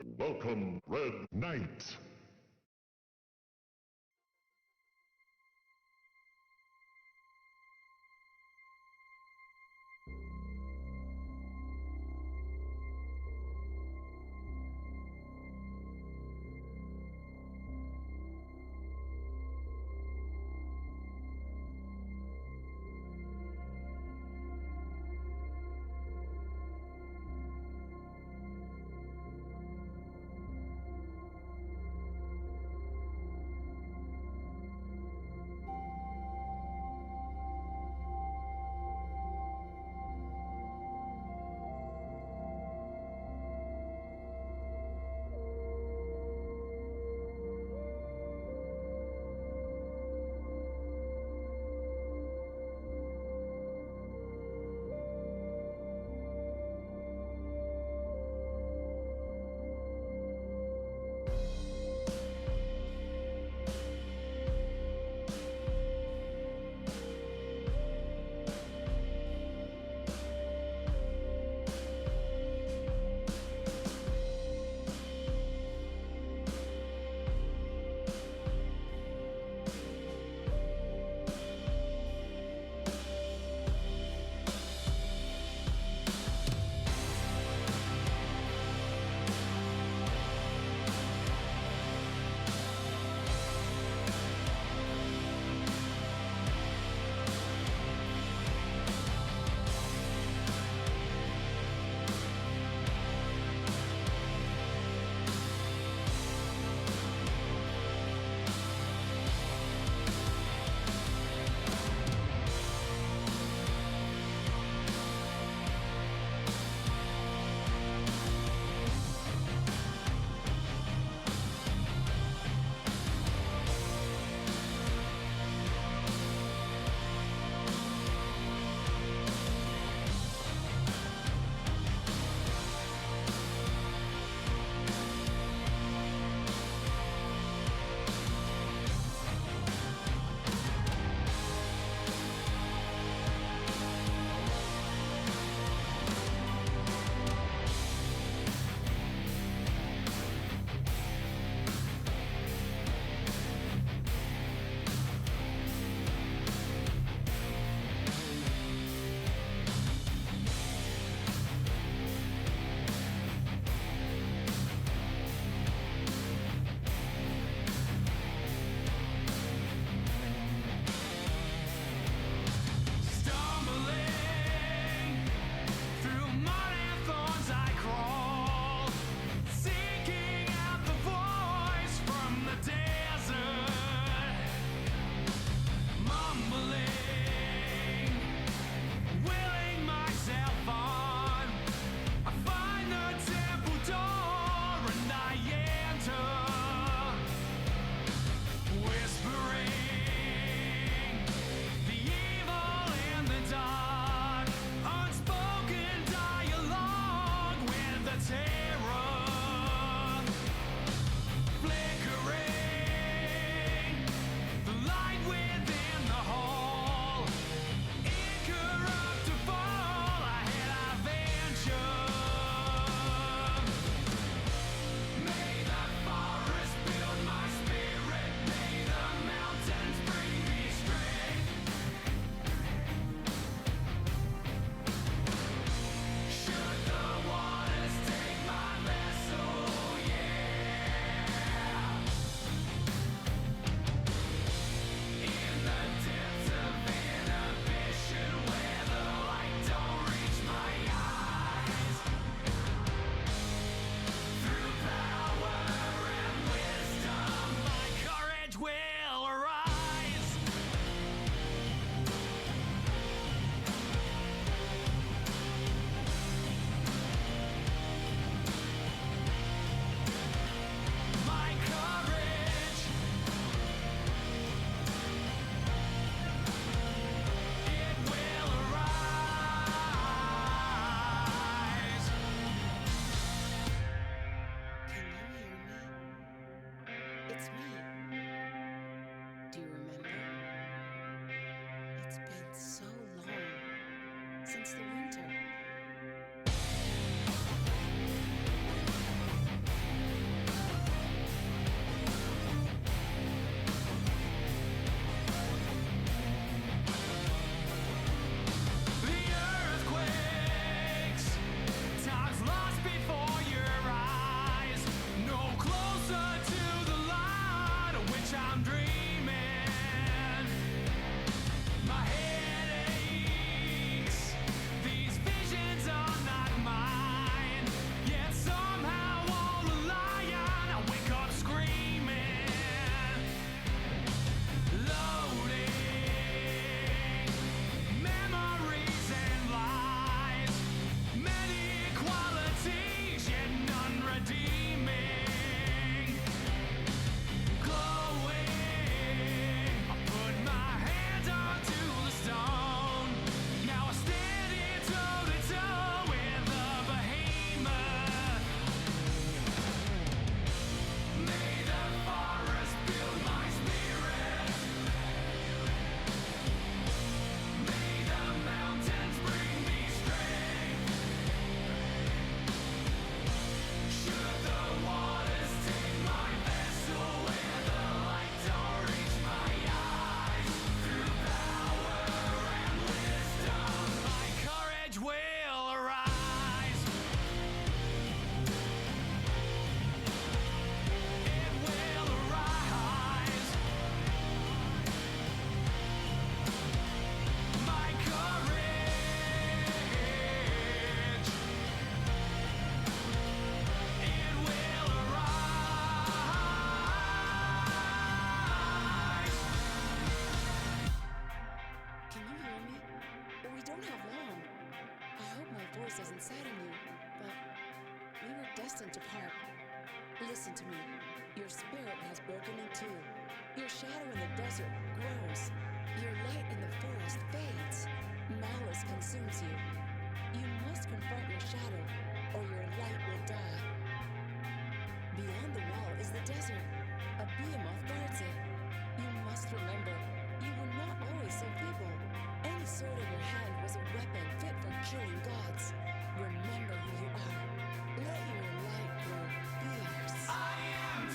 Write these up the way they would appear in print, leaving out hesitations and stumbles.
Welcome, Red Knight. since the winter. inside of you, but we were destined to part. Listen to me. Your spirit has broken in two. Your shadow in the desert grows. Your light in the forest fades. Malice consumes you. You must confront your shadow, or your light will die. Beyond the wall is the desert. A behemoth guards it. You must remember, you were not always so feeble. Any sword in your hand was a weapon fit for killing gods. Remember who you are. Let your light grow fierce. I am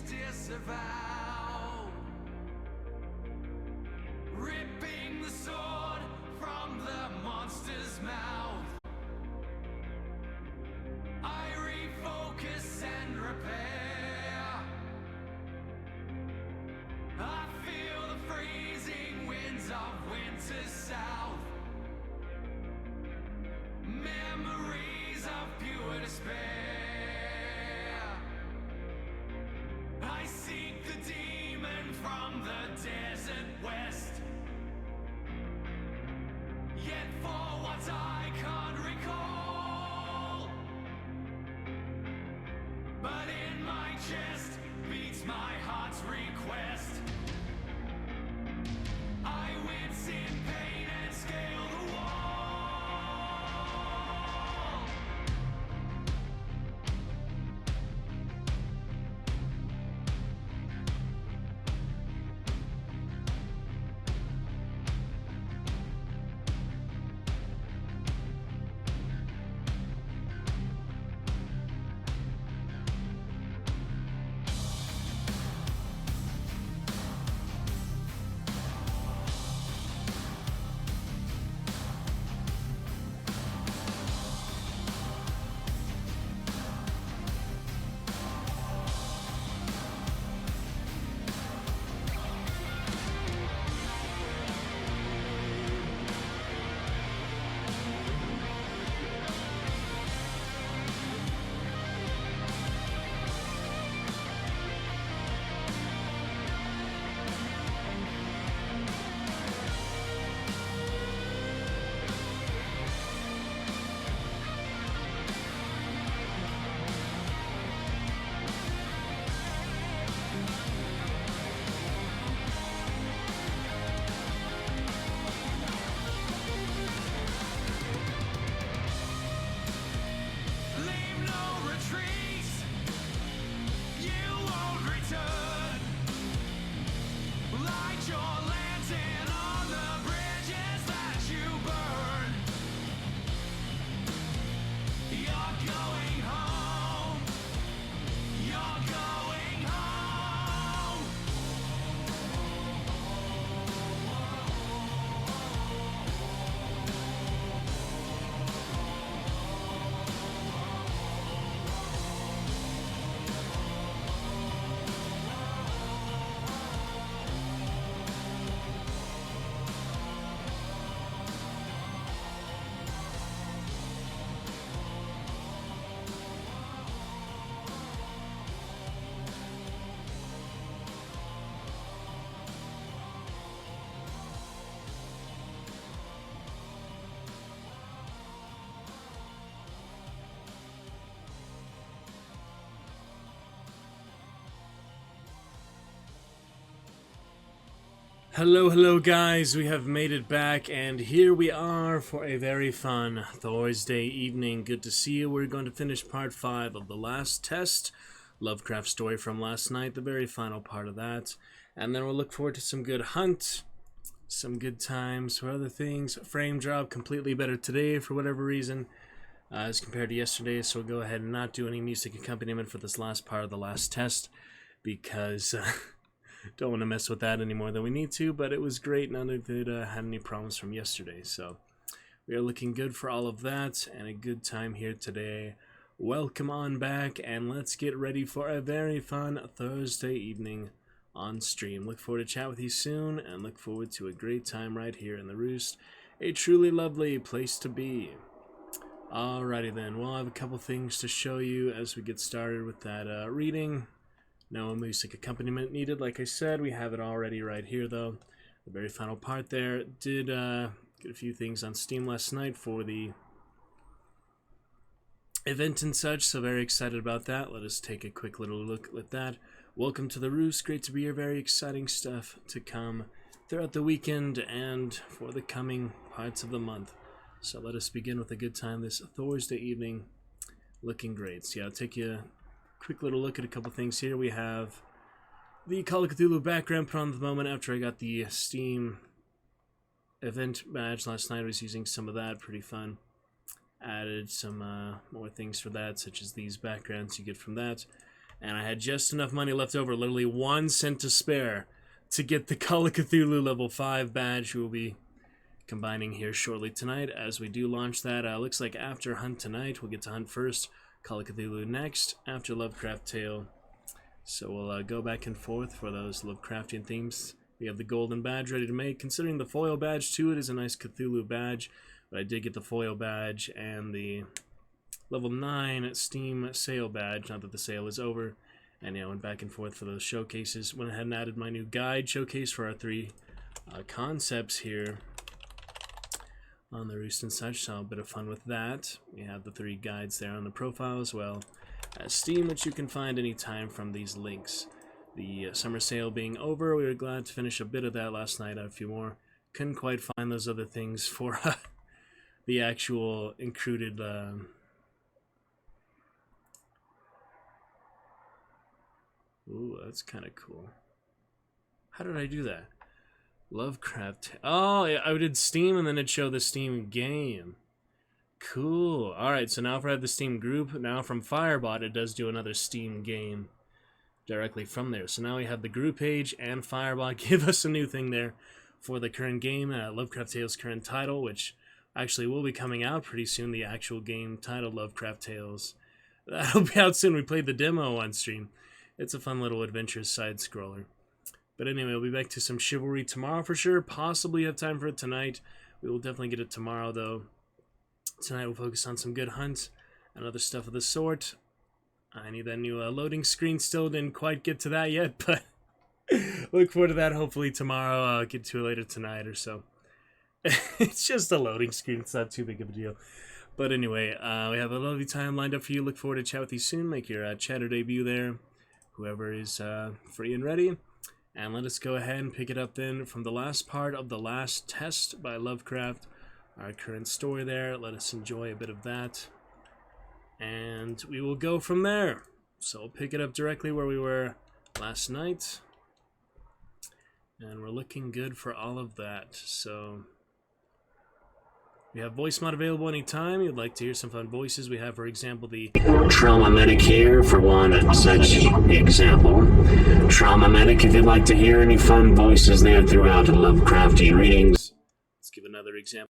disavow, ripping the sword from the monster's mouth. I refocus and repair. I feel the freezing winds of winter's south. Memories of pure despair. I seek the demon from the desert west. Yet for what I can't recall, but in my chest beats my heart's request. I wince in pain and scale the wall. Hello guys, we have made it back and here we are for a very fun Thursday evening. Good to see you. We're going to finish part 5 of the last test, Lovecraft story from last night, the very final part of that. And then we'll look forward to some good hunt, some good times for other things. Frame drop completely better today for whatever reason as compared to yesterday, so we'll go ahead and not do any music accompaniment for this last part of the last test because... don't want to mess with that any more than we need to, but it was great. None of it had any problems from yesterday, so we are looking good for all of that and a good time here today. Welcome on back, and let's get ready for a very fun Thursday evening on stream. Look forward to chat with you soon, and look forward to a great time right here in the Roost. A truly lovely place to be. Alrighty then, we'll have a couple things to show you as we get started with that reading. No music accompaniment needed, like I said. We have it already right here, though. The very final part there. Did get a few things on Steam last night for the event and such, so very excited about that. Let us take a quick little look at that. Welcome to the Roost. Great to be here. Very exciting stuff to come throughout the weekend and for the coming parts of the month. So let us begin with a good time this Thursday evening. Looking great. So yeah, I'll take you... quick little look at a couple things here. We have the Call of Cthulhu background put on at the moment after I got the Steam event badge last night. I was using some of that, pretty fun. Added some more things for that, such as these backgrounds you get from that. And I had just enough money left over, literally 1 cent to spare, to get the Call of Cthulhu level 5 badge. We will be combining here shortly tonight as we do launch that. Looks like after Hunt tonight, we'll get to Hunt first. Call of Cthulhu next, after Lovecraft Tale. So we'll go back and forth for those Lovecraftian themes. We have the golden badge ready to make. Considering the foil badge too, it is a nice Cthulhu badge. But I did get the foil badge and the level 9 Steam sale badge, not that the sale is over. And yeah, I went back and forth for those showcases. Went ahead and added my new guide showcase for our 3 concepts here on the Roost and such, so a bit of fun with that. We have the 3 guides there on the profile as well as Steam, which you can find anytime from these links. The summer sale being over, we were glad to finish a bit of that last night. A few more. Couldn't quite find those other things for the actual included ooh, that's kind of cool. How did I do that? Lovecraft. Oh, yeah, I did Steam and then it showed the Steam game. Cool. Alright, so now if I have the Steam group, now from Firebot it does do another Steam game directly from there. So now we have the group page and Firebot give us a new thing there for the current game, Lovecraft Tales current title, which actually will be coming out pretty soon, the actual game title, Lovecraft Tales. That'll be out soon. We played the demo on stream. It's a fun little adventure side-scroller. But anyway, we'll be back to some Chivalry tomorrow for sure. Possibly have time for it tonight. We will definitely get it tomorrow, though. Tonight we'll focus on some good hunts and other stuff of the sort. I need that new loading screen. Still didn't quite get to that yet, but look forward to that hopefully tomorrow. I'll get to it later tonight or so. It's just a loading screen. It's not too big of a deal. But anyway, we have a lovely time lined up for you. Look forward to chat with you soon. Make your chatter debut there. Whoever is free and ready. And let us go ahead and pick it up then from the last part of the last test by Lovecraft. Our current story there. Let us enjoy a bit of that. And we will go from there. So we'll pick it up directly where we were last night. And we're looking good for all of that. So we have voice mod available anytime. You'd like to hear some fun voices. We have, for example, the Trauma Medic here for one such example. Trauma Medic, if you'd like to hear any fun voices there throughout Lovecraftian readings. Let's give another example.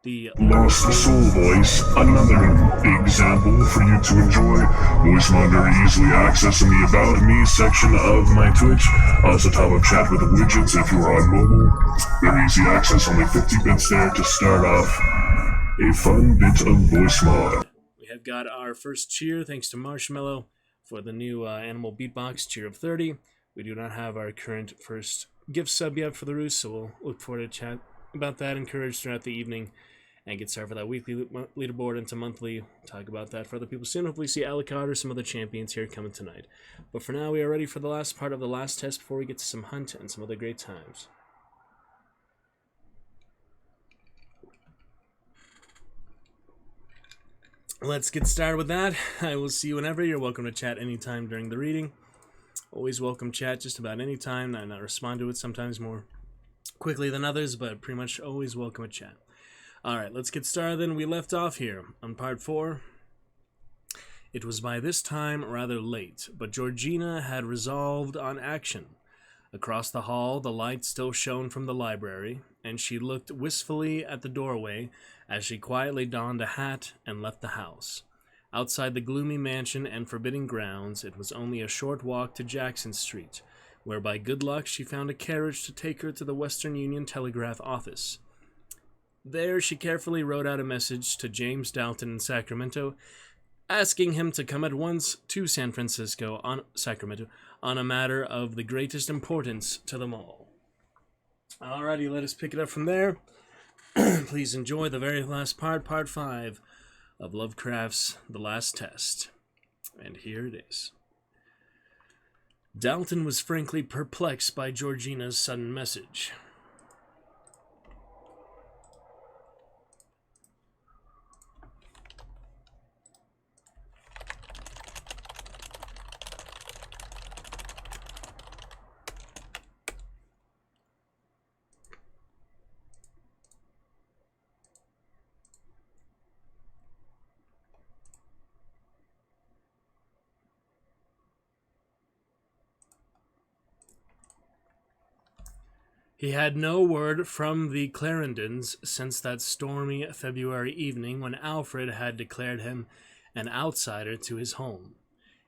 The Lost the Soul voice, another example for you to enjoy. Voice monitor easily accessed in the About Me section of my Twitch. Also top up chat with the widgets if you are on mobile. Very easy access, only 50 bits there to start off. A fun bit of voice mod. We have got our first cheer, thanks to Marshmallow, for the new Animal Beatbox cheer of 30. We do not have our current first gift sub yet for the Roost, so we'll look forward to chat about that. Encouraged throughout the evening and get started for that weekly leaderboard into monthly. Talk about that for other people soon. Hopefully see Alucard or some other champions here coming tonight. But for now, we are ready for the last part of the last test before we get to some hunt and some other great times. Let's get started with that. I will see you whenever. You're welcome to chat anytime during the reading. Always welcome chat just about any time. I not respond to it sometimes more quickly than others, but pretty much always welcome a chat. Alright, let's get started then. We left off here on part 4. It was by this time rather late, but Georgina had resolved on action. Across the hall, the light still shone from the library, and she looked wistfully at the doorway as she quietly donned a hat and left the house. Outside the gloomy mansion and forbidding grounds, it was only a short walk to Jackson Street, where by good luck she found a carriage to take her to the Western Union Telegraph office. There she carefully wrote out a message to James Dalton in Sacramento, asking him to come at once to Sacramento on a matter of the greatest importance to them all. Alrighty, let us pick it up from there. Please enjoy the very last part, part 5 of Lovecraft's The Last Test. And here it is. Dalton was frankly perplexed by Georgina's sudden message. He had no word from the Clarendons since that stormy February evening when Alfred had declared him an outsider to his home,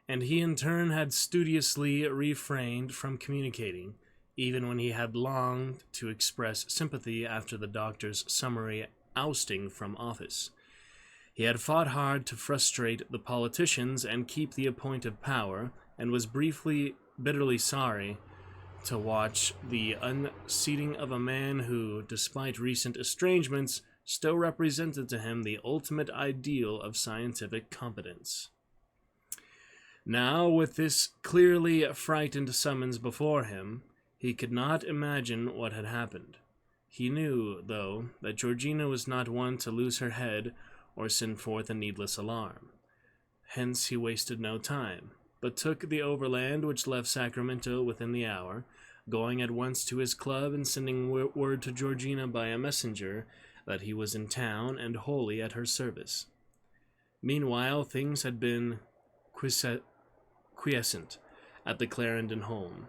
and he in turn had studiously refrained from communicating, even when he had longed to express sympathy after the doctor's summary ousting from office. He had fought hard to frustrate the politicians and keep the appointed power, and was bitterly sorry to watch the unseating of a man who, despite recent estrangements, still represented to him the ultimate ideal of scientific competence. Now, with this clearly frightened summons before him, he could not imagine what had happened. He knew, though, that Georgina was not one to lose her head or send forth a needless alarm. Hence he wasted no time, but took the overland which left Sacramento within the hour, going at once to his club and sending word to Georgina by a messenger that he was in town and wholly at her service. Meanwhile, things had been quiescent at the Clarendon home.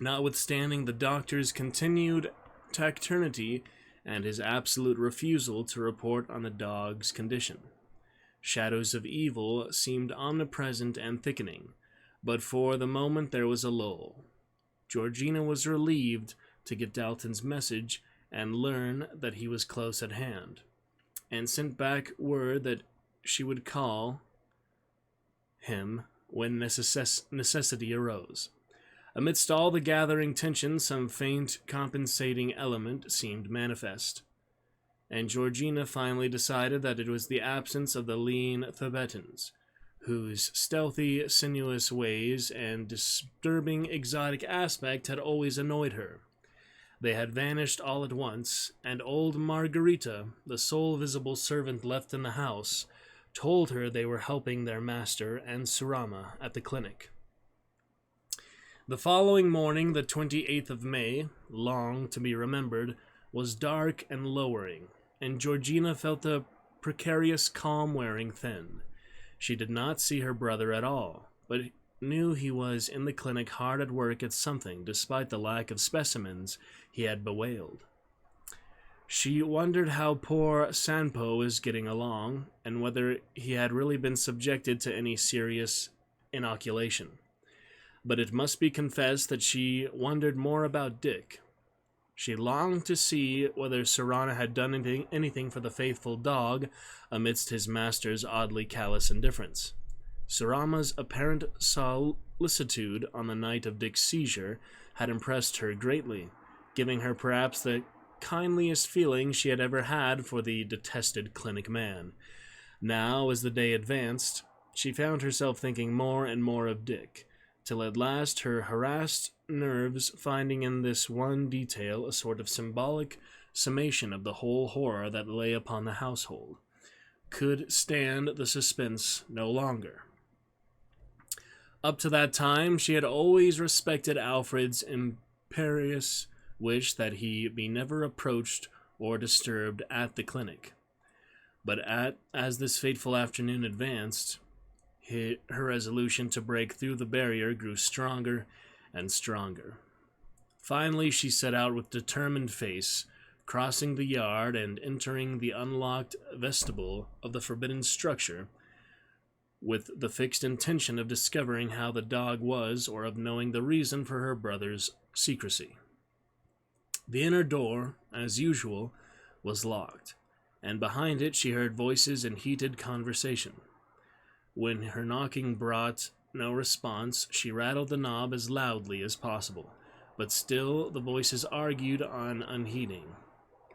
Notwithstanding the doctor's continued taciturnity and his absolute refusal to report on the dog's condition. Shadows of evil seemed omnipresent and thickening, but for the moment there was a lull. Georgina was relieved to get Dalton's message and learn that he was close at hand, and sent back word that she would call him when necessity arose. Amidst all the gathering tension, some faint compensating element seemed manifest, and Georgina finally decided that it was the absence of the lean Thibetans, whose stealthy, sinuous ways and disturbing exotic aspect had always annoyed her. They had vanished all at once, and old Margarita, the sole visible servant left in the house, told her they were helping their master and Surama at the clinic. The following morning, the 28th of May, long to be remembered, was dark and lowering, and Georgina felt the precarious calm wearing thin. She did not see her brother at all, but knew he was in the clinic hard at work at something, despite the lack of specimens he had bewailed. She wondered how poor Sanpo was getting along, and whether he had really been subjected to any serious inoculation. But it must be confessed that she wondered more about Dick. She longed to see whether Serana had done anything for the faithful dog amidst his master's oddly callous indifference. Sarama's apparent solicitude on the night of Dick's seizure had impressed her greatly, giving her perhaps the kindliest feeling she had ever had for the detested clinic man. Now, as the day advanced, she found herself thinking more and more of Dick, till at last her harassed nerves, finding in this one detail a sort of symbolic summation of the whole horror that lay upon the household, could stand the suspense no longer. Up to that time, she had always respected Alfred's imperious wish that he be never approached or disturbed at the clinic. But as this fateful afternoon advanced, her resolution to break through the barrier grew stronger and stronger. Finally, she set out with determined face, crossing the yard and entering the unlocked vestibule of the forbidden structure, with the fixed intention of discovering how the dog was, or of knowing the reason for her brother's secrecy. The inner door, as usual, was locked, and behind it she heard voices and heated conversation. When her knocking brought no response, she rattled the knob as loudly as possible, but still the voices argued on unheeding.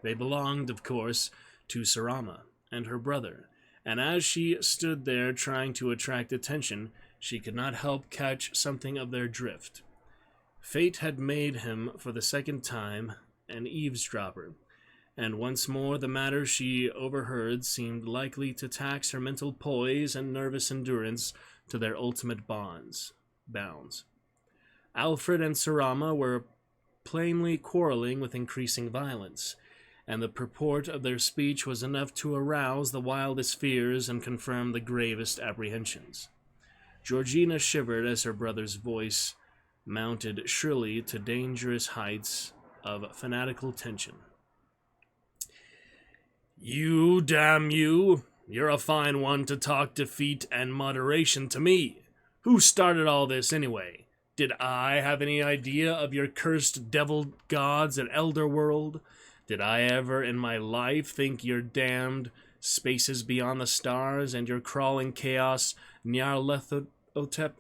They belonged, of course, to Sarama and her brother, and as she stood there trying to attract attention, she could not help catch something of their drift. Fate had made him, for the second time, an eavesdropper, and once more the matter she overheard seemed likely to tax her mental poise and nervous endurance to their ultimate bounds. Alfred and Sarama were plainly quarreling with increasing violence, and the purport of their speech was enough to arouse the wildest fears and confirm the gravest apprehensions. Georgina shivered as her brother's voice mounted shrilly to dangerous heights of fanatical tension. "You, damn you! You're a fine one to talk defeat and moderation to me. Who started all this, anyway? Did I have any idea of your cursed devil gods and elder world? Did I ever in my life think your damned spaces beyond the stars and your crawling chaos Nyarlathotep?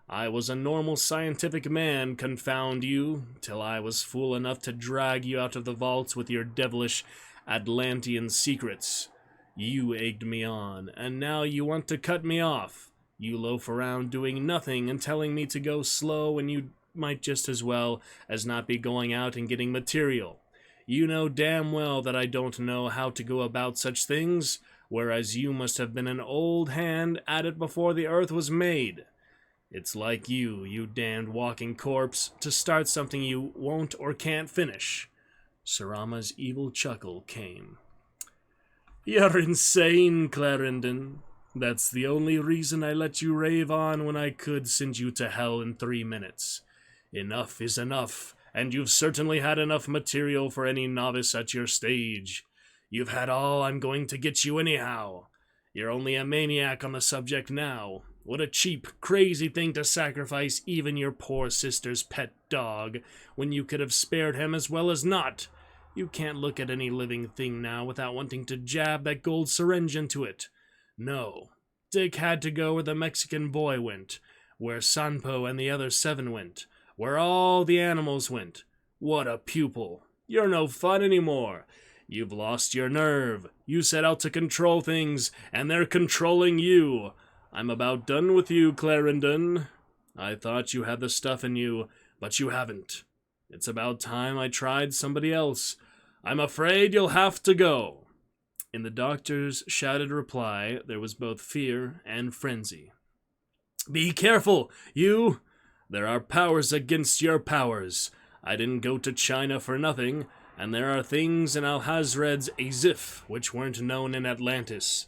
I was a normal scientific man, confound you, till I was fool enough to drag you out of the vaults with your devilish Atlantean secrets. You egged me on, and now you want to cut me off. You loaf around doing nothing and telling me to go slow when you might just as well as not be going out and getting material. You know damn well that I don't know how to go about such things, whereas you must have been an old hand at it before the earth was made. It's like you damned walking corpse, to start something you won't or can't finish." Sarama's evil chuckle came. "You're insane, Clarendon. That's the only reason I let you rave on when I could send you to hell in 3 minutes. Enough is enough, and you've certainly had enough material for any novice at your stage. You've had all I'm going to get you anyhow. You're only a maniac on the subject now. What a cheap, crazy thing to sacrifice even your poor sister's pet dog, when you could have spared him as well as not. You can't look at any living thing now without wanting to jab that gold syringe into it. No, Dick had to go where the Mexican boy went, where Sanpo and the other 7 went, where all the animals went. What a pupil! You're no fun anymore. You've lost your nerve. You set out to control things, and they're controlling you. I'm about done with you, Clarendon. I thought you had the stuff in you, but you haven't. It's about time I tried somebody else. I'm afraid you'll have to go." In the doctor's shouted reply, there was both fear and frenzy. "Be careful, you! There are powers against your powers. I didn't go to China for nothing, and there are things in Alhazred's Azif which weren't known in Atlantis.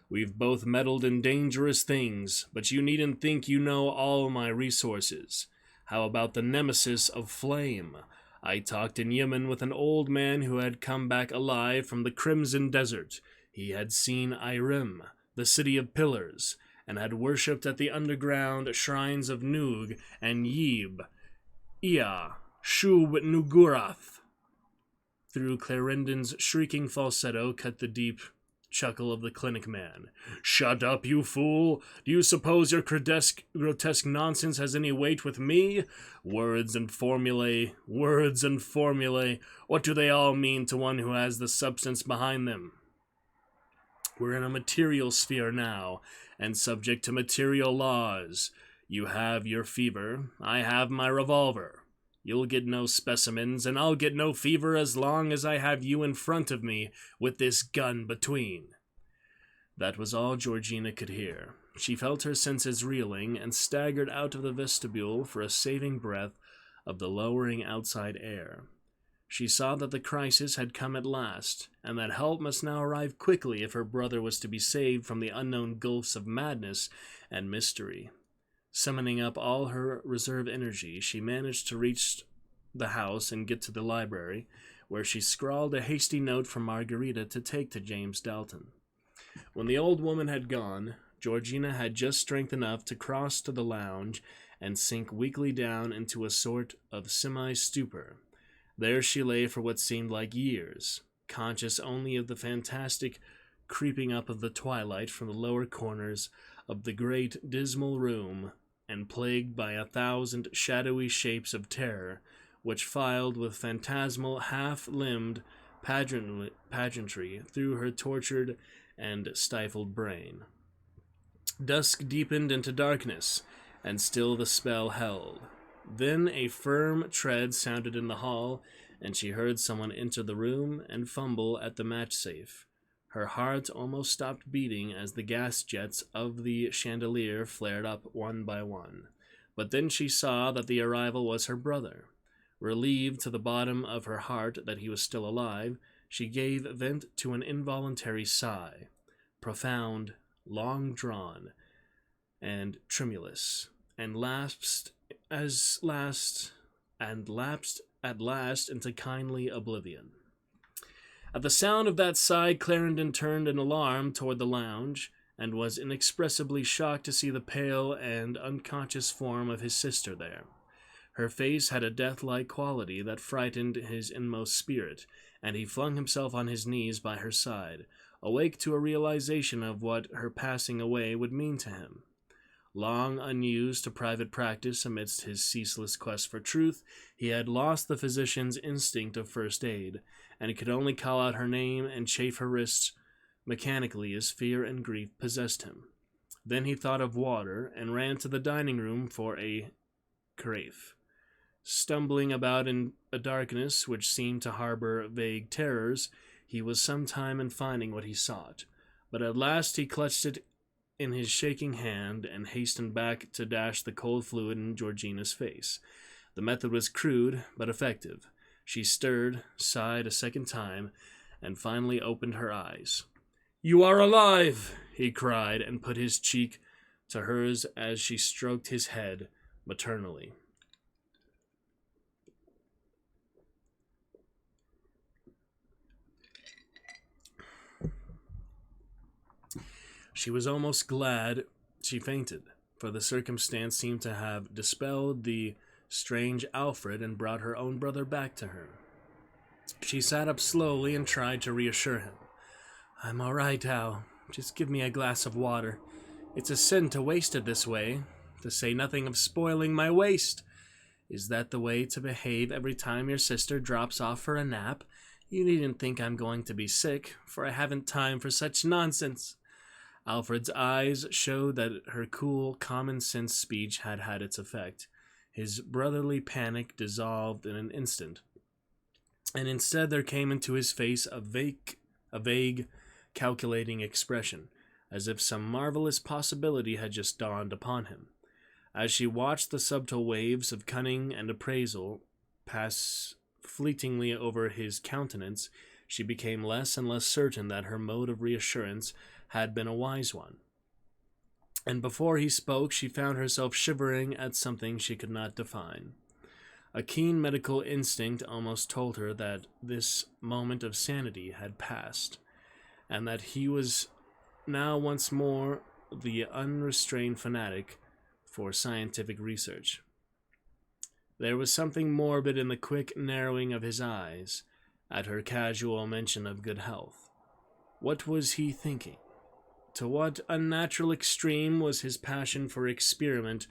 We've both meddled in dangerous things, but you needn't think you know all my resources. How about the nemesis of flame? I talked in Yemen with an old man who had come back alive from the Crimson Desert. He had seen Irem, the city of pillars, and had worshipped at the underground shrines of Nug and Yib, Ea, Shub Nugurath." Through Clarendon's shrieking falsetto cut the deep chuckle of the clinic man. "Shut up, you fool! Do you suppose your grotesque nonsense has any weight with me? Words and formulae, words and formulae. What do they all mean to one who has the substance behind them? We're in a material sphere now, and subject to material laws. You have your fever, I have my revolver. You'll get no specimens, and I'll get no fever as long as I have you in front of me with this gun between." That was all Georgina could hear. She felt her senses reeling and staggered out of the vestibule for a saving breath of the lowering outside air. She saw that the crisis had come at last, and that help must now arrive quickly if her brother was to be saved from the unknown gulfs of madness and mystery. Summoning up all her reserve energy, she managed to reach the house and get to the library, where she scrawled a hasty note from Margarita to take to James Dalton. When the old woman had gone, Georgina had just strength enough to cross to the lounge and sink weakly down into a sort of semi-stupor. There she lay for what seemed like years, conscious only of the fantastic creeping up of the twilight from the lower corners of the great dismal room, and plagued by 1,000 shadowy shapes of terror, which filed with phantasmal, half-limbed pageantry through her tortured and stifled brain. Dusk deepened into darkness, and still the spell held. Then a firm tread sounded in the hall, and she heard someone enter the room and fumble at the match safe. Her heart almost stopped beating as the gas jets of the chandelier flared up one by one. But then she saw that the arrival was her brother. Relieved to the bottom of her heart that he was still alive, she gave vent to an involuntary sigh, profound, long-drawn, and tremulous, and lapsed at last into kindly oblivion. At the sound of that sigh, Clarendon turned in alarm toward the lounge, and was inexpressibly shocked to see the pale and unconscious form of his sister there. Her face had a death-like quality that frightened his inmost spirit, and he flung himself on his knees by her side, awake to a realization of what her passing away would mean to him. Long unused to private practice amidst his ceaseless quest for truth, he had lost the physician's instinct of first aid, and could only call out her name and chafe her wrists mechanically as fear and grief possessed him. Then he thought of water, and ran to the dining room for a carafe. Stumbling about in a darkness which seemed to harbor vague terrors, he was some time in finding what he sought, but at last he clutched it in his shaking hand and hastened back to dash the cold fluid in Georgina's face. The method was crude, but effective. She stirred, sighed a second time, and finally opened her eyes. "You are alive!" he cried, and put his cheek to hers as she stroked his head maternally. She was almost glad she fainted, for the circumstance seemed to have dispelled the strange Alfred and brought her own brother back to her. She sat up slowly and tried to reassure him. "I'm all right, Al. Just give me a glass of water. It's a sin to waste it this way, to say nothing of spoiling my waist. Is that the way to behave every time your sister drops off for a nap? You needn't think I'm going to be sick, for I haven't time for such nonsense." Alfred's eyes showed that her cool, common-sense speech had had its effect. His brotherly panic dissolved in an instant, and instead there came into his face a vague, calculating expression, as if some marvelous possibility had just dawned upon him. As she watched the subtle waves of cunning and appraisal pass fleetingly over his countenance, she became less and less certain that her mode of reassurance had been a wise one. And before he spoke, she found herself shivering at something she could not define. A keen medical instinct almost told her that this moment of sanity had passed, and that he was now once more the unrestrained fanatic for scientific research. There was something morbid in the quick narrowing of his eyes at her casual mention of good health. What was he thinking? To what unnatural extreme was his passion for experiment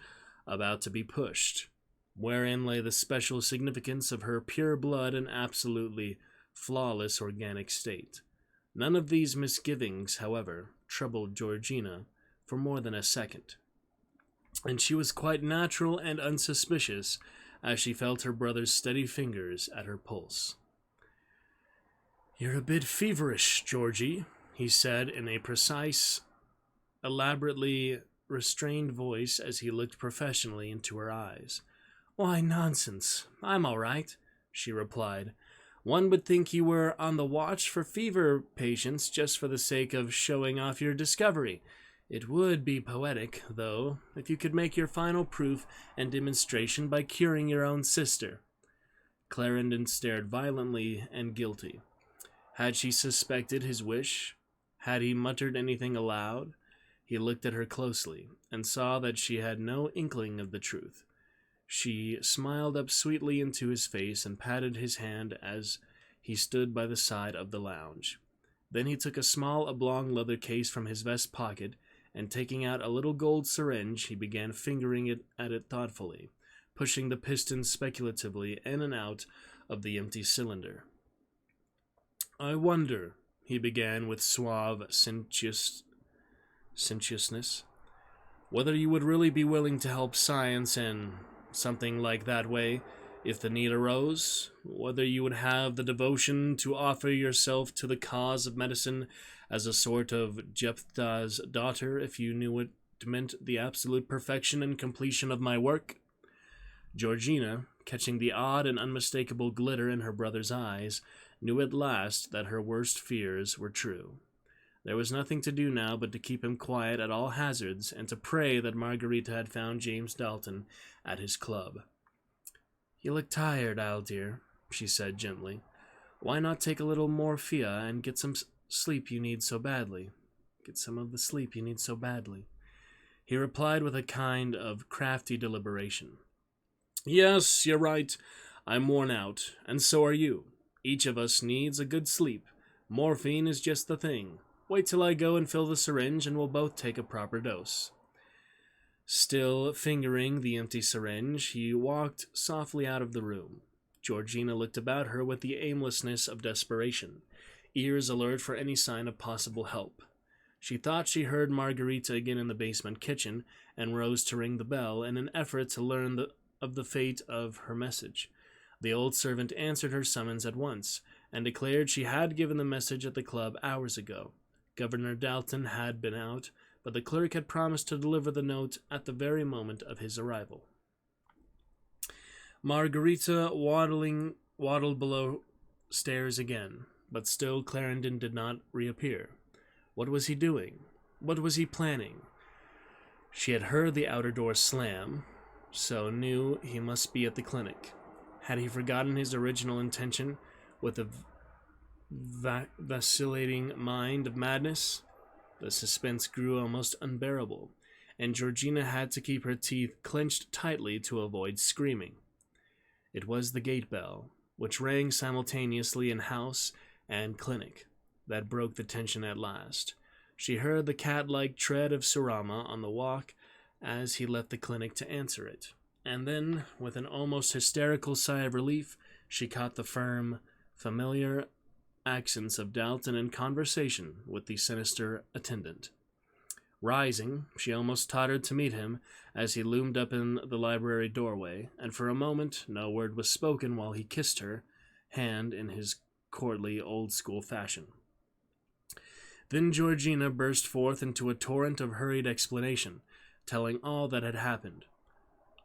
about to be pushed? Wherein lay the special significance of her pure blood and absolutely flawless organic state? None of these misgivings, however, troubled Georgina for more than a second, and she was quite natural and unsuspicious as she felt her brother's steady fingers at her pulse. "You're a bit feverish, Georgie," he said in a precise, elaborately restrained voice as he looked professionally into her eyes. "Why, nonsense. I'm all right," she replied. "One would think you were on the watch for fever patients just for the sake of showing off your discovery. It would be poetic, though, if you could make your final proof and demonstration by curing your own sister." Clarendon stared violently and guilty. Had she suspected his wish? Had he muttered anything aloud? He looked at her closely, and saw that she had no inkling of the truth. She smiled up sweetly into his face and patted his hand as he stood by the side of the lounge. Then he took a small oblong leather case from his vest pocket, and taking out a little gold syringe, he began fingering at it thoughtfully, pushing the piston speculatively in and out of the empty cylinder. "I wonder," he began with suave sententiousness, "whether you would really be willing to help science in something like that way, if the need arose? Whether you would have the devotion to offer yourself to the cause of medicine as a sort of Jephthah's daughter if you knew it meant the absolute perfection and completion of my work?" Georgina, catching the odd and unmistakable glitter in her brother's eyes, knew at last that her worst fears were true. There was nothing to do now but to keep him quiet at all hazards, and to pray that Margarita had found James Dalton at his club. "You look tired, Al dear," she said gently. "Why not take a little morphia and get some sleep you need so badly? Get some of the sleep you need so badly." He replied with a kind of crafty deliberation. "Yes, you're right. I'm worn out, and so are you. Each of us needs a good sleep. Morphine is just the thing. Wait till I go and fill the syringe, and we'll both take a proper dose." Still fingering the empty syringe, he walked softly out of the room. Georgina looked about her with the aimlessness of desperation, ears alert for any sign of possible help. She thought she heard Margarita again in the basement kitchen, and rose to ring the bell in an effort to learn of the fate of her message. The old servant answered her summons at once, and declared she had given the message at the club hours ago. Governor Dalton had been out, but the clerk had promised to deliver the note at the very moment of his arrival. Margarita waddled below stairs again, but still Clarendon did not reappear. What was he doing? What was he planning? She had heard the outer door slam, so knew he must be at the clinic. Had he forgotten his original intention with a vacillating mind of madness? The suspense grew almost unbearable, and Georgina had to keep her teeth clenched tightly to avoid screaming. It was the gate bell, which rang simultaneously in house and clinic, that broke the tension at last. She heard the cat-like tread of Surama on the walk as he left the clinic to answer it, and then, with an almost hysterical sigh of relief, she caught the firm, familiar accents of Dalton in conversation with the sinister attendant. Rising, she almost tottered to meet him as he loomed up in the library doorway, and for a moment no word was spoken while he kissed her hand in his courtly, old-school fashion. Then Georgina burst forth into a torrent of hurried explanation, telling all that had happened,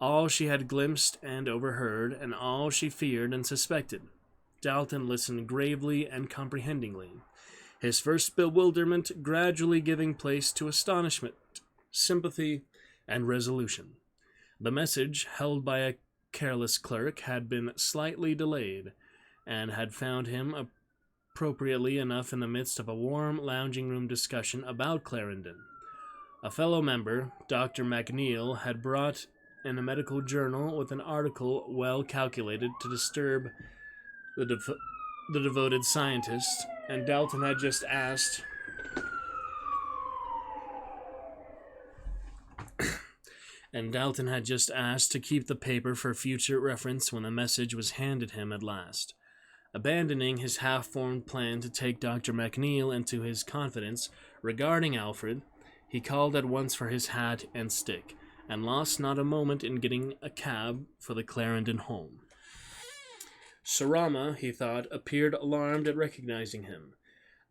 all she had glimpsed and overheard, and all she feared and suspected. Dalton listened gravely and comprehendingly, his first bewilderment gradually giving place to astonishment, sympathy, and resolution. The message, held by a careless clerk, had been slightly delayed, and had found him appropriately enough in the midst of a warm lounging-room discussion about Clarendon. A fellow member, Dr. MacNeil, had brought in a medical journal with an article well calculated to disturb the devoted scientist, and Dalton had just asked and Dalton had just asked to keep the paper for future reference when the message was handed him at last. Abandoning his half-formed plan to take Dr. McNeil into his confidence regarding Alfred, he called at once for his hat and stick, and lost not a moment in getting a cab for the Clarendon home. Sarama, he thought, appeared alarmed at recognizing him,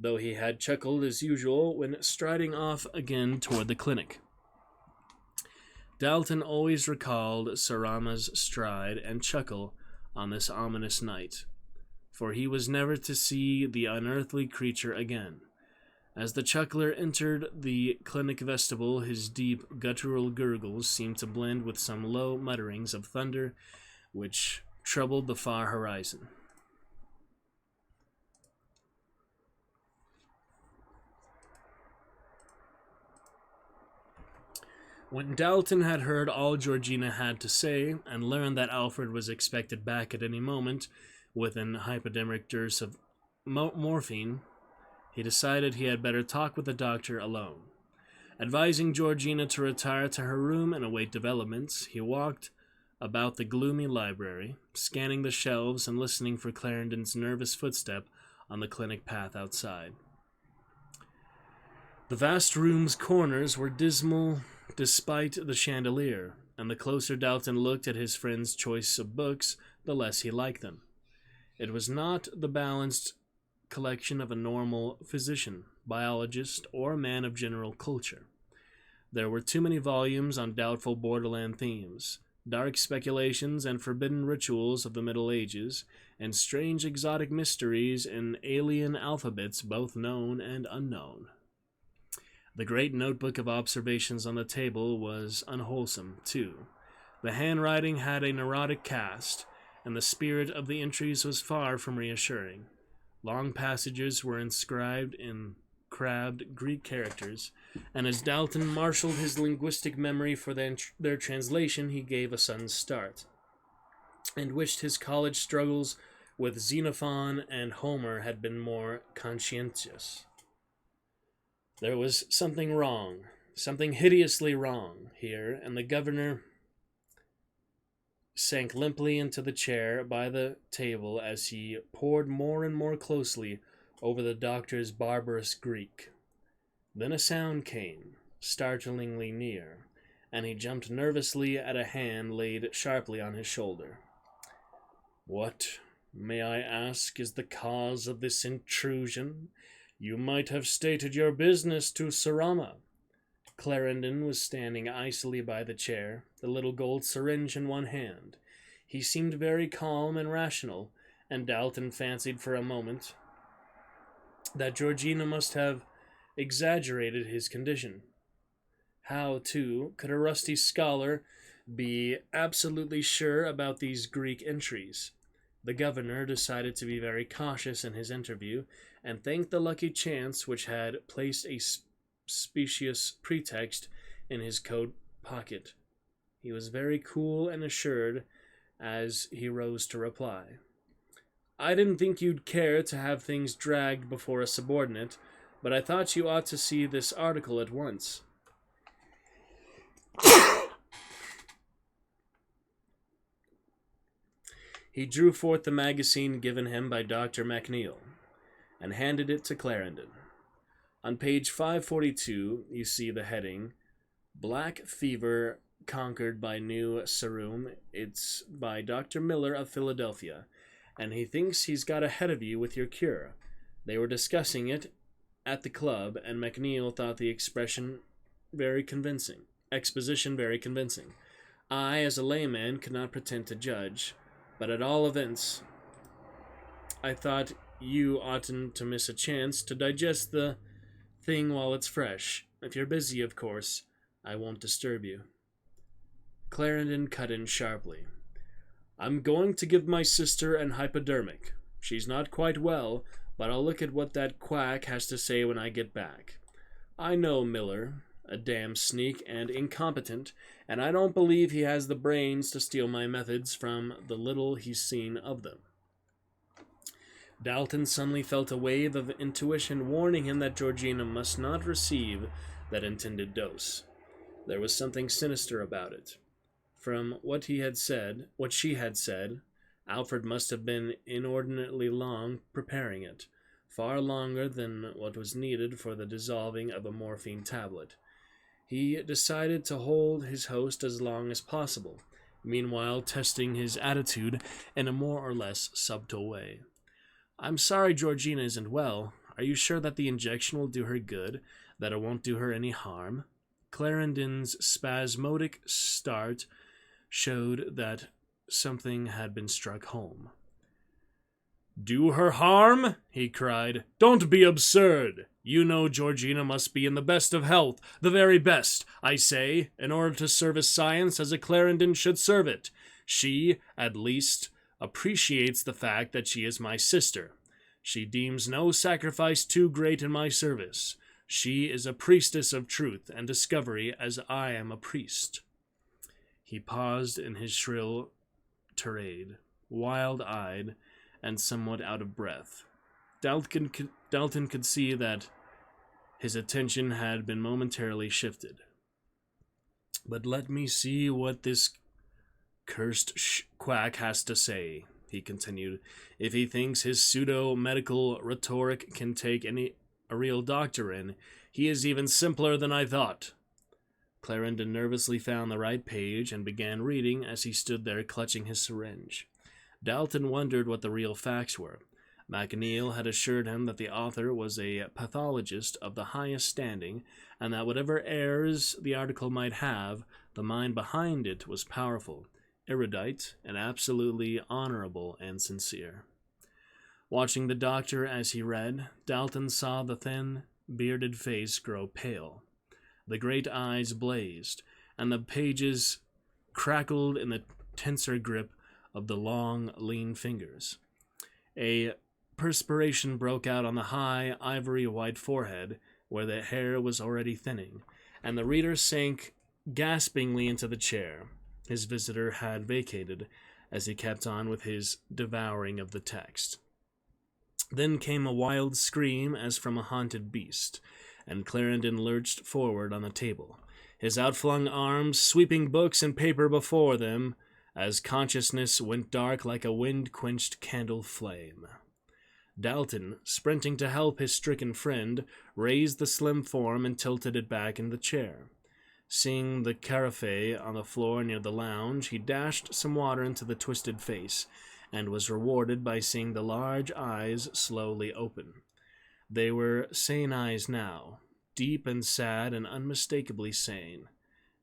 though he had chuckled as usual when striding off again toward the clinic. Dalton always recalled Sarama's stride and chuckle on this ominous night, for he was never to see the unearthly creature again. As the chuckler entered the clinic vestibule, his deep, guttural gurgles seemed to blend with some low mutterings of thunder which troubled the far horizon. When Dalton had heard all Georgina had to say, and learned that Alfred was expected back at any moment with an hypodermic dose of morphine, he decided he had better talk with the doctor alone. Advising Georgina to retire to her room and await developments, he walked about the gloomy library, scanning the shelves and listening for Clarendon's nervous footstep on the clinic path outside. The vast room's corners were dismal despite the chandelier, and the closer Dalton looked at his friend's choice of books, the less he liked them. It was not the balanced collection of a normal physician, biologist, or man of general culture. There were too many volumes on doubtful borderland themes, dark speculations and forbidden rituals of the Middle Ages, and strange exotic mysteries in alien alphabets both known and unknown. The great notebook of observations on the table was unwholesome, too. The handwriting had a neurotic cast, and the spirit of the entries was far from reassuring. Long passages were inscribed in crabbed Greek characters, and as Dalton marshaled his linguistic memory for their translation, he gave a sudden start, and wished his college struggles with Xenophon and Homer had been more conscientious. There was something wrong, something hideously wrong here, and the governor sank limply into the chair by the table as he pored more and more closely over the doctor's barbarous Greek. Then a sound came, startlingly near, and he jumped nervously at a hand laid sharply on his shoulder. "What, may I ask, is the cause of this intrusion? You might have stated your business to Sarama." Clarendon was standing icily by the chair, the little gold syringe in one hand. He seemed very calm and rational, and Dalton fancied for a moment that Georgina must have exaggerated his condition. How, too, could a rusty scholar be absolutely sure about these Greek entries? The governor decided to be very cautious in his interview, and thanked the lucky chance which had placed a specious pretext in his coat pocket. He was very cool and assured as he rose to reply. "I didn't think you'd care to have things dragged before a subordinate, but I thought you ought to see this article at once." He drew forth the magazine given him by Dr. McNeil, and handed it to Clarendon. On page 542, you see the heading, "Black Fever Conquered by New Serum." It's by Dr. Miller of Philadelphia, and he thinks he's got ahead of you with your cure. They were discussing it at the club, and McNeil thought the exposition very convincing. I, as a layman, could not pretend to judge, but at all events, I thought you oughtn't to miss a chance to digest the thing while it's fresh. If you're busy, of course, I won't disturb you. Clarendon cut in sharply. "I'm going to give my sister an hypodermic. She's not quite well, but I'll look at what that quack has to say when I get back. I know Miller, a damn sneak and incompetent, and I don't believe he has the brains to steal my methods from the little he's seen of them." Dalton suddenly felt a wave of intuition warning him that Georgina must not receive that intended dose. There was something sinister about it. From what she had said, Alfred must have been inordinately long preparing it, far longer than what was needed for the dissolving of a morphine tablet. He decided to hold his host as long as possible, meanwhile testing his attitude in a more or less subtle way. "I'm sorry Georgina isn't well. Are you sure that the injection will do her good, that it won't do her any harm?" Clarendon's spasmodic start showed that something had been struck home. "Do her harm?" he cried. "Don't be absurd! You know Georgina must be in the best of health, the very best, I say, in order to service science as a Clarendon should serve it. She, at least, appreciates the fact that she is my sister. She deems no sacrifice too great in my service. She is a priestess of truth and discovery as I am a priest." He paused in his shrill tirade, wild-eyed and somewhat out of breath. Dalton could see that his attention had been momentarily shifted. "But let me see what this cursed quack has to say," he continued. "If he thinks his pseudo-medical rhetoric can take a real doctor in, he is even simpler than I thought." Clarendon nervously found the right page and began reading as he stood there clutching his syringe. Dalton wondered what the real facts were. MacNeil had assured him that the author was a pathologist of the highest standing, and that whatever errors the article might have, the mind behind it was powerful, erudite, and absolutely honorable and sincere. Watching the doctor as he read, Dalton saw the thin, bearded face grow pale. The great eyes blazed, and the pages crackled in the tenser grip of the long, lean fingers. A perspiration broke out on the high, ivory-white forehead, where the hair was already thinning, and the reader sank gaspingly into the chair his visitor had vacated as he kept on with his devouring of the text. Then came a wild scream as from a haunted beast, and Clarendon lurched forward on the table, his outflung arms sweeping books and paper before them, as consciousness went dark like a wind-quenched candle flame. Dalton, sprinting to help his stricken friend, raised the slim form and tilted it back in the chair. Seeing the carafe on the floor near the lounge, he dashed some water into the twisted face, and was rewarded by seeing the large eyes slowly open. They were sane eyes now, deep and sad and unmistakably sane,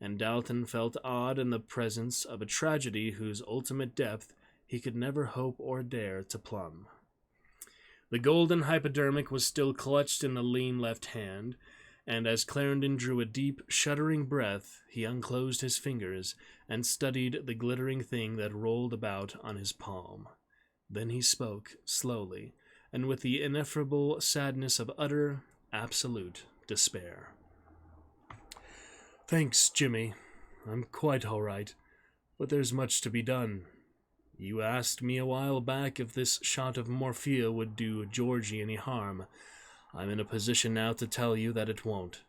and Dalton felt awed in the presence of a tragedy whose ultimate depth he could never hope or dare to plumb. The golden hypodermic was still clutched in the lean left hand, and as Clarendon drew a deep, shuddering breath, he unclosed his fingers and studied the glittering thing that rolled about on his palm. Then he spoke, slowly, and with the ineffable sadness of utter, absolute despair. "Thanks, Jimmy. I'm quite all right, but there's much to be done. You asked me a while back if this shot of morphia would do Georgie any harm. I'm in a position now to tell you that it won't."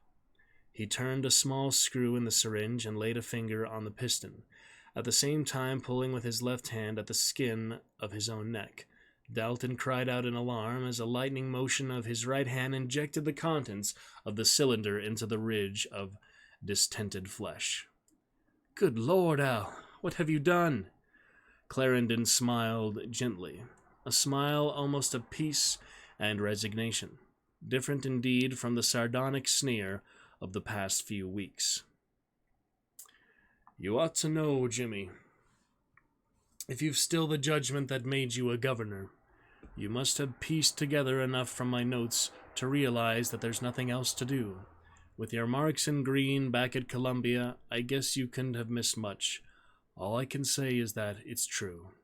He turned a small screw in the syringe and laid a finger on the piston, at the same time pulling with his left hand at the skin of his own neck. Dalton cried out in alarm as a lightning motion of his right hand injected the contents of the cylinder into the ridge of distended flesh. "Good Lord, Al, what have you done?" Clarendon smiled gently, a smile almost of peace and resignation, different indeed from the sardonic sneer of the past few weeks. "You ought to know, Jimmy. If you've still the judgment that made you a governor, you must have pieced together enough from my notes to realize that there's nothing else to do. With your Marx and Green back at Columbia, I guess you couldn't have missed much. All I can say is that it's true.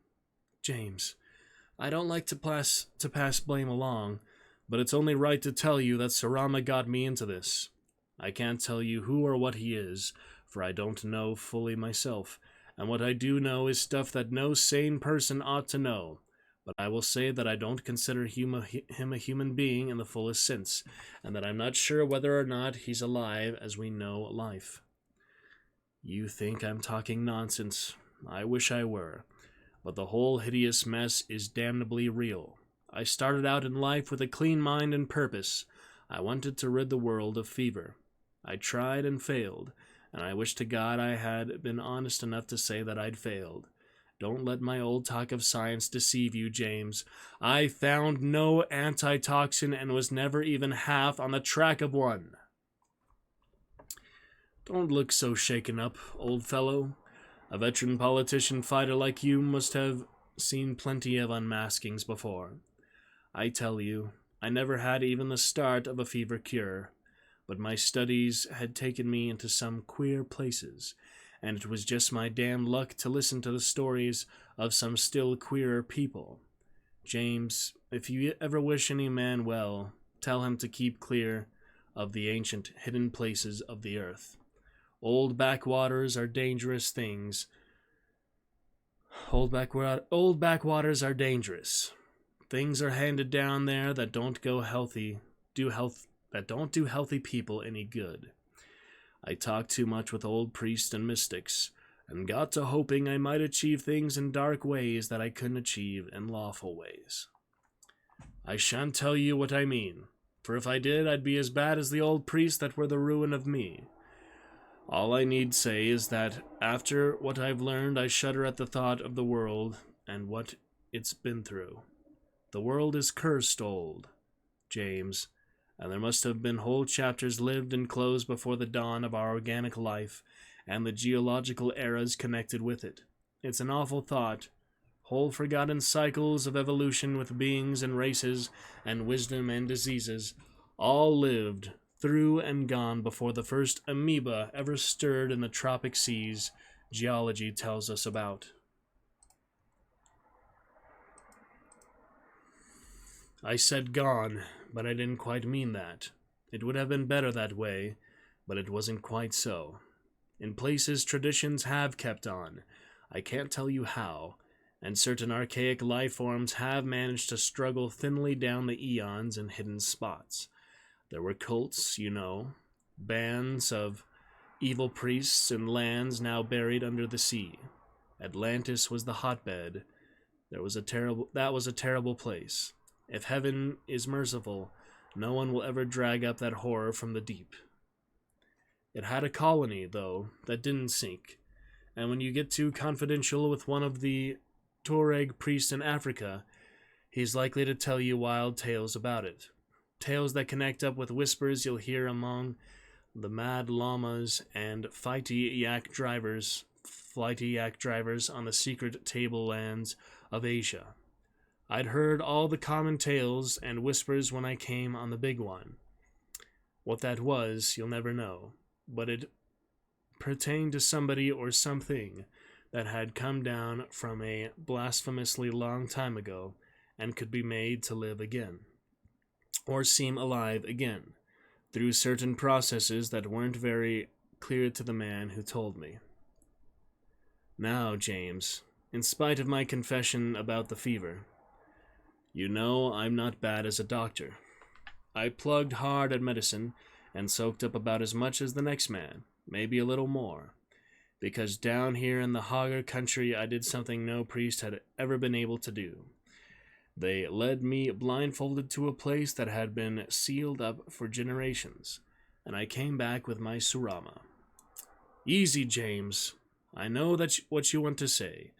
James, I don't like to pass blame along, but it's only right to tell you that Sarama got me into this. I can't tell you who or what he is, for I don't know fully myself, and what I do know is stuff that no sane person ought to know. But I will say that I don't consider him a human being in the fullest sense, and that I'm not sure whether or not he's alive as we know life. You think I'm talking nonsense. I wish I were. But the whole hideous mess is damnably real. I started out in life with a clean mind and purpose. I wanted to rid the world of fever. I tried and failed, and I wish to God I had been honest enough to say that I'd failed. Don't let my old talk of science deceive you, James. I found no antitoxin and was never even half on the track of one. Don't look so shaken up, old fellow. A veteran politician fighter like you must have seen plenty of unmaskings before. I tell you, I never had even the start of a fever cure, but my studies had taken me into some queer places, and it was just my damn luck to listen to the stories of some still queerer people. James, if you ever wish any man well, tell him to keep clear of the ancient hidden places of the earth. Old backwaters are dangerous things. Old backwaters are dangerous. Things are handed down there that don't do healthy people any good. I talked too much with old priests and mystics, and got to hoping I might achieve things in dark ways that I couldn't achieve in lawful ways. I shan't tell you what I mean, for if I did, I'd be as bad as the old priests that were the ruin of me. All I need say is that after what I've learned, I shudder at the thought of the world and what it's been through. The world is cursed old, James, and there must have been whole chapters lived and closed before the dawn of our organic life and the geological eras connected with it. It's an awful thought. Whole forgotten cycles of evolution with beings and races and wisdom and diseases, all lived through and gone before the first amoeba ever stirred in the tropic seas geology tells us about. I said gone, but I didn't quite mean that. It would have been better that way, but it wasn't quite so. In places, traditions have kept on. I can't tell you how, and certain archaic life forms have managed to struggle thinly down the eons in hidden spots. There were cults, you know, bands of evil priests in lands now buried under the sea. Atlantis was the hotbed. That was a terrible place. If heaven is merciful, no one will ever drag up that horror from the deep. It had a colony, though, that didn't sink, and when you get too confidential with one of the Tuareg priests in Africa, he's likely to tell you wild tales about it. Tales that connect up with whispers you'll hear among the mad llamas and flighty yak drivers on the secret tablelands of Asia. I'd heard all the common tales and whispers when I came on the big one. What that was, you'll never know, but it pertained to somebody or something that had come down from a blasphemously long time ago and could be made to live again, or seem alive again, through certain processes that weren't very clear to the man who told me. Now, James, in spite of my confession about the fever, you know I'm not bad as a doctor. I plugged hard at medicine and soaked up about as much as the next man, maybe a little more, because down here in the Hogger country I did something no priest had ever been able to do. They led me blindfolded to a place that had been sealed up for generations, and I came back with my surama. Easy, James. I know what you want to say.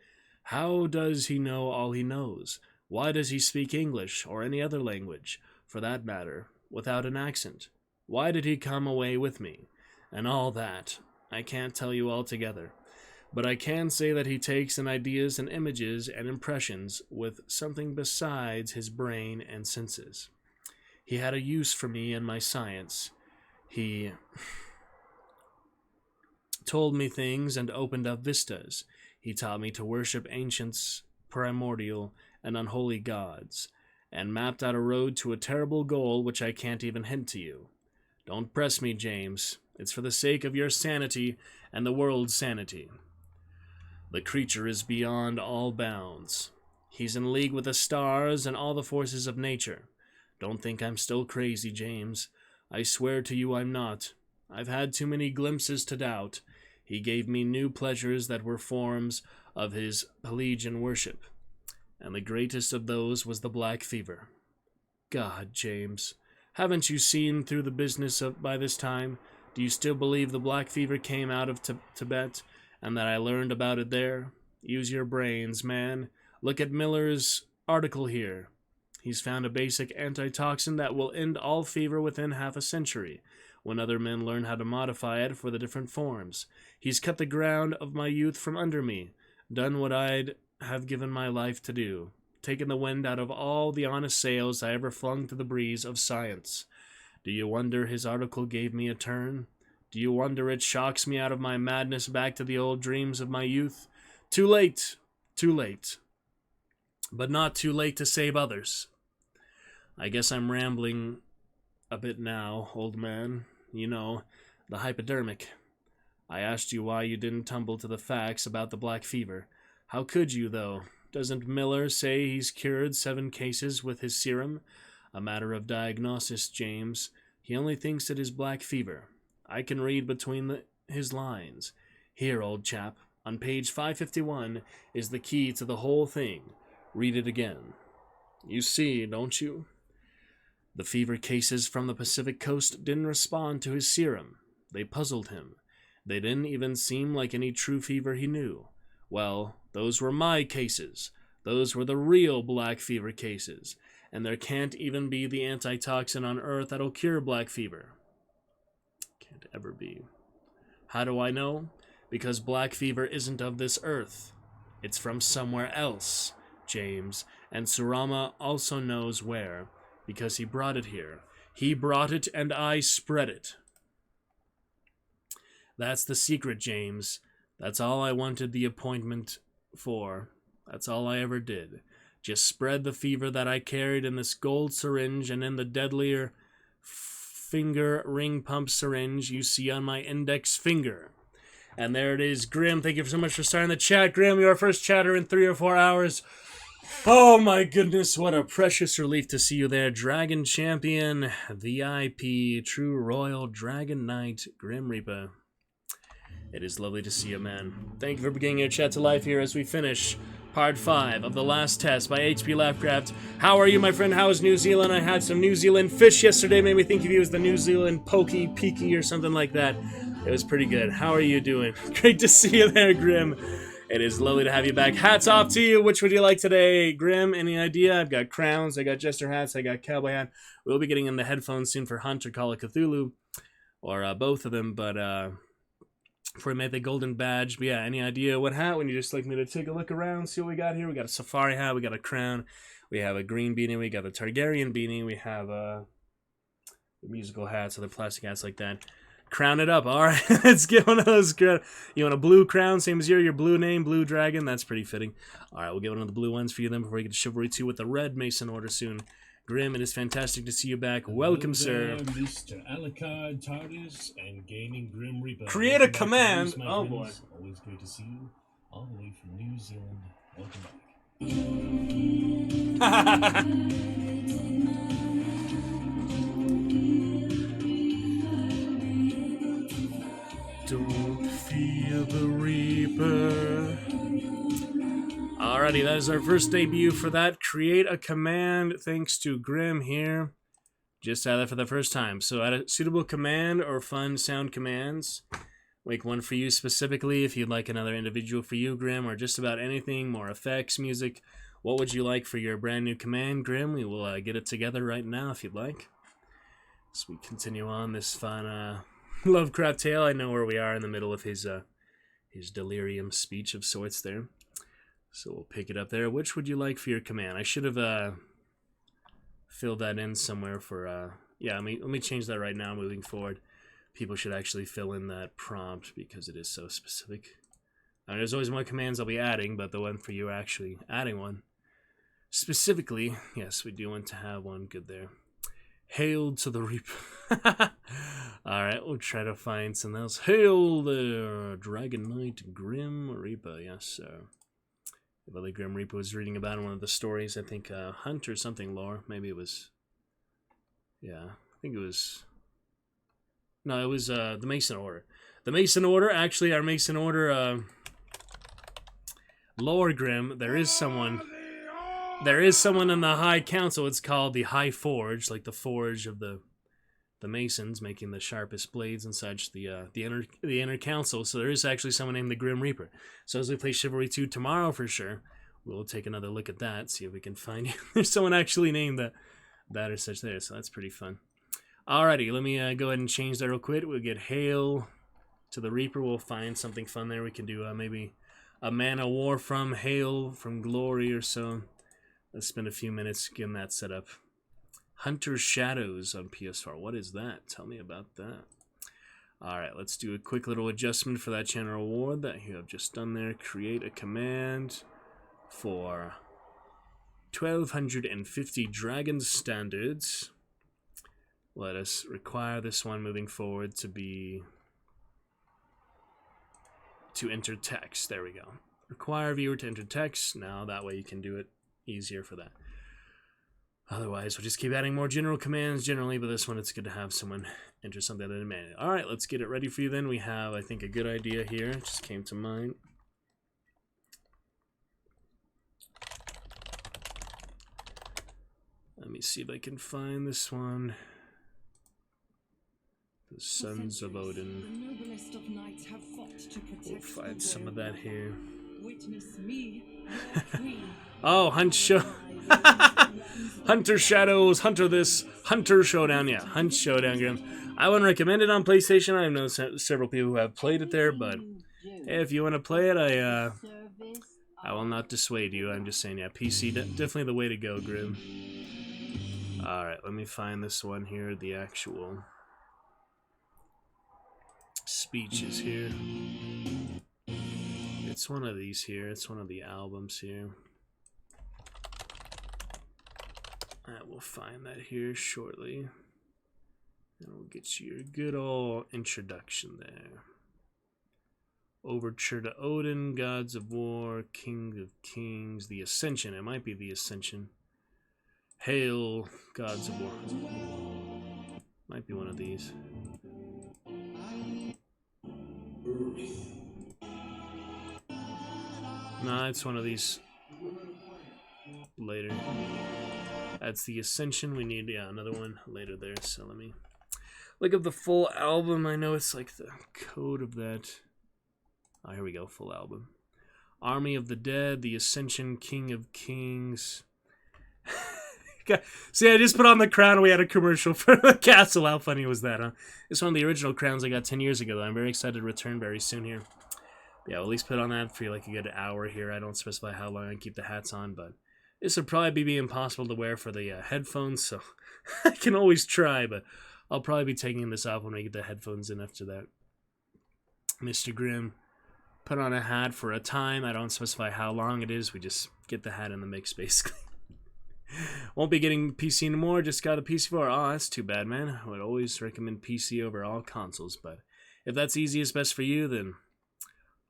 How does he know all he knows? Why does he speak English, or any other language, for that matter, without an accent? Why did he come away with me? And all that. I can't tell you altogether. But I can say that he takes in ideas and images and impressions with something besides his brain and senses. He had a use for me and my science. He told me things and opened up vistas. He taught me to worship ancients, primordial, and unholy gods, and mapped out a road to a terrible goal which I can't even hint to you. Don't press me, James. It's for the sake of your sanity and the world's sanity. The creature is beyond all bounds. He's in league with the stars and all the forces of nature. Don't think I'm still crazy, James. I swear to you I'm not. I've had too many glimpses to doubt. He gave me new pleasures that were forms of his Pelagian worship, and the greatest of those was the black fever. God, James, haven't you seen through the business by this time? Do you still believe the black fever came out of Tibet, and that I learned about it there? Use your brains, man. Look at Miller's article here. He's found a basic antitoxin that will end all fever within half a century, when other men learn how to modify it for the different forms. He's cut the ground of my youth from under me, done what I'd have given my life to do, taken the wind out of all the honest sails I ever flung to the breeze of science. Do you wonder his article gave me a turn? Do you wonder it shocks me out of my madness back to the old dreams of my youth? Too late, too late. But not too late to save others. I guess I'm rambling a bit now, old man. You know, the hypodermic. I asked you why you didn't tumble to the facts about the black fever. How could you, though? Doesn't Miller say he's cured 7 cases with his serum? A matter of diagnosis, James. He only thinks it is black fever. I can read between his lines. Here, old chap, on page 551 is the key to the whole thing. Read it again. You see, don't you? The fever cases from the Pacific coast didn't respond to his serum. They puzzled him. They didn't even seem like any true fever he knew. Well, those were my cases. Those were the real black fever cases. And there can't even be the antitoxin on Earth that'll cure black fever. Can't ever be. How do I know? Because black fever isn't of this Earth. It's from somewhere else, James. And Surama also knows where, because he brought it here. He brought it and I spread it. That's the secret, James. That's all I wanted the appointment for. That's all I ever did. Just spread the fever that I carried in this gold syringe and in the deadlier finger ring pump syringe you see on my index finger. And there it is. Grim, thank you so much for starting the chat. Grim, you're our first chatter in 3 or 4 hours. Oh my goodness, what a precious relief to see you there. Dragon Champion, VIP, True Royal Dragon Knight, Grim Reaper. It is lovely to see you, man. Thank you for bringing your chat to life here as we finish Part 5 of The Last Test by H.P. Lovecraft. How are you, my friend? How is New Zealand? I had some New Zealand fish yesterday. Made me think of you as the New Zealand pokey, peaky, or something like that. It was pretty good. How are you doing? Great to see you there, Grim. It is lovely to have you back. Hats off to you. Which would you like today, Grim? Any idea? I've got crowns, I got jester hats, I got cowboy hat. We'll be getting in the headphones soon for Hunt or Call of Cthulhu, or both of them, but before we make the golden badge. But yeah, any idea what hat? Would you just like me to take a look around, see what we got here? We got a safari hat, we got a crown, we have a green beanie, we got a Targaryen beanie, we have musical hats, other plastic hats like that. Crown it up. All right, let's get one of those. You want a blue crown, same as your blue name, Blue Dragon? That's pretty fitting. All right, we'll get one of the blue ones for you then before we get to Chivalry 2 with the red Mason order soon. Grim, it is fantastic to see you back. Welcome, sir. Mr. Alucard TARDIS and Gaming Grim Reaper. Create a command. Oh boy. Always great to see you, all the way from New Zealand. Welcome back. Don't fear the Reaper. Alrighty, that is our first debut for that. Create a command, thanks to Grim here. Just add that for the first time. So add a suitable command or fun sound commands. Make one for you specifically if you'd like another individual for you, Grim, or just about anything, more effects, music. What would you like for your brand new command, Grim? We will get it together right now if you'd like. So we continue on this fun Lovecraft tale. I know where we are in the middle of his delirium speech of sorts there. So we'll pick it up there. Which would you like for your command? I should have filled that in somewhere for... yeah, let me change that right now moving forward. People should actually fill in that prompt because it is so specific. I mean, there's always more commands I'll be adding, but the one for you actually adding one. Specifically, yes, we do want to have one good there. Hail to the Reaper. Alright, we'll try to find something else. Hail there, Dragon Knight Grim Reaper. Yes, sir. The other Grim Reaper was reading about in one of the stories. I think Hunt or something lore. Maybe it was... yeah, I think it was... no, it was the Mason Order. The Mason Order, actually, our Mason Order, Lore Grim, there is someone in the High Council. It's called the High Forge, like the forge of the Masons, making the sharpest blades and such, the inner council. So there is actually someone named the Grim Reaper. So as we play Chivalry 2 tomorrow for sure, we'll take another look at that, see if we can find there's someone actually named that or such there. So that's pretty fun. Alrighty, let me go ahead and change that real quick. We'll get Hail to the Reaper. We'll find something fun there. We can do maybe a Man of War from Hail, from Glory or so. Let's spend a few minutes getting that set up. Hunter Shadows on PS4. What is that? Tell me about that. Alright, let's do a quick little adjustment for that channel reward that you have just done there. Create a command for 1250 Dragon Standards. Let us require this one moving forward to enter text. There we go. Require viewer to enter text. Now that way you can do it easier for that. Otherwise, we'll just keep adding more general commands generally, but this one it's good to have someone enter something that demanded. Alright, let's get it ready for you then. We have, I think, a good idea here. It just came to mind. Let me see if I can find this one. The Sons of Odin. We'll find some of that here. Oh, Hunt Show. Hunter Shadows, Hunter this, Hunter Showdown, yeah, Hunt Showdown Grim. I wouldn't recommend it on PlayStation. I know several people who have played it there, but hey, if you want to play it, I will not dissuade you. I'm just saying, yeah, PC definitely the way to go, Grim. All right, let me find this one here. The actual speech is here. It's one of these here. It's one of the albums here. I will find that here shortly. And we'll get you your good old introduction there. Overture to Odin, Gods of War, King of Kings, The Ascension. It might be The Ascension. Hail, Gods of War. Might be one of these. Nah, it's one of these later. That's The Ascension. We need, yeah, another one later there. So let me look up the full album. I know it's like the code of that. Oh, here we go. Full album. Army of the Dead, The Ascension, King of Kings. See, I just put on the crown and we had a commercial for the castle. How funny was that, huh? It's one of the original crowns I got 10 years ago, though. I'm very excited to return very soon here. Yeah, we'll at least put on that for like a good hour here. I don't specify how long I keep the hats on, but this would probably be impossible to wear for the headphones, so I can always try, but I'll probably be taking this off when we get the headphones in after that. Mr. Grimm, put on a hat for a time. I don't specify how long it is. We just get the hat in the mix, basically. Won't be getting PC anymore. Just got a PC4. Oh, that's too bad, man. I would always recommend PC over all consoles, but if that's easiest best for you, then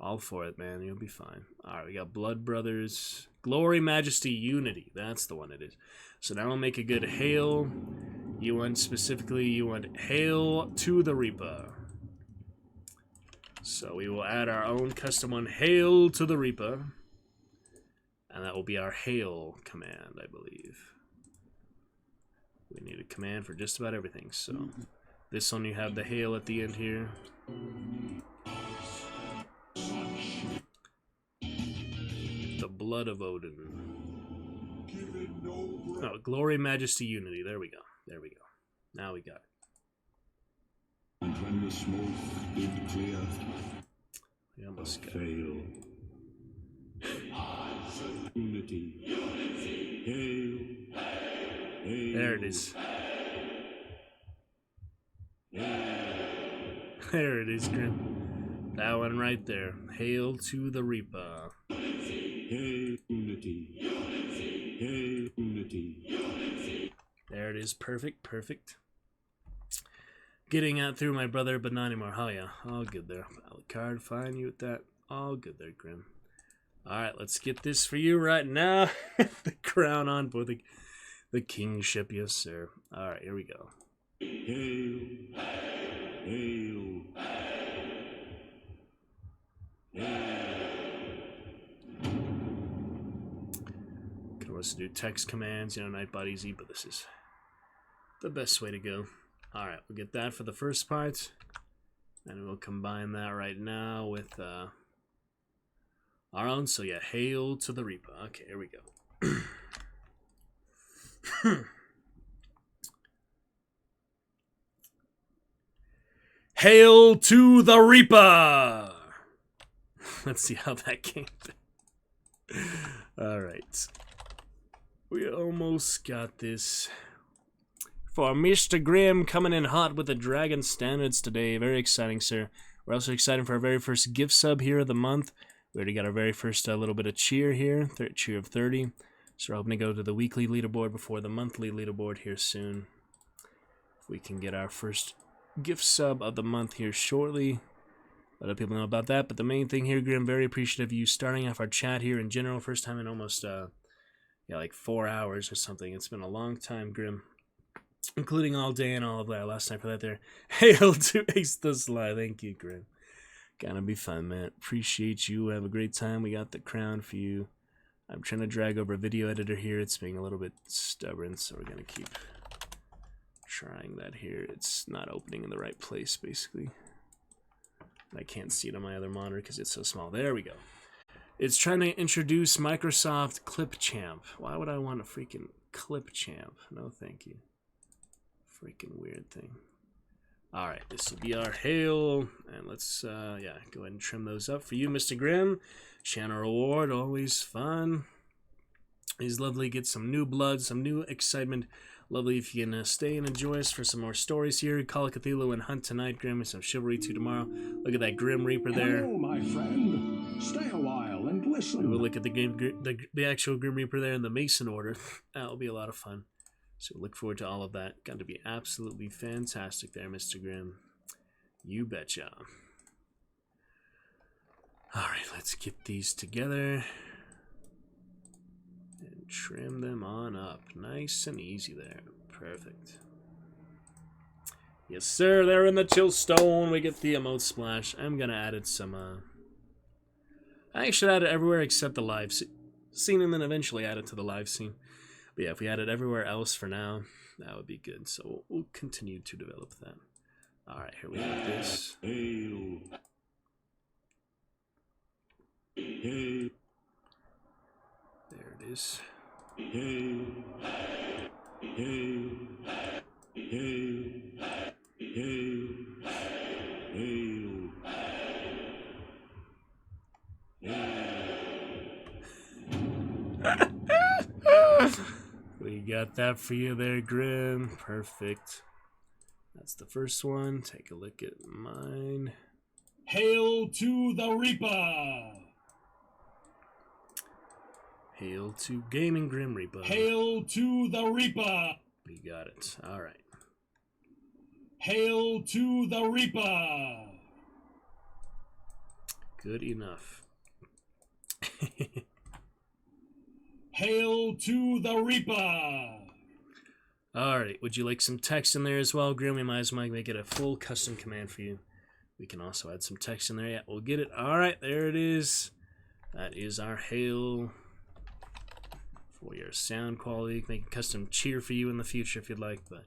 all for it, man. You'll be fine. Alright, we got Blood Brothers. Glory, Majesty, Unity. That's the one it is. So now we'll make a good Hail. You want Hail to the Reaper. So we will add our own custom one, Hail to the Reaper. And that will be our Hail command, I believe. We need a command for just about everything. So this one you have the Hail at the end here. The Blood of Odin. Oh, Glory, Majesty, Unity. There we go. There we go. Now we got it. And when the smoke did clear, We almost got it. fail. Unity. Hail. Hail. There it is. Hail. There it is, Grim. That one right there. Hail to the Reaper. Hail. Unity. Hail. Unity. There it is. Perfect, perfect. Getting out through my brother, but not anymore. Oh yeah, all good there. Valid card, fine you with that. All good there, Grim. Alright, let's get this for you right now. The crown on for the kingship, yes sir. Alright, here we go. Hail. Hail. was to do text commands, you know, Nightbot easy, but this is the best way to go. Alright, we'll get that for the first part. And we'll combine that right now with our own. So yeah, Hail to the Reaper. Okay, here we go. Hail to the Reaper! Let's see how that came. Alright. We almost got this. For Mr. Grimm coming in hot with the Dragon Standards today. Very exciting, sir. We're also excited for our very first gift sub here of the month. We already got our very first little bit of cheer here. Cheer of 30. So we're hoping to go to the weekly leaderboard before the monthly leaderboard here soon. If we can get our first gift sub of the month here shortly. Let other people know about that. But the main thing here, Grim, very appreciative of you starting off our chat here in general. First time in almost, like 4 hours or something. It's been a long time, Grim. Including all day and all of that. Last night for that there. Hail to Ace the Sly. Thank you, Grim. Gonna be fun, man. Appreciate you. Have a great time. We got the crown for you. I'm trying to drag over a video editor here. It's being a little bit stubborn, so we're gonna keep trying that here. It's not opening in the right place, basically. I can't see it on my other monitor because it's so small. There we go. It's trying to introduce Microsoft Clipchamp. Why would I want a freaking Clipchamp? No, thank you. Freaking weird thing. Alright, this will be our hail. And let's, yeah, go ahead and trim those up for you, Mr. Grimm. Channel reward, always fun. It's lovely. Get some new blood, some new excitement. Lovely if you can stay and enjoy us for some more stories here. Call of Cthulhu and Hunt tonight, Grim, and some Chivalry 2 tomorrow. Look at that Grim Reaper there. Hello, my friend. Stay a while and listen. We'll look at the actual Grim Reaper there in the Mason order. That'll be a lot of fun. So look forward to all of that. Going to be absolutely fantastic there, Mr. Grimm. You betcha. Alright, let's get these together. And trim them on up. Nice and easy there. Perfect. Yes, sir. There in the chill stone, we get the emote splash. I'm going to add it some... I should add it everywhere except the live scene and then eventually add it to the live scene. But yeah, if we had it everywhere else for now, that would be good. So we'll continue to develop that. Alright, here we have this. Hail. Hail. There it is. Hail. Hail. Hail. Hail. Hail. We got that for you there, Grim. Perfect. That's the first one. Take a look at mine. Hail to the Reaper! Hail to Gaming Grim Reaper. Hail to the Reaper! We got it. Alright. Hail to the Reaper! Good enough. Hail to the Reaper! Alright, would you like some text in there as well, Grim? We might as well make it a full custom command for you. We can also add some text in there. Yeah, we'll get it. Alright, there it is. That is our hail for your sound quality. Make a custom cheer for you in the future if you'd like, but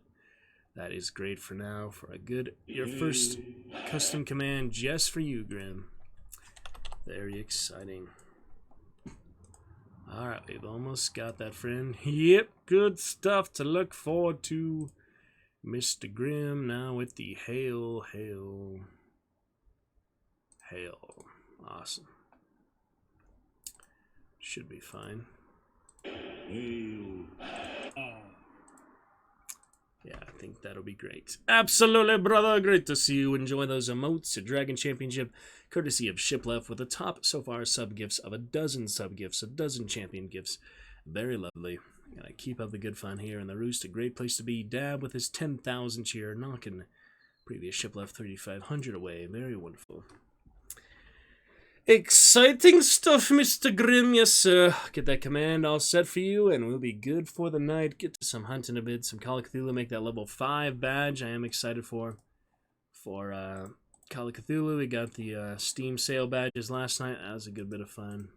that is great for now. For a good, your first custom command just for you, Grim. Very exciting. Alright, we've almost got that, friend. Yep, good stuff to look forward to. Mr. Grimm now with the hail, hail, hail. Awesome. Should be fine. Hail. Yeah, I think that'll be great. Absolutely, brother. Great to see you. Enjoy those emotes. A Dragon Championship, courtesy of Shipleft, with the top so far sub gifts of a dozen sub gifts, a dozen champion gifts. Very lovely. Gotta keep up the good fun here in the Roost. A great place to be. Dab with his 10,000 cheer, knocking previous Shipleft 3,500 away. Very wonderful. Exciting stuff, Mr. Grimm. Yes, sir. Get that command all set for you, and we'll be good for the night. Get to some hunting a bit, some Call of Cthulhu. Make that level 5 badge. I am excited for Call of Cthulhu. We got the Steam sale badges last night. That was a good bit of fun.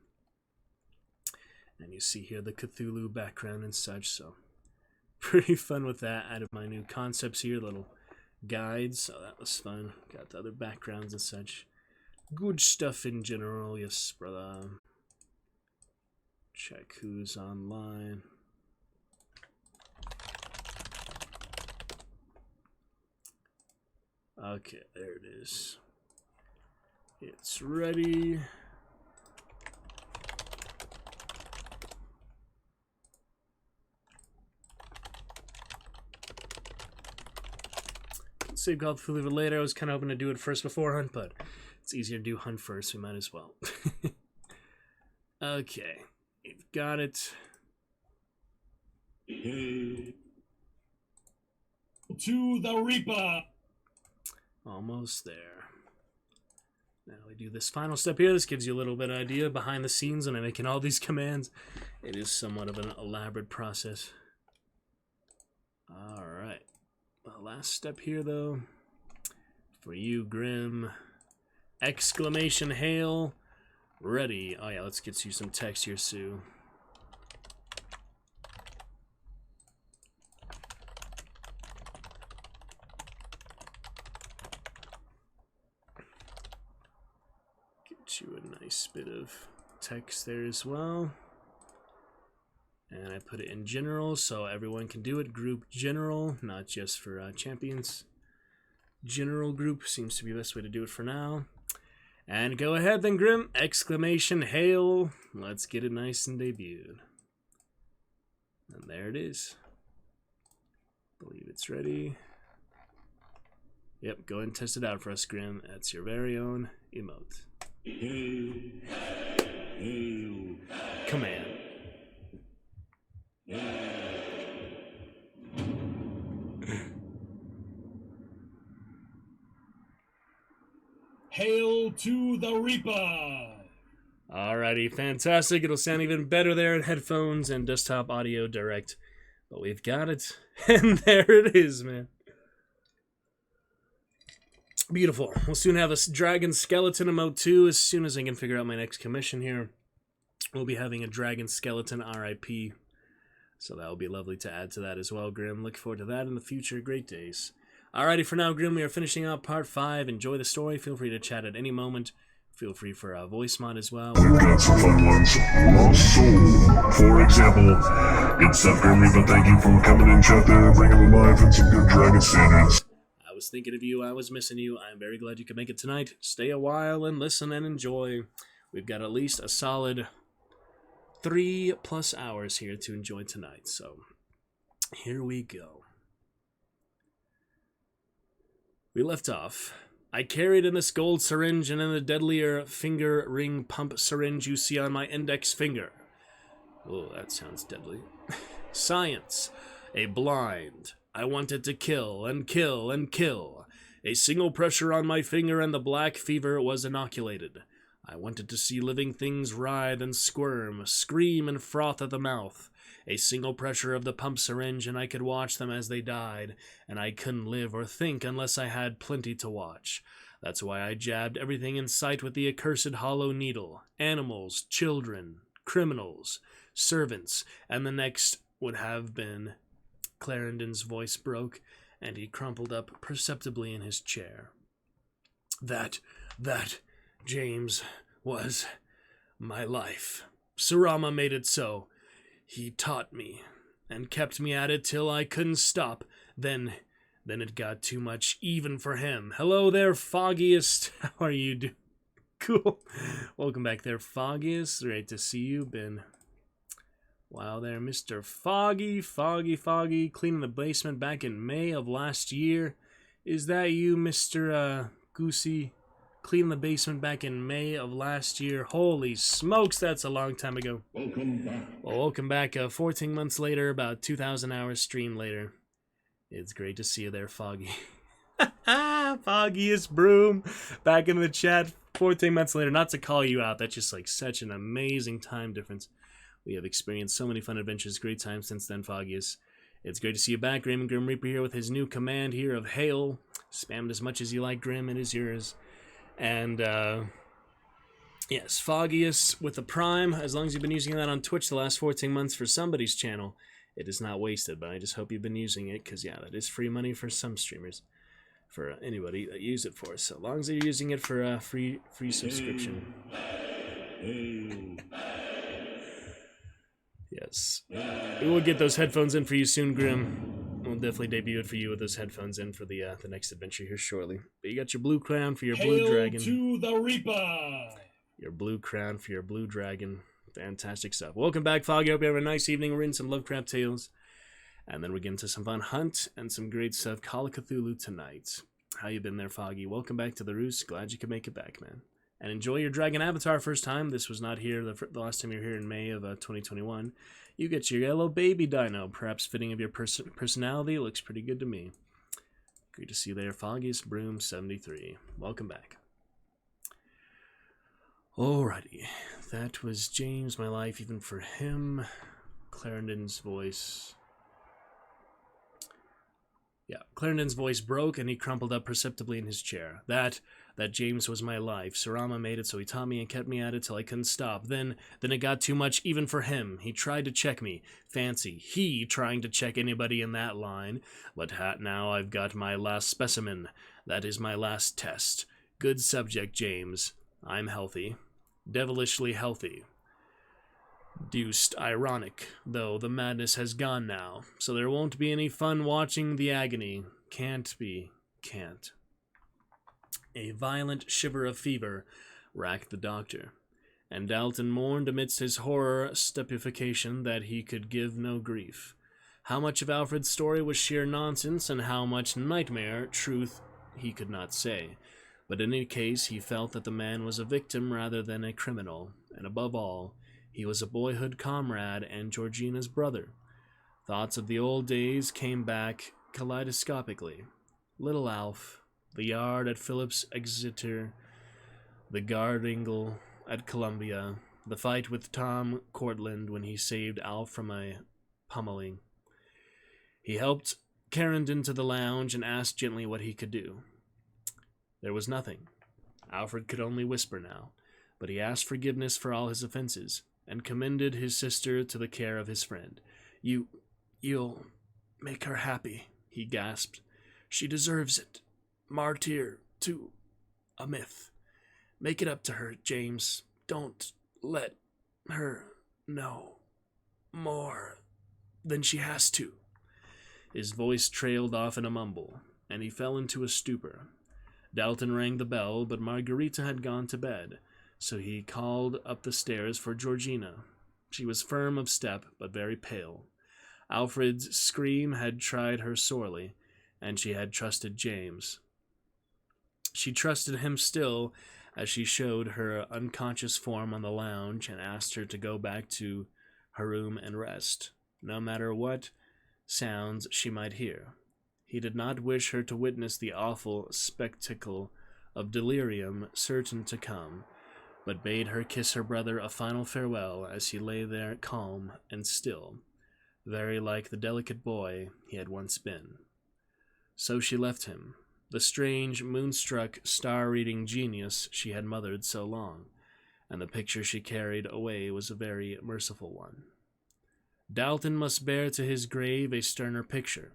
And you see here the Cthulhu background and such, so pretty fun with that. Added my new concepts here, little guides, so that was fun. Got the other backgrounds and such. Good stuff in general, yes, brother. Check who's online. Okay, there it is. It's ready. Save Call of Cthulu for later. I was kind of hoping to do it first before Hunt, but it's easier to do Hunt first. We might as well. Okay, we've got it. Hail to the Reaper! Almost there. Now we do this final step here. This gives you a little bit of idea behind the scenes when I'm making all these commands. It is somewhat of an elaborate process. Alright. The last step here, though, for you, Grim. Exclamation hail. Ready. Oh, yeah, let's get you some text here, Sue. Get you a nice bit of text there as well. And I put it in general so everyone can do it. Group general, not just for champions. General group seems to be the best way to do it for now. And go ahead then, Grim. Exclamation hail. Let's get it nice and debuted. And there it is. Believe it's ready. Yep, go ahead and test it out for us, Grim. That's your very own emote. Hail. Hail. Command. Hail to the Reaper! Alrighty, fantastic. It'll sound even better there in headphones and desktop audio direct. But we've got it. And there it is, man. Beautiful. We'll soon have a dragon skeleton emote too, as soon as I can figure out my next commission here. We'll be having a dragon skeleton RIP. So that will be lovely to add to that as well, Grim. Look forward to that in the future. Great days. Alrighty, for now, Grim, we are finishing out part 5. Enjoy the story. Feel free to chat at any moment. Feel free for a voice mod as well. We've got some fun ones. Lost Soul, for example. It's Seth Grimley, but thank you for coming in, chat there, bringing to life and some good dragon standards. I was thinking of you. I was missing you. I'm very glad you could make it tonight. Stay a while and listen and enjoy. We've got at least a solid 3+ hours here to enjoy tonight. So here we go. We left off. I carried in this gold syringe and in the deadlier finger ring pump syringe you see on my index finger. Oh, that sounds deadly. Science. A blind. I wanted to kill and kill and kill. A single pressure on my finger and the black fever was inoculated. I wanted to see living things writhe and squirm, scream and froth at the mouth. A single pressure of the pump syringe and I could watch them as they died, and I couldn't live or think unless I had plenty to watch. That's why I jabbed everything in sight with the accursed hollow needle. Animals, children, criminals, servants, and the next would have been... Clarendon's voice broke, and he crumpled up perceptibly in his chair. That, James, was my life. Sarama made it so. He taught me, and kept me at it till I couldn't stop. Then it got too much even for him. Hello there, Foggiest. How are you doing? Cool. Welcome back there, Foggiest. Great to see you. Been wow there, Mr. Foggy, cleaning the basement back in May of last year. Is that you, Mr. Goosey? Cleaning the basement back in May of last year. Holy smokes, that's a long time ago. Welcome back. Well, welcome back 14 months later, about 2,000 hours stream later. It's great to see you there, Foggy. Foggiest Broom, back in the chat 14 months later. Not to call you out, that's just like such an amazing time difference. We have experienced so many fun adventures, great times since then, Foggiest. It's great to see you back, Raymond Grim Reaper here with his new command here of Hail. Spam it as much as you like, Grim, it is yours. And Yes, Foggiest with the Prime. As long as you've been using that on Twitch the last 14 months for somebody's channel, it is not wasted. But I just hope you've been using it, because, yeah, that is free money for some streamers. For anybody that use it for. So long as you're using it for a free subscription. Yes. We will get those headphones in for you soon, Grim. We'll definitely debut it for you with those headphones in for the next adventure here shortly. But you got your blue crown for your blue dragon. To the Reaper! Your blue crown for your blue dragon. Fantastic stuff. Welcome back, Foggy. Hope you have a nice evening. We're in some Lovecraft Tales. And then we get into some fun Hunt and some great stuff. Call of Cthulhu tonight. How you been there, Foggy? Welcome back to the Roost. Glad you could make it back, man. And enjoy your Dragon Avatar first time. This was not here the last time you were here in May of 2021. You get your yellow baby dino. Perhaps fitting of your personality. Looks pretty good to me. Great to see you there, Foggy's Broom 73. Welcome back. Alrighty. That was James, My Life, Even for Him. Clarendon's voice. Yeah, Clarendon's voice broke and he crumpled up perceptibly in his chair. That James was my life. Sarama made it, so he taught me and kept me at it till I couldn't stop. Then it got too much even for him. He tried to check me. Fancy. He trying to check anybody in that line. But now I've got my last specimen. That is my last test. Good subject, James. I'm healthy. Devilishly healthy. Deuced ironic, though the madness has gone now, so there won't be any fun watching the agony. Can't be. Can't. A violent shiver of fever racked the doctor, and Dalton mourned amidst his horror stupefaction that he could give no grief. How much of Alfred's story was sheer nonsense, and how much nightmare truth, he could not say. But in any case, he felt that the man was a victim rather than a criminal, and above all, he was a boyhood comrade and Georgina's brother. Thoughts of the old days came back kaleidoscopically. Little Alf, the yard at Phillips Exeter, the guard-ingle at Columbia, the fight with Tom Cortland when he saved Alf from a pummeling. He helped Clarendon to the lounge and asked gently what he could do. There was nothing. Alfred could only whisper now, but he asked forgiveness for all his offenses, and commended his sister to the care of his friend. You'll make her happy, he gasped. She deserves it. Martyr to a myth. Make it up to her, James. Don't let her know more than she has to. His voice trailed off in a mumble, and he fell into a stupor. Dalton rang the bell, but Margarita had gone to bed, so he called up the stairs for Georgina. She was firm of step, but very pale. Alfred's scream had tried her sorely, and she had trusted James. She trusted him still, as she showed her unconscious form on the lounge and asked her to go back to her room and rest, no matter what sounds she might hear. He did not wish her to witness the awful spectacle of delirium certain to come, but bade her kiss her brother a final farewell as he lay there calm and still, very like the delicate boy he had once been. So she left him, the strange, moonstruck, star-reading genius she had mothered so long, and the picture she carried away was a very merciful one. Dalton must bear to his grave a sterner picture.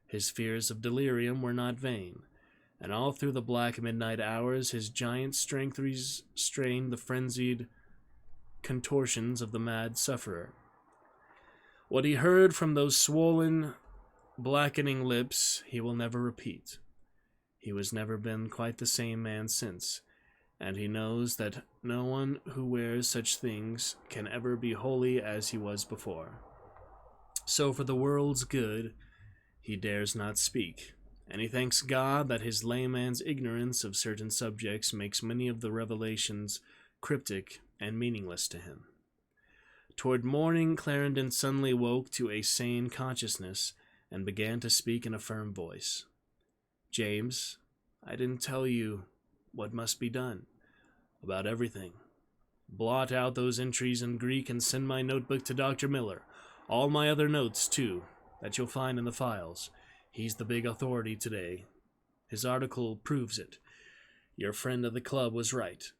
His fears of delirium were not vain, and all through the black midnight hours his giant strength restrained the frenzied contortions of the mad sufferer. What he heard from those swollen, blackening lips he will never repeat. He has never been quite the same man since, and he knows that no one who wears such things can ever be wholly as he was before. So for the world's good, he dares not speak, and he thanks God that his layman's ignorance of certain subjects makes many of the revelations cryptic and meaningless to him. Toward morning, Clarendon suddenly woke to a sane consciousness and began to speak in a firm voice. James, I didn't tell you what must be done. About everything. Blot out those entries in Greek and send my notebook to Dr. Miller. All my other notes, too, that you'll find in the files. He's the big authority today. His article proves it. Your friend of the club was right.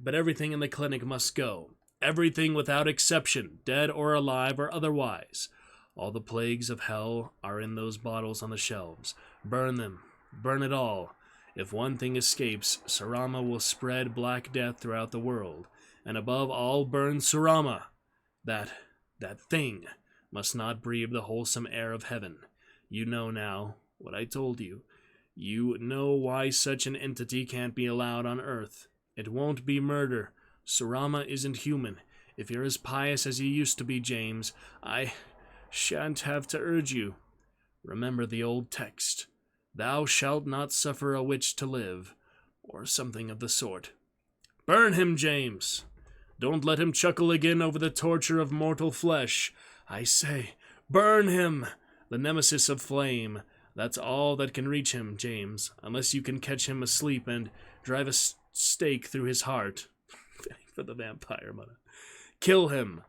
But everything in the clinic must go. Everything without exception, dead or alive or otherwise. All the plagues of hell are in those bottles on the shelves. Burn them. Burn it all. If one thing escapes, Sarama will spread Black Death throughout the world. And above all, burn Sarama. That thing must not breathe the wholesome air of heaven. You know now what I told you. You know why such an entity can't be allowed on Earth. It won't be murder. Sarama isn't human. If you're as pious as you used to be, James, I shan't have to urge you. Remember the old text. Thou shalt not suffer a witch to live, or something of the sort. Burn him, James! Don't let him chuckle again over the torture of mortal flesh. I say, burn him! The nemesis of flame. That's all that can reach him, James, unless you can catch him asleep and drive a stake through his heart. For the vampire, mother. Kill him.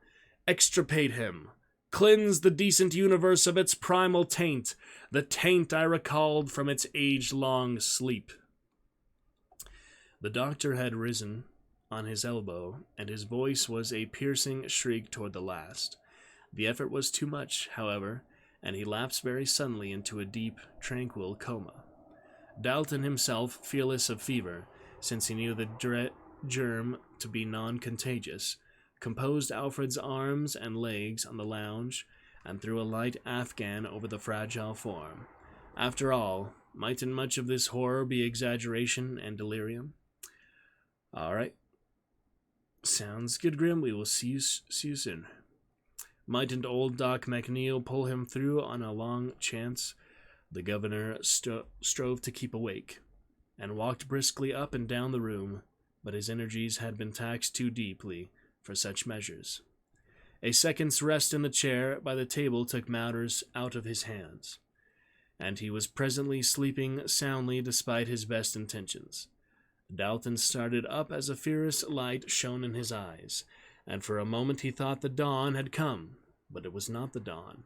Extirpate him. Cleanse the decent universe of its primal taint, the taint I recalled from its age-long sleep. The doctor had risen on his elbow, and his voice was a piercing shriek toward the last. The effort was too much, however, and he lapsed very suddenly into a deep, tranquil coma. Dalton himself, fearless of fever, since he knew the germ to be non-contagious, composed Alfred's arms and legs on the lounge and threw a light afghan over the fragile form. After all, mightn't much of this horror be exaggeration and delirium? All right. Sounds good, Grim. We will see you soon. Mightn't old Doc McNeil pull him through on a long chance? The governor strove to keep awake and walked briskly up and down the room, but his energies had been taxed too deeply for such measures. A second's rest in the chair by the table took matters out of his hands, and he was presently sleeping soundly despite his best intentions. Dalton started up as a fierce light shone in his eyes, and for a moment he thought the dawn had come, but it was not the dawn.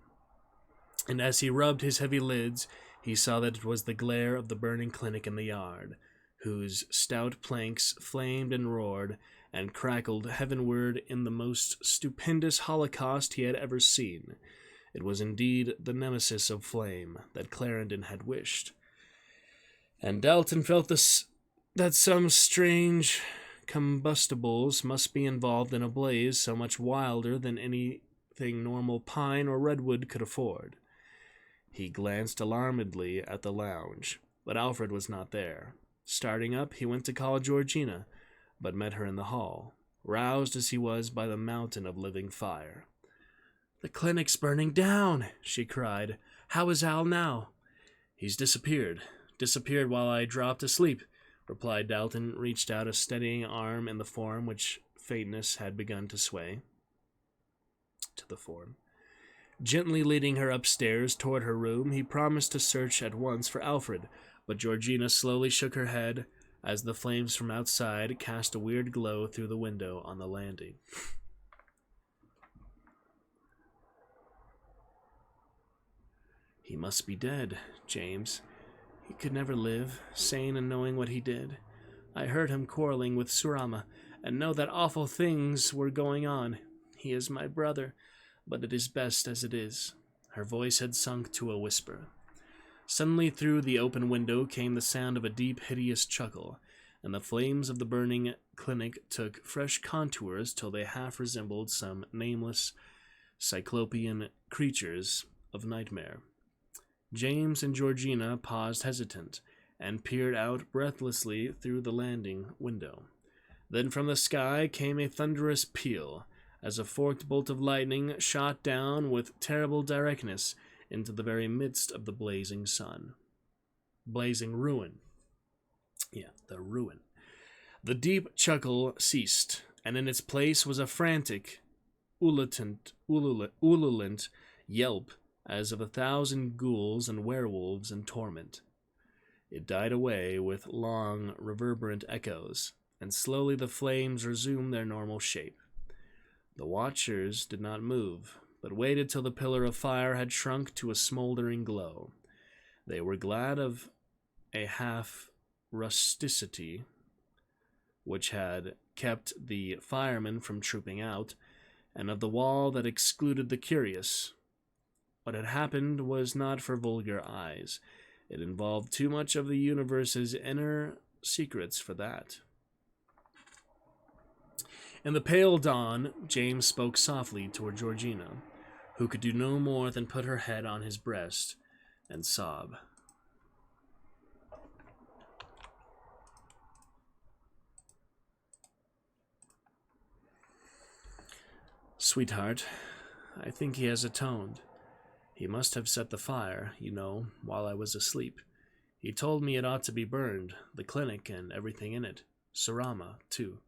And as he rubbed his heavy lids, he saw that it was the glare of the burning clinic in the yard, whose stout planks flamed and roared and crackled heavenward in the most stupendous holocaust he had ever seen. It was indeed the nemesis of flame that Clarendon had wished. And Dalton felt that some strange combustibles must be involved in a blaze so much wilder than anything normal pine or redwood could afford. He glanced alarmedly at the lounge, but Alfred was not there. Starting up, he went to call Georgina, but met her in the hall, roused as he was by the mountain of living fire. "The clinic's burning down," she cried. "How is Al now?" "He's disappeared while I dropped asleep," replied Dalton, reached out a steadying arm in the form which faintness had begun to sway. To the form. Gently leading her upstairs toward her room, he promised to search at once for Alfred, but Georgina slowly shook her head as the flames from outside cast a weird glow through the window on the landing. "He must be dead, James. He could never live, sane and knowing what he did. I heard him quarreling with Surama, and know that awful things were going on. He is my brother, but it is best as it is." Her voice had sunk to a whisper. Suddenly through the open window came the sound of a deep, hideous chuckle, and the flames of the burning clinic took fresh contours till they half resembled some nameless cyclopean creatures of nightmare. James and Georgina paused hesitant, and peered out breathlessly through the landing window. Then from the sky came a thunderous peal, as a forked bolt of lightning shot down with terrible directness into the very midst of the blazing sun. Blazing ruin. The ruin. The deep chuckle ceased, and in its place was a frantic, ululant yelp as of 1,000 ghouls and werewolves in torment. It died away with long, reverberant echoes, and slowly the flames resumed their normal shape. The watchers did not move, but waited till the pillar of fire had shrunk to a smoldering glow. They were glad of a half rusticity which had kept the firemen from trooping out, and of the wall that excluded the curious. What had happened was not for vulgar eyes. It involved too much of the universe's inner secrets for that. In the pale dawn, James spoke softly toward Georgina, who could do no more than put her head on his breast and sob. Sweetheart, I think he has atoned. He must have set the fire, while I was asleep. He told me it ought to be burned, the clinic and everything in it. Sarama, too.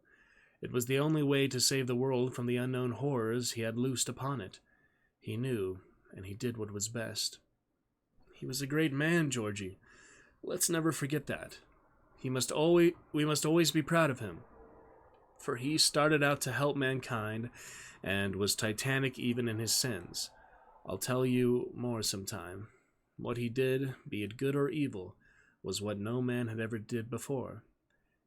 It was the only way to save the world from the unknown horrors he had loosed upon it. He knew, and he did what was best. He was a great man, Georgie. Let's never forget that. We must always be proud of him. For he started out to help mankind, and was titanic even in his sins. I'll tell you more sometime. What he did, be it good or evil, was what no man had ever did before.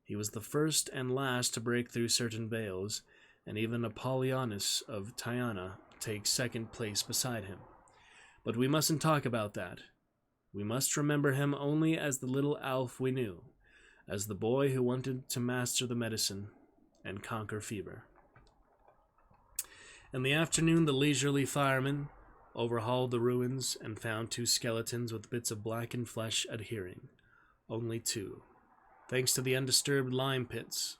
He was the first and last to break through certain veils, and even Apollonius of Tyana takes second place beside him. But we mustn't talk about that. We must remember him only as the little Alf we knew, as the boy who wanted to master the medicine and conquer fever. In the afternoon, the leisurely firemen overhauled the ruins and found 2 skeletons with bits of blackened flesh adhering. Only 2, thanks to the undisturbed lime pits.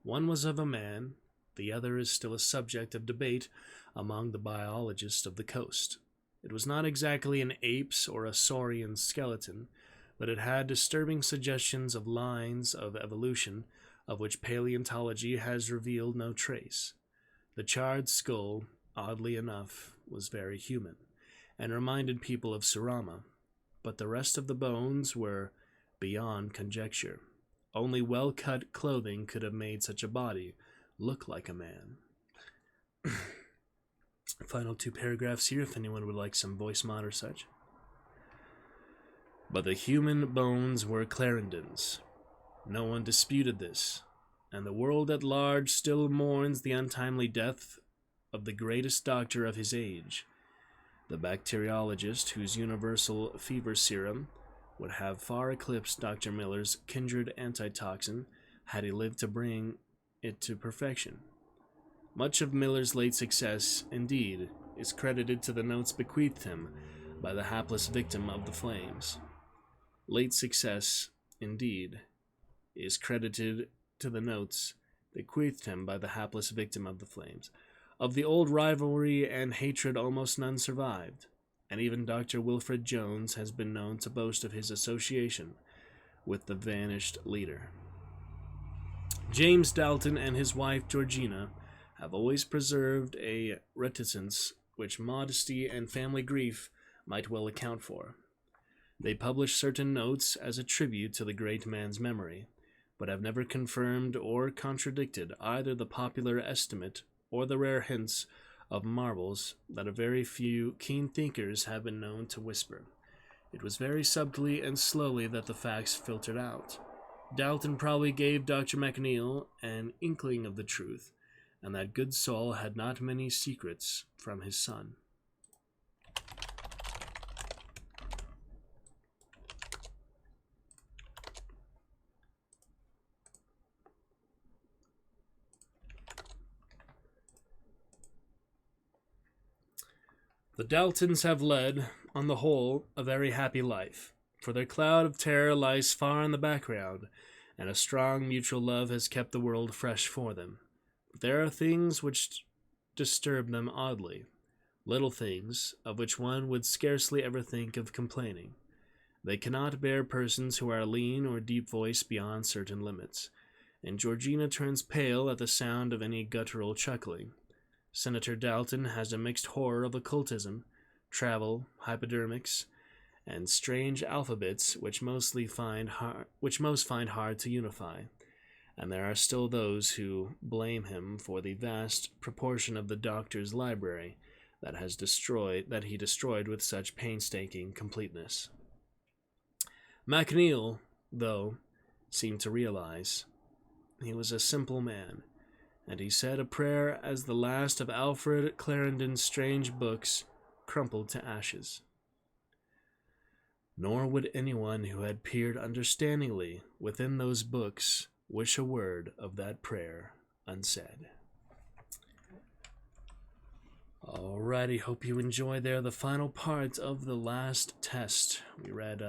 One was of a man, the other is still a subject of debate among the biologists of the coast. It was not exactly an ape's or a saurian skeleton, but it had disturbing suggestions of lines of evolution of which paleontology has revealed no trace. The charred skull, oddly enough, was very human, and reminded people of Sarama, but the rest of the bones were beyond conjecture. Only well-cut clothing could have made such a body look like a man. Final 2 paragraphs here, if anyone would like some voice mod or such. But the human bones were Clarendon's. No one disputed this, and the world at large still mourns the untimely death of the greatest doctor of his age, the bacteriologist whose universal fever serum would have far eclipsed Dr. Miller's kindred antitoxin had he lived to bring it to perfection. Much of Miller's late success, indeed, is credited to the notes bequeathed him by the hapless victim of the flames. Late success, indeed, is credited to the notes bequeathed him by the hapless victim of the flames. Of the old rivalry and hatred almost none survived, and even Dr. Wilfred Jones has been known to boast of his association with the vanished leader. James Dalton and his wife Georgina have always preserved a reticence which modesty and family grief might well account for. They publish certain notes as a tribute to the great man's memory, but have never confirmed or contradicted either the popular estimate or the rare hints of marvels that a very few keen thinkers have been known to whisper. It was very subtly and slowly that the facts filtered out. Dalton probably gave Dr. McNeil an inkling of the truth, and that good soul had not many secrets from his son. The Daltons have led, on the whole, a very happy life, for their cloud of terror lies far in the background, and a strong mutual love has kept the world fresh for them. But there are things which disturb them oddly, little things, of which one would scarcely ever think of complaining. They cannot bear persons who are lean or deep-voiced beyond certain limits, and Georgina turns pale at the sound of any guttural chuckling. Senator Dalton has a mixed horror of occultism, travel, hypodermics, and strange alphabets which most find hard to unify, and there are still those who blame him for the vast proportion of the doctor's library that he destroyed with such painstaking completeness. McNeil, though, seemed to realize. He was a simple man, And he said a prayer as the last of Alfred Clarendon's strange books crumpled to ashes. Nor would anyone who had peered understandingly within those books wish a word of that prayer unsaid. Alrighty, hope you enjoyed there the final part of the last test. We read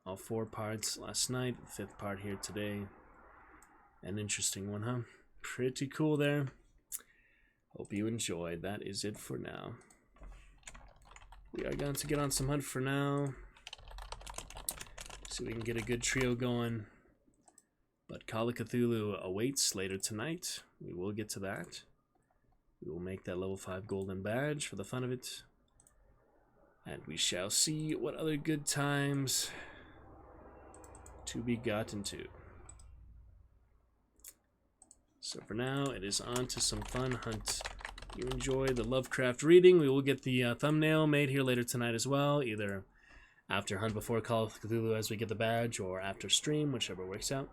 all 4 parts last night, 5th part here today. An interesting one, huh? Pretty cool there. Hope you enjoyed. That is it for now. We are going to get on some hunt for now, so we can get a good trio going. But Call of Cthulhu awaits later tonight. We will get to that. We will make that level 5 golden badge for the fun of it. And we shall see what other good times to be gotten to. So for now, it is on to some fun hunt. You enjoy the Lovecraft reading. We will get the thumbnail made here later tonight as well, either after hunt before Call of Cthulhu as we get the badge, or after stream, whichever works out.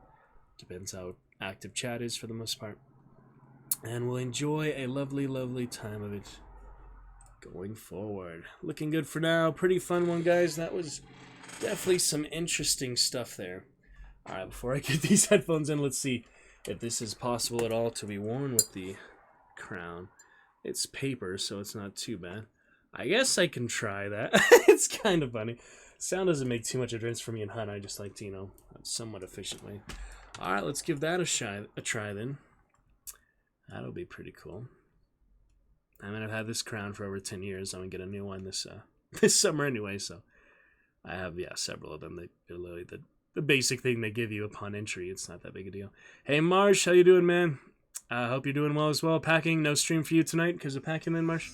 Depends how active chat is for the most part. And we'll enjoy a lovely, lovely time of it going forward. Looking good for now. Pretty fun one, guys. That was definitely some interesting stuff there. Alright, before I get these headphones in, let's see if this is possible at all to be worn with the crown. It's paper, so it's not too bad. I guess I can try that. It's kind of funny. Sound doesn't make too much of a difference for me in hunt. I just like to, hunt somewhat efficiently. Alright, let's give that a try then. That'll be pretty cool. I mean, I've had this crown for over 10 years. I'm going to get a new one this summer anyway, so I have, several of them. They're literally the basic thing they give you upon entry. It's not that big a deal. Hey, Marsh, how you doing, man? I hope you're doing well as well. Packing, no stream for you tonight because of packing then, Marsh?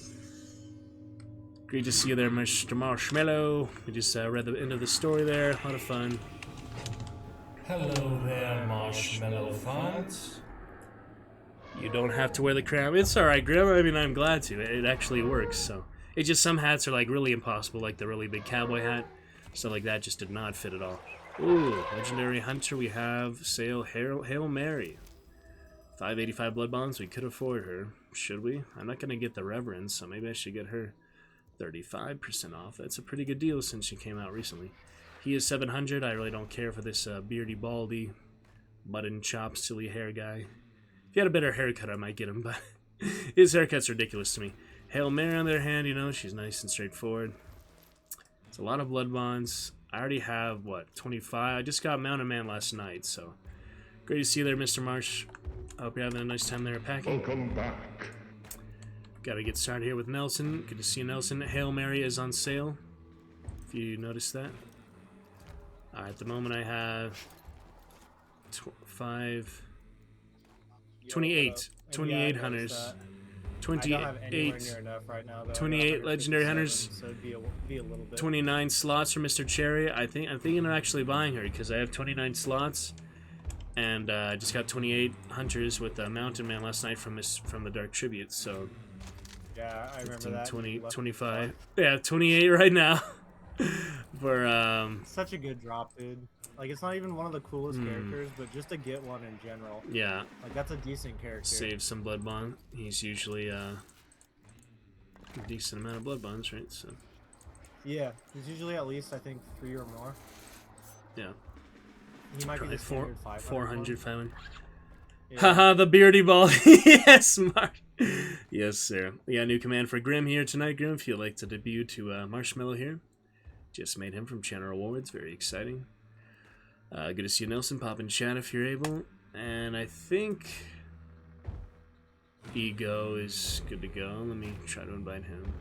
Great to see you there, Mr. Marshmallow. We just read the end of the story there. A lot of fun. Hello there, Marshmallow Font. You don't have to wear the crown. It's alright, Grim. I mean, I'm glad to. It actually works, so. It's just some hats are, like, really impossible, like the really big cowboy hat. Stuff like that just did not fit at all. Ooh, Legendary Hunter, we have Sail Hail Mary. 585 blood bonds, we could afford her. Should we? I'm not going to get the Reverend, so maybe I should get her 35% off. That's a pretty good deal since she came out recently. He is 700. I really don't care for this beardy, baldy, button chop, silly hair guy. If he had a better haircut, I might get him, but his haircut's ridiculous to me. Hail Mary, on the other hand, she's nice and straightforward. It's a lot of blood bonds. I already have, 25? I just got Mountain Man last night, so. Great to see you there, Mr. Marsh. I hope you're having a nice time there packing. Welcome back. Gotta get started here with Nelson. Good to see you, Nelson. Hail Mary is on sale, if you noticed that. At the moment I have 28 hunters. 28 legendary hunters. So it'd be a little bit. 29 slots for Mr. Cherry. I'm thinking of actually buying her because I have 29 slots, and I just got 28 hunters with Mountain Man last night from the Dark Tribute. So Yeah, I remember 15, that. 20, 25. Yeah, 28 right now. For Such a good drop, dude. Like, it's not even one of the coolest characters, but just to get one in general. yeah, Like, that's a decent character. save some blood bond. He's usually a decent amount of blood bonds, right? So Yeah, he's usually at least, I think, 3 or more. yeah, He might probably be the standard 400, 500. Yeah. Haha, the beardy ball. Yes, Mark. Yes, sir. We got a new command for Grim here tonight, Grim. If you'd like to debut to Marshmallow here. Just made him from Channel Awards. Very exciting. Good to see you, Nelson. Pop in chat if you're able. And I think Ego is good to go. Let me try to invite him.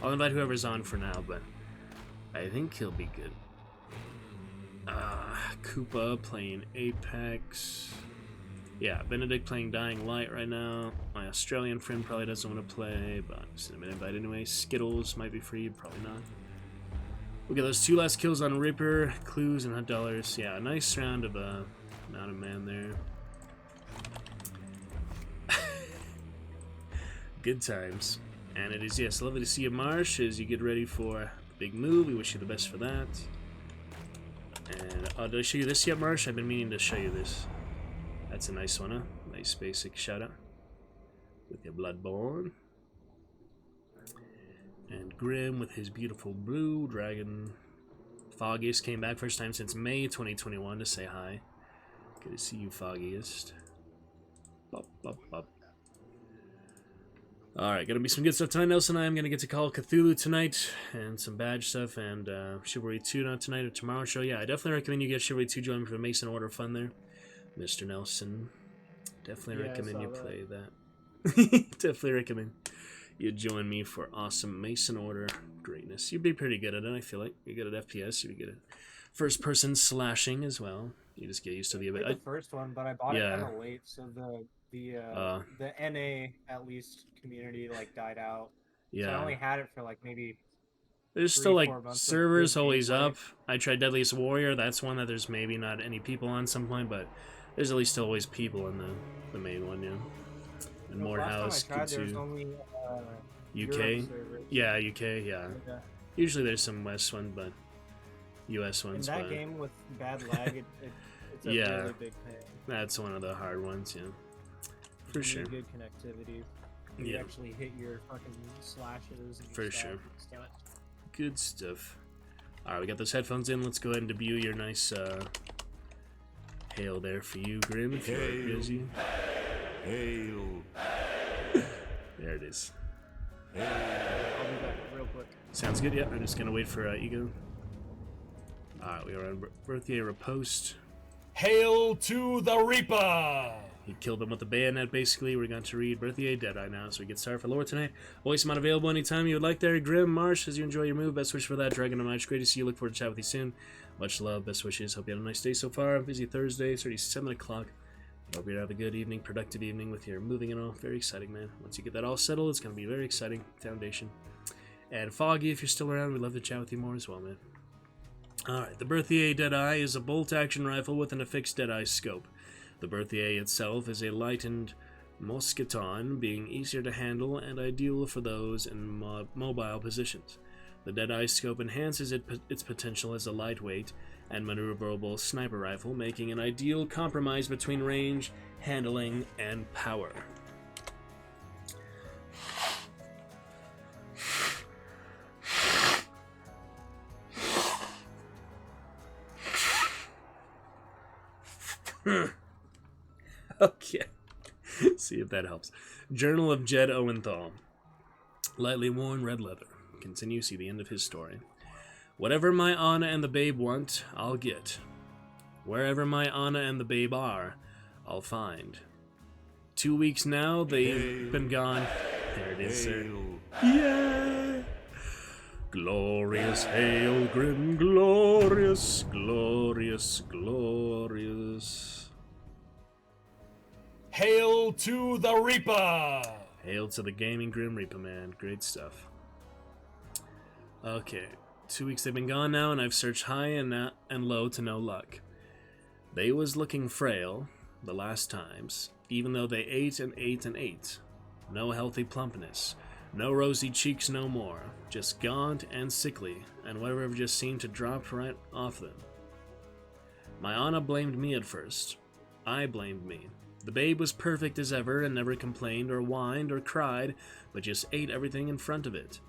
I'll invite whoever's on for now, but I think he'll be good. Koopa playing Apex. Yeah, Benedict playing Dying Light right now. My Australian friend probably doesn't want to play, but I'm sending him an invite anyway. Skittles might be free, probably not. We'll get those 2 last kills on Ripper, Clues, and $100. Yeah, a nice round of Mountain Man there. Good times. And it is, yes, lovely to see you, Marsh, as you get ready for the big move. We wish you the best for that. And did I show you this yet, Marsh? I've been meaning to show you this. That's a nice one, huh? Nice basic shout out. With your Bloodborne. And Grim with his beautiful blue dragon. Foggiest came back first time since May 2021 to say hi. Good to see you, Foggiest. Bop, bop, bop. Alright, gonna be some good stuff tonight. Nelson and I am gonna get to Call of Cthulhu tonight, and some badge stuff, and Chivalry 2 not tonight or tomorrow show. Yeah, I definitely recommend you get Chivalry 2 join for Mason Order fun there. Mr. Nelson. Definitely recommend you play that. Definitely recommend you join me for awesome Mason Order greatness. You'd be pretty good at it, I feel like. You're good at FPS, you'd be good at first person slashing as well. You just get used to the The first one, but I bought it kind of late, so the NA at least community like died out. Yeah. So I only had it for like maybe. There's still like servers always up. I tried Deadliest Warrior. That's one that there's maybe not any people on some point, but there's at least always people in the main one, yeah. And Morehouse, there's only UK. Yeah, UK. Yeah. Usually there's some West one, but US ones. In that game with bad lag, it's a really big pain. That's one of the hard ones, yeah. For sure. Good connectivity. You actually hit your fucking slashes. And for sure. Good stuff. Alright, we got those headphones in. Let's go ahead and debut your nice hail there for you, Grim, if you're busy. Hail. There it is. I'll be back real quick. Sounds good, yeah. I'm just gonna wait for Ego. Alright, we are on Birthday Riposte. Hail to the Reaper! He killed them with a bayonet, basically. We're going to read Birthday Deadeye now, so we get started for lore tonight. Voice mod available anytime you would like there. Grim, Marsh, as you enjoy your move, best wish for that. Dragon of March, great to see you. Look forward to chat with you soon. Much love, best wishes. Hope you had a nice day so far. Busy Thursday, it's already 7 o'clock. Hope you have a good evening, productive evening with your moving and all. Very exciting, man. Once you get that all settled, it's going to be very exciting. Foundation. And Foggy, if you're still around, we'd love to chat with you more as well, man. Alright, the Birthday Deadeye is a bolt-action rifle with an affixed Deadeye scope. The Birthday itself is a lightened Mosqueton, being easier to handle and ideal for those in mobile positions. The Deadeye scope enhances its potential as a lightweight and maneuverable sniper rifle, making an ideal compromise between range, handling, and power. Okay. See if that helps. Journal of Jed Owenthal. Lightly worn red leather. Continue, see the end of his story. Whatever my Anna and the babe want, I'll get. Wherever my Anna and the babe are, I'll find. 2 weeks now, they've been gone. There it is, sir. Yeah! Glorious hail, Grim, glorious, glorious, glorious. Hail to the Reaper! Hail to the gaming Grim Reaper, man. Great stuff. Okay, 2 weeks they've been gone now, and I've searched high and low to no luck. They was looking frail the last times, even though they ate and ate and ate. No healthy plumpness, no rosy cheeks no more, just gaunt and sickly, and whatever just seemed to drop right off them. My Anna blamed me at first. I blamed me. The babe was perfect as ever and never complained or whined or cried, but just ate everything in front of it,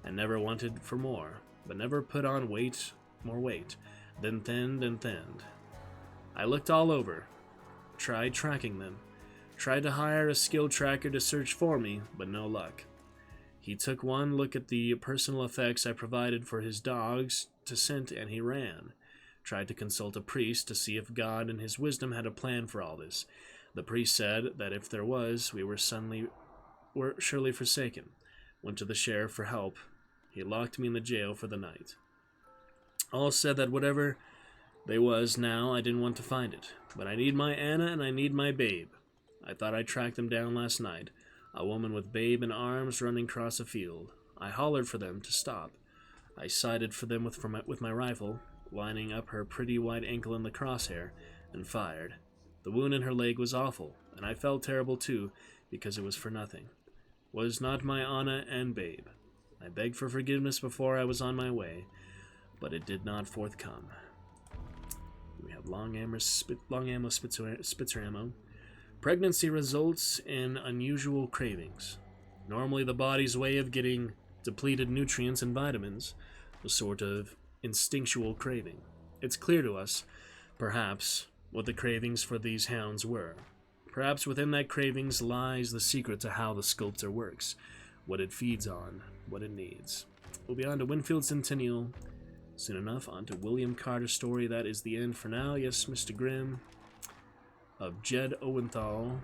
and never wanted for more, but never put on more weight, then thinned and thinned. I looked all over, tried tracking them, tried to hire a skill tracker to search for me, but no luck. He took one look at the personal effects I provided for his dogs to scent and he ran. Tried to consult a priest to see if God in his wisdom had a plan for all this. The priest said that if there was, we were surely forsaken. Went to the sheriff for help. He locked me in the jail for the night. All said that whatever they was now, I didn't want to find it. But I need my Anna and I need my babe. I thought I tracked them down last night. A woman with babe in arms running across a field. I hollered for them to stop. I sighted for them with my rifle, lining up her pretty white ankle in the crosshair, and fired. The wound in her leg was awful, and I felt terrible too, because it was for nothing. Was not my Anna and babe. I begged for forgiveness before I was on my way, but it did not forthcome. We have long ammo spitzer ammo. Pregnancy results in unusual cravings. Normally the body's way of getting depleted nutrients and vitamins, a sort of instinctual craving. It's clear to us, perhaps, what the cravings for these hounds were. Perhaps within that cravings lies the secret to how the sculptor works, what it feeds on, what it needs. We'll be on to Winfield Centennial soon enough, on to William Carter's story. That is the end for now. Yes, Mr. Grimm, of Jed Owenthal.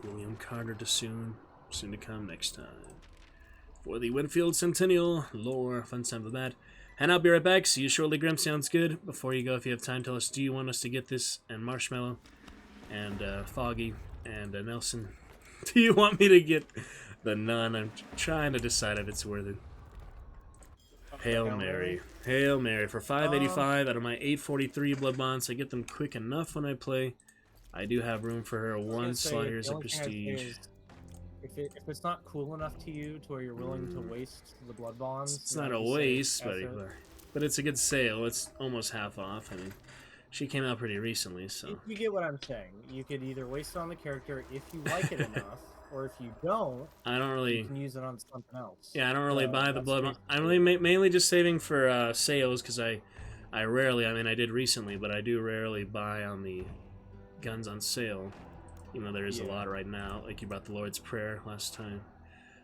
William Carter soon to come next time. For the Winfield Centennial lore, fun time with that. And I'll be right back. See you shortly, Grimm. Sounds good. Before you go, if you have time, tell us, do you want us to get this? And Marshmallow, and Foggy, and Nelson, do you want me to get the Nun? I'm trying to decide if it's worth it. Hail Mary. Hail Mary. For 585 out of my 843 blood bonds, I get them quick enough when I play. I do have room for her. One slot here is a prestige. If it's not cool enough to you to where you're willing to waste the blood bonds, it's not a waste, but it's a good sale. It's almost half off. I mean, she came out pretty recently, so you get what I'm saying. You could either waste it on the character if you like it enough, or if you don't, I don't really. You can use it on something else. Yeah, I don't really buy the blood. I'm really mainly just saving for sales because I rarely. I mean, I did recently, but I do rarely buy on the guns on sale. You know, there is a lot right now. Like you bought the Lord's Prayer last time.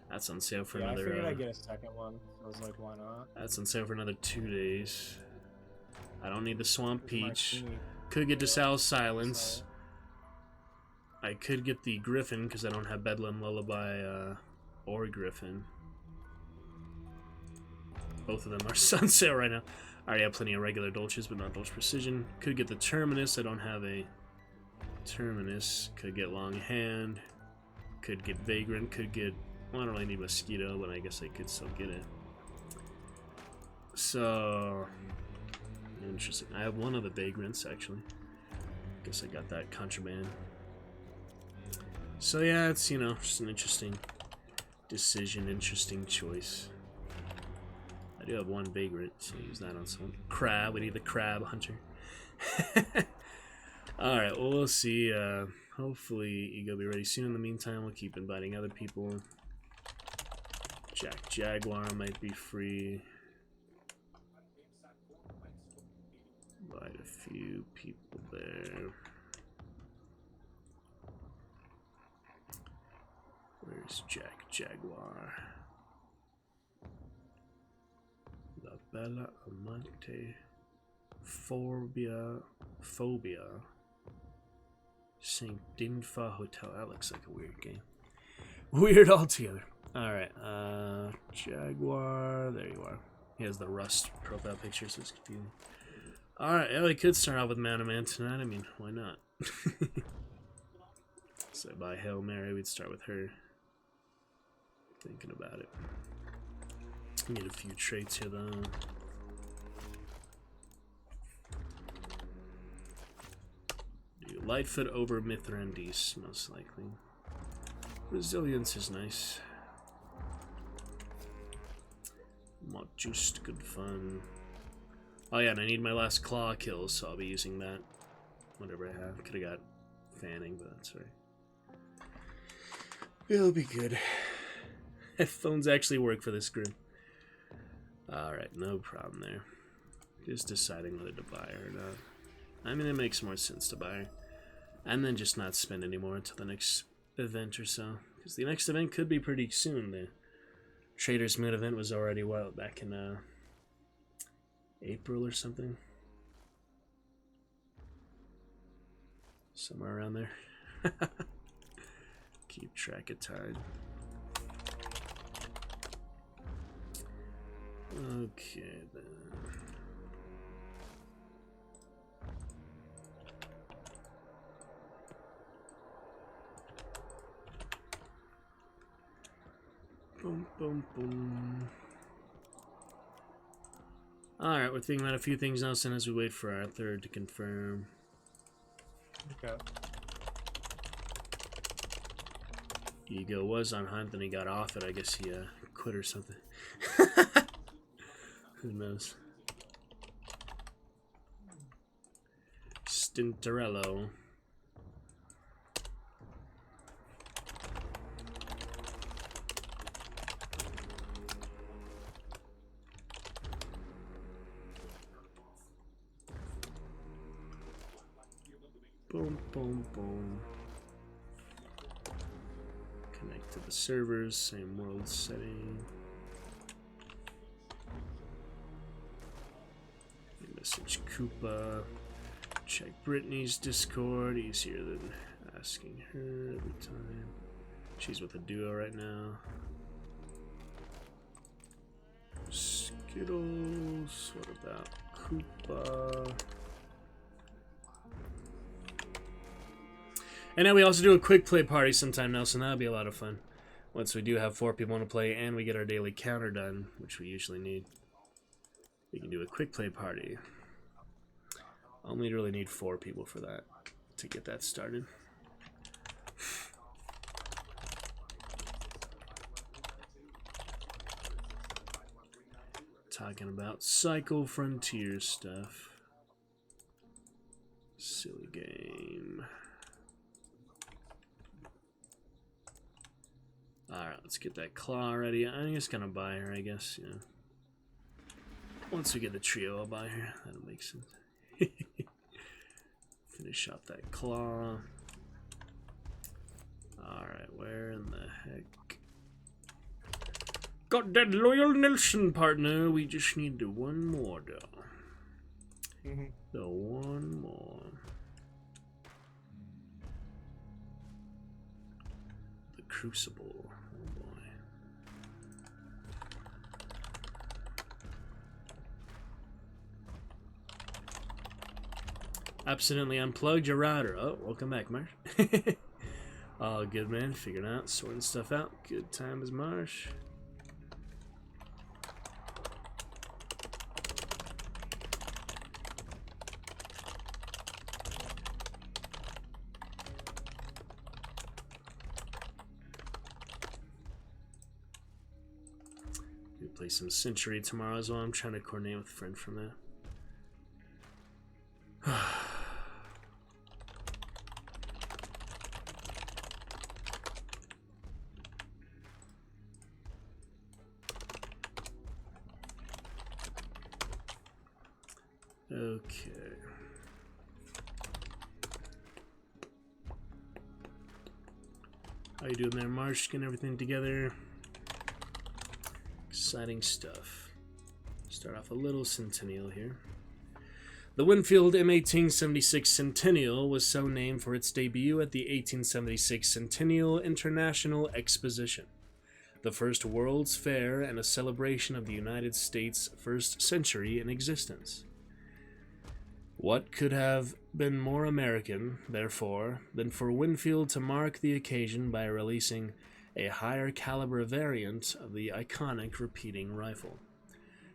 That's on sale for another. I figured I'd get a second one. I was like, why not? That's on sale for another 2 days. I don't need the Swamp Peach. Could get DeSal's Silence. I could get the Griffin because I don't have Bedlam Lullaby or Griffin. Both of them are on sale right now. I already have plenty of regular Dolces, but not Dolce Precision. Could get the Terminus. I don't have a Terminus. Could get Long Hand. Could get Vagrant. Could get... Well, I don't really need Mosquito, but I guess I could still get it. So... Interesting. I have one of the Vagrants, actually. Guess I got that contraband. So yeah, it's, you know, just an interesting decision, interesting choice. I do have one Vagrant, so I'll use that on someone. Crab, we need the Crab Hunter. Alright, well, we'll see. Hopefully, Ego will be ready soon. In the meantime, we'll keep inviting other people. Jack Jaguar might be free. Invite a few people there. Where's Jack Jaguar? La Bella Amante. Phobia. St. Dinfa Hotel. That looks like a weird game. Weird altogether. Alright, Jaguar. There you are. He has the Rust profile picture, so it's confusing. Alright, yeah, we could start off with Man of Man tonight. I mean, why not? So by Hail Mary, we'd start with her. Thinking about it. Need a few traits here, though. Do Lightfoot over Mithrandis, most likely. Resilience is nice. Not just good fun. Oh yeah, and I need my last claw kills, so I'll be using that. Whatever I have. Could have got Fanning, but that's right. It'll be good. Headphones actually work for this group. Alright, no problem there. Just deciding whether to buy her or not. I mean, it makes more sense to buy her. And then just not spend any more until the next event or so. Because the next event could be pretty soon. The Trader's Moon event was already, what, back in April or something? Somewhere around there. Keep track of time. Okay, then. Boom, boom, boom. Alright, we're thinking about a few things now, as we wait for our third to confirm. Okay. Ego was on hunt, then he got off it. I guess he quit or something. Who knows? Stinterello. Boom, boom, boom. Connect to the servers, same world setting. Message Koopa. Check Brittany's Discord. Easier than asking her every time. She's with a duo right now. Skittles. What about Koopa? And now we also do a quick play party sometime, Nelson. That'll be a lot of fun. Once we do have 4 people to play and we get our daily counter done, which we usually need, we can do a quick play party. Only really need 4 people for that, to get that started. Talking about Psycho Frontier stuff. Silly game. Alright, let's get that claw ready. I'm just gonna buy her, I guess, you know. Once we get the trio, I'll buy her. That'll make sense. Finish off that claw. Alright, where in the heck? Got that loyal Nelson, partner. We just need the one more, though. The one more. The Crucible. Oh boy. Accidentally unplugged your router. Oh, welcome back, Marsh. Oh, good man. Figuring out, sorting stuff out. Good times, Marsh. We play some Century tomorrow as well. I'm trying to coordinate with a friend from that. Okay. How you doing there, Marsh? Getting everything together. Exciting stuff. Start off a little Centennial here. The Winfield M1876 Centennial was so named for its debut at the 1876 Centennial International Exposition, the first World's Fair and a celebration of the United States' first century in existence. What could have been more American, therefore, than for Winfield to mark the occasion by releasing a higher caliber variant of the iconic repeating rifle?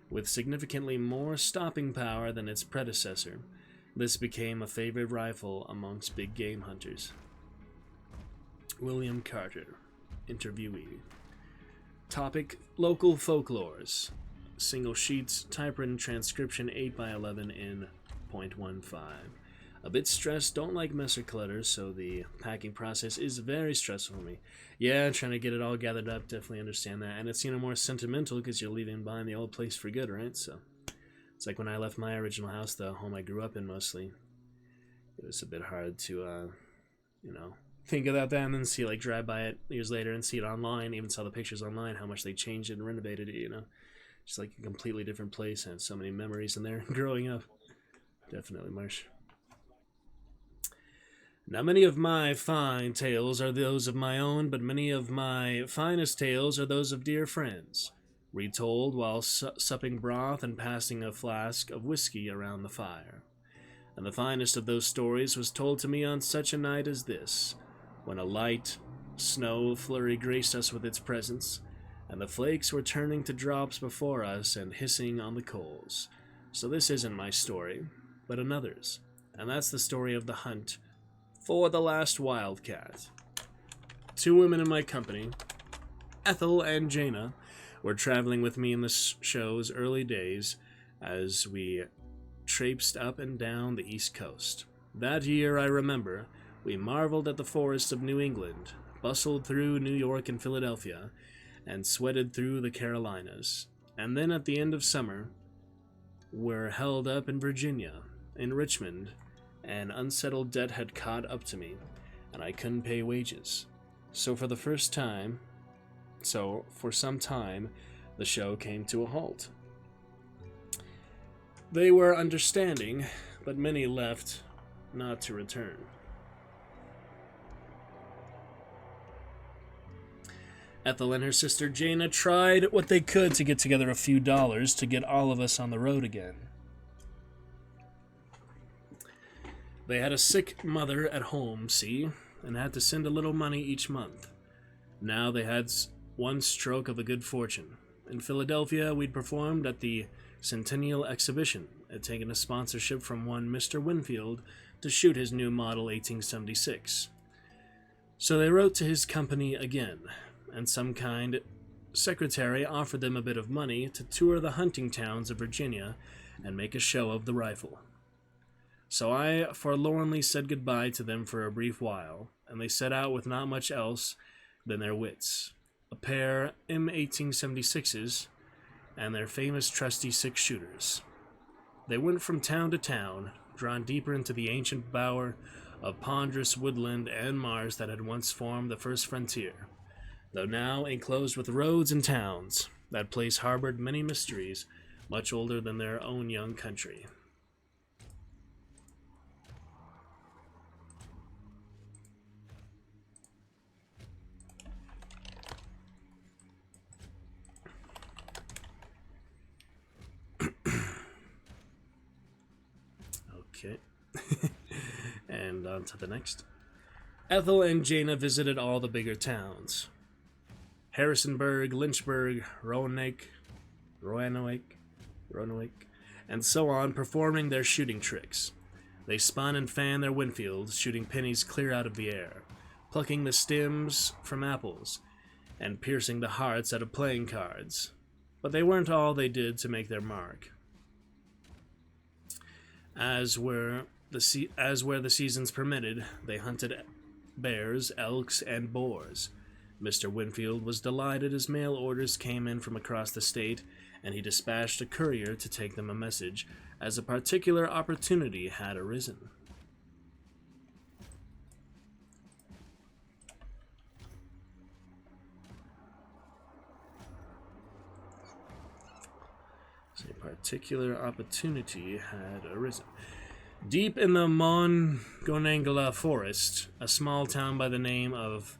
With significantly more stopping power than its predecessor, this became a favored rifle amongst big game hunters. William Carter, interviewee. Topic: local folklores. Single sheets, typewritten transcription 8x11 in 0.15. A bit stressed, don't like messer clutters, so the packing process is very stressful for me. Yeah, trying to get it all gathered up, definitely understand that. And it's, you know, more sentimental because you're leaving behind the old place for good, right? So it's like when I left my original house, the home I grew up in mostly. It was a bit hard to, you know, think about that and then see, like, drive by it years later and see it online, even saw the pictures online, how much they changed it and renovated it, you know. Just like a completely different place, and so many memories in there growing up. Definitely, Marsh. Now, many of my fine tales are those of my own, but many of my finest tales are those of dear friends, retold while supping broth and passing a flask of whiskey around the fire. And the finest of those stories was told to me on such a night as this, when a light snow flurry graced us with its presence, and the flakes were turning to drops before us and hissing on the coals. So this isn't my story, but another's, and that's the story of the hunt for the last wildcat. 2 women in my company, Ethel and Jaina, were traveling with me in the show's early days as we traipsed up and down the East Coast. That year, I remember, we marveled at the forests of New England, bustled through New York and Philadelphia, and sweated through the Carolinas. And then at the end of summer, were held up in Virginia, in Richmond, An unsettled debt had caught up to me, and I couldn't pay wages. So for some time, the show came to a halt. They were understanding, but many left not to return. Ethel and her sister Jaina tried what they could to get together a few dollars to get all of us on the road again. They had a sick mother at home, see, and had to send a little money each month. Now they had one stroke of a good fortune. In Philadelphia, we'd performed at the Centennial Exhibition, had taken a sponsorship from one Mr. Winfield to shoot his new model 1876. So they wrote to his company again, and some kind secretary offered them a bit of money to tour the hunting towns of Virginia and make a show of the rifle. So I forlornly said goodbye to them for a brief while, and they set out with not much else than their wits, a pair M1876s, and their famous trusty six-shooters. They went from town to town, drawn deeper into the ancient bower of ponderous woodland and marsh that had once formed the first frontier, though now enclosed with roads and towns. That place harbored many mysteries, much older than their own young country. Okay. And on to the next. Ethel and Jaina visited all the bigger towns. Harrisonburg, Lynchburg, Roanoke, and so on, performing their shooting tricks. They spun and fanned their Winfields, shooting pennies clear out of the air, plucking the stems from apples, and piercing the hearts out of playing cards. But they weren't all they did to make their mark. As where the seasons permitted, they hunted bears, elks, and boars. Mr. Winfield was delighted as mail orders came in from across the state, and he dispatched a courier to take them a message, as a particular opportunity had arisen. Deep in the Monongahela forest, a small town by the name of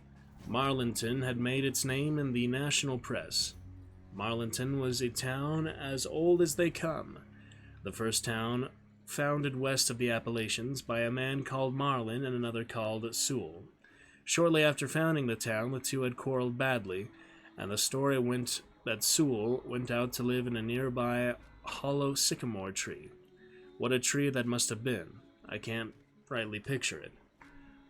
Marlinton had made its name in the national press. Marlinton was a town as old as they come, the first town founded west of the Appalachians by a man called Marlin and another called Sewell. Shortly after founding the town, the two had quarreled badly, and the story went that Sewell went out to live in a nearby hollow sycamore tree. What a tree that must have been. I can't rightly picture it.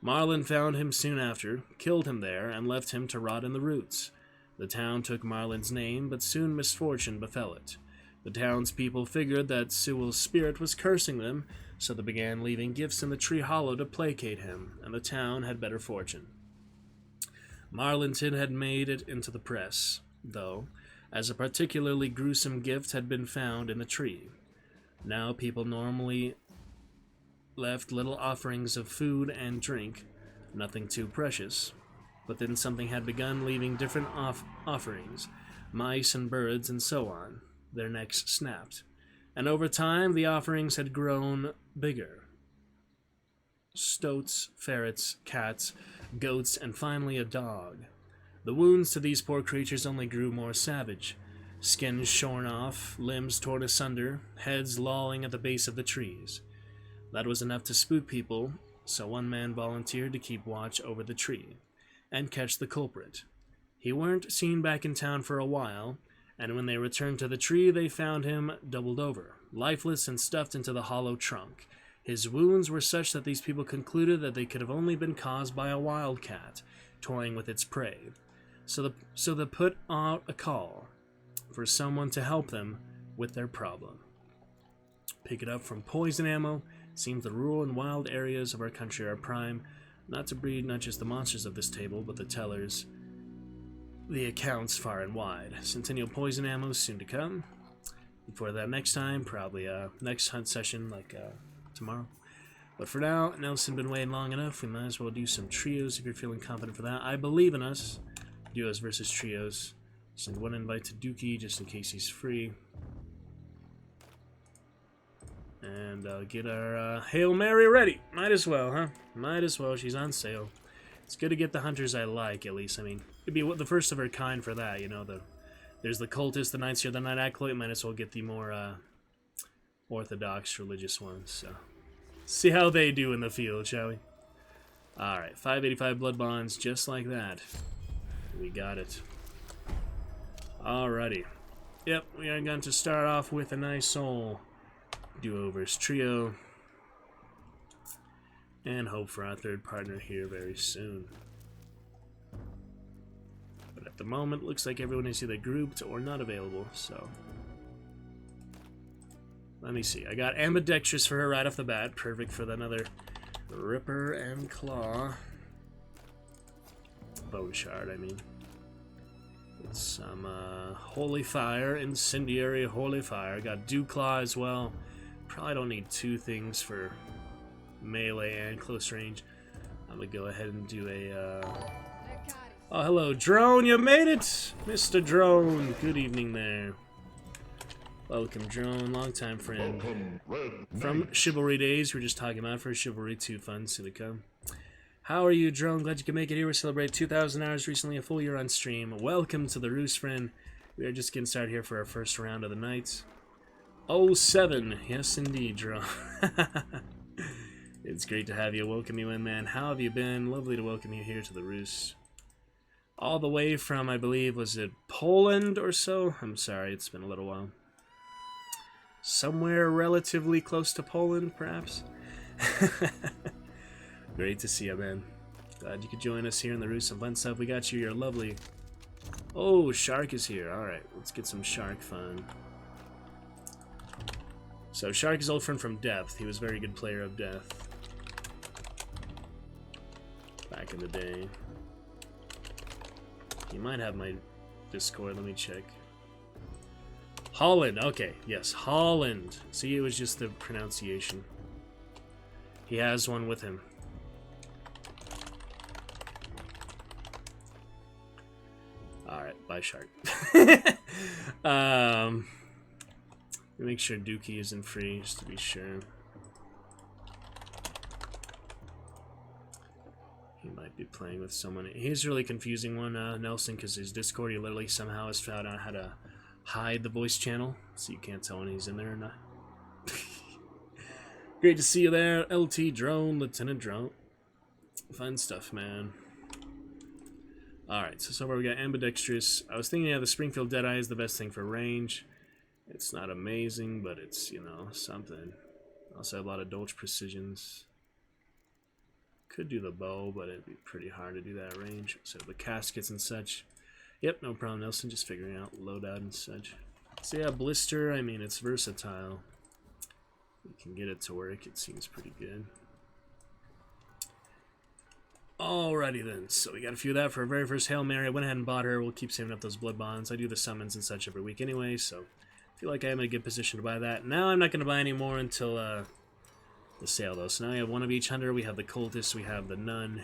Marlin found him soon after, killed him there, and left him to rot in the roots. The town took Marlin's name, but soon misfortune befell it. The townspeople figured that Sewell's spirit was cursing them, so they began leaving gifts in the tree hollow to placate him, and the town had better fortune. Marlinton had made it into the press, though, as a particularly gruesome gift had been found in the tree. Now people normally left little offerings of food and drink, nothing too precious. But then something had begun leaving different offerings, mice and birds and so on. Their necks snapped. And over time, the offerings had grown bigger. Stoats, ferrets, cats, goats, and finally a dog. The wounds to these poor creatures only grew more savage. Skins shorn off, limbs torn asunder, heads lolling at the base of the trees. That was enough to spook people, so one man volunteered to keep watch over the tree and catch the culprit. He weren't seen back in town for a while, and when they returned to the tree, they found him doubled over, lifeless and stuffed into the hollow trunk. His wounds were such that these people concluded that they could have only been caused by a wildcat toying with its prey. So they put out a call for someone to help them with their problem. Pick it up from poison ammo. Seems the rural and wild areas of our country are prime, not to breed not just the monsters of this table, but the tellers, the accounts far and wide. Centennial poison ammo soon to come. Before that next time, probably next hunt session, like tomorrow. But for now, Nelson been waiting long enough. We might as well do some trios if you're feeling confident for that. I believe in us. Duos versus trios. Send one invite to Dookie just in case he's free. And get our Hail Mary ready. Might as well, huh? Might as well. She's on sale. It's good to get the hunters I like, at least. I mean, it'd be the first of her kind for that, you know. There's the cultist, the Knights, the Night Acolyte. Might as well get the more orthodox religious ones. So, see how they do in the field, shall we? Alright, 585 blood bonds, just like that. We got it. Alrighty. Yep, we are going to start off with a nice old do-overs trio. And hope for our third partner here very soon. But at the moment, looks like everyone is either grouped or not available, so... Let me see. I got ambidextrous for her right off the bat. Perfect for another Ripper and Claw. Bone Shard, I mean. With some Holy Fire, Incendiary Holy Fire. Got Dew Claw as well. Probably don't need two things for melee and close range. I'm gonna go ahead and do a... Oh, hello, Drone! You made it! Mr. Drone! Good evening there. Welcome, Drone. Longtime friend. From Chivalry Days, we were just talking about for Chivalry 2 fun soon to come. How are you, Drone? Glad you could make it here. We celebrate 2,000 hours recently, a full year on stream. Welcome to the Roost, friend. We are just getting started here for our first round of the night. 07. Yes, indeed, Drone. It's great to have you. Welcome you in, man. How have you been? Lovely to welcome you here to the Roost. All the way from, I believe, was it Poland or so? I'm sorry, it's been a little while. Somewhere relatively close to Poland, perhaps? Great to see you, man. Glad you could join us here in the Roost. Some fun stuff. We got you. You're lovely. Oh, Shark is here. Alright, let's get some Shark fun. So, Shark is old friend from Depth. He was a very good player of Death. Back in the day. He might have my Discord. Let me check. Holland. Okay, yes, Holland. See, it was just the pronunciation. He has one with him. Alright, bye, Shark. Make sure Dookie isn't free, just to be sure. He might be playing with someone. He's a really confusing one, Nelson, because his Discord, he literally somehow has found out how to hide the voice channel, so you can't tell when he's in there or not. Great to see you there, LT Drone, Lieutenant Drone. Fun stuff, man. Alright, so far we got ambidextrous. I was thinking, yeah, the Springfield Deadeye is the best thing for range. It's not amazing, but it's, you know, something. Also have a lot of Dolch precisions. Could do the bow, but it'd be pretty hard to do that range. So the caskets and such. Yep, no problem, Nelson. Just figuring out loadout and such. So yeah, blister, I mean, it's versatile. We can get it to work. It seems pretty good. Alrighty then, so we got a few of that for our very first Hail Mary. I went ahead and bought her. We'll keep saving up those blood bonds. I do the summons and such every week anyway, so I feel like I am in a good position to buy that. Now I'm not going to buy any more until the sale, though. So now we have one of each hunter. We have the cultist. We have the nun.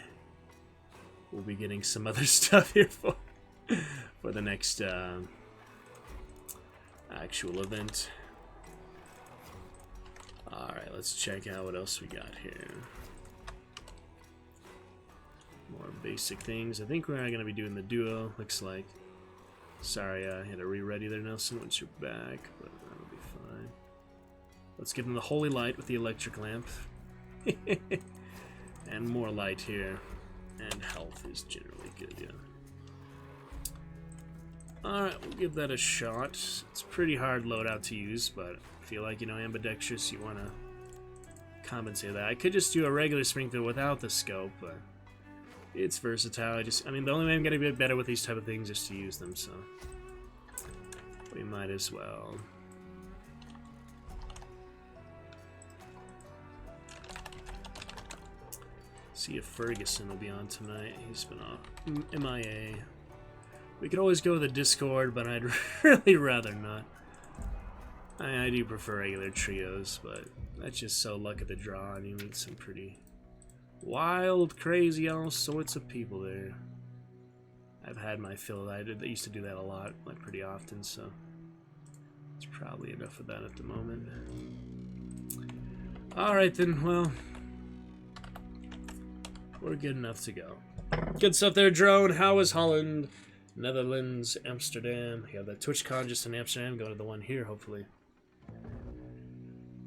We'll be getting some other stuff here for the next actual event. Alright, let's check out what else we got here. More basic things. I think we're going to be doing the duo, looks like. Sorry, I had to re-ready there, Nelson, once you're back, but that'll be fine. Let's give them the holy light with the electric lamp. And more light here. And health is generally good, yeah. Alright, we'll give that a shot. It's a pretty hard loadout to use, but I feel like, you know, ambidextrous, you want to compensate that. I could just do a regular Springfield without the scope, but it's versatile. I mean, the only way I'm going to get better with these type of things is to use them, so we might as well. See if Ferguson will be on tonight. He's been off. MIA. We could always go with the Discord, but I'd really rather not. I do prefer regular trios, but that's just so luck of the draw, and you meet some pretty wild, crazy, all sorts of people there. I've had my fill. I used to do that a lot, like pretty often, so it's probably enough of that at the moment. Alright then, well, we're good enough to go. Good stuff there, Drone. How was Holland, Netherlands, Amsterdam? You have that TwitchCon just in Amsterdam. Go to the one here, hopefully.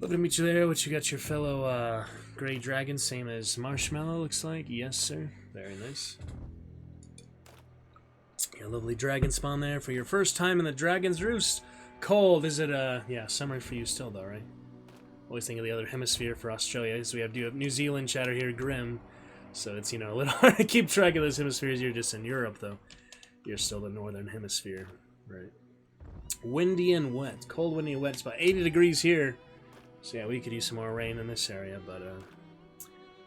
Love to meet you there. What you got your fellow Grey Dragon, same as Marshmallow, looks like. Yes, sir. Very nice. Your lovely dragon spawn there for your first time in the Dragon's Roost. Cold, is it, yeah, summer for you still, though, right? Always think of the other hemisphere for Australia, so we have New Zealand chatter here, Grim. So it's, you know, a little hard to keep track of those hemispheres. You're just in Europe, though. You're still the northern hemisphere, right? Windy and wet. Cold, windy, and wet. It's about 80 degrees here. So yeah, we could use some more rain in this area, but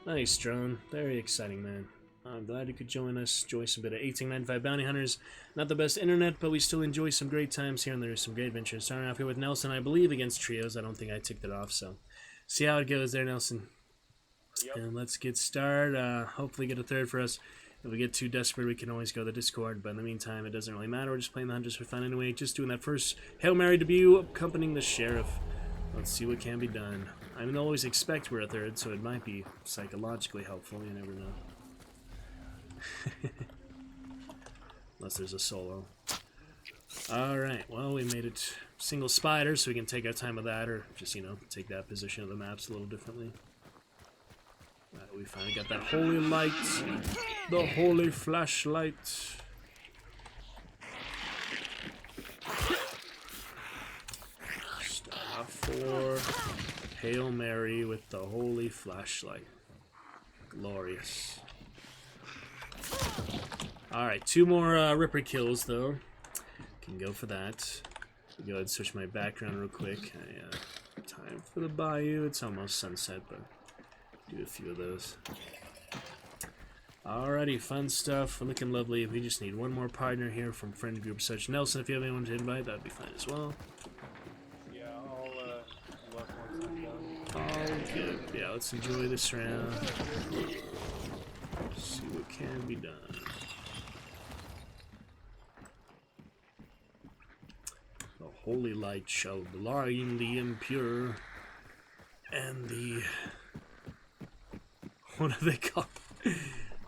nice, Drone. Very exciting, man. I'm glad you could join us. Enjoy some bit of 1895 Bounty Hunters. Not the best internet, but we still enjoy some great times here, and there's some great adventures. Starting off here with Nelson, I believe, against trios. I don't think I ticked it off, so see how it goes there, Nelson. Yep. And let's get started. Hopefully get a third for us. If we get too desperate, we can always go to the Discord, but in the meantime, it doesn't really matter. We're just playing the Hunters for fun anyway. Just doing that first Hail Mary debut, accompanying the Sheriff. Let's see what can be done. I mean, always expect we're a third, so it might be psychologically helpful. You never know. Unless there's a solo. Alright, well, we made it single spider, so we can take our time with that, or just, you know, take that position of the maps a little differently. We finally got that holy light. The holy flashlight. Star 4. Hail Mary with the holy flashlight. Glorious. Alright, 2 more Ripper kills, though. Can go for that. Go ahead and switch my background real quick. Time for the bayou. It's almost sunset, but do a few of those. Alrighty, fun stuff. We're looking lovely. We just need one more partner here from friend group such. Nelson, if you have anyone to invite, that'd be fine as well. Yeah, I'll look once I'm done. All good. Yeah, let's enjoy this round. See what can be done. The holy light shall blind the impure, and the... what do they call it?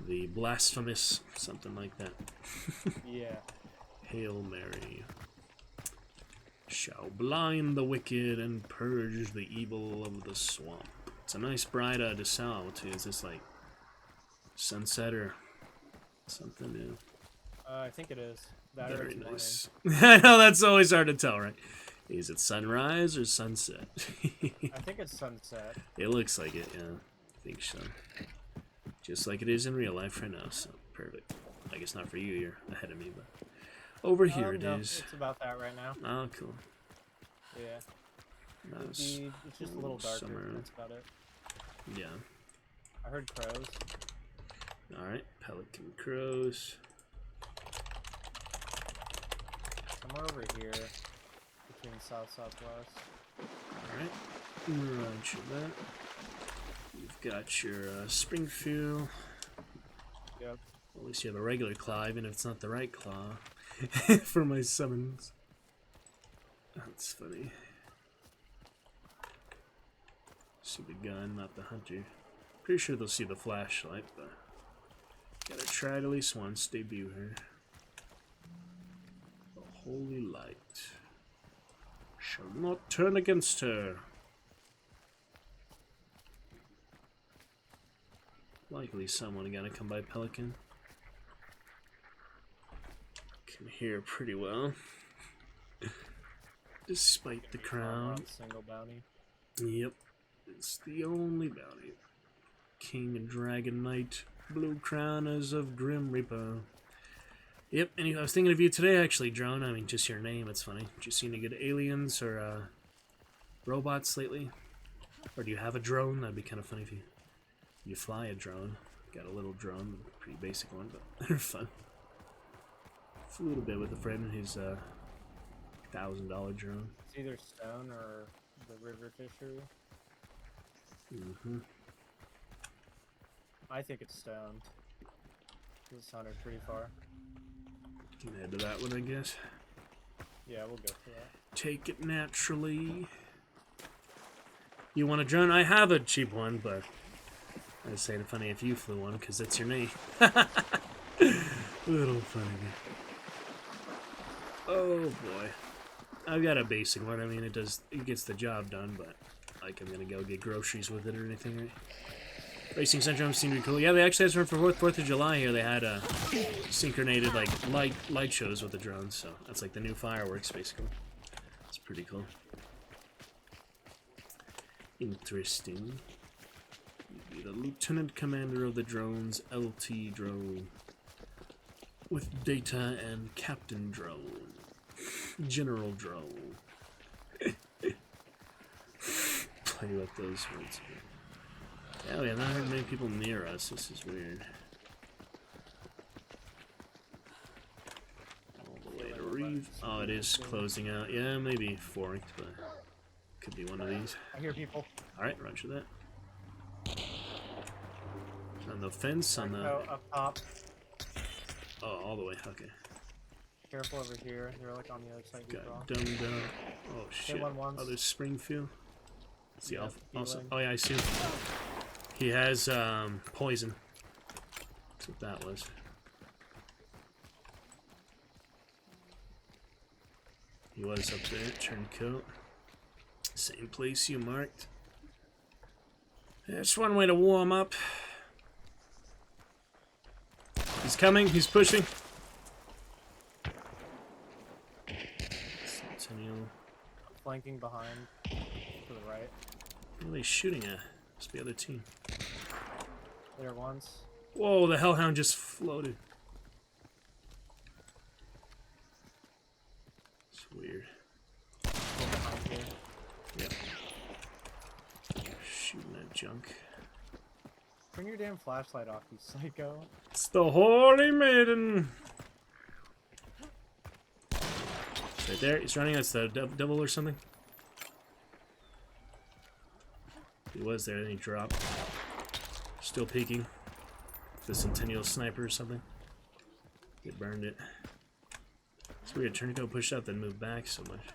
The blasphemous, something like that. Yeah. Hail Mary shall blind the wicked and purge the evil of the swamp. It's a nice bright DeSalle too. Is this like sunset or something new? I think it is. That Very nice. I know, that's always hard to tell, right? Is it sunrise or sunset? I think it's sunset. It looks like it, yeah. I think so. Just like it is in real life right now, so perfect. I guess not for you, you're ahead of me, but over here it is. It's about that right now. Oh, cool. Yeah. Nice. It's just a little darker. Summer. That's about it. Yeah. I heard crows. Alright, pelican crows. Somewhere over here, between southwest. Alright, roger that. You've got your Springfield. Yep. At least you have a regular claw, even if it's not the right claw. For my summons. That's funny. See the gun, not the hunter. Pretty sure they'll see the flashlight, but gotta try it at least once, debut her. The holy light shall not turn against her. Likely someone gonna come by Pelican. Can hear pretty well. Despite the crown. Single bounty. Yep. It's the only bounty. King and Dragon Knight. Blue crown as of Grim Reaper. Yep, and I was thinking of you today actually, Drone. I mean, just your name, it's funny. Did you see any good aliens or robots lately? Or do you have a drone? That'd be kind of funny if you fly a drone. Got a little drone, pretty basic one, but they're fun. Flew a little bit with a friend who's $1,000 drone. It's either stone or the river fishery. I think it's stone. It sounded pretty far. Can head to that one, I guess. Yeah, we'll go for that. Take it naturally. You want a drone? I have a cheap one, but I'd say it funny if you flew one, because that's your name. Little funny. Oh boy. I've got a basic one. I mean, it gets the job done, but like I'm gonna go get groceries with it or anything, right? Racing syndrome seemed to be cool. Yeah, they actually had one for 4th of July here. They had synchronated like light shows with the drones, so that's like the new fireworks basically. It's pretty cool. Interesting. You'd be the lieutenant commander of the drones, LT drone, with data and captain drone, general drone. Play with those words. Yeah, we have not heard many people near us. This is weird. All the way to Reeve. Oh, it is closing out. Yeah, maybe forked, but could be one of these. I hear people. Alright, roger that. On the fence, on the... Oh, up top. Oh, all the way, okay. Careful over here. They're like on the other side. Got dumbed down. Oh shit. Oh, there's Springfield. Let's see, also... Oh yeah, I see him. He has, poison. That's what that was. He was up there, turncoat. Same place you marked. That's one way to warm up. He's coming, he's pushing. Centennial. Flanking behind to the right. What are they shooting at? Must be the other team. There once. Whoa, the Hellhound just floated. It's weird. Yep. Shooting that junk. Turn your damn flashlight off, you psycho. It's the Holy Maiden! It's right there. He's running. That's the devil or something. He was there, then he dropped. Still peeking. The Centennial sniper or something. He burned it. It's weird. Turncoat pushed out, then moved back so much.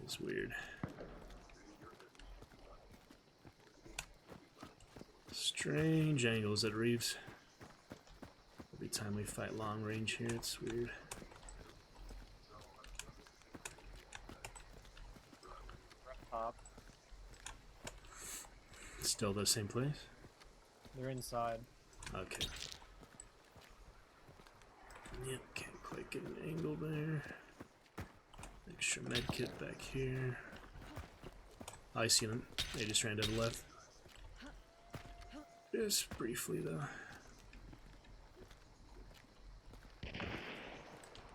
It's weird. Strange angles at Reeves. Every time we fight long range here, it's weird. Top. Still the same place? They're inside. Okay. Yep, can't quite get an angle there. Extra med kit back here. I see them. They just ran to the left. Just briefly though.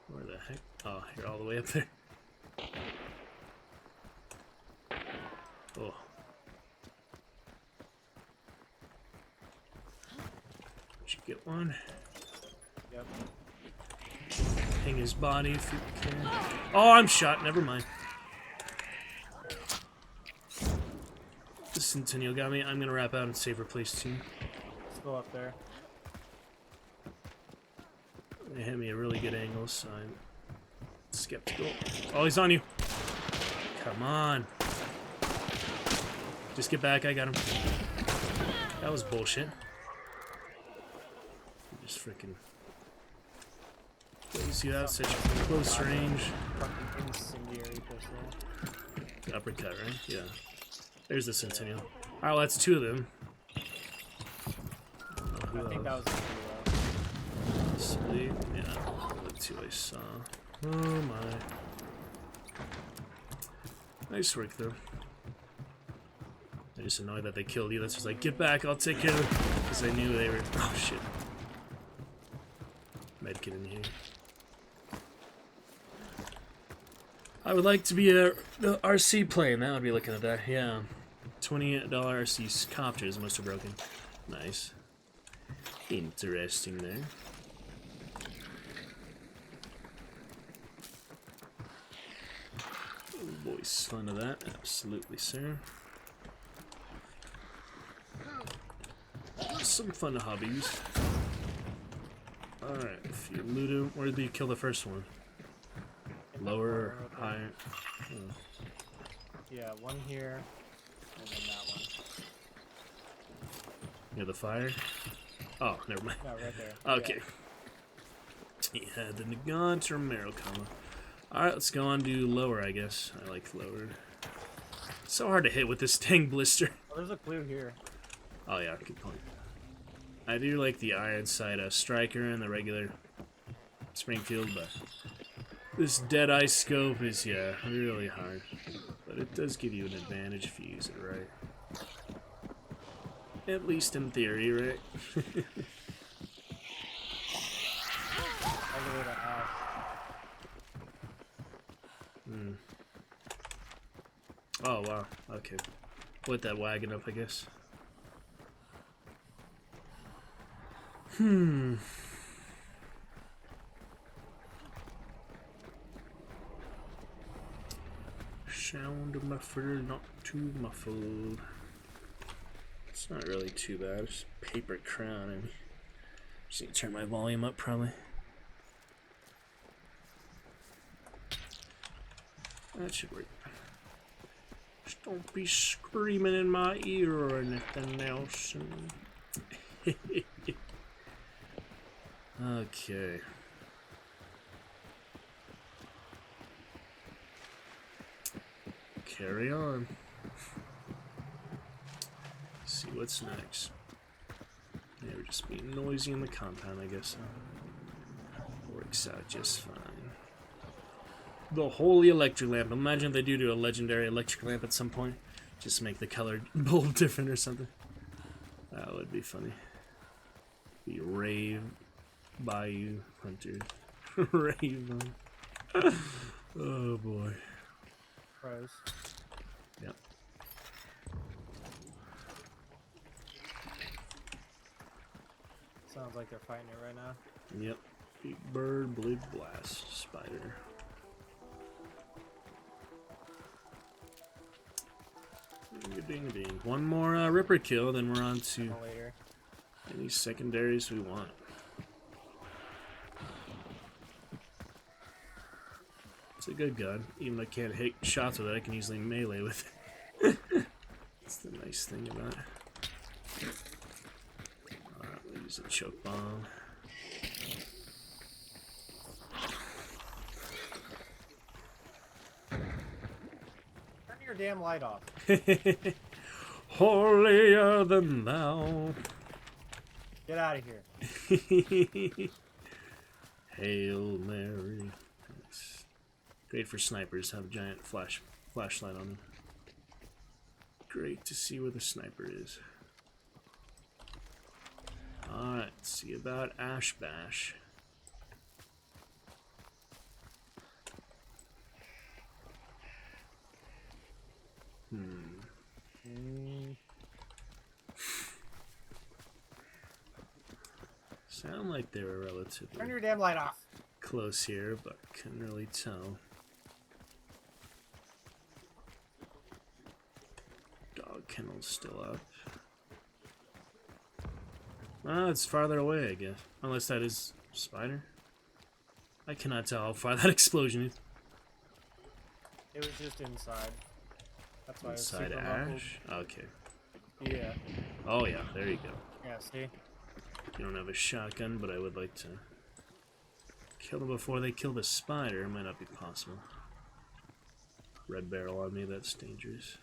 Where the heck? Oh, you're all the way up there. Oh. Did you get one? Yep. Hang his body if you can. Oh, I'm shot. Never mind. The Centennial got me. I'm gonna wrap out and save her place too. Let's go up there. They hit me a really good angle, so I'm skeptical. Oh, he's on you. Come on. Just get back. I got him. That was bullshit. Just freaking plays you out such close range. Fucking incendiary pistol. Uppercut, right? Yeah. There's the Centennial. Alright, well, that's two of them. I think that was the Sweet. Yeah, the two I saw. Oh my. Nice work, though. I'm just annoyed that they killed you. That's just like, get back, I'll take care of it. Because I knew they were. Oh shit. Medkit in here. I would like to be the RC plane. That would be looking at that. Yeah. $20 RC copters must have broken. Nice. Interesting there. Voice fun of that, absolutely, sir. Some fun hobbies. Alright, if you loot him, where did you kill the first one? Lower, higher? Oh. Yeah, one here, and then that one. Near the fire? Oh, never mind. No, right there. Okay. Yeah, the Nagant or Maricoma. Alright, let's go on to lower, I guess. I like lower. It's so hard to hit with this dang blister. Oh, there's a clue here. Oh yeah, good point. I do like the Ironside Striker and the regular Springfield, but this Dead Eye Scope is, yeah, really hard. But it does give you an advantage if you use it right. At least in theory, right? All the way to Ash. Oh, wow. Okay. Put that wagon up, I guess. Sound muffled, not too muffled. It's not really too bad. It's paper crown. I mean, just need to turn my volume up, probably. That should work. Just don't be screaming in my ear or anything else. Okay. Carry on. See what's next. Yeah, we're just being noisy in the compound, I guess. Works out just fine. The holy electric lamp. Imagine if they do a legendary electric lamp at some point. Just make the color bulb different or something. That would be funny. Be Rave Bayou Hunter. Rave. Oh boy. Pros. Yep. Sounds like they're fighting it right now. Yep. Big bird, blue blast, spider. Ding ding. One more Ripper kill, then we're on to Later. any secondaries we want. It's a good gun. Even though I can't hit shots with it, I can easily melee with it. That's the nice thing about it. Alright, we'll use a choke bomb. Turn your damn light off. Holier than thou. Get out of here. Hail Mary. That's great for snipers. Have a giant flashlight on them. Great to see where the sniper is. Alright, see about Ash Bash. Sound like they were relatively Turn your damn light off. close here, but couldn't really tell. Dog kennel's still up. Ah, it's farther away, I guess. Unless that is spider. I cannot tell how far that explosion is. It was just inside. That's why Inside it was super muffled. Ash? Okay. Yeah. Oh yeah, there you go. Yeah, see? You don't have a shotgun, but I would like to kill them before they kill the spider. It might not be possible. Red barrel on me, that's dangerous.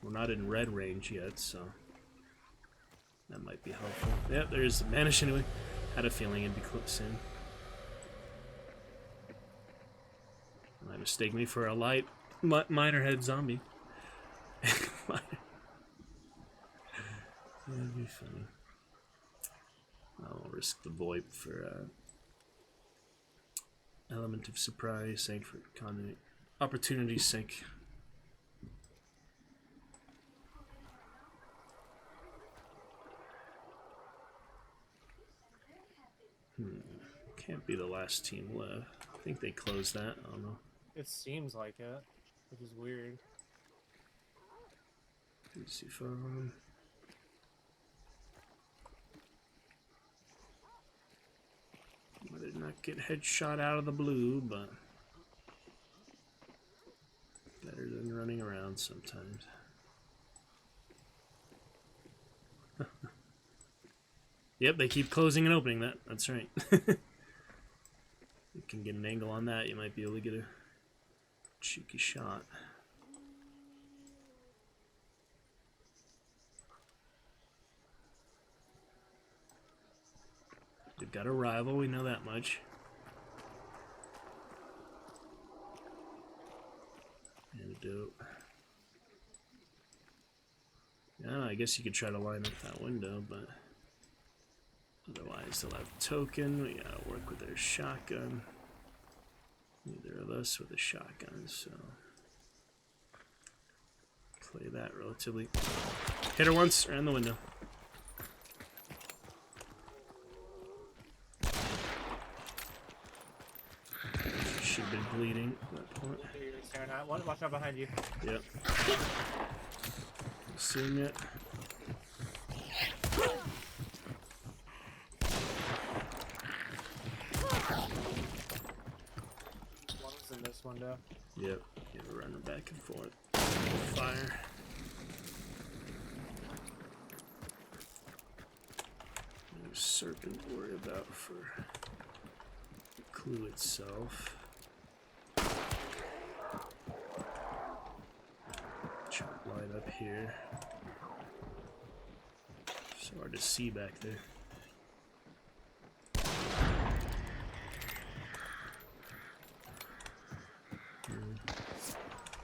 We're not in red range yet, so that might be helpful. Yep, there's Vanish anyway. Had a feeling it'd be close soon. Might mistake me for a light miner head zombie. That'd be funny. I'll risk the VoIP for element of surprise sake, for opportunity's sake. Can't be the last team left. I think they closed that. I don't know. It seems like it, which is weird. Let's see if I did not get headshot out of the blue, but better than running around sometimes. Yep, they keep closing and opening that. That's right. You can get an angle on that, you might be able to get a cheeky shot. They've got a rival, we know that much. Antidote. Yeah, I guess you could try to line up that window, but otherwise they'll have token. We gotta work with their shotgun. Neither of us with a shotgun, so play that relatively. Hit her once, around the window. Should have been bleeding at that point. You're staring at one. Watch out behind you. Yep. Seen it. One's in this window. Yep. Yeah, we're running back and forth. Fire. No serpent to worry about for the clue itself. Chop line up here. It's hard to see back there.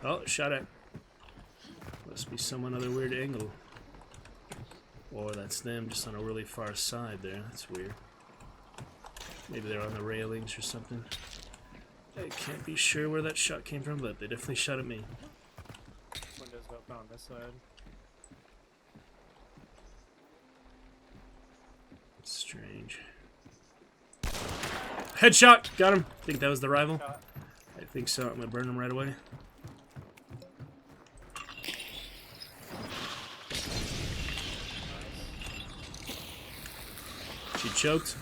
Oh, shot at. Must be some other weird angle. Or that's them just on a really far side there. That's weird. Maybe they're on the railings or something. I can't be sure where that shot came from, but they definitely shot at me. Windows open on this side. Strange. Headshot! Got him! I think that was the rival. Shot. I think so. I'm gonna burn him right away. She choked.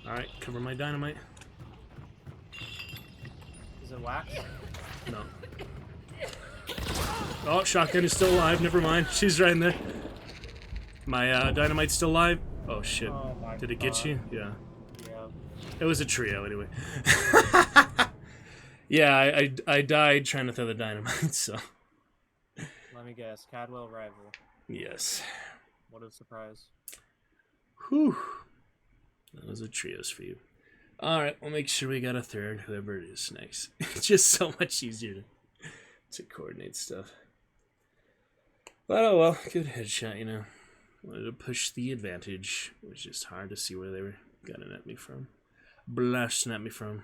Alright, cover my dynamite. Is it wax? No. Oh, shotgun is still alive. Never mind. She's right in there. My dynamite's still alive. Oh shit. Oh my Did it get God. you? Yeah. Yeah. It was a trio anyway. Yeah, I died trying to throw the dynamite, so. Let me guess. Cadwell rival. Yes. What a surprise. Whew. That was a trios for you. Alright, we'll make sure we got a third, whoever it is next. It's just so much easier to coordinate stuff. But oh well, good headshot, you know. Wanted to push the advantage. It was just hard to see where they were gunning at me from. Blasting at me from.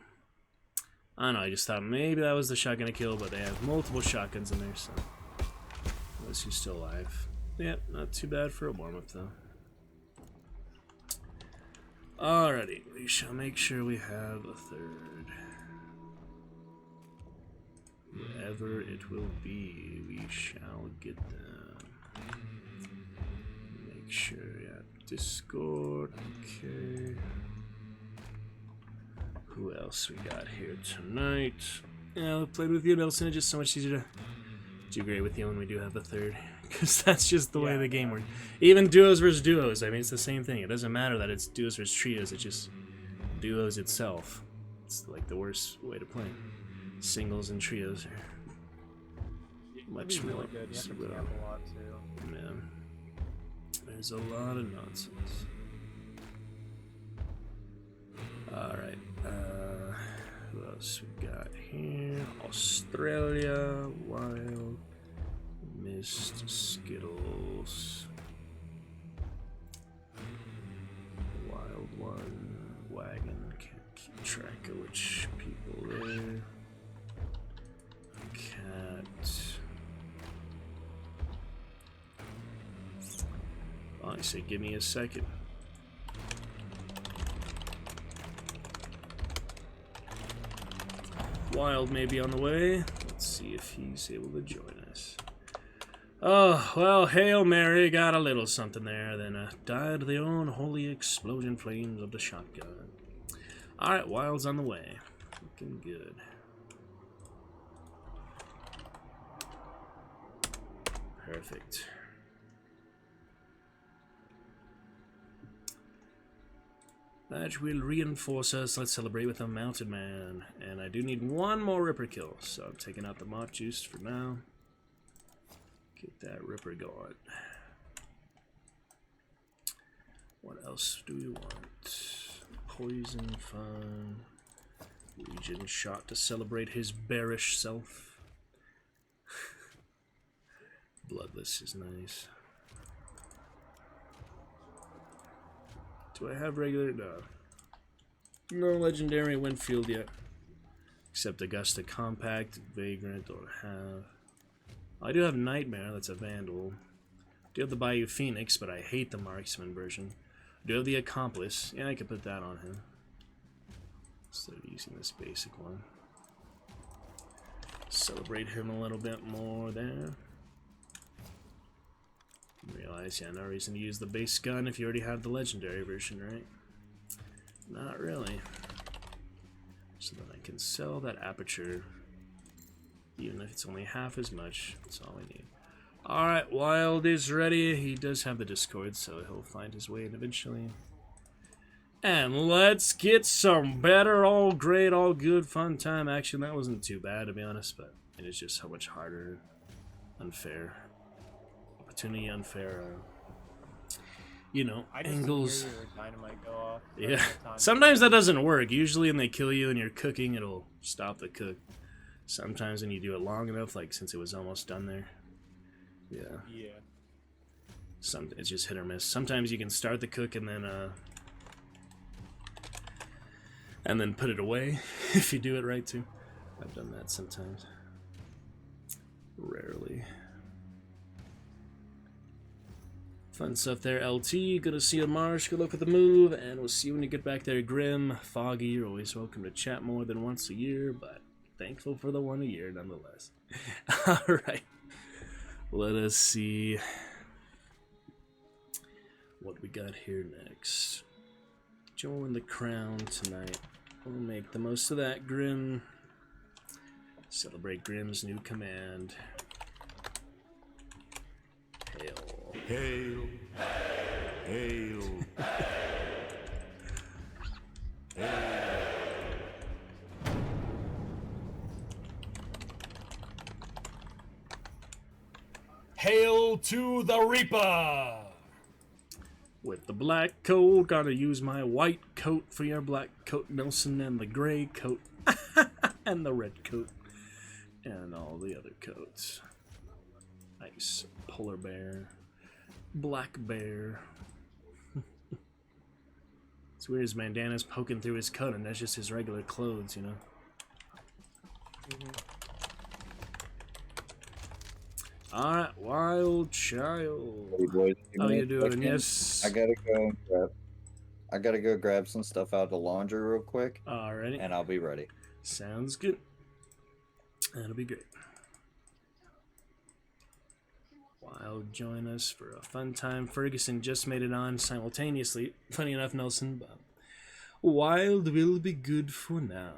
I don't know, I just thought maybe that was the shotgun kill, but they have multiple shotguns in there, so. Unless he's still alive. Yep, not too bad for a warm-up though. Alrighty, we shall make sure we have a third. Whoever it will be, we shall get them. Make sure, yeah. Discord, okay. Who else we got here tonight? Yeah, we played with you, Nelson. It's just so much easier to do great with you when we do have the third. Because that's just the way the game works. Even duos versus duos, I mean, it's the same thing. It doesn't matter that it's duos versus trios, it's just duos itself. It's like the worst way to play. Singles and trios are much more. Really good. You have to camp a lot too. Man, there's a lot of nonsense. Alright, who else we got here? Australia, Wild. Mist, Skittles, Wild One, Wagon, can't keep track of which people there. Cat. Oh, I say give me a second. Wild may be on the way. Let's see if he's able to join us. Oh, well, Hail Mary got a little something there, then died the unholy explosion flames of the shotgun. Alright, Wild's on the way. Looking good. Perfect. That will reinforce us. Let's celebrate with a mounted man. And I do need one more Ripper kill, so I'm taking out the Moth Juice for now. Get that Ripper going. What else do we want? Poison, fun. Legion shot to celebrate his bearish self. Bloodless is nice. Do I have regular? No. No legendary Winfield yet. Except Augusta Compact, Vagrant, don't have. I do have Nightmare, that's a Vandal. I do have the Bayou Phoenix, but I hate the Marksman version. I do have the Accomplice. Yeah, I could put that on him. Instead of using this basic one. Celebrate him a little bit more there. Realize, yeah, no reason to use the base gun if you already have the legendary version, right? Not really. So then I can sell that aperture, even if it's only half as much. That's all we need. Alright, Wild is ready. He does have the Discord, so he'll find his way in eventually. And let's get some better, all great, all good, fun time action. That wasn't too bad, to be honest, but it is just so much harder. Unfair. Opportunity unfair, you know, angles. Dynamite go off. Yeah, sometimes that doesn't work. Usually when they kill you and you're cooking, it'll stop the cook. Sometimes when you do it long enough, like since it was almost done there. Yeah. It's just hit or miss. Sometimes you can start the cook and then put it away if you do it right too. I've done that sometimes. Rarely. Fun stuff there, LT. Good to see you, Marsh. Good luck with the move, and we'll see you when you get back there, Grim. Foggy, you're always welcome to chat more than once a year, but thankful for the one a year nonetheless. Alright. Let us see what we got here next. Join the crown tonight. We'll make the most of that, Grim. Celebrate Grim's new command. Hail. Hail. Hail. Hail. Hail to the Reaper! With the black coat, gotta use my white coat for your black coat, Nelson, and the gray coat, and the red coat, and all the other coats. Nice. Polar bear. Black bear. It's weird, his bandana's poking through his coat, and that's just his regular clothes, you know? Alright, Wild Child. Hey boys, How you doing? Yes. I gotta go grab some stuff out of the laundry real quick. Alrighty. And I'll be ready. Sounds good. That'll be great. Wild join us for a fun time. Ferguson just made it on simultaneously. Funny enough, Nelson, but Wild will be good for now.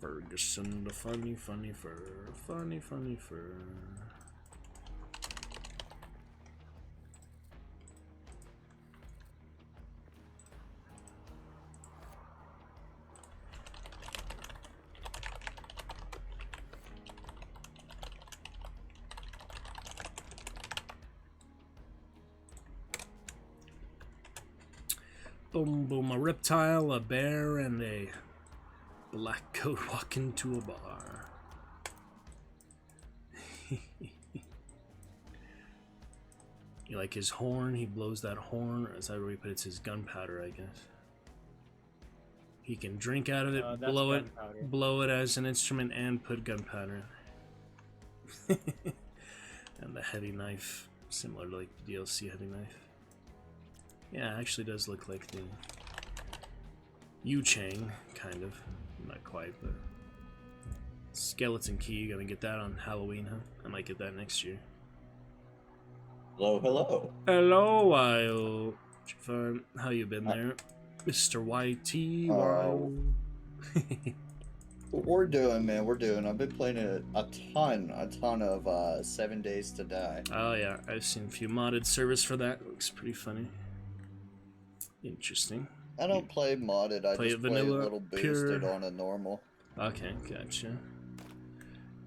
Ferguson, the funny fur, funny fur. Boom, boom, a reptile, a bear, and a black coat walk into a bar. You like his horn? He blows that horn, or is that where he puts his gunpowder, I guess? He can drink out of it, blow it as an instrument, and put gunpowder in. And the heavy knife, similar to like the DLC heavy knife. Yeah, it actually does look like the Yu Chang, kind of. Not quite, but Skeleton Key, gonna get that on Halloween, huh? I might get that next year. Hello, hello. Hello, Wild. How you been there, Mr. YT Wild? We're doing, man. We're doing. I've been playing a ton of 7 Days to Die. Oh yeah, I've seen a few modded servers for that. Looks pretty funny. Interesting. I don't play modded. I Play just it play vanilla, a little pure. boosted on a normal. Okay, gotcha.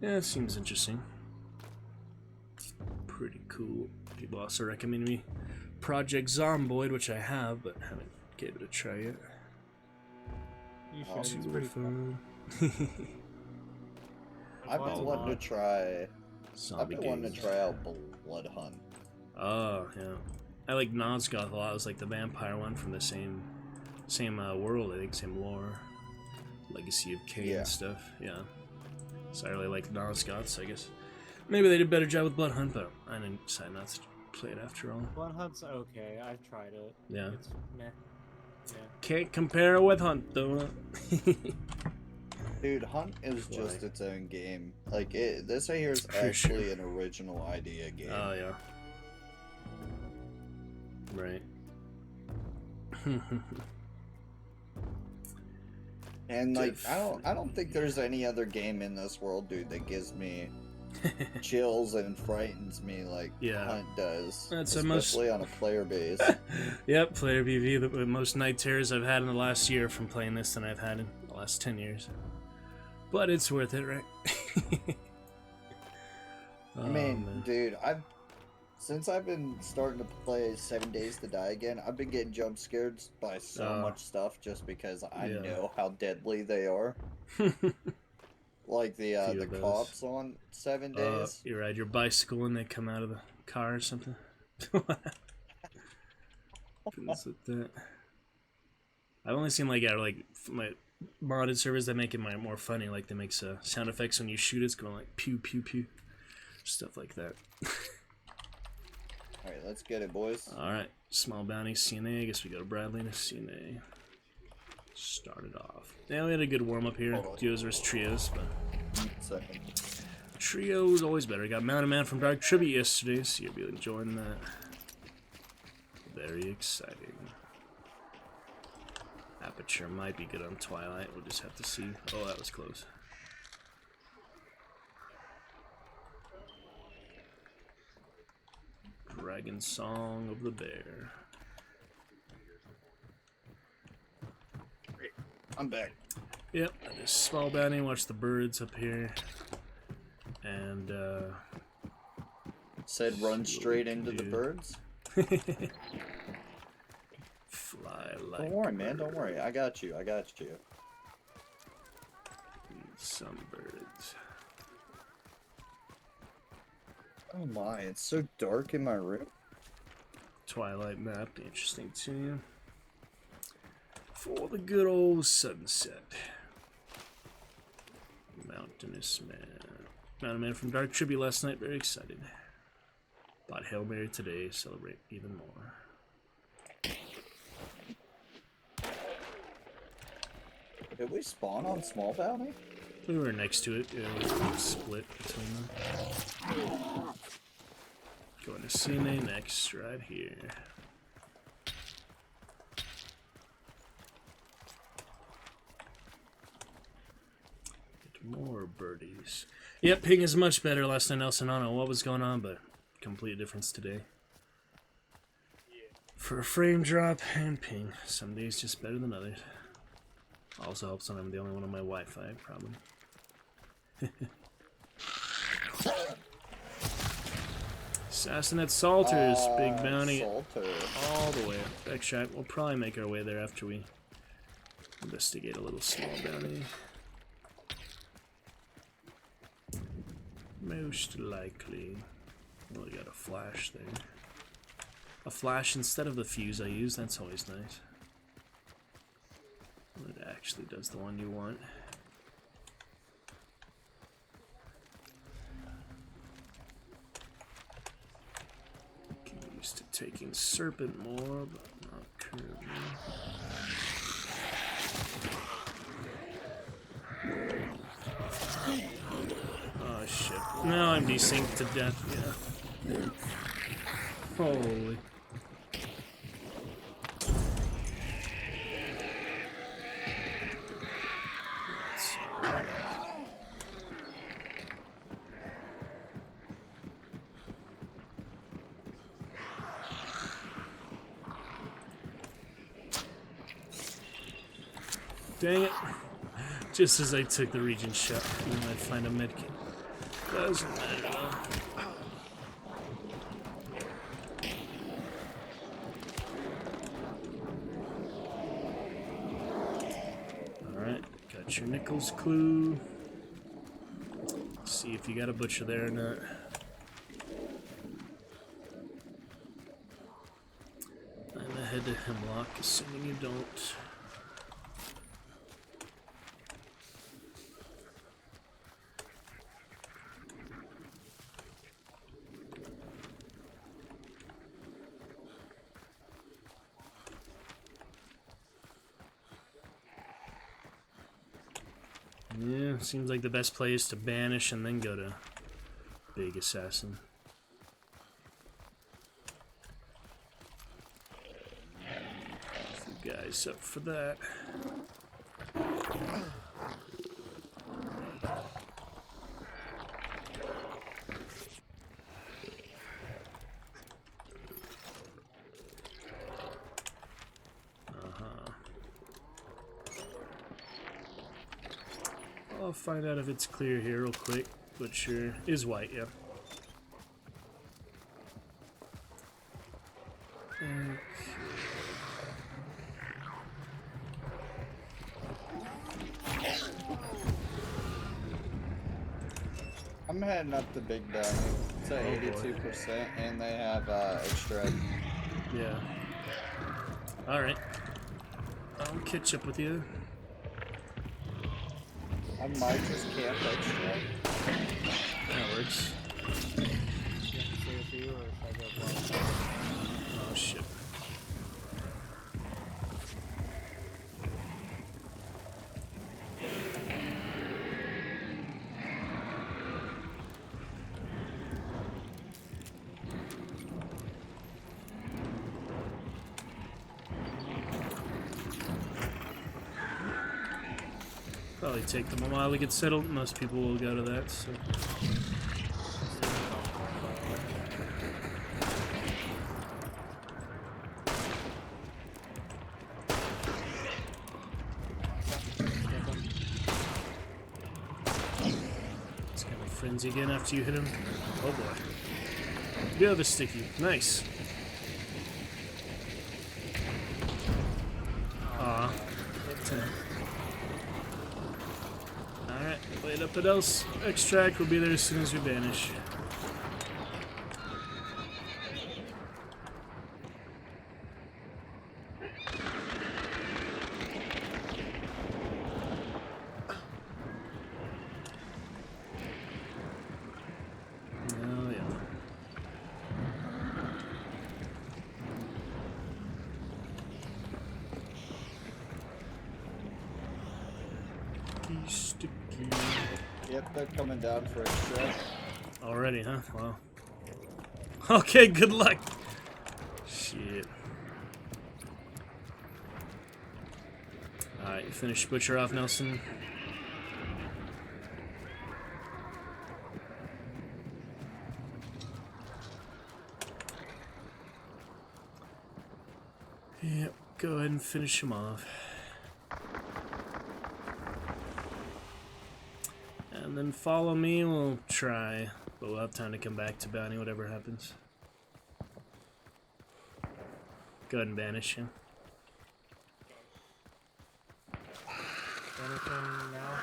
Yeah, it seems interesting. Pretty cool. People also recommend me Project Zomboid, which I have, but haven't gave it a try yet. You should. It's pretty fun. I've been wanting to try. Zombie I've been wanting to games. try out Blood Hunt. Oh yeah, I like Nosgoth a lot. It was like the vampire one from the same world, I think, same lore, Legacy of Cain and stuff. Yeah, so I really like Nosgoth. So I guess maybe they did a better job with Blood Hunt, but I didn't decide not to play it after all. Blood Hunt's okay. I've tried it. Yeah. It's meh. Yeah. Can't compare it with Hunt though. Dude, Hunt is just its own game. Like this right here is actually an original idea game. Oh yeah. Right. And like I don't think there's any other game in this world, dude, that gives me chills and frightens me like Hunt does. That's especially on a player base. Yep, player BV, the most night terrors I've had in the last year from playing this than I've had in the last 10 years. But it's worth it, right? I mean, dude, since I've been starting to play 7 Days to Die again, I've been getting jump scared by so much stuff just because I know how deadly they are. Like the cops on 7 Days. You ride your bicycle and they come out of the car or something. Things like that. I've only seen like my modded servers that make it more funny. Like they make sound effects when you shoot. It's going like pew pew pew, stuff like that. All right, let's get it, boys. All right, small bounty CNA. I guess we go to Bradley to CNA. Started off. Yeah, we had a good warm up here. Duos versus trios, but trios always better. Got Mountain Man from Dark Tribute yesterday, so you'll be enjoying that. Very exciting. Aperture might be good on Twilight. We'll just have to see. Oh, that was close. Dragon Song of the Bear. I'm back. Yep, I just small bounty, watch the birds up here. And, said run straight into the birds? Fly like Don't worry, man, don't worry. I got you, I got you. Some birds. Oh my, it's so dark in my room. Twilight map, interesting to you. For the good old sunset. Mountainous Man. Mountain Man from Dark Tribute last night, very excited. Bought Hail Mary today, celebrate even more. Did we spawn on small bounty? We were next to it, yeah, we were split between them. Going to CNA next, right here. Get more birdies. Yep, ping is much better last night, Nelson. I don't know what was going on, but complete difference today. For a frame drop and ping, some days just better than others. Also helps when I'm the only one on my Wi-Fi, probably. Assassinate Salters, big bounty Salter. all the way up. Backshot, we'll probably make our way there after we investigate a little small bounty. Most likely. Well, we got a flash there. A flash instead of the fuse I use, that's always nice. It actually does the one you want. Get used to taking Serpent more, but not currently. Oh shit. Now I'm desynced to death, yeah. Holy. Dang it. Just as I took the region shot, and then I'd find a medkit. Doesn't matter though. Alright, got your Nichols clue. See if you got a butcher there or not. I'm ahead to Hemlock, assuming you don't. Yeah, seems like the best play is to banish and then go to Big Assassin. You guys up for that? I'll find out if it's clear here real quick. Butcher is white, yeah. Okay. I'm heading up to Big Down. It's at 82%, and they have extract. Yeah. Alright. I'll catch up with you. I might just camp extract. That works. Oh shit. Probably take them a while to get settled. Most people will go to that, so. It's kind of frenzy again after you hit him. Oh boy. You do have a sticky. Nice. Aw. Alright, wait up at else. Extract will be there as soon as we banish. Oh yeah. Sticky. Yep, they're coming down for extract. Already, huh? Wow. Okay, good luck. Shit. Alright, you finish Butcher off, Nelson. Yep, go ahead and finish him off. And then follow me, we'll try. But we'll have time to come back to bounty, whatever happens. Go ahead and banish him. Anything now?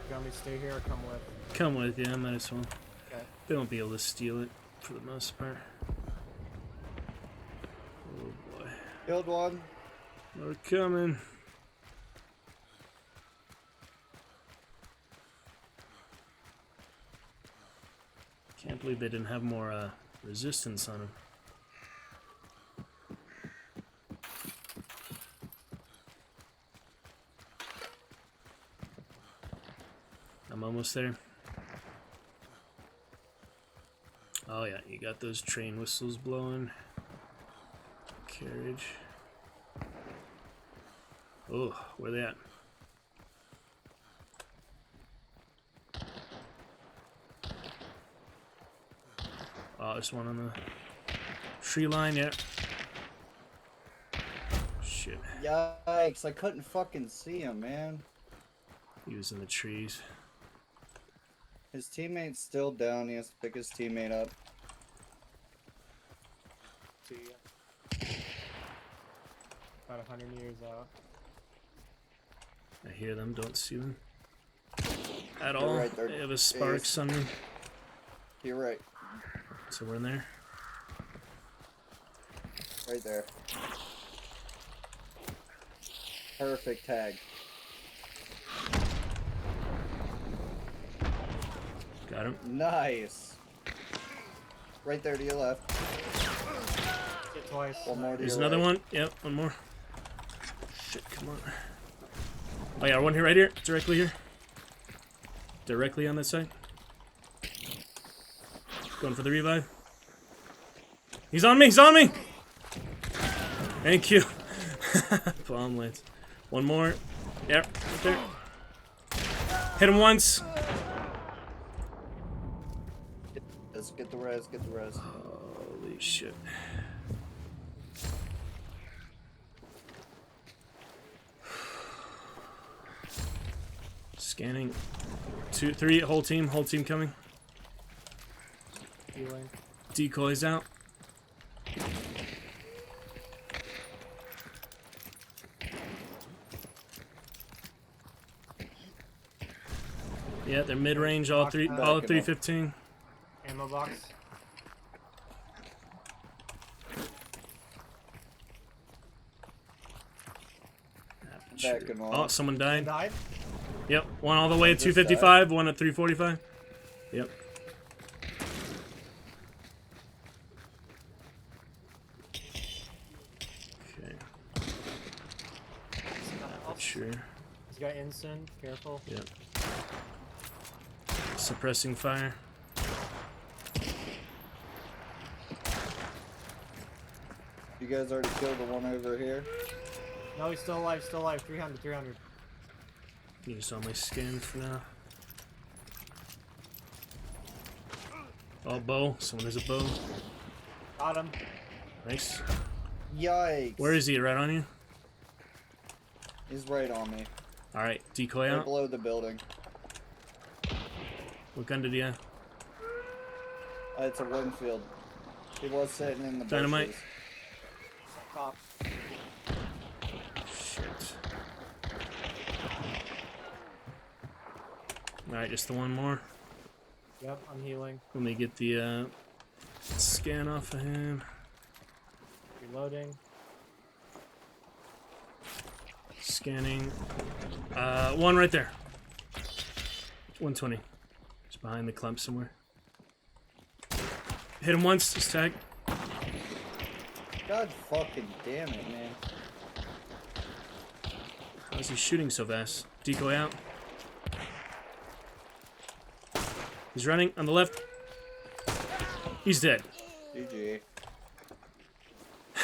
You want me to stay here or come with? Come with, yeah, might as well. Okay. They won't be able to steal it, for the most part. Oh boy. Killed one. We're coming. Can't believe they didn't have more resistance on him. I'm almost there. Oh yeah, you got those train whistles blowing. Carriage. Oh, where they at? Oh, there's one on the tree line, yeah. Shit. Yikes, I couldn't fucking see him, man. He was in the trees. His teammate's still down. He has to pick his teammate up. See ya. About 100 meters out. I hear them, don't see them. At all. Right, they have a sparks on me. You're right. So we're in there. Right there. Perfect tag. Got him. Nice. Right there to your left. Hit twice. One more to There's your another right. one. Yep, one more. Shit, come on. Oh yeah, one here, right here. Directly here. Directly on that side. Going for the revive. He's on me, he's on me! Thank you. Bomb lands. One more. Yep, right there. Hit him once. Let's get the res, get the res. Holy shit. Scanning. 2, 3, whole team coming. Healing. Decoys out. Yeah, they're mid-range, all 315. Ammo box. Back and Oh, someone died. Died? Yep, one all the way at Just 255, one at 345. Yep. Okay. Sure. He's got ensign. Careful. Yep. Suppressing fire. You guys already killed the one over here? No, he's still alive. Still alive. 300. 300. Use all my skin for now. Oh, bow. Someone has a bow. Got him. Nice. Yikes. Where is he? Right on you? He's right on me. Alright, decoy Right out. below the building. What gun did he have? It's a Winfield. He was sitting in the Dynamite. bushes. Top. Shit. Alright, just the one more. Yep, I'm healing. Let me get the scan off of him. Reloading. Scanning. One right there. 120. Just behind the clump somewhere. Hit him once, just tag. God fucking damn it, man. How is he shooting so fast? Decoy out. He's running on the left. He's dead. GG.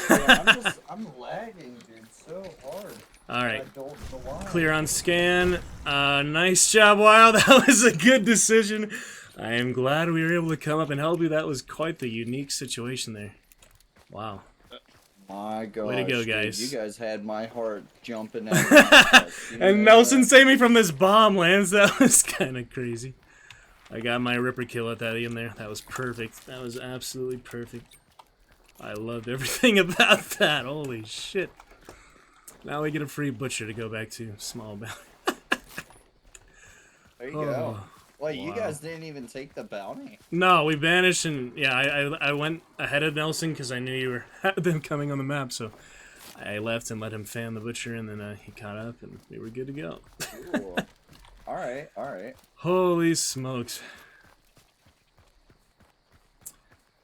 Yeah, I'm lagging, dude, so hard. Alright. I don't know why. Clear on scan. Nice job, Wild. That was a good decision. I am glad we were able to come up and help you. That was quite the unique situation there. Wow. My God. Way to go, guys. You guys had my heart jumping out. And Nelson saved me from this bomb, Lance. That was kind of crazy. I got my Ripper kill at that end there. That was perfect. That was absolutely perfect. I loved everything about that. Holy shit. Now we get a free butcher to go back to Small Bounty. There you go. Well, you guys didn't even take the bounty. No, we vanished, and yeah, I went ahead of Nelson because I knew you were them coming on the map, so I left and let him fan the butcher, and then he caught up, and we were good to go. Cool. Alright, alright. Holy smokes.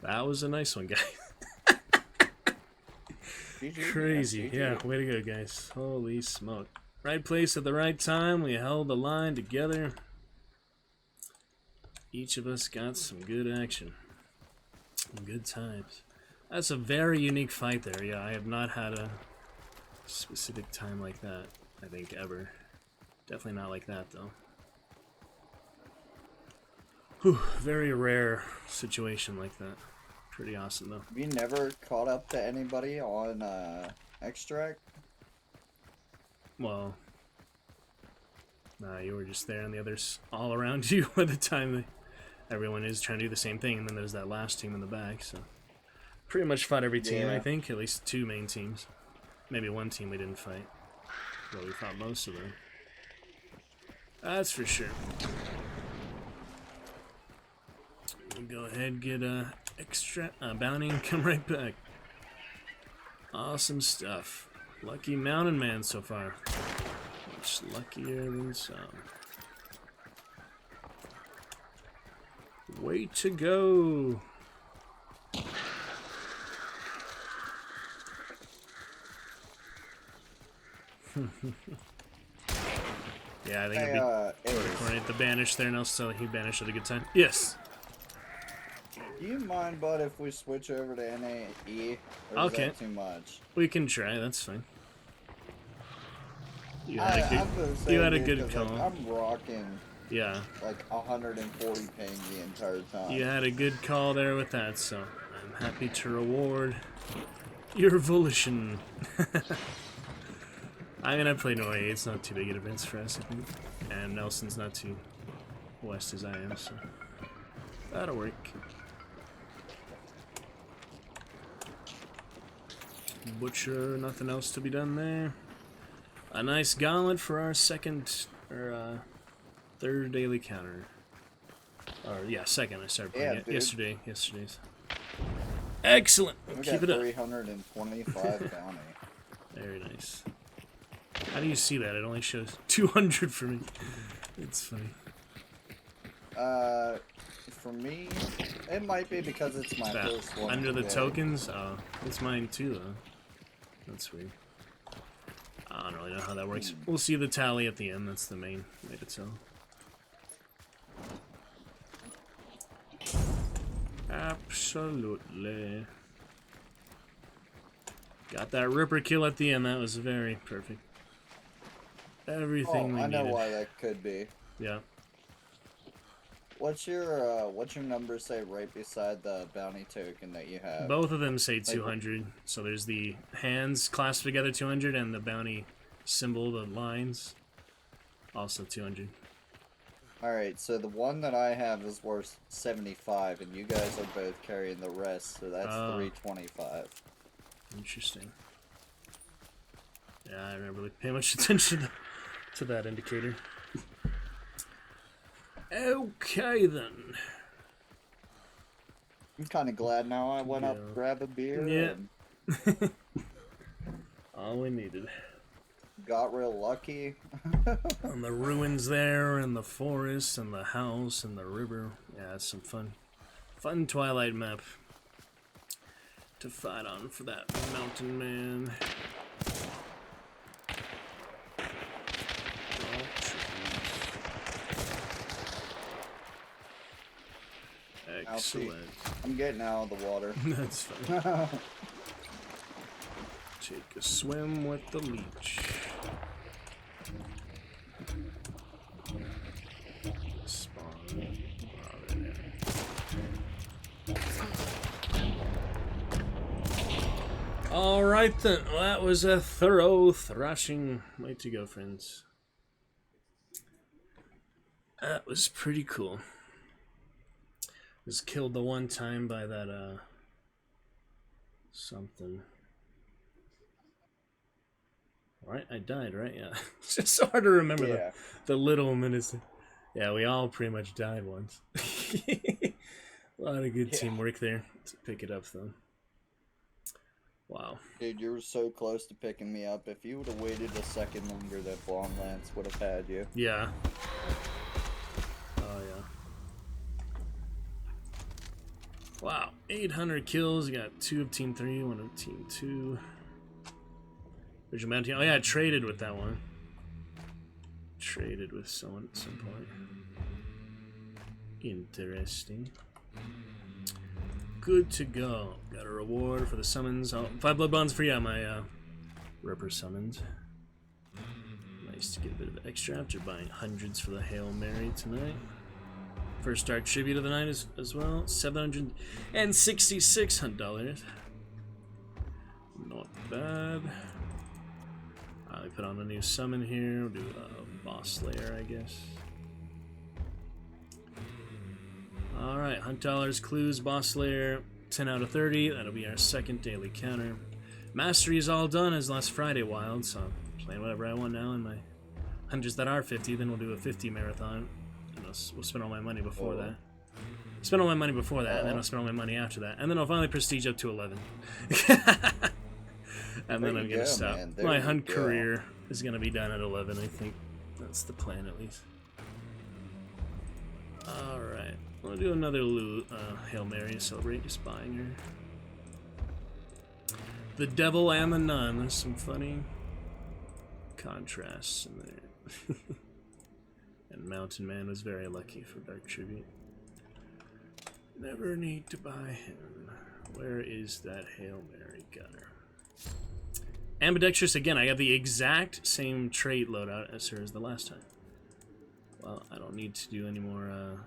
That was a nice one, guys. GG, Crazy. GG. Yeah, way to go, guys. Holy smoke. Right place at the right time. We held the line together. Each of us got some good action. Good times. That's a very unique fight there. Yeah, I have not had a specific time like that, I think, ever. Definitely not like that, though. Whew, very rare situation like that. Pretty awesome, though. Have you never caught up to anybody on Extract? Well, nah, you were just there and the others all around you by the time everyone is trying to do the same thing, and then there's that last team in the back, so... Pretty much fought every team, Yeah. I think. At least 2 main teams. Maybe 1 team we didn't fight. But we fought most of them. That's for sure. We'll go ahead, get a extra bounty, and come right back. Awesome stuff. Lucky mountain man so far. Much luckier than some. Way to go. Yeah, I think it'll be coordinate the banish there, and also he banished at a good time. Yes. Do you mind, bud, if we switch over to NAE? Or is that too much? We can try. That's fine. You had a good call. Like, I'm rocking. Yeah. Like 140 ping the entire time. You had a good call there with that, so I'm happy to reward your volition. I'm gonna play no A. It's not too big an events for us, I think. And Nelson's not too west as I am, so that'll work. Butcher, nothing else to be done there. A nice gauntlet for our third daily counter. Or yeah, second. I started playing it yesterday. Yesterday's. Excellent. We Keep got it up. 325 bounty. Very nice. How do you see that? It only shows 200 for me. It's funny. For me, it might be because it's my first one. Under the tokens? Oh, it's mine too, though. That's weird. I don't really know how that works. We'll see the tally at the end. That's the main way to tell. Absolutely. Got that Ripper kill at the end. That was very perfect. Everything we needed. I know why that could be. Yeah. What's your number say right beside the bounty token that you have? Both of them say 200. So there's the hands clasped together 200 and the bounty symbol, the lines, also 200. Alright, so the one that I have is worth 75, and you guys are both carrying the rest, so that's 325. Interesting. Yeah, I remember paying much attention to that indicator. Okay, then. I'm kind of glad now I went up to grab a beer. Yeah. All we needed. Got real lucky. And the ruins there, and the forest, and the house, and the river. Yeah, it's some fun Twilight map to fight on for that mountain man. Excellent. I'm getting out of the water. That's fine. Take a swim with the leech. Spawn. Alright then, well, that was a thorough thrashing. Way to go, friends. That was pretty cool. Was killed the one time by that, something. Right? I died, right? Yeah. It's just so hard to remember the little minutes. Yeah, we all pretty much died once. A lot of good teamwork there to pick it up, though. Wow. Dude, you were so close to picking me up. If you would have waited a second longer, that Blonde Lance would have had you. Yeah. Oh, yeah. Wow. 800 kills. You got 2 of Team 3, 1 of Team 2. Where's your mountain? Oh, yeah, I traded with that one. Traded with someone at some point. Interesting. Good to go. Got a reward for the summons. Oh, 5 blood bonds for you on my Ripper summons. Nice to get a bit of extra after buying hundreds for the Hail Mary tonight. First Dark Tribute of the night as well. $766. Not bad. I put on a new summon here. We'll do a Boss Slayer, I guess. Alright, Hunt Dollars, Clues, Boss Slayer, 10 out of 30. That'll be our second daily counter. Mastery is all done as last Friday Wild, so I'm playing whatever I want now in my hundreds that are 50. Then we'll do a 50 marathon. And we'll spend all my money before that. Spend all my money before that, and then I'll spend all my money after that. And then I'll finally prestige up to 11. And then I'm gonna stop. My hunt career is gonna be done at 11, I think. That's the plan, at least. Alright. We'll do another Hail Mary to celebrate just buying her. The Devil and the Nun. There's some funny contrasts in there. And Mountain Man was very lucky for Dark Tribute. Never need to buy him. Where is that Hail Mary gunner? Ambidextrous again. I got the exact same trait loadout as her as the last time. Well, I don't need to do any more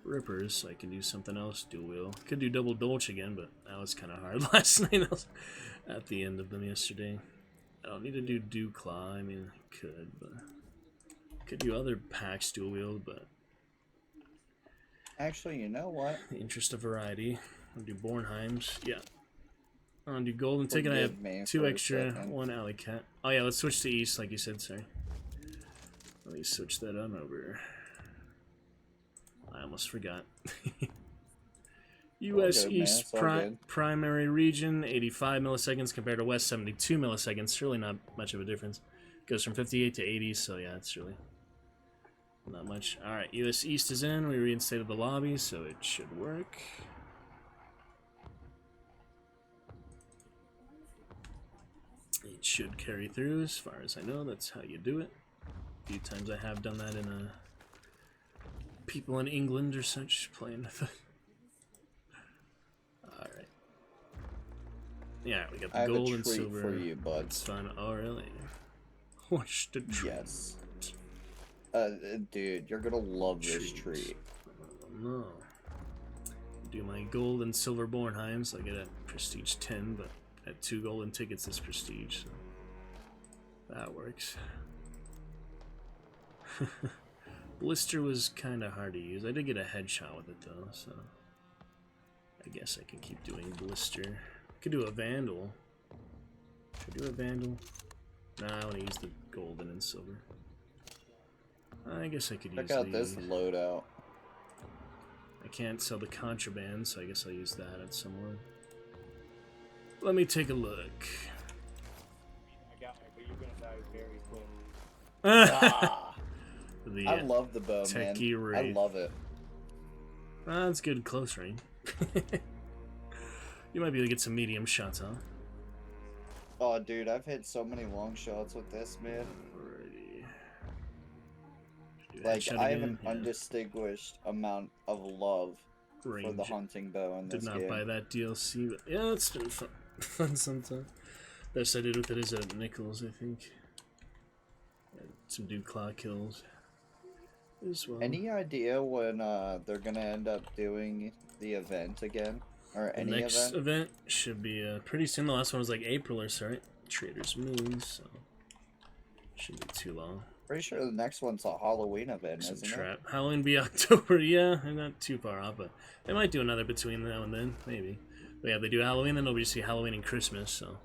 Rippers, so I can do something else. Dual wheel. Could do double Dolch again, but that was kind of hard last night. I was at the end of them yesterday. I don't need to do Dew Claw. I mean, I could, but could do other packs dual wheel, but actually, you know what? In the interest of variety, I'll do Bornheims. Yeah. I'll do Golden Ticket. I have 2 extra, 1 Alley Cat. Oh yeah, let's switch to East, like you said, sorry. Let me switch that on over. I almost forgot. US good, East primary region, 85 milliseconds compared to West, 72 milliseconds. Really not much of a difference. Goes from 58 to 80, so yeah, it's really not much. Alright, US East is in. We reinstated the lobby, so it should work. It should carry through, as far as I know. That's how you do it. A few times I have done that in people in England or such playing with it. Alright. Yeah, we got the gold and silver. For you, bud. It's fun. Oh, really? What's the treat? Yes. Dude, you're gonna love this treat. No. Do my gold and silver Bornheims. I get a prestige 10, but at 2 golden tickets is prestige, so that works. Blister was kind of hard to use. I did get a headshot with it though, so I guess I can keep doing Blister. Could do a Vandal. Should I do a Vandal? Nah, I want to use the golden and silver. I guess I could use Check out this loadout. I can't sell the contraband, so I guess I'll use that at somewhere. Let me take a look. I got it, but you're gonna die very quick. I love the bow, man. I love it. That's good close range. You might be able to get some medium shots, huh? Oh, dude, I've hit so many long shots with this, man. Alrighty. Like, I have an undistinguished amount of love for the hunting bow in this game. Did not buy that DLC, but yeah, it's been fun. Fun sometimes. Best I did with it is at Nichols, I think. And some Dew Claw kills as well. Any idea when they're gonna end up doing the event again? Or any event? The next event should be pretty soon. The last one was like April or so, right? Trader's Moon, so shouldn't be too long. Pretty sure the next one's a Halloween event, isn't it? Halloween be October, yeah. I'm not too far off, but they might do another between now and then, maybe. But yeah, they do Halloween, then nobody see Halloween and Christmas, so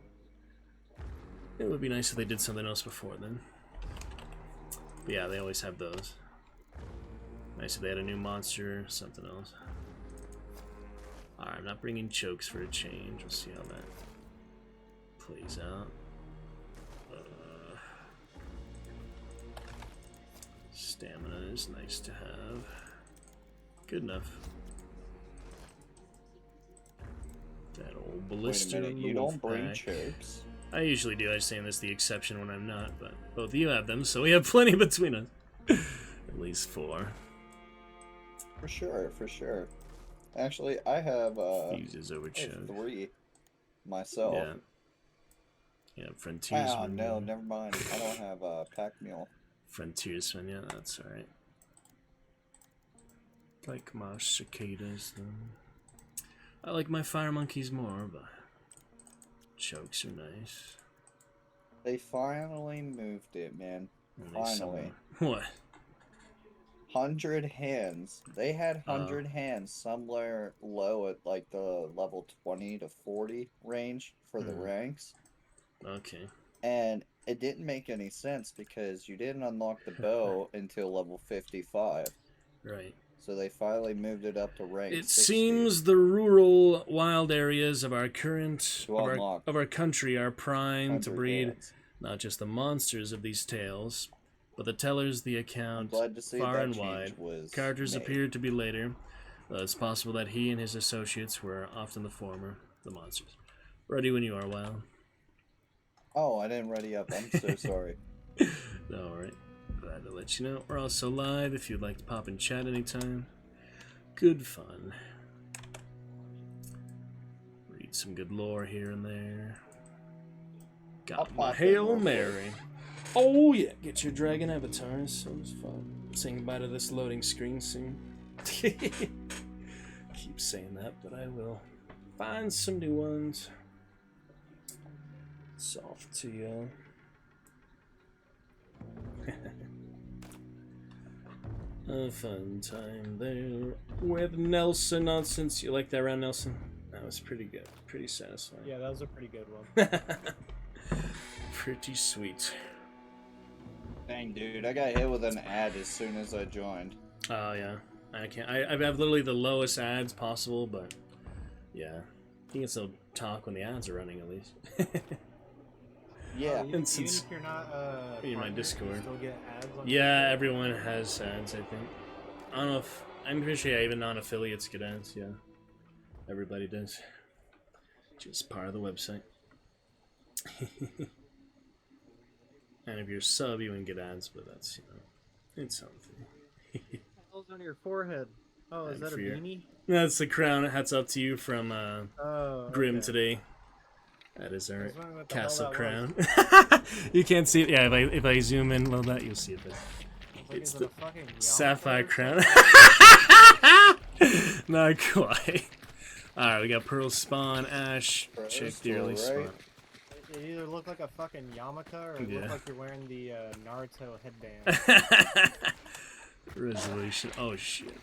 it would be nice if they did something else before then. But yeah, they always have those. Nice if they had a new monster or something else. Alright, I'm not bringing chokes for a change. We'll see how that plays out. Stamina is nice to have. Good enough. That old ballista. Wait a minute, you don't bring chokes? I usually do. I just saying this the exception when I'm not, but both of you have them, so we have plenty between us. At least 4. For sure, for sure. Actually, I have Fuses over chug. 3 myself. Yeah. Yeah, Frontiersman. No, never mind. I don't have a pack mule. Frontiersman, yeah, that's alright. Like my cicadas, though. I like my fire monkeys more, but chokes are nice. They finally moved it, man. Finally. What? 100 hands. They had 100 hands somewhere low at like the level 20 to 40 range for the ranks. Okay. And it didn't make any sense because you didn't unlock the bow until level 55. Right. So they finally moved it up to rank 60. It seems the rural wild areas of our current of our country are primed to breed not just the monsters of these tales, but the tellers the account far and wide. Characters appeared to be later. It's possible that he and his associates were often the former, the monsters. Ready when you are, Wild. Oh, I didn't ready up. I'm so sorry. Alright. Glad to let you know. We're also live if you'd like to pop in chat anytime. Good fun. Read some good lore here and there. Got my Hail Mary. Oh yeah, get your dragon avatars. So it's fun. Saying bye to this loading screen soon. Keep saying that, but I will find some new ones. It's off to you. A fun time there with Nelson nonsense. You like that round, Nelson? That was pretty good. Pretty satisfying. Yeah, that was a pretty good one. Pretty sweet. Dang, dude, I got hit with an ad as soon as I joined. Oh, yeah. I can't. I have literally the lowest ads possible, but yeah. You can still talk when the ads are running, at least. Yeah. Even if you're not in my Discord. you still get ads on Yeah, everyone has ads, I think. I don't know if... I'm pretty sure even non-affiliates get ads, yeah. Everybody does. Just part of the website. And if you're sub, you wouldn't get ads, but that's, you know, it's something. What's on your forehead? Oh, is that a beanie? That's the crown. Hats up to you from Grim today. That is our castle crown. You can't see it. Yeah, if I zoom in a little bit, you'll see it. But it's the sapphire crown. Not quite. Alright, we got Pearl Spawn, Ash, Chick, the early spawn. It either look like a fucking yarmulke or it look like you're wearing the Naruto headband. Resolution. Oh shit.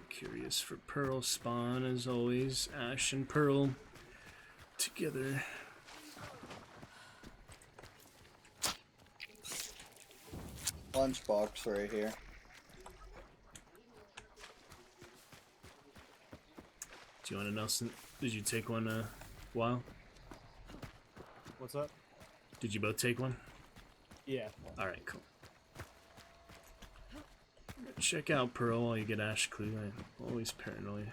Curious for Pearl Spawn as always. Ash and Pearl together. Lunchbox right here. Do you want a Nelson? Did you take one while? What's up? Did you both take one? Yeah. Alright, cool. Check out Pearl while you get Ash Clue. I'm always paranoid.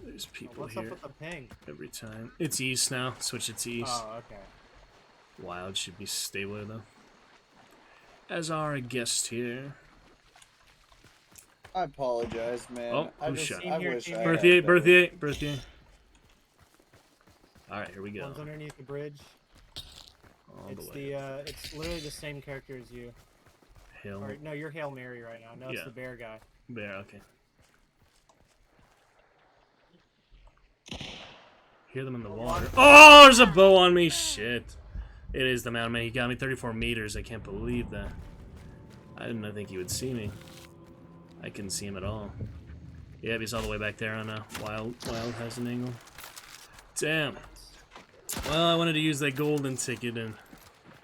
There's people what's here. What's up with the ping? Every time. It's east now. Switch it to east. Oh, okay. Wild should be stabler though. As our guest here. I apologize, man. Oh, I who's shot? Birthday. Alright, here we go. One's underneath the bridge. It's literally the same character as you. No, you're Hail Mary right now. No, it's the bear guy. Bear, okay. Hear them in the water. Oh, there's a bow on me. Shit. It is the mountain man. He got me 34 meters. I can't believe that. I didn't think he would see me. I couldn't see him at all. Yeah, he's all the way back there on Wild has an angle. Damn. Well, I wanted to use that golden ticket and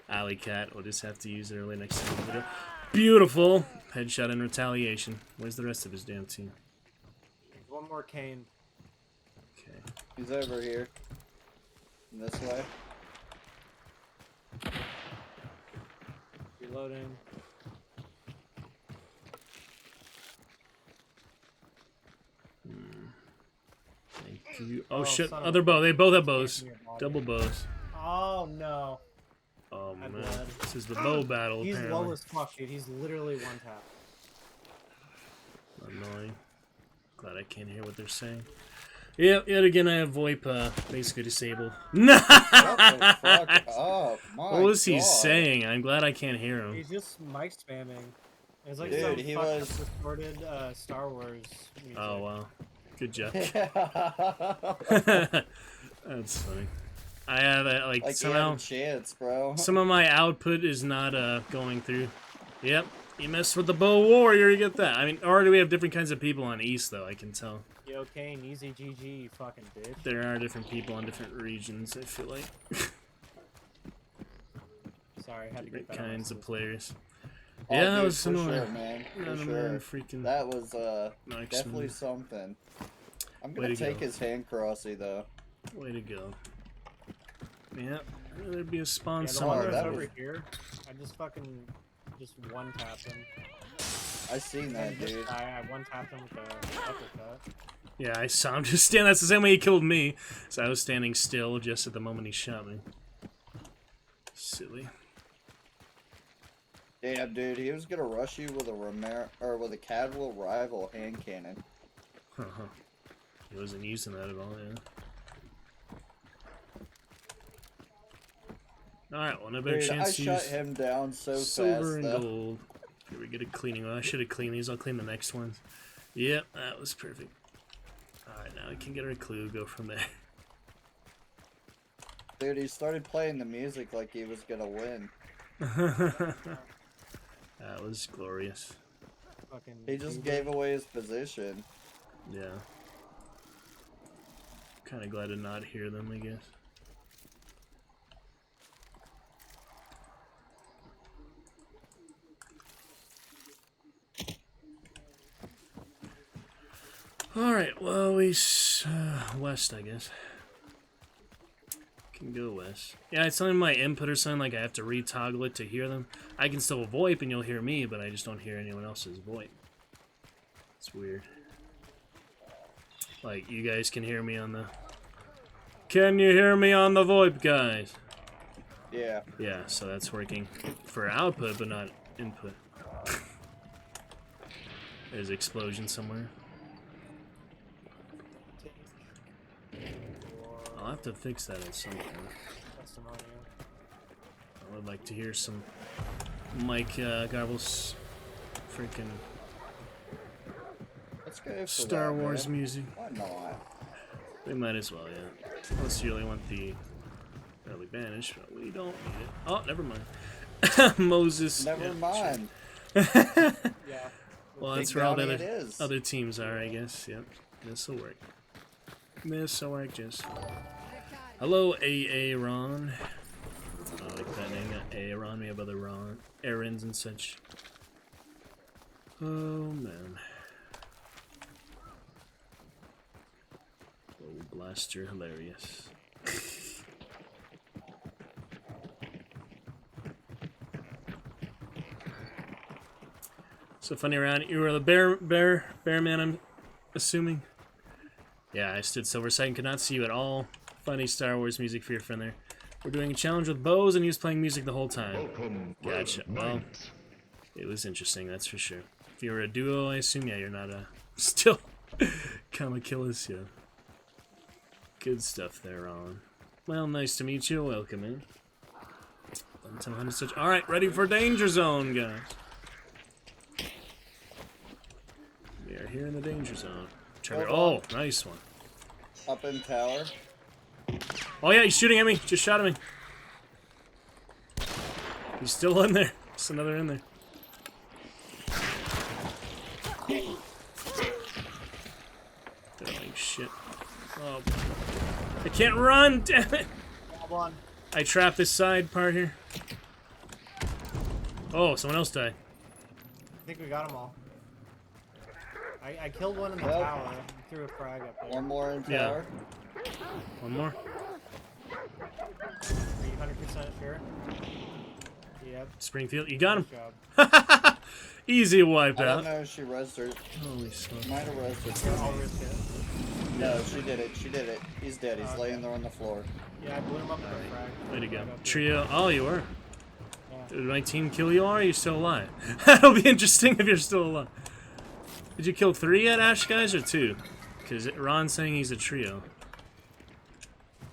Alley Cat. We'll just have to use it early next time. Video. Beautiful. Headshot in retaliation. Where's the rest of his damn team? One more cane. Okay. He's over here. This way. Reloading. Fuck you. Oh, shit. son of Other a bow. bitch. They both have He's bows. camping your body. Double bows. Oh no. Oh, I man. bled. This is the bow battle, He's apparently. low as fuck, dude. He's literally one tap. Annoying. Glad I can't hear what they're saying. Yep, yet again I have VoIP basically disabled. Shut the fuck up. What was he God. saying? I'm glad I can't hear him. He's just mic spamming. It's like Dude, some he fucked was- up distorted Star Wars music. Oh, wow. Good job. Yeah. That's funny. I have, like Like somehow... you had a chance, bro. Some of my output is not going through. Yep, you mess with the bow warrior, you get that. I mean, or do we have different kinds of people on East, though? I can tell. Yo, Kane, easy GG, you fucking bitch. There are different people in different regions, I feel like. Sorry, I had to get Different that kinds of out. players. Oh, Yeah, that dude, was for annoying. sure, man. For Not sure. annoying freaking... That was Nice definitely move. something. I'm Way gonna to take go. his hand crossy though. Way to go. Yep, there'd be a spawn Yeah, the one somewhere. that that's was- over here, I just fucking one tapped him. I seen that, And this dude. guy, I one tapped him with the uppercut. Yeah, I saw him just stand. That's the same way he killed me. So I was standing still just at the moment he shot me. Silly. Damn, dude, he was gonna rush you with a with a casual rival hand cannon. He wasn't using that at all, yeah. Alright, well, no better Dude, I chance to shut use him down so silver fast and though. gold. Here we get a cleaning. Well, I should have cleaned these. I'll clean the next ones. Yep, that was perfect. Alright, now we can get our clue, go from there. Dude, he started playing the music like he was gonna win. That was glorious. Fucking He just Uber. gave away his position. Yeah. Kind of glad to not hear them, I guess. Alright, well, west, I guess. Can go west. Yeah, it's something my input or something, like I have to retoggle it to hear them. I can still VoIP and you'll hear me, but I just don't hear anyone else's VoIP. It's weird. Like, you guys can hear me on the... Can you hear me on the VoIP, guys? Yeah. Yeah, so that's working for output, but not input. There's an explosion somewhere. I'll have to fix that at some point. Testimonial. I would like to hear some Mike Garble's freaking Let's go for Star that, Wars man. music. Why not? We might as well, yeah. Unless you really want the early banish, but we don't need it. Oh, never mind. Moses. Never yeah, mind. Yeah. Well, Big that's where all the bounty other, it is. other teams are, I guess. Yep. This'll work. This'll work just fine. Hello, Aaron. I like that name, Aaron. We have other Aarons and such. Oh, man. Oh, blaster, hilarious. So funny around. You were the bear man, I'm assuming. Yeah, I stood silver side and could not see you at all. Funny Star Wars music for your friend there. We're doing a challenge with bows and he was playing music the whole time. Gotcha. Well, it was interesting, that's for sure. If you were a duo, I assume, yeah, you're not still Kamakillis, yeah. Good stuff there, Ron. Well, nice to meet you. Welcome in. 100 such. Alright, ready for danger zone, guys. We are here in the danger zone. Oh, nice one. Up in tower. Oh yeah, he's shooting at me. Just shot at me. He's still in there. There's another in there. They're like shit. Oh, I can't run. Damn it. I trapped this side part here. Oh, someone else died. I think we got them all. I killed one in the Well, tower and threw a frag up there. One more in Yeah. tower. One more. Are you 100% sure? Yep. Springfield, you got him. Good job. Easy I wipeout. don't know if she rezzed her. Holy smokes. Might have rezzed her. I'll risk it. No, she did it. She did it. He's dead. He's Okay. laying there on the floor. Yeah, I blew him up with a frag. Way to go. Right up here. Trio. Oh, you were. Yeah. Did my team kill you, or are you still alive? That'll be interesting if you're still alive. Did you kill 3 yet, Ash, guys, or 2? Because Ron's saying he's a trio.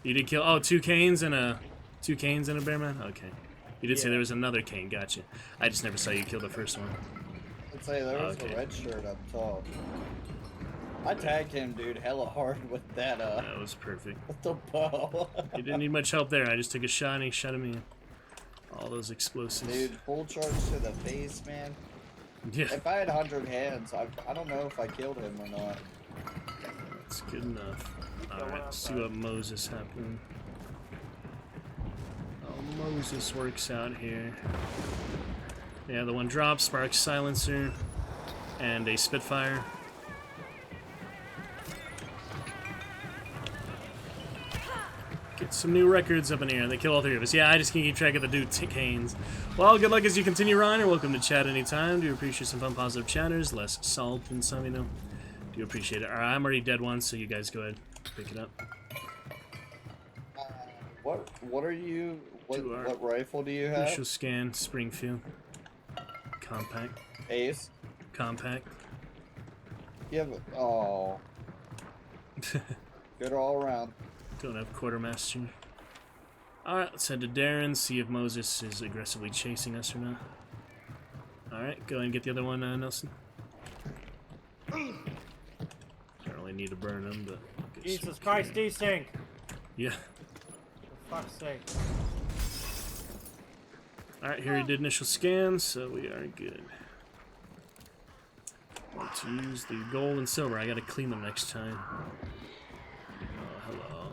You did kill... Oh, 2 Canes and a... 2 Canes and a Bear Man? Okay. You did say there was another Cane. Gotcha. I just never saw you kill the first one. Let's say there was a red shirt up top. I tagged him, dude, hella hard with that, That was perfect. with the bow. You didn't need much help there. I just took a shot and he shot at me. All those explosives. Dude, full charge to the face, man. Yeah. If I had 100 hands, I don't know if I killed him or not. That's good enough. Alright, let's see what Moses happened. Oh, Moses works out here. Yeah, the one drops, Spark Silencer, and a Spitfire. Get some new records up in here. They kill all 3 of us. Yeah, I just can't keep track of the dude Canes. Well, good luck as you continue, Ryan. You're welcome to chat anytime. Do appreciate some fun, positive chatters. Less salt than some, you know. Do appreciate it. Alright, I'm already dead once, so you guys go ahead. Pick it up. What are you? What rifle do you have? Initial scan, Springfield. Compact. Ace. Compact. You have. Oh. Good all around. Don't have quartermaster. Alright, let's head to Darren, see if Moses is aggressively chasing us or not. Alright, go ahead and get the other one, Nelson. Don't really need to burn him, but... Jesus Christ, desync! Yeah. For fuck's sake. Alright, here he did initial scan, so we are good. Want to use the gold and silver. I gotta clean them next time. Oh, hello.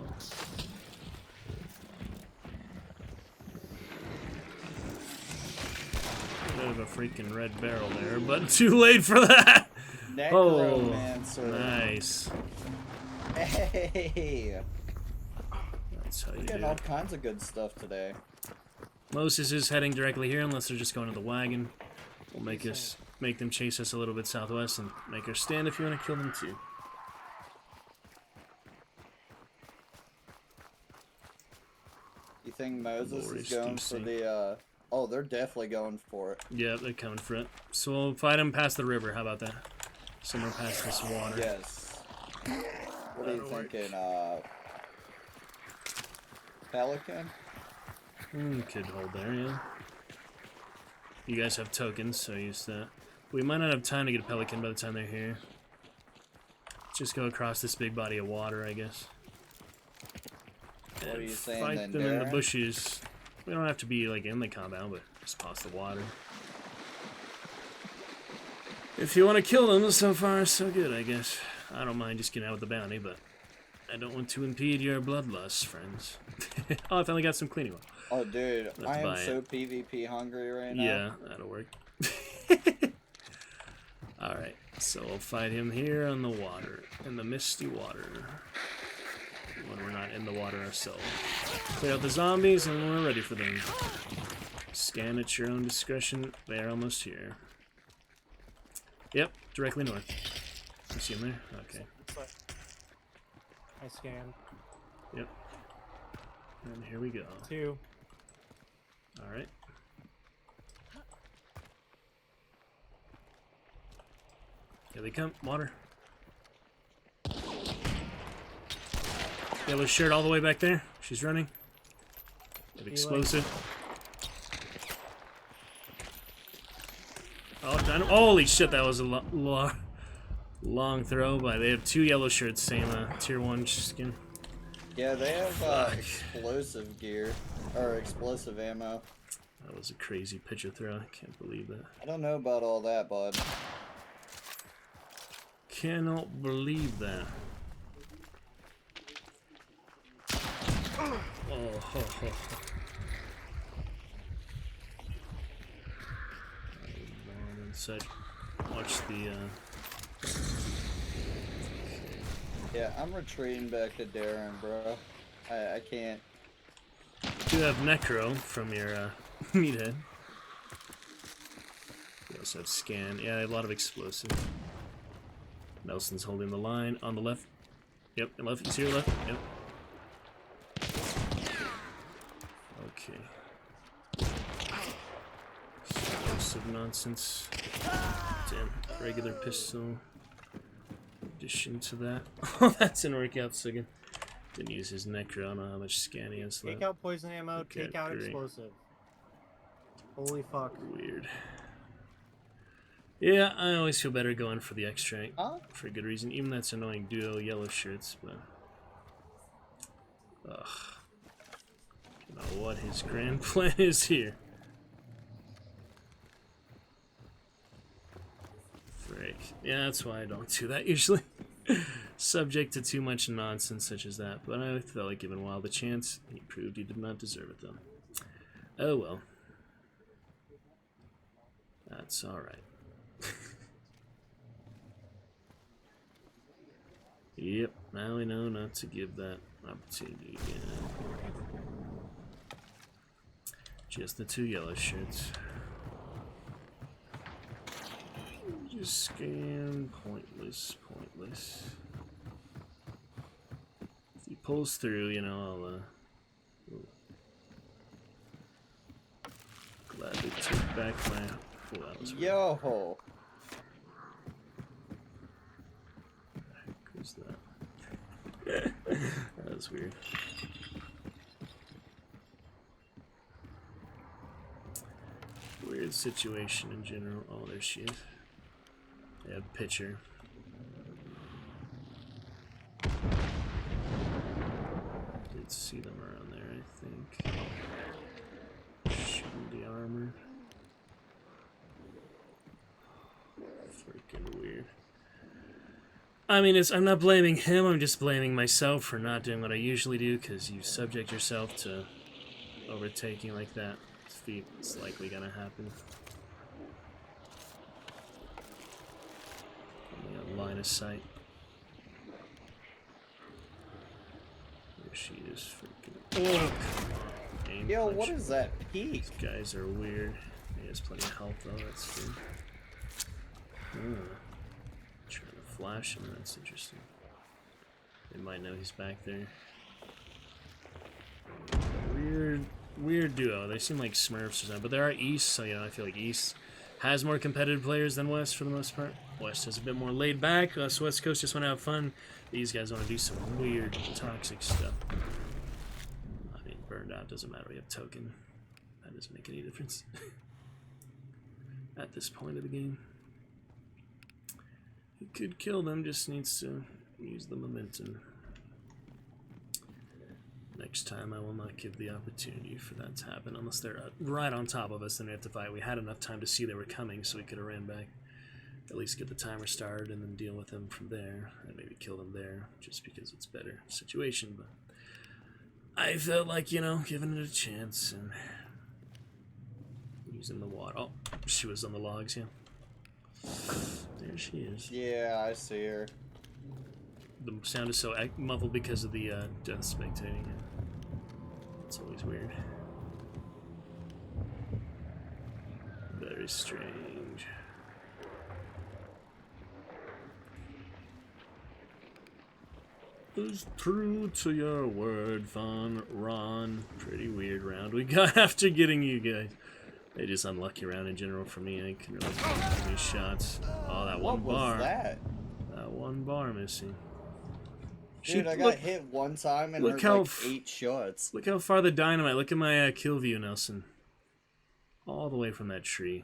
Bit of a freaking red barrel there, but too late for that! Necromancer. Nice. Hey! That's how you We're do getting all it. kinds of good stuff today. Moses is heading directly here, unless they're just going to the wagon. We'll make them chase us a little bit southwest and make our stand if you want to kill them too. You think Moses Lord, is going for the, Oh, they're definitely going for it. Yeah, they're coming for it. So we'll fight them past the river. How about that? Somewhere past this water. Yes. What are you That'll work. thinking, Pelican? Could hold there, yeah. You guys have tokens, so use that. We might not have time to get a pelican by the time they're here. Just go across this big body of water, I guess. What are you saying fight then, them in the Darren? bushes. We don't have to be like in the compound, but just past the water. If you want to kill them, so far so good, I guess. I don't mind just getting out with the bounty, but I don't want to impede your bloodlust, friends. Oh, I finally got some cleaning oil. Oh, dude, Let's I am buy so it. PvP hungry right now. Yeah, that'll work. Alright, so we'll fight him here on the water, in the misty water. When we're not in the water ourselves. Clear out the zombies and we're ready for them. Scan at your own discretion. They're almost here. Yep, directly north. You see him there? Okay. I scanned. Yep. And here we go. 2. Alright. Here they come. Water. Yellow shirt all the way back there. She's running. Have explosive. Oh, done. Holy shit, that was a long throw, but they have 2 yellow shirts, same tier 1 skin. Yeah, they have explosive gear, or explosive ammo. That was a crazy picture throw. I can't believe that. I don't know about all that, bud. Cannot believe that. Oh, ho, ho, ho. Watch the, Yeah, I'm retreating back to Darren, bro. I can't. You do have Necro from your, meathead. You also have Scan. Yeah, a lot of explosive. Nelson's holding the line on the left. Yep, left. You see your left? Yep. Okay. Explosive nonsense. Damn, regular pistol. Addition to that. Oh, that didn't work out so good. Didn't use his necro. I don't know how much scan he has left. Take out poison ammo, Okay, take out great. explosive. Holy fuck. Weird. Yeah, I always feel better going for the extract. Huh? For a good reason. Even that's annoying duo yellow shirts, but... Ugh. I don't know what his grand plan is here. Frick. Yeah, that's why I don't do that usually. Subject to too much nonsense such as that, but I felt like giving Wild a chance. He proved he did not deserve it, though. Oh well. That's alright. Yep, now we know not to give that opportunity again. Just the 2 yellow shirts. Just scan. Pointless, pointless. If he pulls through, you know, I'll, gladly take back my... Oh, that was weird. Yo! Who's that? That was weird. Weird situation in general. Oh, there she is. Yeah, pitcher. Did see them around there, I think. Shooting the armor. Freaking weird. I mean, I'm not blaming him, I'm just blaming myself for not doing what I usually do, because you subject yourself to overtaking like that. It's likely gonna happen. Only a line of sight. There she is, freaking. Oh! Aim Yo, punch. what is that peak? These guys are weird. He has plenty of health though, that's good. Trying to flash him, that's interesting. They might know he's back there. Weird duo. They seem like Smurfs or something, but there are East, so you know, I feel like East has more competitive players than West for the most part. West is a bit more laid back. Us West Coast just want to have fun. These guys want to do some weird, toxic stuff. I mean, burned out doesn't matter. We have token. That doesn't make any difference at this point of the game. He could kill them, just needs to use the momentum. Next time I will not give the opportunity for that to happen unless they're right on top of us, then we have to fight. We had enough time to see they were coming, so we could have ran back. At least get the timer started and then deal with them from there, and maybe kill them there, just because it's a better situation. But I felt like, you know, giving it a chance and using the water. Oh, she was on the logs, yeah. There she is. Yeah, I see her. The sound is so muffled because of the death spectating. It's always weird. Very strange. Is true to your word, Von Ron. Pretty weird round we got after getting you guys. They just unlucky round in general for me. I can really give me shots. Oh, that one bar. What was that? That one bar missing. Dude, I got hit one time and heard like 8 shots. Look how far the dynamite. Look at my kill view, Nelson. All the way from that tree.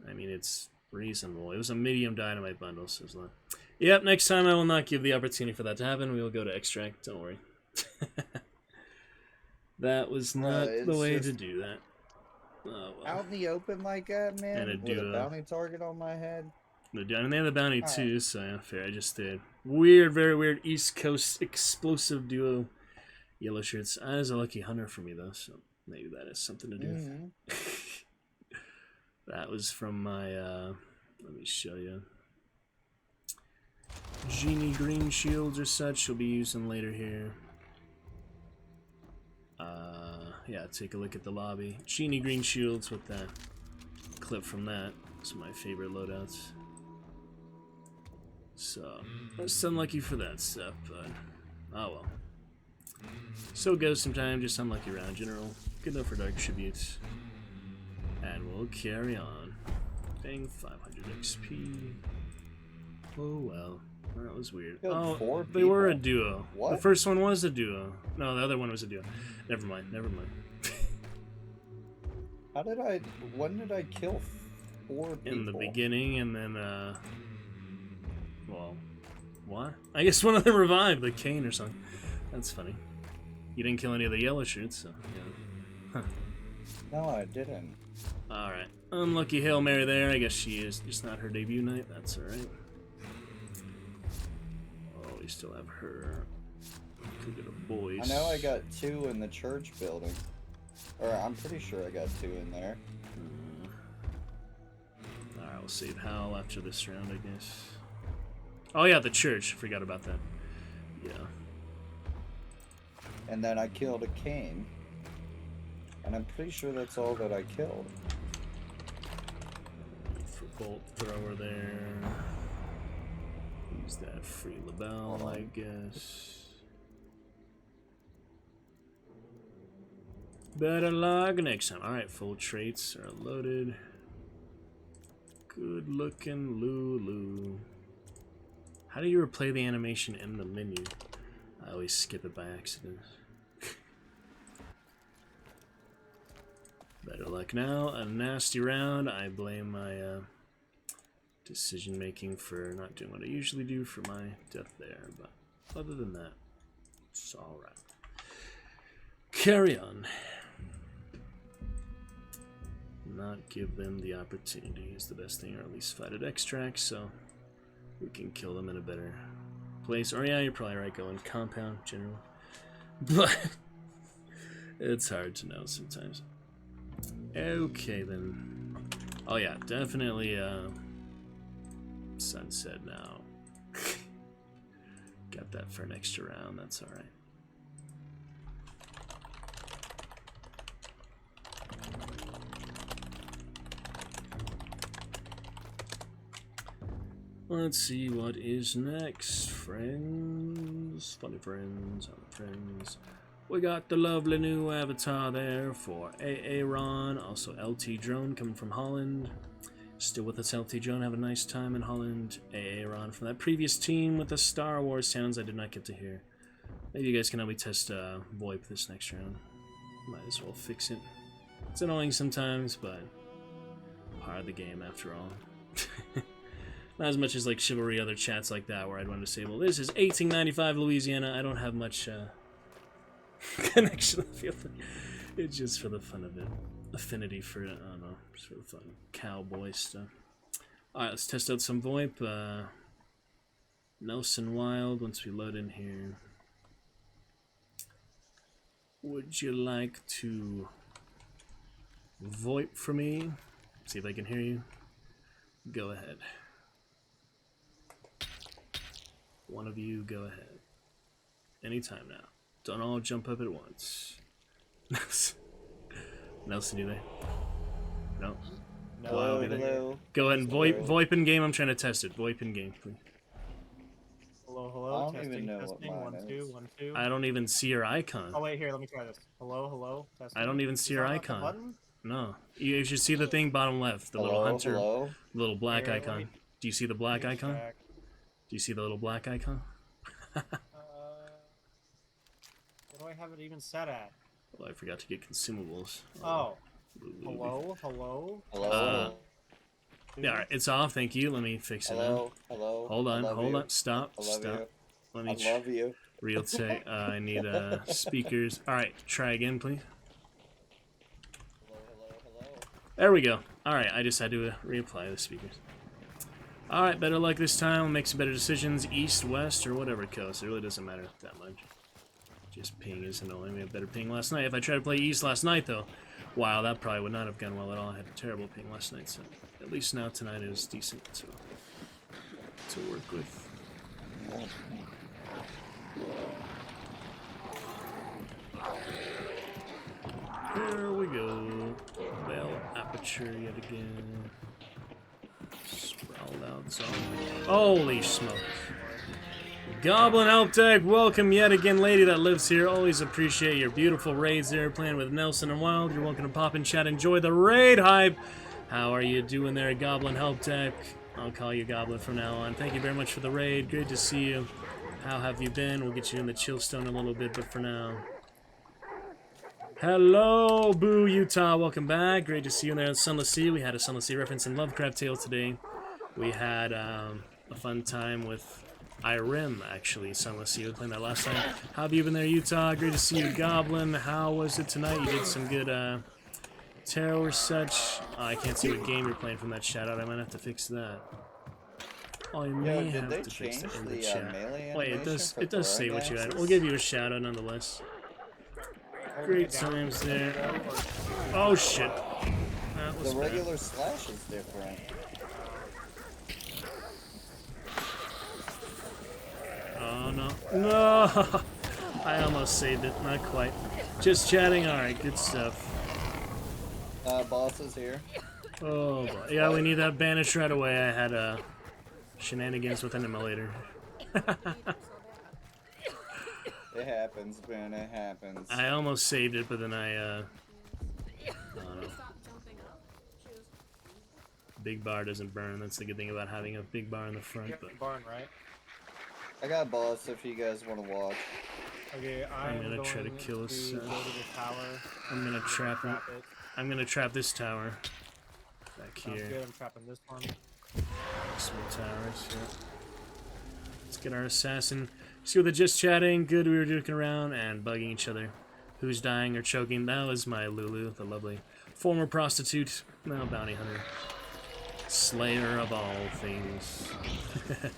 I mean, it's reasonable. It was a medium dynamite bundle, so it's not. Yep, next time I will not give the opportunity for that to happen. We will go to extract. Don't worry. That was not the way to do that. Oh, well. Out in the open like that, man? And with a bounty target on my head? And they have the bounty too, so yeah, fair. I just did. Weird, very weird East Coast explosive duo. Yellow shirts. That is a lucky hunter for me, though, so maybe that has something to do with it. That was from my, let me show you. Genie green shields or such you'll be using later here. Yeah, take a look at the lobby. Genie green shields with that clip from that. It's my favorite loadouts. So, just unlucky for that stuff, but oh well. So it goes sometimes, just unlucky round general. Good enough for Dark Tributes. And we'll carry on. Bang, 500 XP. Oh well. That was weird. Killed 4 they were a people. duo. What? The first one was a duo. No, the other one was a duo. Never mind, never mind. When did I kill 4 people? In the beginning, and then, well, what? I guess one of them revived, like Kane or something. That's funny. You didn't kill any of the yellow shirts, so, yeah. Huh. No, I didn't. Alright. Unlucky Hail Mary there. I guess she is just not her debut night. That's alright. Oh, we still have her. Could get a voice. I know I got 2 in the church building. Or I'm pretty sure I got 2 in there. Alright, we'll save Hal after this round, I guess. Oh yeah, the church. Forgot about that. Yeah. And then I killed a Kane. And I'm pretty sure that's all that I killed. For bolt thrower there. Use that free label, I guess. Better luck next time. Alright, full traits are loaded. Good looking Lulu. How do you replay the animation in the menu? I always skip it by accident. Better luck now. A nasty round. I blame my decision making for not doing what I usually do for my death there, but other than that, it's alright. Carry on. Not give them the opportunity is the best thing, or at least fight at extract, so we can kill them in a better place. Or yeah, you're probably right, going compound generally. But it's hard to know sometimes. Okay then. Oh yeah, definitely sunset now. Got that for an extra round, that's alright. Let's see what is next, friends. Funny friends, other friends. We got the lovely new avatar there for Aaron. Also LT Drone coming from Holland. Still with us, LT Drone. Have a nice time in Holland. Aaron from that previous team with the Star Wars sounds I did not get to hear. Maybe you guys can help me test VoIP this next round. Might as well fix it. It's annoying sometimes, but part of the game after all. Not as much as like Chivalry, other chats like that where I'd want to say, well, this is 1895 Louisiana. I don't have much connection. I feel like it's just for the fun of it. Affinity for it. I don't know. Just for the fun. Cowboy stuff. Alright, let's test out some VoIP. Nelson Wild, once we load in here. Would you like to VoIP for me? See if I can hear you. Go ahead. One of you, go ahead. Anytime now. Don't all jump up at once. Nelson, you there? No. No. Hello, Be there. hello. Go ahead and VoIP in game. I'm trying to test it. VoIP in game, please. Hello, hello. I don't Testing, even know what testing. mine 1, is. 2, 1, 2. I don't even see your icon. Oh wait, here. Let me try this. Hello, hello. Testing. I don't even see Is your that not the icon. button? No. You should see the thing bottom left, the little Hello, hunter, hello. little black Here, let icon. me- Do you see the black let me icon? check. Do you see the little black icon? What do I have it even set at? Well, I forgot to get consumables. Oh. Hello, hello. Hello. Yeah, alright, it's off. Thank you. Let me fix it now. Hello. Hello. Hold on, I love hold you. on. Stop. I love Stop. you. Let me I love you. real take. I need speakers. Alright, try again, please. Hello, hello, hello. There we go. Alright, I just had to reapply the speakers. Alright, better luck this time. We'll make some better decisions. East, west, or whatever coast. It really doesn't matter that much. Just ping is annoying. We had better ping last night. If I tried to play east last night, though, wow, that probably would not have gone well at all. I had a terrible ping last night, so at least now tonight is decent to work with. Here we go. Bell aperture yet again. Sprout Sold out zone. Holy smoke. Goblin Help Deck, welcome yet again, lady that lives here. Always appreciate your beautiful raids there, playing with Nelson and Wild. You're welcome to pop in chat. Enjoy the raid hype. How are you doing there, Goblin Help Deck? I'll call you Goblin from now on. Thank you very much for the raid. Great to see you. How have you been? We'll get you in the Chillstone a little bit, but for now. Hello, Boo Utah. Welcome back. Great to see you in there on Sunless Sea. We had a Sunless Sea reference in Lovecraft Tale today. We had a fun time with Irem, actually. Sunless Sea. We were playing that last time. How have you been there, Utah? Great to see you, Goblin. How was it tonight? You did some good tarot or such. I can't see what game you're playing from that shout out. I might have to fix that. Oh, you may have to fix it in the chat. Wait, it does say what you had. We'll give you a shout out nonetheless. Great times there. Oh shit. That was the regular slash is different. Oh no. No! I almost saved it. Not quite. Just chatting. Alright, good stuff. Boss is here. Oh boy. Yeah, we need that banished right away. I had shenanigans with an immolator. It happens, man. It happens. I almost saved it, but then I don't know. Big bar doesn't burn. That's the good thing about having a big bar in the front. But barn, right? I got boss if you guys want to watch. Okay, I'm gonna try to kill us. Tower. I'm gonna trap it. I'm gonna trap this tower back here. Good. I'm trapping this one. Some towers here. Let's get our assassin. See what they're just chatting. Good, we were joking around and bugging each other. Who's dying or choking? That was my Lulu, the lovely former prostitute, now bounty hunter. Slayer of all things. Did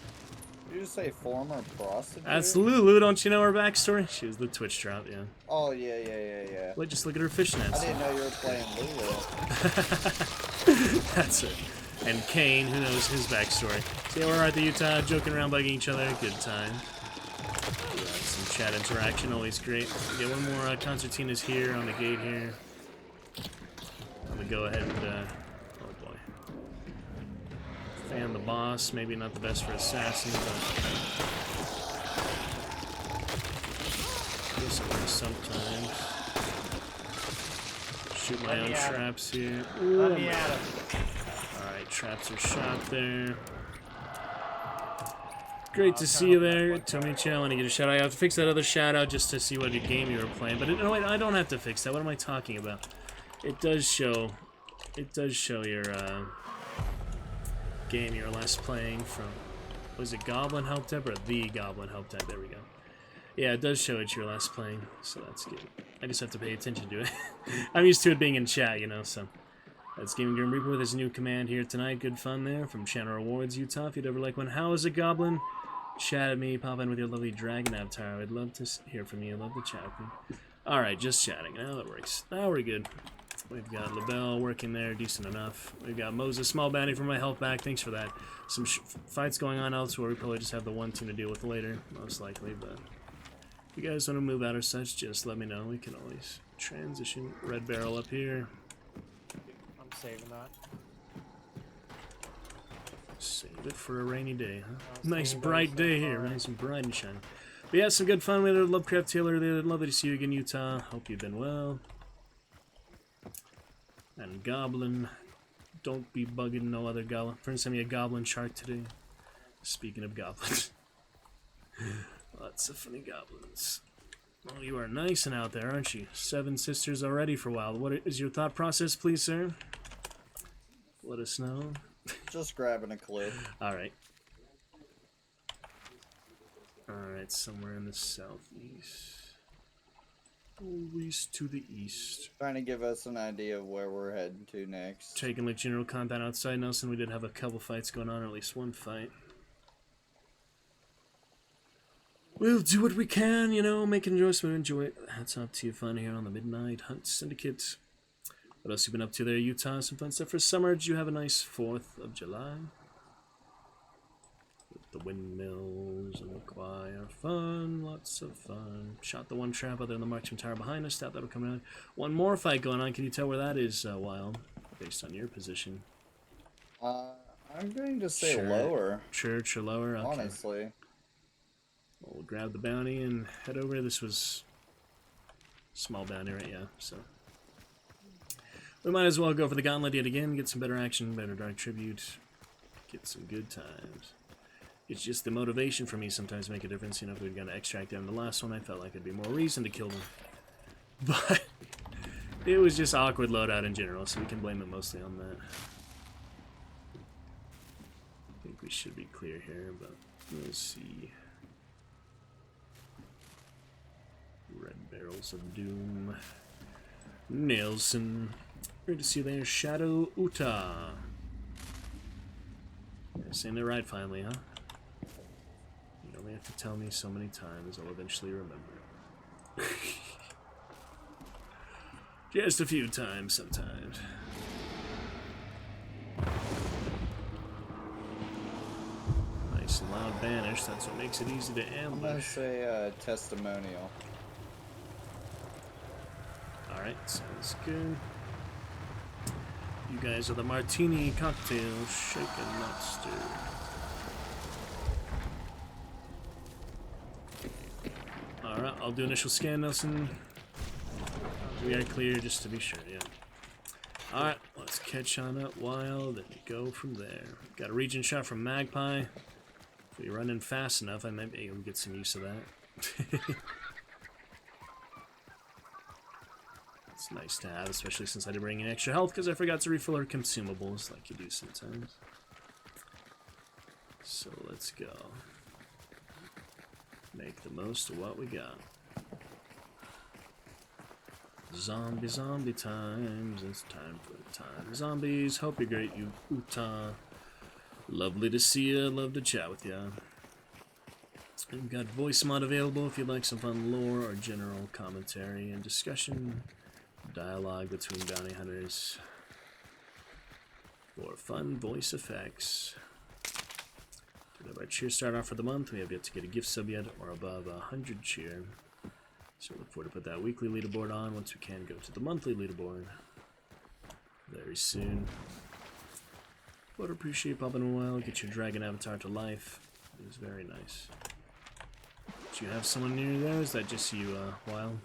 you just say former prostitute? That's Lulu, don't you know her backstory? She was the Twitch drop, yeah. Oh, yeah. Wait, just look at her fishnets. I didn't know you were playing Lulu. That's it. And Kane, who knows his backstory. So yeah, we're at the Utah, joking around, bugging each other. Good time. Some chat interaction, always great. We get one more concertina's here on the gate here. I'm gonna go ahead and, oh boy. Fan the boss, maybe not the best for assassin, but guess it works sometimes. Shoot my own traps here. Let me at him. Alright, traps are shot there. Great to see you there, Tony Chow. I want to get a shout out. I have to fix that other shout out just to see what game you were playing. But no, wait, I don't have to fix that. What am I talking about? It does show your game you were last playing from. Was it Goblin Help Deck or the Goblin Help Deck? There we go. Yeah, it does show it you were last playing, so that's good. I just have to pay attention to it. I'm used to it being in chat, you know. So that's Gaming Grim Reaper with his new command here tonight. Good fun there from Channel Rewards, Utah. If you'd ever like one, how is it, Goblin? Chat at me, pop in with your lovely dragon avatar. I'd love to hear from you. Love to chat with you. Alright, just chatting. Now that works. Now we're good. We've got LaBelle working there, decent enough. We've got Moses, small bounty for my health back. Thanks for that. Some fights going on elsewhere. We probably just have the one team to deal with later, most likely. But if you guys want to move out or such, just let me know. We can always transition. Red barrel up here. I'm saving that. Save it for a rainy day, huh? Nice bright day here, nice and bright and shiny. But yeah, some good fun with Lovecraft Taylor there. Lovely to see you again, Utah. Hope you've been well. And Goblin, don't be bugging no other goblin. Friend sent me a goblin chart today. Speaking of goblins. Lots of funny goblins. Well, you are nice and out there, aren't you? 7 sisters already for a while. What is your thought process, please, sir? Let us know. Just grabbing a clip. Alright. Alright, somewhere in the southeast. Always to the east. Trying to give us an idea of where we're heading to next. Taking like general combat outside, Nelson. We did have a couple fights going on, or at least one fight. We'll do what we can, you know, make enjoyment, enjoy it. Hats off to you, fun here on the Midnight Hunt Syndicate. What else you been up to there, Utah? Some fun stuff for summer. Did you have a nice 4th of July? With the windmills and the choir. Fun, lots of fun. Shot the one trap out there in the marching tower behind us. Thought that would come around. One more fight going on. Can you tell where that is, Wild? Based on your position. I'm I'm going to say Church, lower. Church or lower? Okay. Honestly. We'll grab the bounty and head over. This was small bounty, right? Yeah, so. We might as well go for the gauntlet yet again, get some better action, better dark tribute, get some good times. It's just the motivation for me sometimes make a difference. You know, if we'd gonna extract down the last one, I felt like it'd be more reason to kill them. But it was just awkward loadout in general, so we can blame it mostly on that. I think we should be clear here, but we'll see. Red Barrels of Doom. Nelson. Great to see you there, Shadow Uta. You're saying it right finally, huh? You only have to tell me so many times, I'll eventually remember. Just a few times sometimes. Nice and loud banish, that's what makes it easy to ambush. I'm gonna say testimonial. Alright, sounds good. You guys are the martini cocktail, shaken not stirred. Alright, I'll do initial scan, Nelson. We are clear just to be sure, yeah. Alright, let's catch on up wild and go from there. Got a region shot from Magpie. If we run in fast enough, I might be able to get some use of that. It's nice to have, especially since I did bring in extra health because I forgot to refill our consumables like you do sometimes. So let's go. Make the most of what we got. Zombie times, it's time for the time. Zombies, hope you're great, you Utah. Lovely to see ya, love to chat with ya. We've got voice mod available if you'd like some fun lore or general commentary and discussion. Dialogue between bounty hunters for fun voice effects. To have our cheer start off for the month, we have yet to get a gift sub yet or above 100 cheer. So look forward to put that weekly leaderboard on once we can go to the monthly leaderboard very soon. Would appreciate popping a while, get your dragon avatar to life. It was very nice. Do you have someone near there? Is that just you, Wild?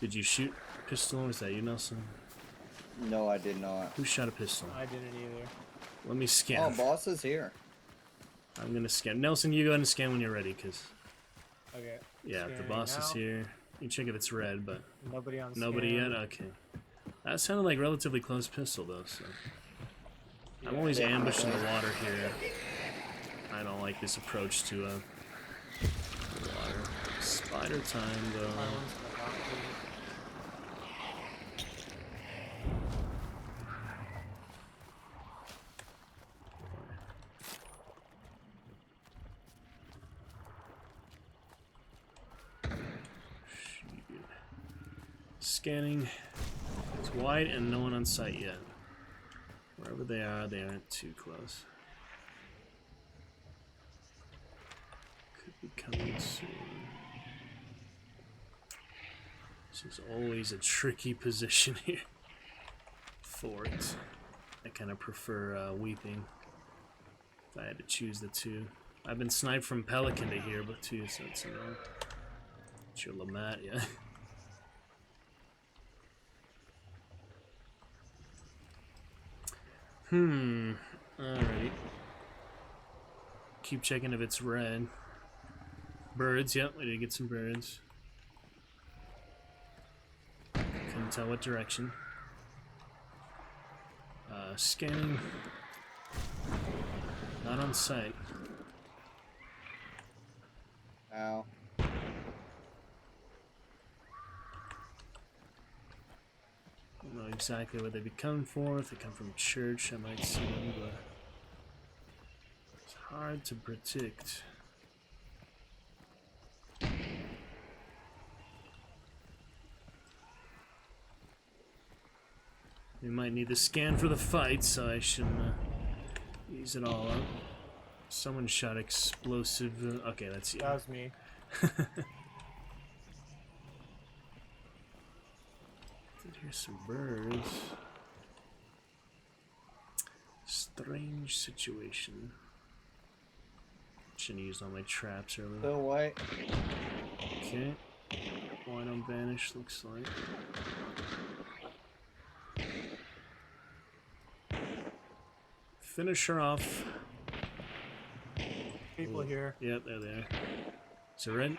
Did you shoot a pistol? Is that you, Nelson? No, I did not. Who shot a pistol? I didn't either. Let me scan. Oh, boss is here. I'm gonna scan. Nelson, you go ahead and scan when you're ready, cause. Okay. Yeah, the boss is here. You check if it's red, but. Nobody on Nobody scan. yet. Okay. That sounded like relatively close pistol though. So. Yeah, I'm always ambushed in the water here. I don't like this approach to water. Spider time though. Scanning. It's wide and no one on site yet. Wherever they aren't too close. Could be coming soon. This is always a tricky position here for it. I kind of prefer weeping if I had to choose the two. I've been sniped from Pelican to here, but too, so it's it's your Lamat, yeah. Alrighty. Keep checking if it's red. Birds, yep, we did get some birds. Couldn't tell what direction. Scanning. Not on site. Ow. I don't know exactly what they'd be coming for. If they come from church, I might see them, but it's hard to predict. We might need the scan for the fight, so I shouldn't use it all up. Someone shot explosive. Okay, that's you. That was me. Did hear some birds. strange situation. Shouldn't have used all my traps earlier. Still white. Okay. White on banish, looks like. Finish her off. People here. Yep, there they are. Is it red?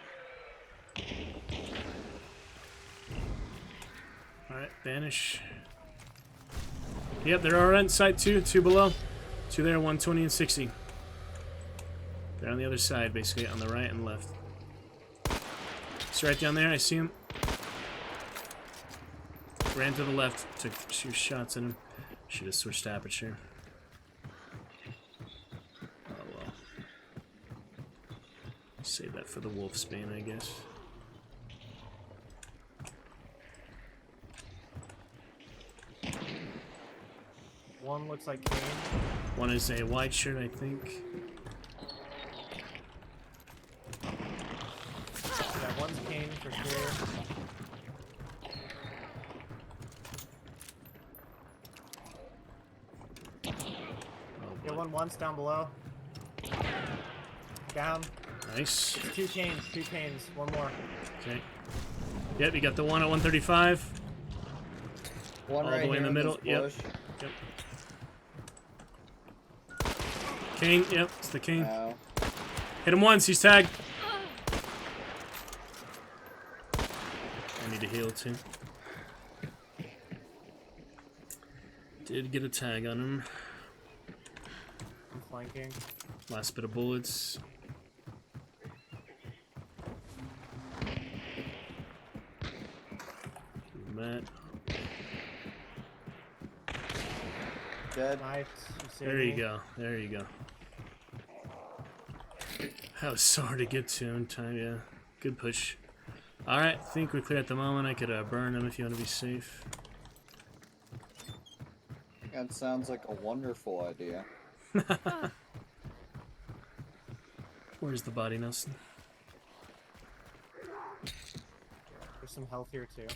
Alright, banish. Yep, there are on side two below. Two there, 120 and 60. They're on the other side, basically, on the right and left. It's right down there, I see him. Ran to the left, took a few shots at him. Should have switched aperture. Oh well. Save that for the wolf's bane, I guess. One looks like Kane. One is a white shirt, I think. Yeah, one's Kane for sure. Yeah, one's down below. Down. Nice. It's two Canes, one more. Okay. Yep, you got the one at 135. One All right the way in the middle. this Yep. bush. Yep. Kane, yep, it's the Kane. Ow. Hit him once, he's tagged. I need to heal too. Did get a tag on him. I'm flanking. Last bit of bullets. Matt. Dead. Nice. There you go. There you go. That was so hard to get to in time, yeah. Good push. Alright, I think we're clear at the moment. I could burn him if you want to be safe. That sounds like a wonderful idea. Where's the body, Nelson? There's some health here too.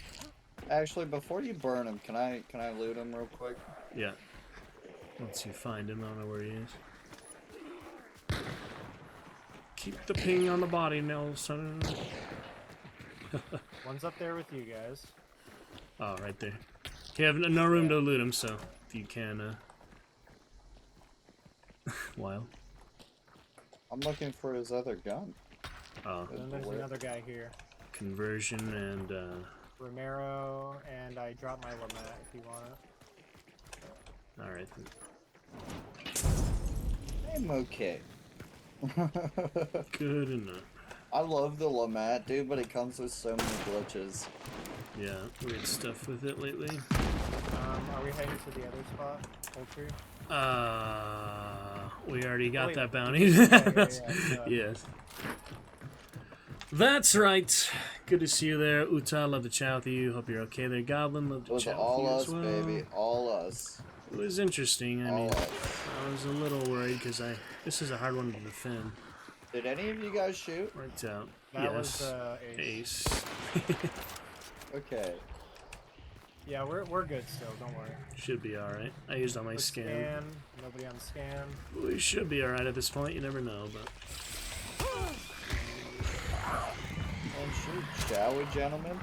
Actually, before you burn him, can I loot him real quick? Yeah. Once you find him, I don't know where he is. Keep the ping on the body, Nelson. One's up there with you guys. Oh, right there. You have no room to loot him, so if you can, Wild. I'm looking for his other gun. Oh. And then there's another guy here. Conversion and, Romero, and I dropped my Lamette if you want it. alright then. I'm okay. Good enough. I love the Lamette, dude, but it comes with so many glitches. Yeah, weird stuff with it lately. Are we heading to the other spot? Poultry? We already got wait. that bounty. Yeah. Yes. That's right. Good to see you there. Uta, love to chat with you. Hope you're okay there. Goblin, love It to was chat all with you us, as well. baby. All us. It was interesting. I All mean, us. I was a little worried because this is a hard one to defend. Did any of you guys shoot? Worked out. That yes. was Ace. Ace. Okay. Yeah, we're good still, don't worry. Should be alright. I used all my Let's scan. Nobody on scan. We should be alright at this point. You never know, but... And shoot, shall we, gentlemen?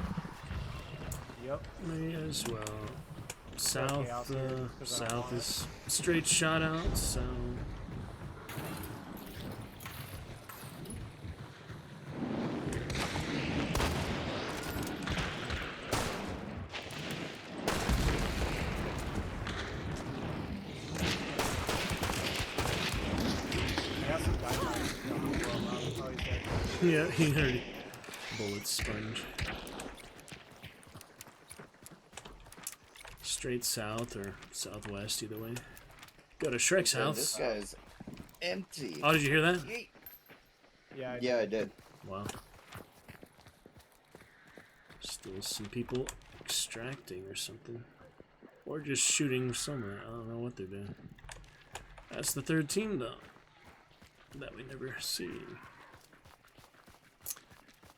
Yep. May as well. South, out here, 'cause I don't south want is straight shot out, so... I got some dynamite. Oh, he's dead. Yeah, he heard it. Bullet sponge. Straight south or southwest, either way. Go to Shrek's Dude, house. this guy's empty. Oh, did you hear that? Yeet. Yeah, I did. Wow. Still some people extracting or something. Or just shooting somewhere. I don't know what they're doing. That's the third team, though. That we never see.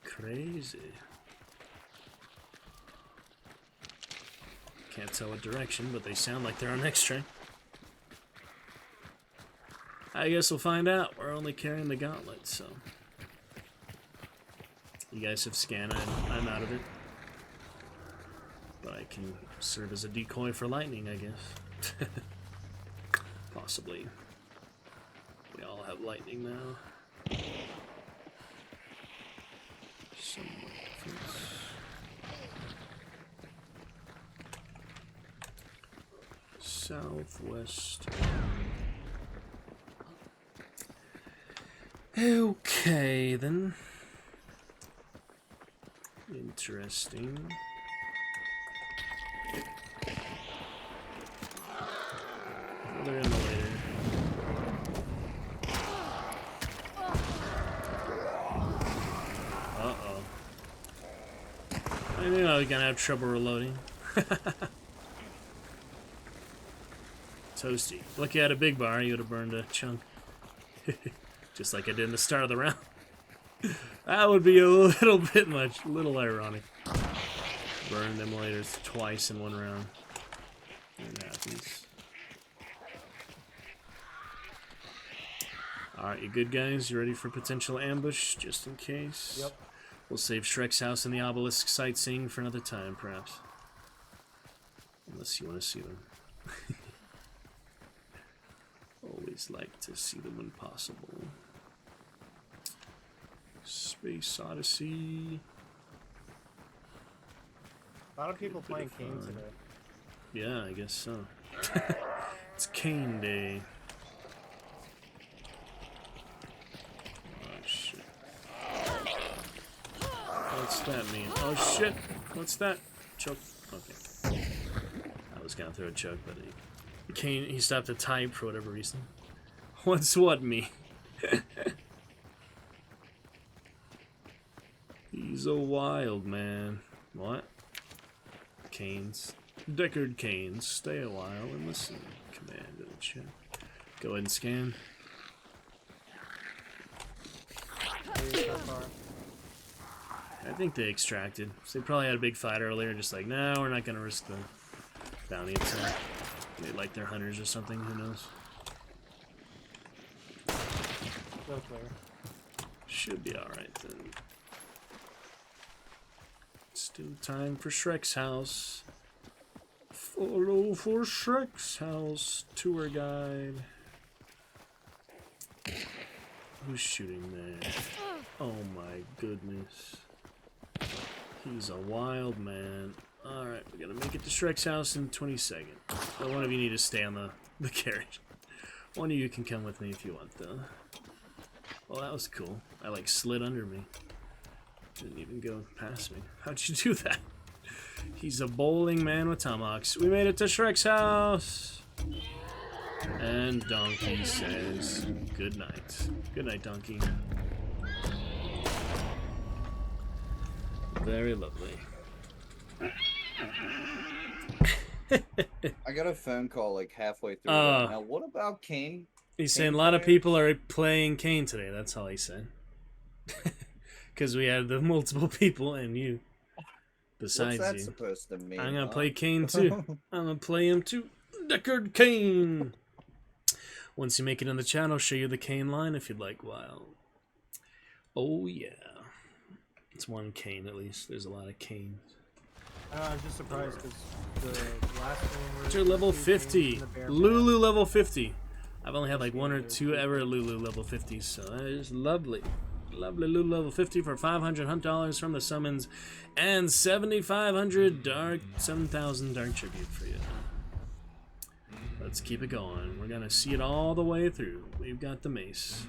Crazy. Can't tell what direction, but they sound like they're on X-Train. I guess we'll find out. We're only carrying the gauntlet, so. You guys have scanned. I'm out of it. But I can serve as a decoy for lightning, I guess. Possibly. We all have lightning now. Somewhat different. Southwest. Okay, then. Interesting. Another immolator. Uh-oh. I knew I was gonna have trouble reloading. Toasty. Look, you had a big bar, you would have burned a chunk. Just like I did in the start of the round. That would be a little bit much, a little ironic. Burned emulators twice in one round. It happens. Alright, you good guys? You ready for potential ambush, just in case? Yep. We'll save Shrek's house and the obelisk sightseeing for another time, perhaps. Unless you want to see them. Always like to see them when possible. Space Odyssey. A lot of people playing Kane today. Yeah, I guess so. It's Kane Day. Oh shit. What's that mean? Oh shit! What's that? Choke. Okay. I was gonna throw a choke, but he stopped to type for whatever reason. What's what me? He's a wild man. What? Canes. Deckard Canes. Stay a while and listen. Command in the chat. Go ahead and scan. I think they extracted. So they probably had a big fight earlier, just like, no, we're not gonna risk the bounty attack. They like their hunters or something, who knows? Still clear. Should be alright then. Still time for Shrek's house. Follow for Shrek's house. Tour guide. Who's shooting there? Oh my goodness. He's a wild man. Alright, we're gonna make it to Shrek's house in 20 seconds. But one of you need to stay on the carriage. One of you can come with me if you want, though. Well, that was cool. I, like, slid under me. Didn't even go past me. How'd you do that? He's a bowling man with tomahawks. We made it to Shrek's house! And Donkey says, good night. Good night, Donkey. Very lovely. I got a phone call like halfway through. Now, what about Kane? He's saying a lot of people are playing Kane today. That's all he said. Because we had the multiple people and you. Besides What's that you. supposed to mean? I'm going to play Kane too. I'm going to play him too. Deckard Kane! Once you make it in the chat, I'll show you the Kane line if you'd like. Wow. Oh, yeah. It's one Kane at least. There's a lot of Canes. I'm just surprised because the last one You're level 50. Lulu level 50. I've only had like one or two ever Lulu level 50s, so that is lovely. Lovely Lulu level 50 for $500 hunt dollars from the summons and 7,500 dark, 7,000 dark tribute for you. Let's keep it going. We're gonna see it all the way through. We've got the mace.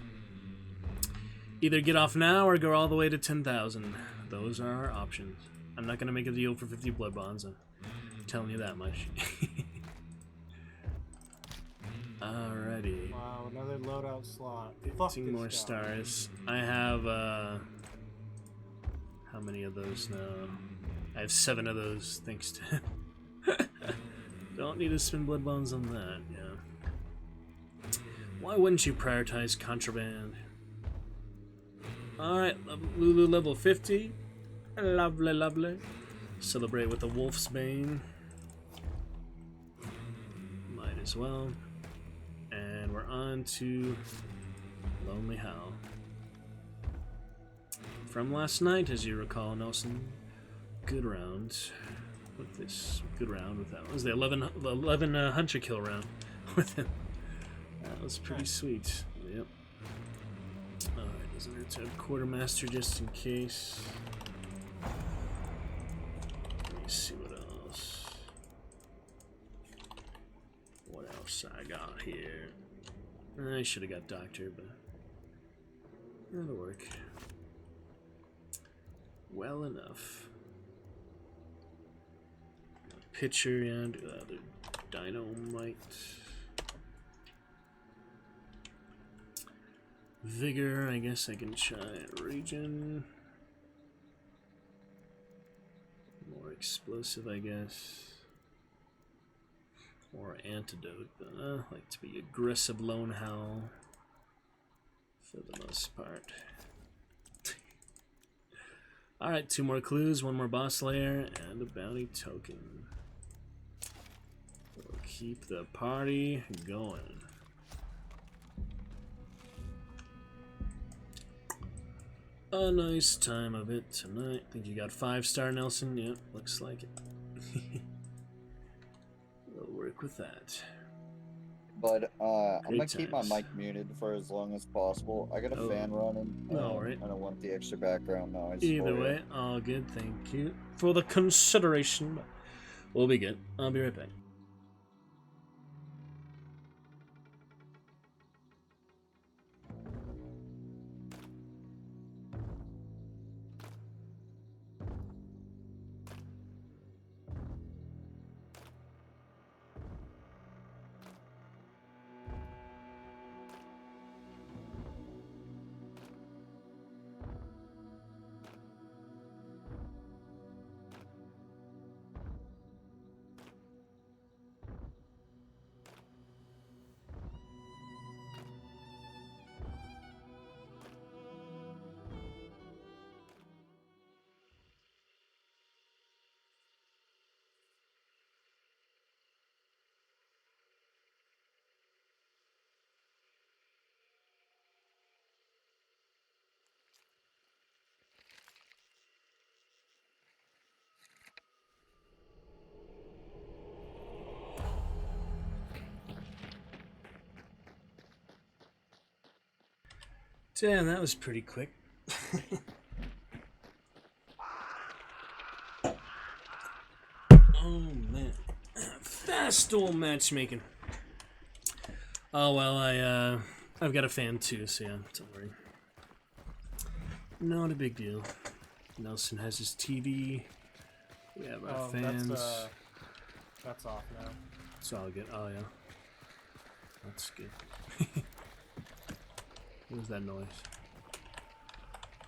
Either get off now or go all the way to 10,000. Those are our options. I'm not gonna make a deal for 50 blood bonds. I'm telling you that much. Alrighty. Wow, another loadout slot. 15 more stars. I have how many of those now? I have 7 of those, thanks to him. Don't need to spend blood bonds on that, yeah. Why wouldn't you prioritize contraband? Alright, Lulu level 50. Lovely, lovely. Celebrate with the Wolf's Bane. Might as well. And we're on to Lonely Howl. From last night, as you recall, Nelson. Good round with this. Good round with that. It was the 11 hunter kill round with him. That was pretty sweet. Yep. Alright, doesn't hurt to have Quartermaster just in case. Let me see what else. What else I got here? I should have got Doctor, but that'll work. Well enough. Pitcher and Dynamite. Vigor, I guess I can try Regen. More explosive, I guess. More antidote, but I like to be aggressive Lone Howl for the most part. Alright, 2 more clues, 1 more boss layer, and a bounty token. We'll keep the party going. A nice time of it tonight. Think you got 5-star, Nelson? Yep, looks like it. We'll work with that. But I'm gonna Great keep my times. mic muted for as long as possible. I got a fan running. Alright. I don't want the extra background noise. Either way, all good. Thank you for the consideration. We'll be good. I'll be right back. Damn, that was pretty quick. Oh man, fast old matchmaking. Oh well, I've got a fan too, so yeah, don't worry. Not a big deal. Nelson has his TV. We have our fans. That's off now. It's all good. Oh yeah, that's good. What was that noise?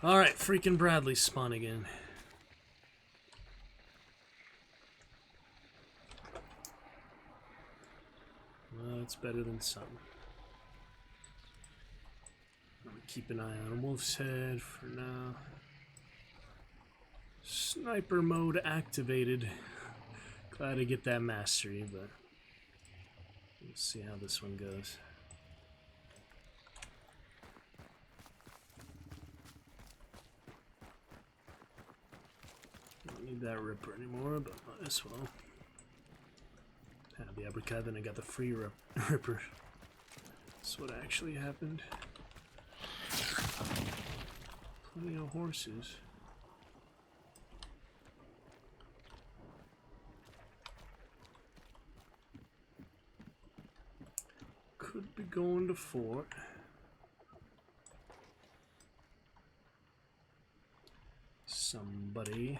Alright, freaking Bradley spawn again. Well, it's better than some. I'm gonna keep an eye on Wolf's Head for now. Sniper mode activated. Glad to get that mastery, but we'll see how this one goes. Don't need that Ripper anymore, but might as well. Had the uppercut, then I got the free Ripper. That's what actually happened. Plenty of horses. Could be going to fort. Somebody.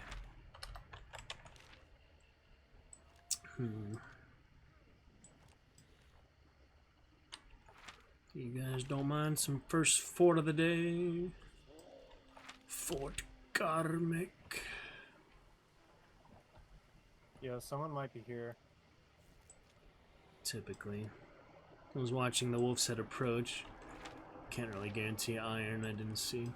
You guys don't mind some first fort of the day? Fort Karmic. Yeah, someone might be here. Typically. I was watching the Wolf's Head approach. Can't really guarantee iron, I didn't see.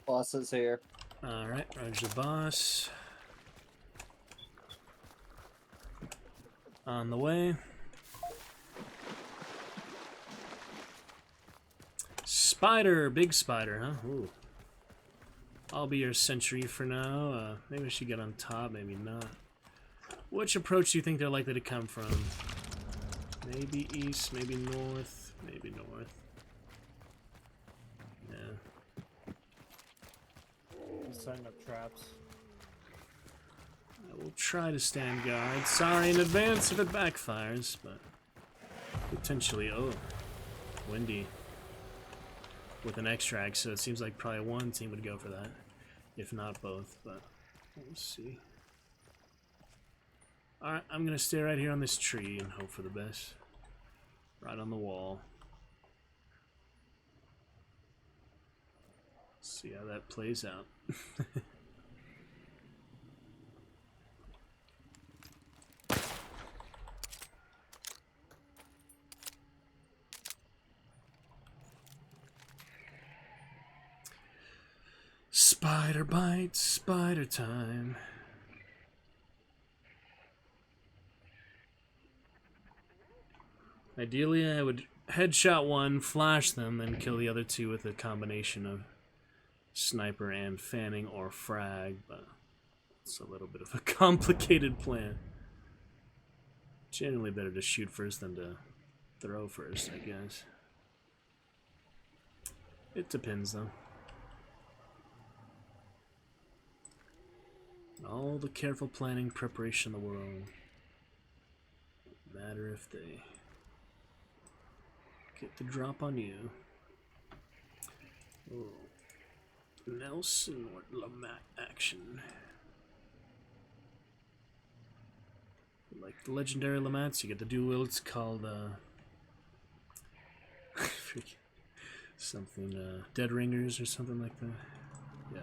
Boss is here. Alright, Roger the boss. On the way. Spider! Big spider, huh? Ooh. I'll be your sentry for now. Maybe I should get on top, maybe not. Which approach do you think they're likely to come from? Maybe east, maybe north, maybe north. Yeah. He's setting up traps. I will try to stand guard. Sorry in advance if it backfires, but potentially. Oh, windy. With an extract, so it seems like probably one team would go for that, if not both, but we'll see. Alright, I'm gonna stay right here on this tree and hope for the best. Right on the wall. See how that plays out. Spider bite, spider time. Ideally, I would headshot one, flash them, then kill the other two with a combination of sniper and fanning or frag, but it's a little bit of a complicated plan. Generally better to shoot first than to throw first, I guess. It depends, though. All the careful planning, preparation in the world. Matter if they get the drop on you. Oh. Nelson or Lamont action. Like the legendary Lamats, you get the duel. It's called something Dead Ringers or something like that. Yeah.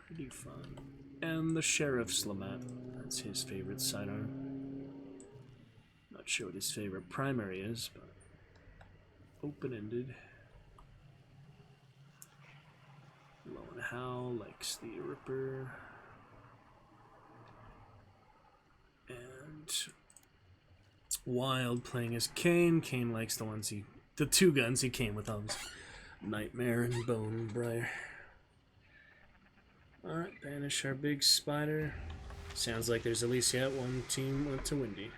Pretty fun. And the Sheriff's Lamat. That's his favorite sidearm. Not sure what his favorite primary is, but open-ended. Lone Howl likes the Ripper. And Wild playing as Kane. Kane likes the two guns he came with on his Nightmare and Bone Briar. Alright, banish our big spider. Sounds like there's at least yet one team went to Windy.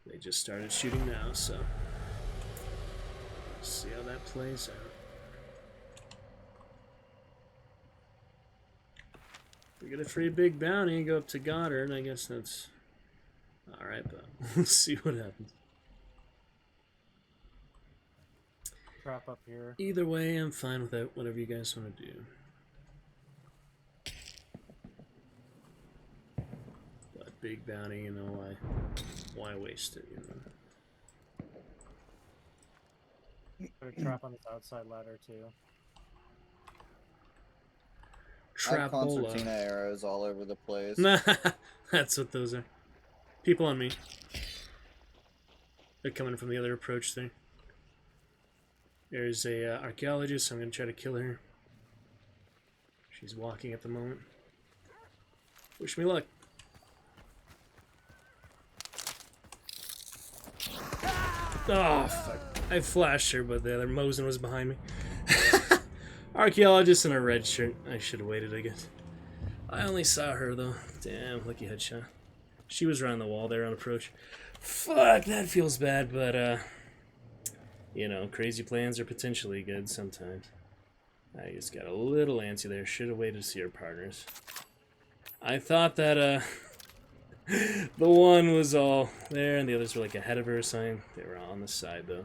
They just started shooting now, so let's see how that plays out. We get a free big bounty, go up to Goddard. I guess that's alright, but we'll see what happens. Trap up here. Either way, I'm fine with that, whatever you guys want to do. But big bounty, you know, why waste it, you know? Put a trap on this outside ladder too. I have Trapola. concertina arrows all over the place. That's what those are. People on me. They're coming from the other approach there. There's a archaeologist. I'm gonna try to kill her. She's walking at the moment. Wish me luck. Oh, fuck. I flashed her, but the other Mosin was behind me. Archaeologist in a red shirt. I should have waited, I guess. I only saw her, though. Damn, lucky headshot. She was around the wall there on approach. Fuck, that feels bad, but, you know, crazy plans are potentially good sometimes. I just got a little antsy there. Should have waited to see our partners. I thought that, the one was all there, and the others were like ahead of her or something. They were on the side, though.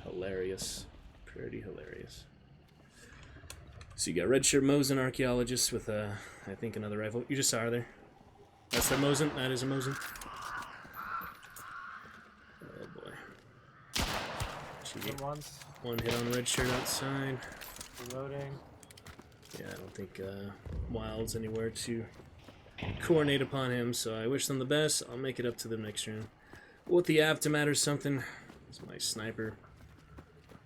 Hilarious. Pretty hilarious. So you got red shirt Mosin archaeologist with, I think another rifle. You just saw her there. That's the Mosin. That is a Mosin. Oh, boy. She get one hit on red shirt outside. Reloading. Yeah, I don't think Wild's anywhere to coordinate upon him, so I wish them the best. I'll make it up to them next round. With the aftermath or something, it's my sniper.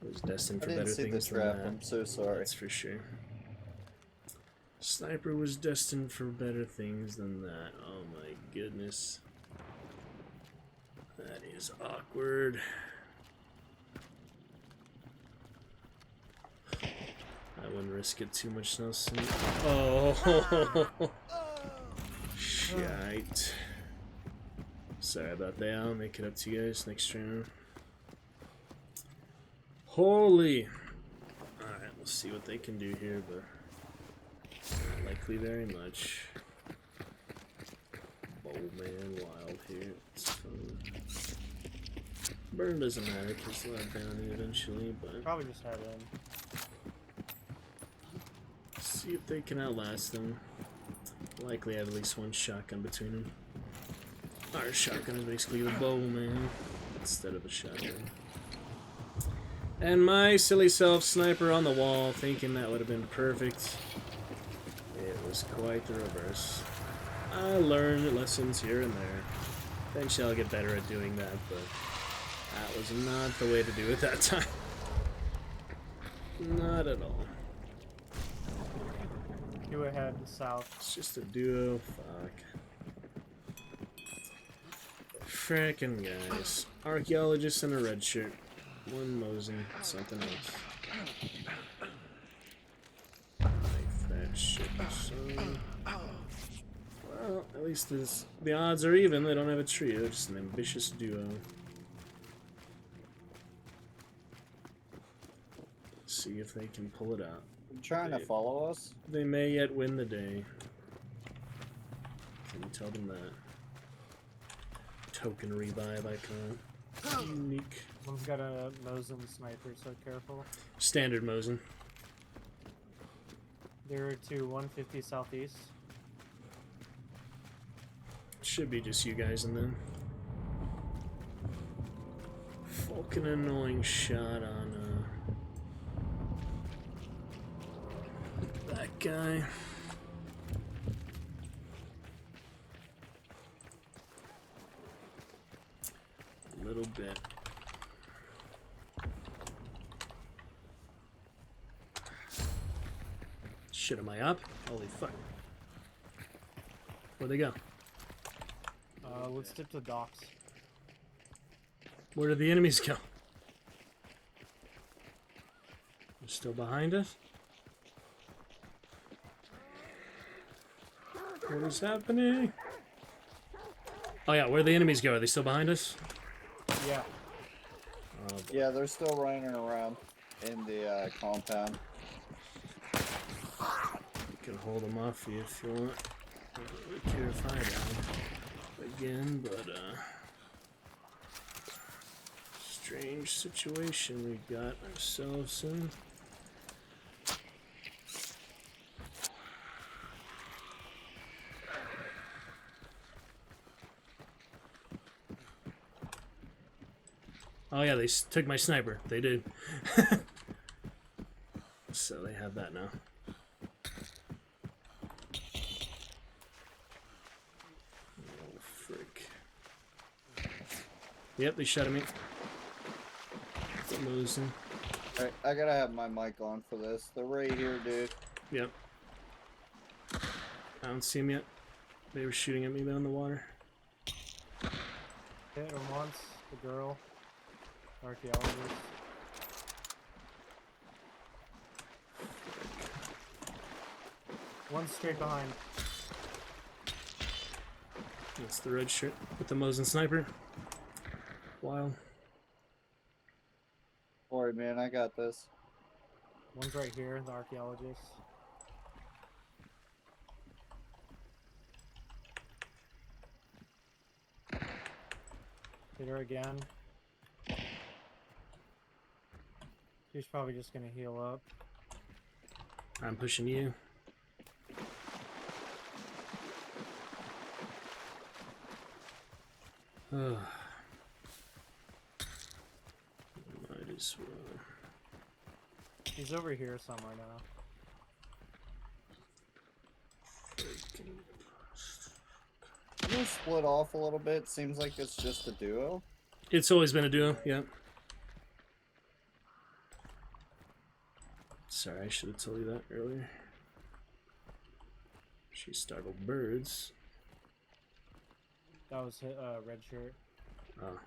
Was destined for I didn't better see the things than trap. that. I'm so sorry. That's for sure. Sniper was destined for better things than that. Oh my goodness. That is awkward. I wouldn't risk it too much now. Oh, shite. Sorry about that. I'll make it up to you guys next round. Holy. Alright, we'll see what they can do here, but not likely very much. Bowman wild here. It's fun. Burn doesn't matter because they'll have bounty eventually, but Probably just had him. see if they can outlast them. Likely have at least one shotgun between them. Our shotgun is basically the bowman instead of a shotgun. And my silly self sniper on the wall, thinking that would have been perfect. It was quite the reverse. I learned lessons here and there. Eventually I'll get better at doing that, but that was not the way to do it that time. Not at all. Two ahead, south. It's just a duo. Fuck. Frickin' guys. Archaeologist in a red shirt. One Mosin, something else. Like that shit. So, well, at least the odds are even. They don't have a trio, just an ambitious duo. See if they can pull it out. You trying to follow us? They may yet win the day. Can you tell them that? Token revive icon. Unique. One's got a Mosin sniper, so careful. Standard Mosin. There are two 150 southeast. Should be just you guys and them. Fucking annoying shot on that guy. A little bit. Shit, am I up? Holy fuck. Where'd they go? Let's dip to docks. Where did the enemies go? They're still behind us? What is happening? Oh yeah, where'd the enemies go? Are they still behind us? Yeah. Oh, Yeah, they're still running around in the compound. you can hold them off you if you want. I don't really care if I die again, but strange situation we got ourselves in. Oh yeah, they took my sniper. They did. So they have that now. Oh, frick. Yep, they shot at me. I'm losing. Alright, I gotta have my mic on for this. They're right here, dude. Yep. I don't see him yet. They were shooting at me down in the water. Hit him once, the girl. Archaeologist. One straight behind. That's the red shirt with the Mosin sniper. Wild. Alright, man, I got this. One's right here, the archaeologist. Hit her again. She's probably just gonna heal up. I'm pushing you. Might as well. He's over here somewhere now. Can you split off a little bit? Seems like it's just a duo. It's always been a duo, yeah. Sorry, I should have told you that earlier. She startled birds. That was red shirt. Oh.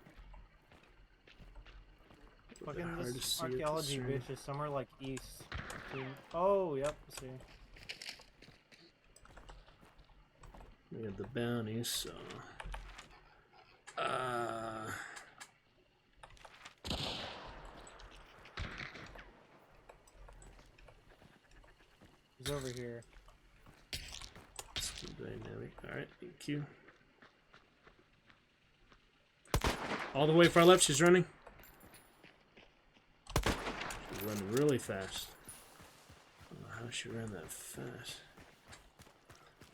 Fucking Hard to this see at archaeology this bitch is somewhere like east. Oh, yep, see. We have the bounty, so... He's over here. Let's do dynamic. Alright, thank you. All the way far left, she's running. She's running really fast. I don't know how she ran that fast.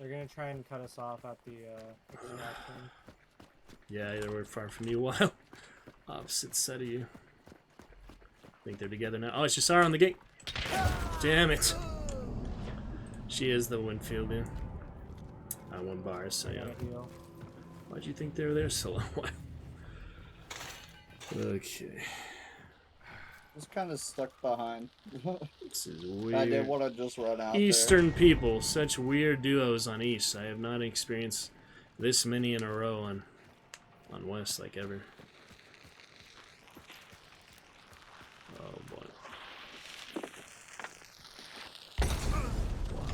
They're gonna try and cut us off at the extraction. Yeah, they were far from you a while. Opposite side of you. I think they're together now. Oh, I just saw her on the gate. Damn it. She is the Winfield, yeah. I won bars, so yeah. Why'd you think they were there so long? Okay. Was kind of stuck behind. This is weird. I didn't want to just run out Eastern people, such weird duos on East. I have not experienced this many in a row on West like ever. Oh boy. Wow.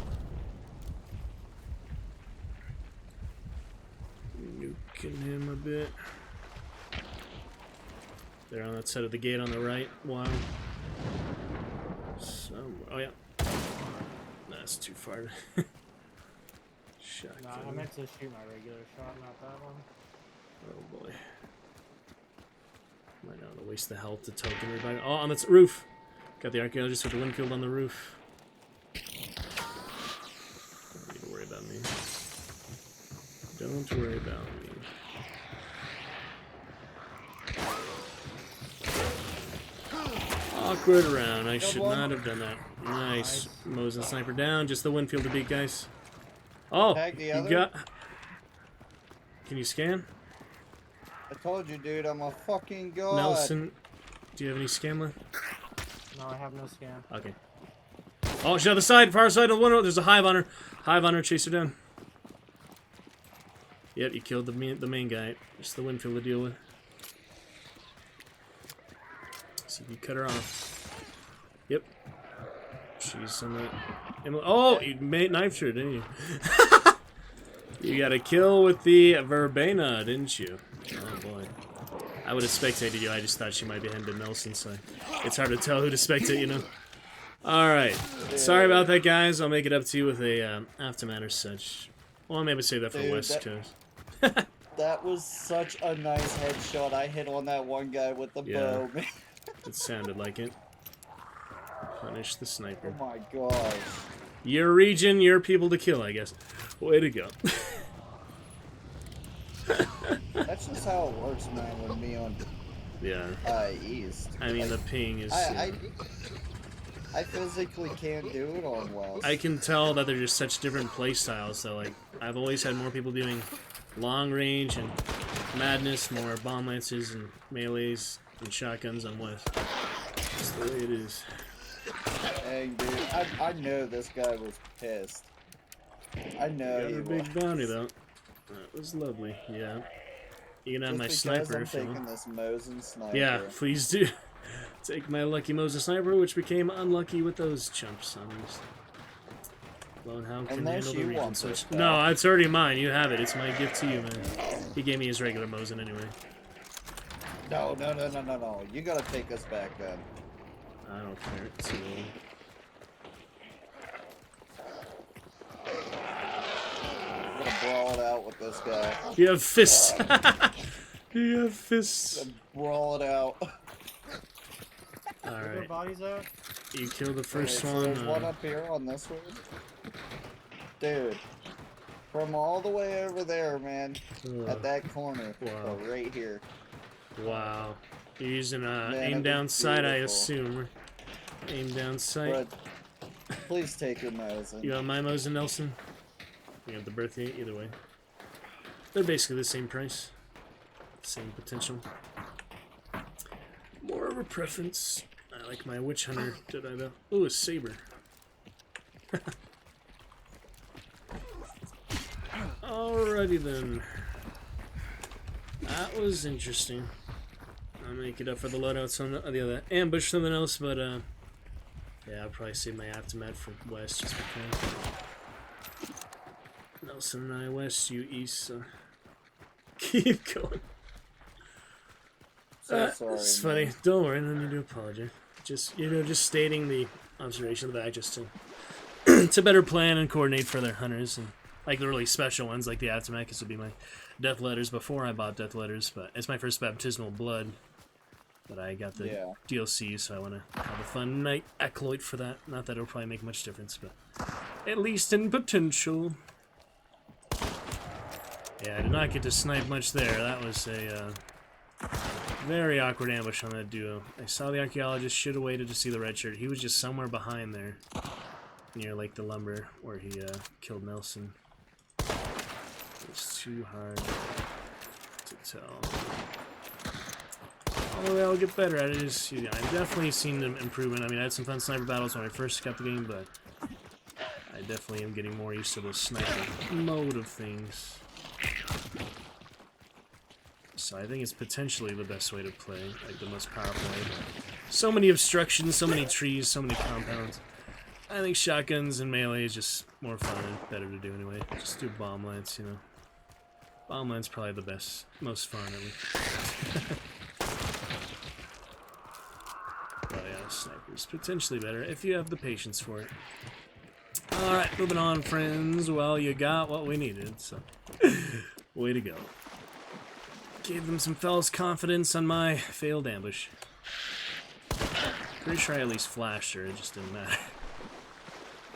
Nuking him a bit. They're on that side of the gate on the right. Wow. Oh yeah. That's too far. Shotgun. Nah, I meant to shoot my regular shot, not that one. Oh boy. Might not want to waste the health to token everybody. Oh, on the roof! Got the archaeologist with the Winfield on the roof. Don't need to worry about me. Don't worry about me. Awkward round. I should not have done that. Nice. Moses sniper down. Just the Winfield to beat, guys. Oh, you got... Can you scan? I told you, dude, I'm a fucking god. Nelson, do you have any scan left? No, I have no scan. Okay. Oh, she's on the side, far side of the window. There's a hive on her. Hive on her, chase her down. Yep, you killed the main guy. Just the Winfield to deal with. See if you cut her off. Yep. She's on the... Oh, you knifed her, didn't you? You got a kill with the Verbena, didn't you? Oh boy. I would have spectated you. I just thought she might be heading to Nelson, so it's hard to tell who to spectate, you know. Alright. Sorry about that, guys. I'll make it up to you with a aftermath or such. Well, maybe save that for West Coast. That was such a nice headshot I hit on that one guy with the bow. It sounded like it. Punish the sniper. Oh my gosh. Your region, your people to kill, I guess. Way to go. That's just how it works, man, with me on East. I mean, the ping is... I physically can't do it on West. I can tell that they're just such different play styles, so, like, I've always had more people doing long range and madness, more bomb lances and melees and shotguns on West. That's the way it is. Dang, dude. I know this guy was pissed. I know he got a big bounty, though. That was lovely, yeah. You can have my sniper if you want. This Mosin sniper. Yeah, please do. Take my lucky Moses sniper, which became unlucky with those chumps on these. Lonehound can handle the region switch. No, it's already mine. You have it. It's my gift to you, man. He gave me his regular Mosin anyway. No. You gotta take us back then. I don't care. It's too old. I'm gonna brawl it out with this guy. You have fists. You have fists. Brawl it out. Alright. Bodies out? You killed the first So one. there's one up here on this one. Dude. From all the way over there, man. At that corner. Wow. Right here. Wow. You're using aim down sight, I assume. Aim down sight. But please take your Mosin. You have my Mosin, Nelson? You have the birthday, either way. They're basically the same price. Same potential. More of a preference. I like my witch hunter. Did I though? Ooh, a saber. Alrighty then. That was interesting. I'll make it up for the loadouts on the other ambush, something else, but yeah, I'll probably save my aftermath for west just because. Nelson and I west, you east, so keep going. So sorry. It's funny. Don't worry, no need to apologize. Just just stating the observation of the back, just to better plan and coordinate for their hunters and like the really special ones, like the aftermath. This would be my death letters before I bought death letters, but it's my first baptismal blood. But I got the DLC, so I want to have a fun night acolyte for that. Not that it'll probably make much difference, but at least in potential. Yeah, I did not get to snipe much there. That was a very awkward ambush on that duo. I saw the archaeologist, should have waited to see the red shirt. He was just somewhere behind there, near like the lumber where he killed Nelson. It's too hard to tell. Although I'll get better at it. I've definitely seen an improvement. I mean, I had some fun sniper battles when I first got the game, but I definitely am getting more used to the sniper mode of things. So I think it's potentially the best way to play, like the most powerful way. So many obstructions, so many trees, so many compounds. I think shotguns and melee is just more fun and better to do anyway. Just do bomb lance, you know. Bomb lance probably the best, most fun at least. But yeah, sniper's potentially better if you have the patience for it. Alright, moving on, friends. Well, you got what we needed, so way to go. Gave them some false confidence on my failed ambush. Pretty sure I at least flashed her, it just didn't matter.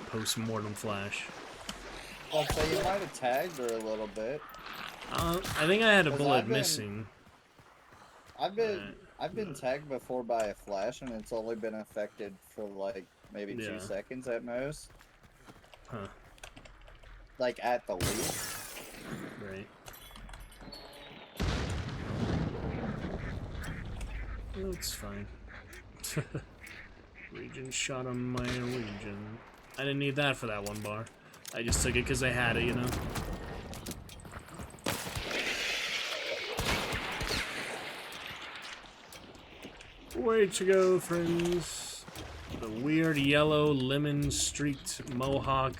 Post-mortem flash. I'll say you might have tagged her a little bit. I think I had a bullet missing. I've been tagged before by a flash, and it's only been affected for like maybe 2 seconds at most. Huh. Like at the least. Right. Looks fine. Region shot on my region. I didn't need that for that one bar. I just took it because I had it, you know? Way to go, friends. The weird yellow, lemon-streaked mohawk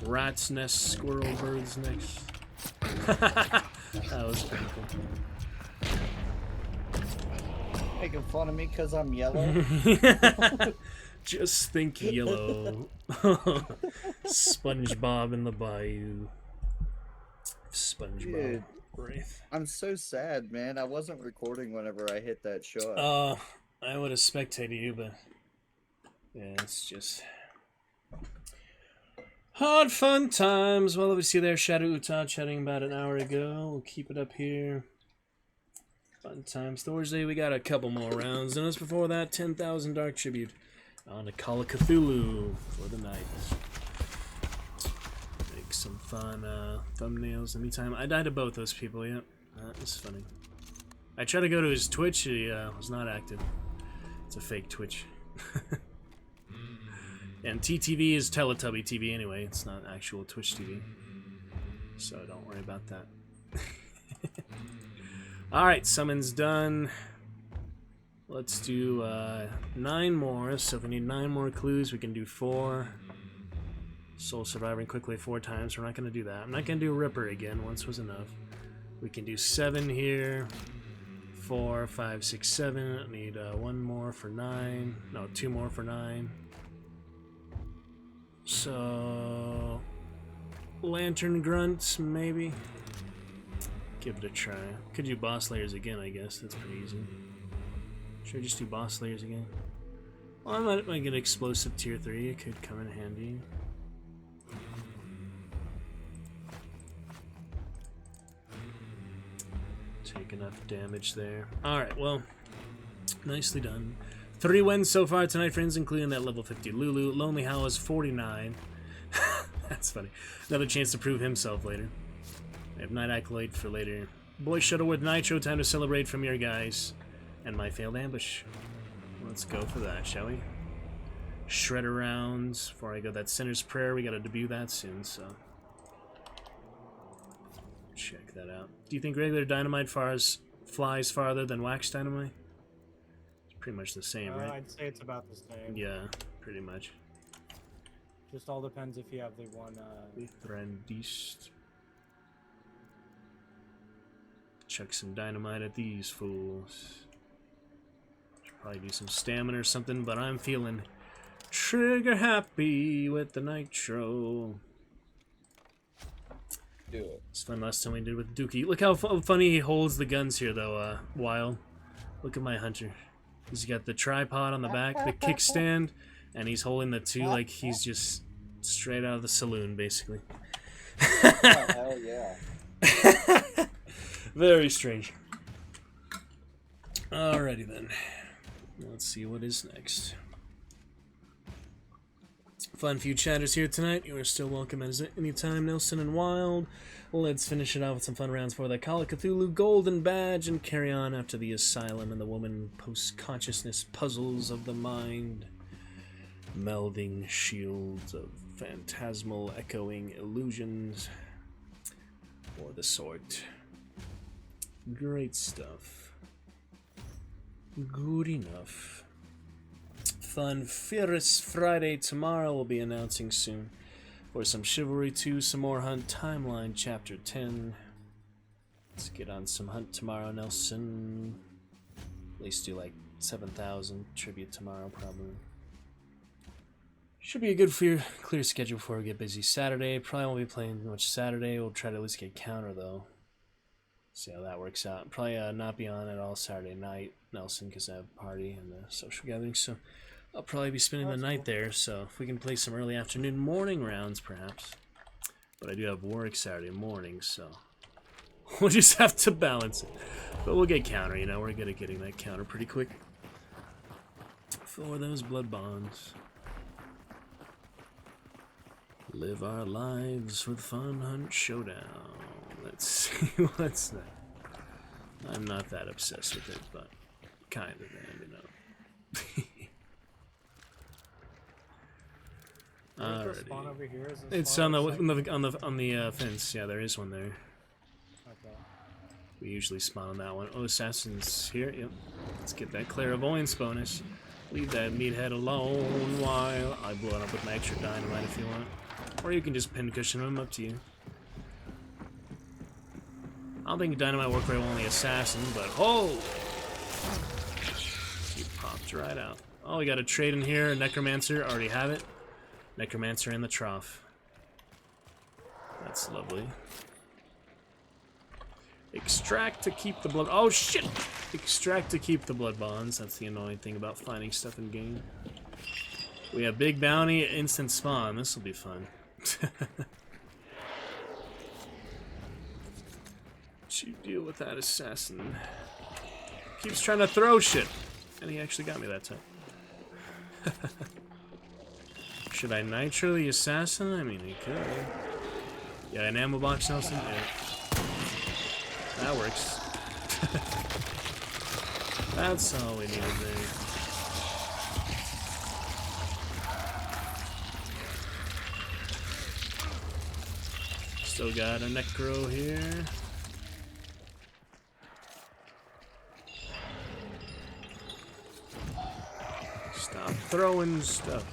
rat's nest squirrel bird's nest. That was pretty cool. Making fun of me because I'm yellow? Just think yellow. SpongeBob in the bayou. SpongeBob. Wraith. I'm so sad, man. I wasn't recording whenever I hit that shot. I would have spectated you, but yeah, it's just hard fun times. Well, obviously there, Shadow Utah chatting about an hour ago. We'll keep it up here. Fun times. Thursday, we got a couple more rounds. And as before that, 10,000 Dark Tribute on to Call of Cthulhu for the night. Make some fun thumbnails. Anytime. I died to both those people, yep. That was funny. I tried to go to his Twitch, he was not active. It's a fake Twitch. And TTV is Teletubby TV anyway, it's not actual Twitch TV. So don't worry about that. Alright, summon's done. Let's do 9 more. So if we need 9 more clues, we can do 4. Soul surviving quickly 4 times. We're not going to do that. I'm not going to do Ripper again. Once was enough. We can do 7 here. 4, 5, 6, 7. I need 1 more for 9. No, 2 more for 9. So Lantern Grunt, maybe. Give it a try. Could do boss layers again, I guess. That's pretty easy. Should I just do boss layers again? Well, I might get explosive tier 3. It could come in handy. Take enough damage there. Alright, well, nicely done. 3 wins so far tonight, friends, including that level 50 Lulu. Lonely Howl is 49. That's funny. Another chance to prove himself later. I have Night Acolyte for later. Boy Shuttle with Nitro, time to celebrate from your guys. And my failed ambush. let's go for that, shall we? Shredder rounds. Before I go, that Sinner's Prayer. We gotta debut that soon, so check that out. Do you think regular dynamite flies farther than wax dynamite? It's pretty much the same, right? I'd say it's about the same. Yeah, pretty much. Just all depends if you have the one. Brandist. Chuck some dynamite at these fools. Should probably do some stamina or something, but I'm feeling trigger happy with the nitro. Do it. It's fun last time we did with Dookie. Look how funny he holds the guns here, though, Wild. Look at my hunter. He's got the tripod on the back, the kickstand, and he's holding the two like he's just straight out of the saloon, basically. Oh, hell yeah. Very strange. Alrighty then. Let's see what is next. Fun few chatters here tonight. You are still welcome at any time, Nelson and Wild. Let's finish it off with some fun rounds for the Call of Cthulhu Golden Badge and carry on after the Asylum and the Woman Post-Consciousness Puzzles of the Mind. Melding shields of phantasmal echoing illusions. Or the sort. Great stuff. Good enough. Fun Fierce Friday tomorrow we'll be announcing soon. For some Chivalry 2, some more Hunt Timeline Chapter 10. Let's get on some Hunt tomorrow, Nelson. At least do like 7,000 tribute tomorrow, probably. Should be a good clear schedule before we get busy Saturday. Probably won't be playing much Saturday. We'll try to at least get counter, though. See how that works out. Probably not be on at all Saturday night, Nelson, because I have a party and a social gathering, so I'll probably be spending the night there, so if we can play some early afternoon morning rounds, perhaps. But I do have work Saturday morning, so we'll just have to balance it. But we'll get counter, you know, we're good at getting that counter pretty quick. For those blood bonds. Live our lives with Fun Hunt Showdown. Let's see what's that. I'm not that obsessed with it, but kind of am, you know. Spawn over here? Is it's on the fence. Yeah, there is one there. Okay. We usually spawn on that one. Oh, assassin's here. Yep. Let's get that clairvoyance bonus. Leave that meathead alone while I blow it up with my extra dynamite if you want, or you can just pincushion him. Up to you. I don't think dynamite work very well on the assassin, but oh, he popped right out. Oh, we got a trade in here. Necromancer, already have it. Necromancer in the trough. That's lovely. Extract to keep the blood. Oh shit! Extract to keep the blood bonds. That's the annoying thing about finding stuff in game. We have big bounty, instant spawn. This will be fun. You deal with that assassin. Keeps trying to throw shit, and he actually got me that time. Should I nitro the assassin? I mean, he could. Yeah, an ammo box, Nelson? Yeah. That works. That's all we needed there. Still got a necro here. Stop throwing stuff.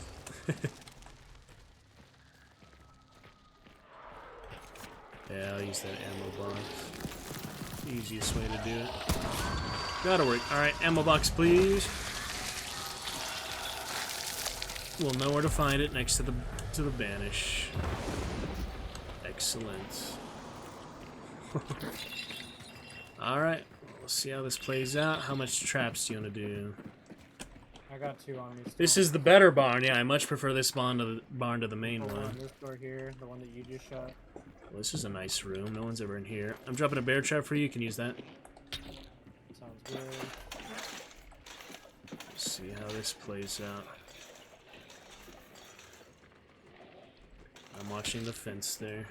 Yeah, I'll use that ammo box. Easiest way to do it. Gotta work. Alright, ammo box, please. We'll know where to find it next to the banish. Excellent. Alright, we'll see how this plays out. How much traps do you want to do? I got 2 on me. This is the better barn. Yeah, I much prefer this barn to the main one. On this door here, the one that you just shot. Well, this is a nice room. No one's ever in here. I'm dropping a bear trap for you. You can use that. Sounds good. Let's see how this plays out. I'm watching the fence there.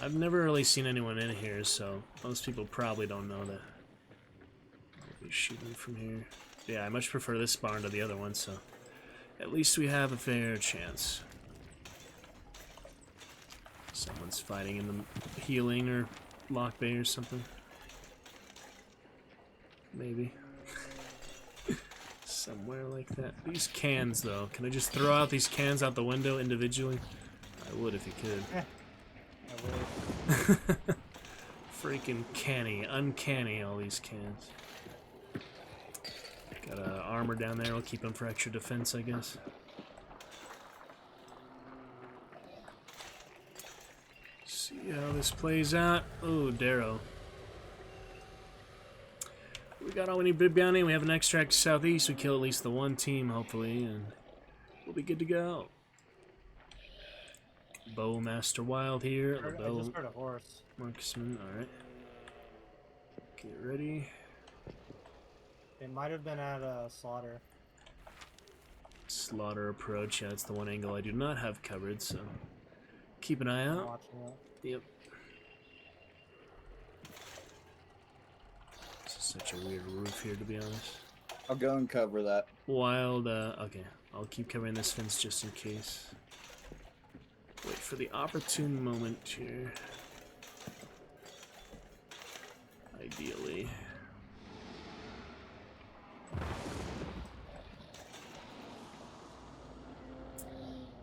I've never really seen anyone in here, so most people probably don't know that. shooting from here. Yeah, I much prefer this barn to the other one, so at least we have a fair chance. Someone's fighting in the healing or lock bay or something. Maybe. Somewhere like that. These cans, though. Can I just throw out these cans out the window individually? I would if you could. I would. Freaking canny. Uncanny, all these cans. Got armor down there. I'll keep them for extra defense, I guess. See how this plays out. Oh, Darrow. We got all we need, Big Bounty. We have an extract southeast. We kill at least the one team, hopefully, and we'll be good to go. Bowmaster Wild here. I just heard a horse. Marksman, alright. Get ready. It might have been at Slaughter. Slaughter approach. Yeah, that's the one angle I do not have covered, so keep an eye I'm out. watching it. Yep. This is such a weird roof here, to be honest. I'll go and cover that. Wild, okay. I'll keep covering this fence just in case. Wait for the opportune moment here. Ideally.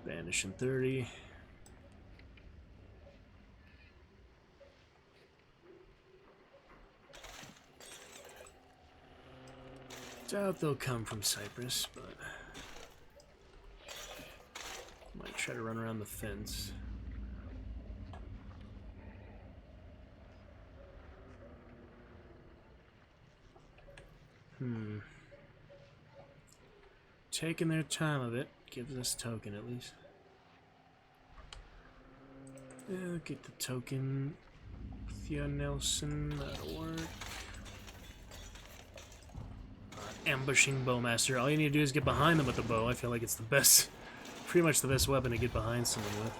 Banish in 30. Doubt they'll come from Cyprus, but might try to run around the fence. Taking their time a bit. Gives us token at least. Yeah, get the token. Thea Nelson, that'll work. Ambushing Bowmaster. All you need to do is get behind them with the bow. I feel like it's the best, pretty much the best weapon to get behind someone with.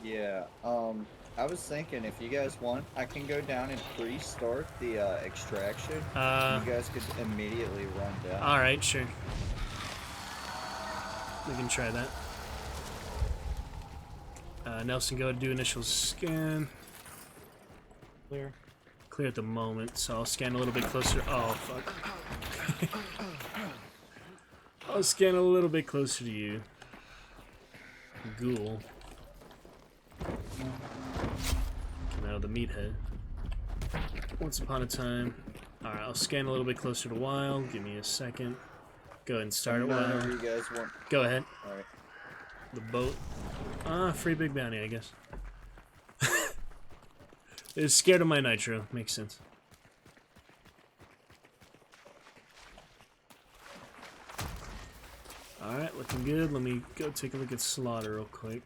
Yeah, I was thinking if you guys want, I can go down and pre-start the extraction. You guys could immediately run down. Alright, sure. We can try that. Nelson, go ahead and do initial scan. Clear. Clear at the moment, so I'll scan a little bit closer. Oh, fuck. I'll scan a little bit closer to you. Ghoul. Come out of the meathead. Once upon a time. Alright, I'll scan a little bit closer to Wild. Give me a second. Go ahead and start it, Wild. Whatever you guys want. Go ahead. Alright. The boat. Free big bounty, I guess. It's scared of my nitro. Makes sense. Alright, looking good. Let me go take a look at Slaughter real quick.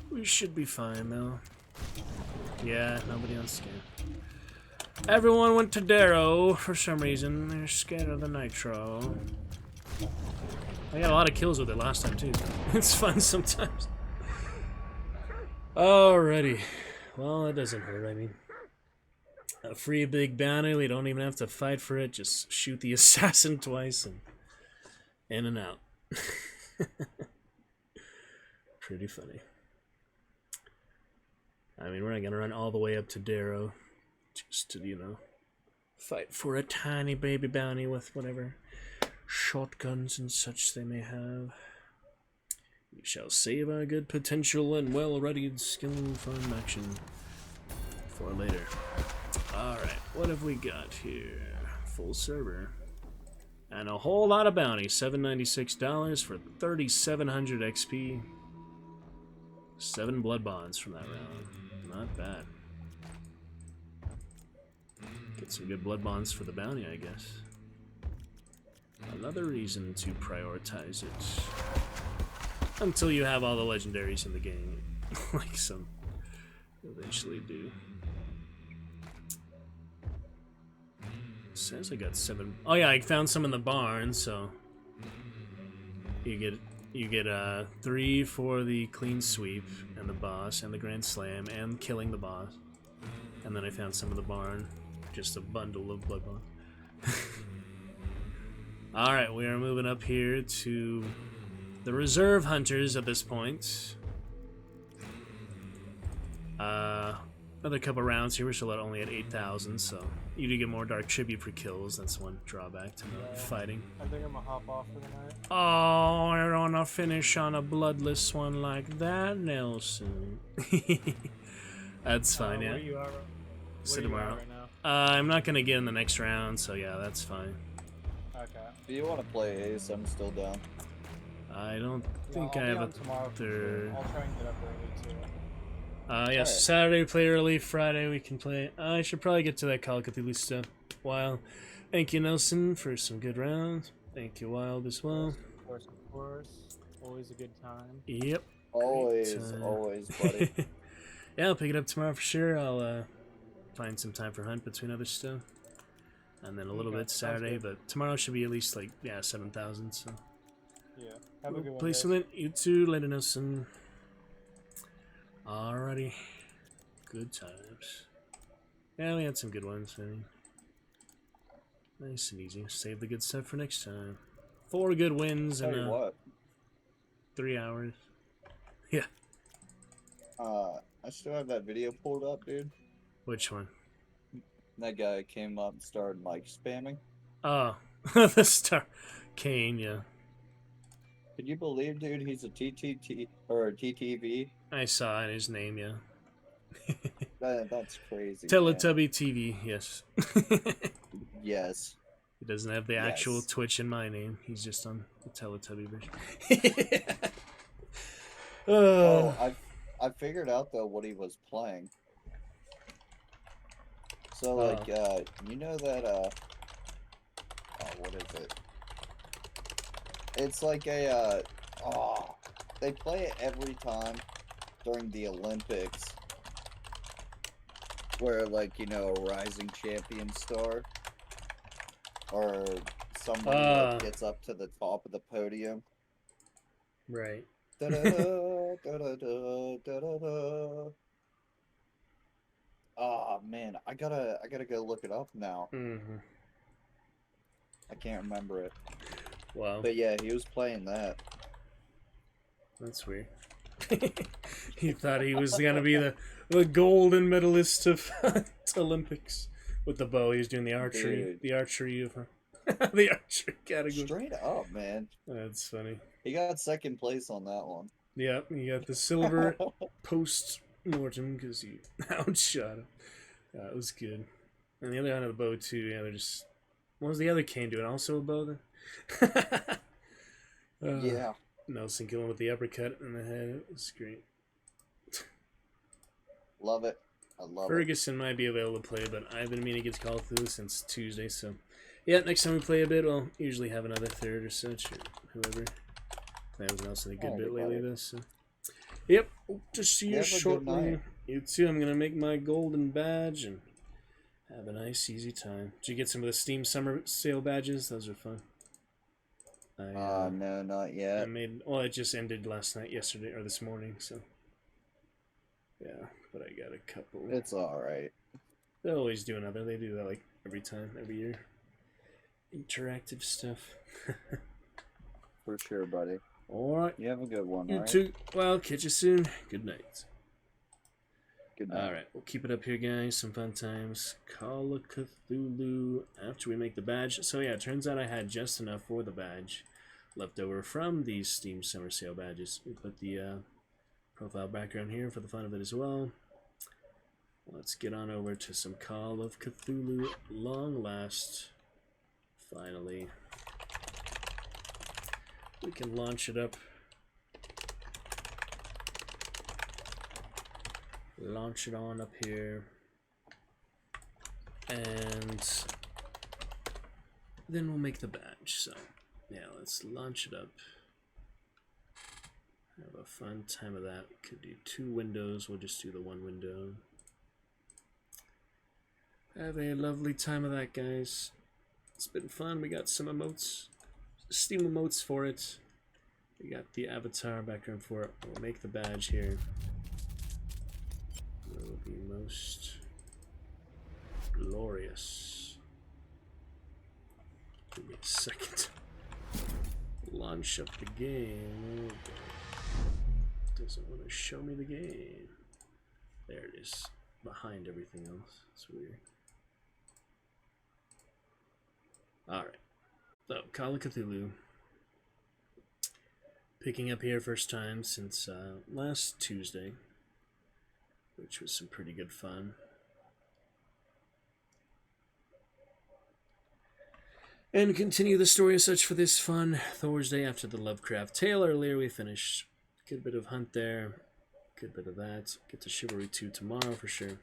We should be fine, though. Yeah, nobody on scan. Everyone went to Darrow for some reason. They're scared of the nitro. I got a lot of kills with it last time, too. It's fun sometimes. Alrighty. Well, that doesn't hurt, I mean. A free big bounty, we don't even have to fight for it. Just shoot the assassin twice and in and out. Pretty funny. I mean, we're not gonna run all the way up to Darrow. Just to, you know, fight for a tiny baby bounty with whatever shotguns and such they may have. We shall save our good potential and well-readied skill from action for later. Alright, what have we got here? Full server. And a whole lot of bounty. $796 for 3,700 XP. 7 blood bonds from that round. Not bad. Get some good blood bonds for the bounty, I guess. Another reason to prioritize it. Until you have all the legendaries in the game. Like some eventually do. Says I got 7. Oh yeah, I found some in the barn, so you get 3 for the clean sweep and the boss and the grand slam and killing the boss. And then I found some in the barn, just a bundle of blood bonds. Alright, we are moving up here to the reserve hunters at this point. Another couple rounds here. We're still only at 8,000, so you do get more Dark Tribute for kills. That's one drawback to not fighting. I think I'm gonna hop off for the night. Oh, I don't want to finish on a bloodless one like that, Nelson. That's fine, yeah. Where you are? See Where you tomorrow. at right now? I'm not gonna get in the next round, so yeah, that's fine. Okay. If you want to play Ace, I'm still down. I don't think I'll I be have on tomorrow a for sure. third. I'll try and get up early too. Yes, Alright. Saturday we play early, Friday we can play. I should probably get to that Call of Cthulhu stuff. Wild. Thank you, Nelson, for some good rounds. Thank you, Wild, as well. Of course. Always a good time. Yep. Always, Great, always, buddy. Yeah, I'll pick it up tomorrow for sure. I'll find some time for hunt between other stuff. And then a little Okay, bit sounds Saturday, good. but tomorrow should be at least like, yeah, 7,000, so. Yeah. Have a We'll good one. play guys. something. You too, later, Nelson. Alrighty. Good times. Yeah, we had some good ones. I mean, nice and easy. Save the good stuff for next time. 4 good wins Tell in you what, 3 hours. Yeah. I still have that video pulled up, dude. Which one? That guy came up and started like spamming. Oh, the Star Kane, yeah. Could you believe, dude? He's a TTT or a TTV. I saw it, his name, yeah. That's crazy. man. Teletubby TV, yes. Yes. He doesn't have the actual Yes. Twitch in my name. He's just on the Teletubby version. Oh, I figured out though what he was playing. So like, you know that oh, what is it? It's like a they play it every time during the Olympics, where like, you know, a rising champion star or somebody that gets up to the top of the podium. Right. Da-da-da, da-da-da, da-da-da. Oh man, I gotta go look it up now. Mm-hmm. I can't remember it. Wow. But yeah, he was playing that. That's weird. He thought he was gonna be the golden medalist of Olympics with the bow. He was doing the archery, Dude. the archery of the archery category. Straight up, man. That's funny. He got second place on that one. Yep, you got the silver post mortem because you outshot him. That was good. And the other one of the bow too. Yeah, they're just. What was the other cane doing? Also a bow then. Yeah. Nelson killing with the uppercut in the head. It was great. Love it. I love Ferguson might be available to play, but I've been meaning to get Call of Cthulhu since Tuesday, so yeah, next time we play a bit, we'll usually have another third or such, or whoever. Playing with Nelson a good bit lately, though, so. Yep, just see you Have a good shortly. night. You too, I'm gonna make my golden badge and have a nice, easy time. Did you get some of the Steam Summer Sale badges? Those are fun. No, not yet. I made, well, it just ended last night, yesterday, or this morning, so. Yeah, but I got a couple. It's alright. They always do another. They do that like every time, every year. Interactive stuff. For sure, buddy. Alright. You have a good one, You alright? too. Well, catch you soon. Good night. Good night. Alright, we'll keep it up here, guys. Some fun times. Call of Cthulhu after we make the badge. So yeah, it turns out I had just enough for the badge left over from these Steam Summer Sale badges. We put the profile background here for the fun of it as well. Let's get on over to some Call of Cthulhu long last. Finally. We can launch it up. Launch it on up here. And then we'll make the badge. So, yeah, let's launch it up. Have a fun time of that. We could do 2 windows. We'll just do the 1 window. Have a lovely time of that, guys. It's been fun. We got some emotes. Steam emotes for it. We got the avatar background for it. We'll make the badge here. It will be most glorious. Give me a second. Launch up the game. Doesn't want to show me the game. There it is. Behind everything else. It's weird. Alright. So, Call of Cthulhu. Picking up here first time since last Tuesday, which was some pretty good fun. And continue the story as such for this fun Thursday after the Lovecraft tale. Earlier we finished a good bit of Hunt there, good bit of that. Get to Chivalry 2 tomorrow for sure.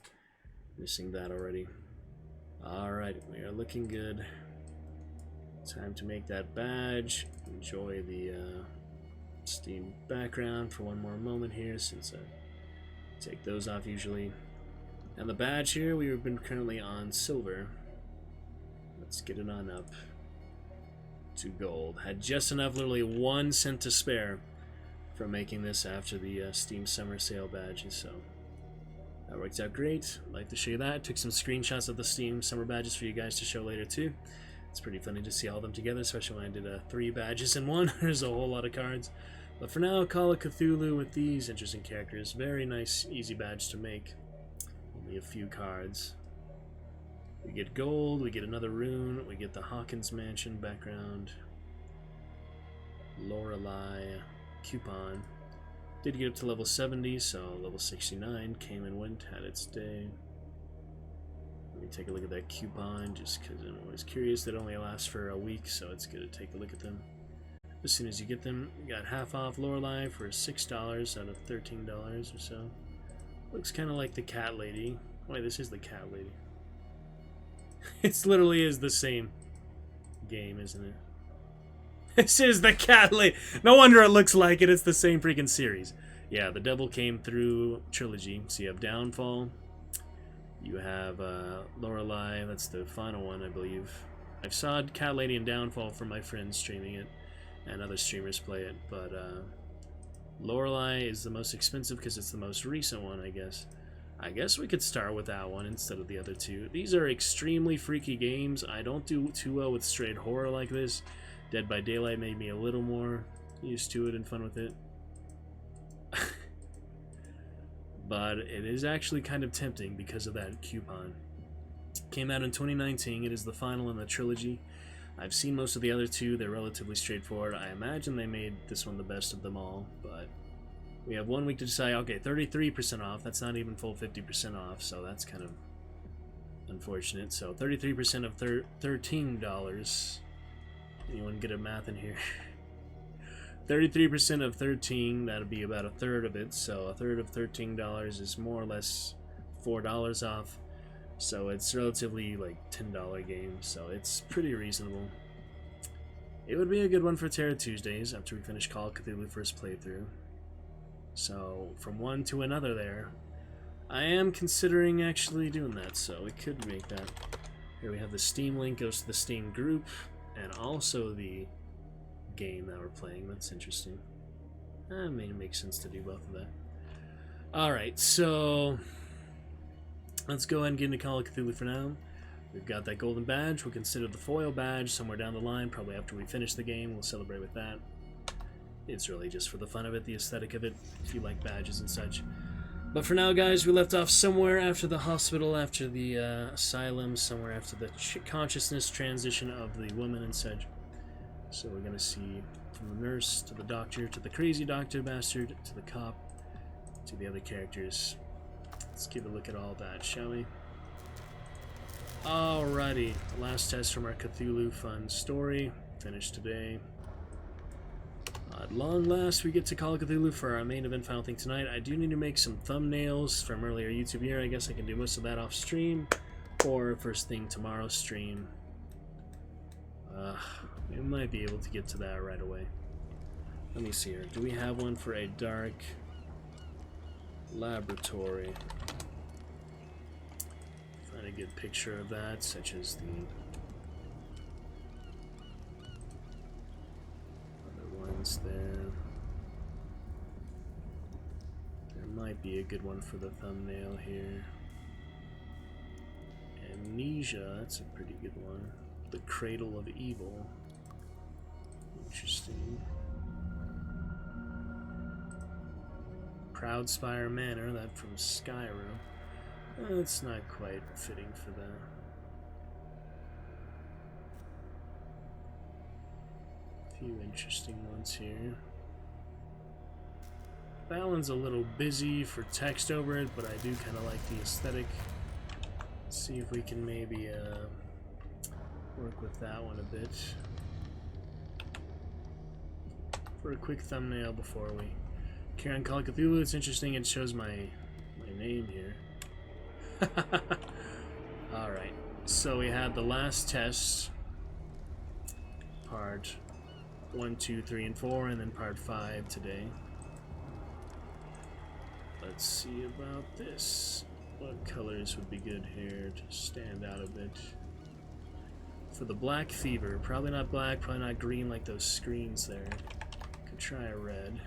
Missing that already. Alright, we are looking good. Time to make that badge. Enjoy the Steam background for one more moment here, since I take those off usually. And the badge here, we've been currently on silver. Let's get it on up to gold. Had just enough, literally 1 cent to spare from making this after the Steam summer sale badges, so that worked out great. I'd like to show you that. Took some screenshots of the Steam summer badges for you guys to show later too. It's pretty funny to see all of them together, especially when I did 3 badges in one. There's a whole lot of cards. But for now, Call of Cthulhu with these interesting characters. Very nice, easy badge to make. Only a few cards. We get gold, we get another rune, we get the Hawkins Mansion background. Lorelei coupon. Did get up to level 70, so level 69 came and went, had its day. Let me take a look at that coupon, just because I'm always curious. That only lasts for a week, so it's good to take a look at them. As soon as you get them, you got half off Lorelei for $6 out of $13 or so. Looks kind of like the cat lady. Wait, this is the cat lady. It literally is the same game, isn't it? This is the cat lady. No wonder it looks like it. It's the same freaking series. Yeah, the Devil Came Through trilogy. So you have Downfall. You have Lorelei. That's the final one, I believe. I've saw Cat Lady and Downfall from my friends streaming it, and other streamers play it. But Lorelei is the most expensive because it's the most recent one, I guess. I guess we could start with that one instead of the other two. These are extremely freaky games. I don't do too well with straight horror like this. Dead by Daylight made me a little more used to it and fun with it. But it is actually kind of tempting because of that coupon. Came out in 2019. It is the final in the trilogy. I've seen most of the other two. They're relatively straightforward. I imagine they made this one the best of them all, but we have 1 week to decide. Okay, 33% off. That's not even full 50% off, so that's kind of unfortunate. So 33% of $13. Anyone get a math in here? 33% of 13, that'd be about a third of it. So a third of $13 is more or less $4 off. So it's relatively like $10 game. So it's pretty reasonable. It would be a good one for Terror Tuesdays after we finish Call of Cthulhu first playthrough. So from one to another there. I am considering actually doing that, so we could make that. Here we have the Steam link, goes to the Steam group, and also the game that we're playing. That's interesting. It may make sense to do both of that. Alright, so let's go ahead and get into Call of Cthulhu for now. We've got that golden badge. We'll consider the foil badge somewhere down the line, probably after we finish the game. We'll celebrate with that. It's really just for the fun of it, the aesthetic of it, if you like badges and such. But for now, guys, we left off somewhere after the hospital, after the asylum, somewhere after the consciousness transition of the woman and such. So we're going to see from the nurse to the doctor to the crazy doctor bastard to the cop to the other characters. Let's give a look at all that, shall we? Alrighty, the last test from our Cthulhu fun story. Finished today. At long last, we get to Call of Cthulhu for our main event final thing tonight. I do need to make some thumbnails from earlier YouTube year. I guess I can do most of that off stream or first thing tomorrow's stream. We might be able to get to that right away. Let me see here. Do we have one for a dark laboratory? Find a good picture of that, such as the ones there. There might be a good one for the thumbnail here. Amnesia, that's a pretty good one. The Cradle of Evil. Interesting. Proudspire Manor, that from Skyrim. It's not quite fitting for that. A few interesting ones here. That one's a little busy for text over it, but I do kind of like the aesthetic. Let's see if we can maybe work with that one a bit. For a quick thumbnail before we carry on Call of Cthulhu, it's interesting, it shows my name here. Alright, so we had the last test, part 1, 2, 3, and 4, and then part 5 today. Let's see about this. What colors would be good here to stand out a bit? For the Black Fever, probably not black, probably not green like those screens there. Could try a red.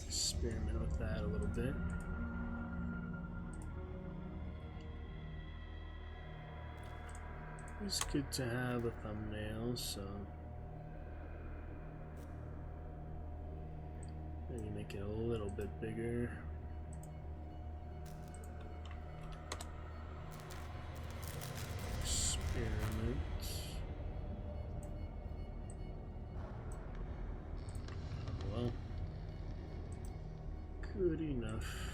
Experiment with that a little bit. It's good to have a thumbnail, so maybe make it a little bit bigger. Experiment. Well, good enough.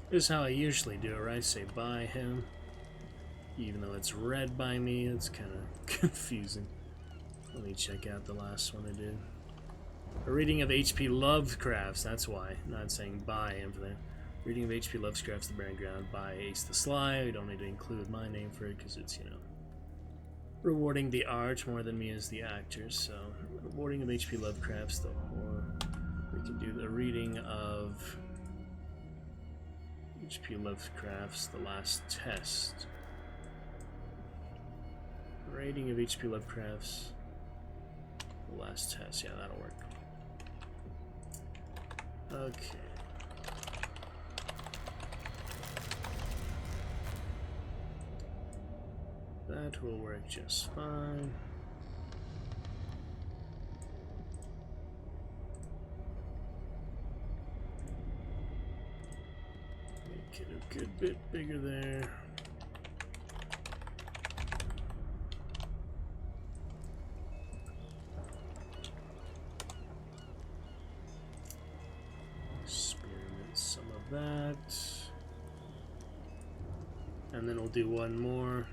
This is how I usually do it, right? Say by him. Even though it's read by me, it's kind of confusing. Let me check out the last one I did. A reading of H.P. Lovecraft's, that's why. Not saying by him for that. Reading of H.P. Lovecraft's The Barren Ground by Ace the Sly. We don't need to include my name for it because it's, you know, rewarding the art more than me as the actor. So, rewarding of H.P. Lovecraft's The Horror. We can do the reading of H.P. Lovecraft's The Last Test. Rating of H.P. Lovecraft's The Last Test. Yeah, that'll work. Okay. That will work just fine. Make it a good bit bigger there. Experiment some of that. And then we'll do one more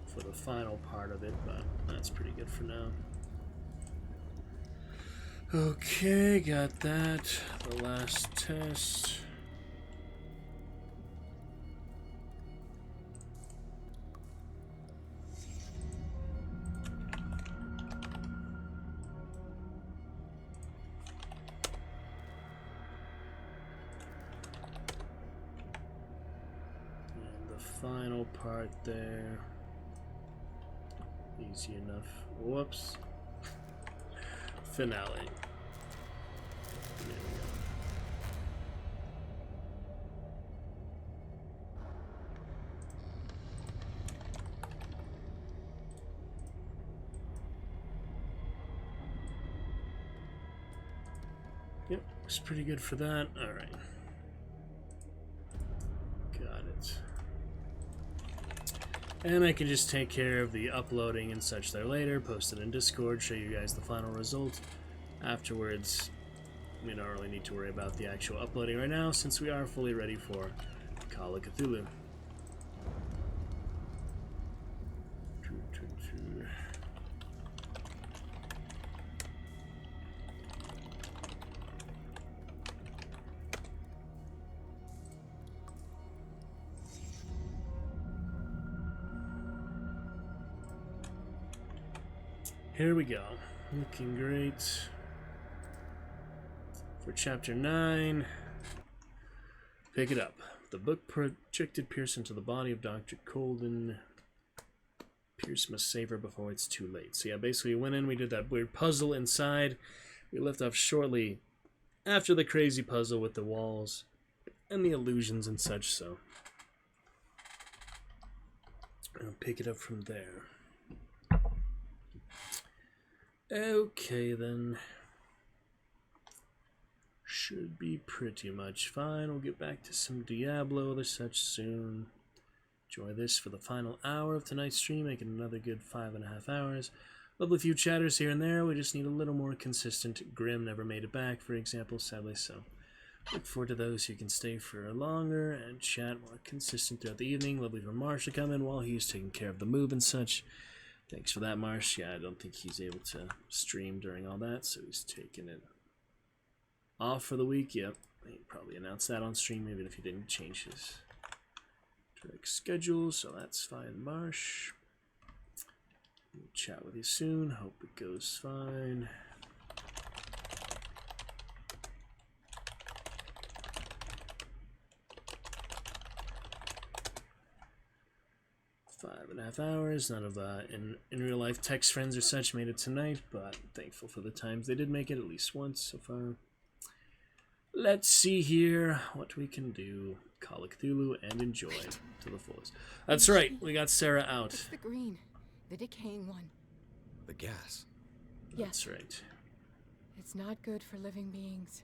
for the final part of it, but that's pretty good for now. Okay, got that. The last test. And the final part there. Easy enough. Whoops. Finale. There we go. Yep, looks pretty good for that. Alright. Got it. And I can just take care of the uploading and such there later, post it in Discord, show you guys the final result. Afterwards, we don't really need to worry about the actual uploading right now, since we are fully ready for Call of Cthulhu. Here we go. Looking great. for Chapter 9. Pick it up. The book projected Pierce into the body of Dr. Colden. Pierce must save her before it's too late. So yeah, basically we went in, we did that weird puzzle inside. We left off shortly after the crazy puzzle with the walls and the illusions and such, so I'll pick it up from there. Okay then. Should be pretty much fine. We'll get back to some Diablo or such soon. Enjoy this for the final hour of tonight's stream, making another good 5.5 hours. Lovely few chatters here and there. We just need a little more consistent. Grim never made it back, for example, sadly, so look forward to those who can stay for longer and chat more consistent throughout the evening. Lovely for Marsh to come in while he's taking care of the move and such. Thanks for that, Marsh. Yeah, I don't think he's able to stream during all that, so he's taking it off for the week. Yep, he probably announced that on stream, even if he didn't change his direct schedule, so that's fine, Marsh. We'll chat with you soon. Hope it goes fine. Five and a half hours. None of in real life text friends or such made it tonight, but thankful for the times they did make it at least once so far. Let's see here what we can do. Call of Cthulhu and enjoy it to the fullest. That's right, we got Sarah out. It's the green, the decaying one. The gas. That's right. It's not good for living beings.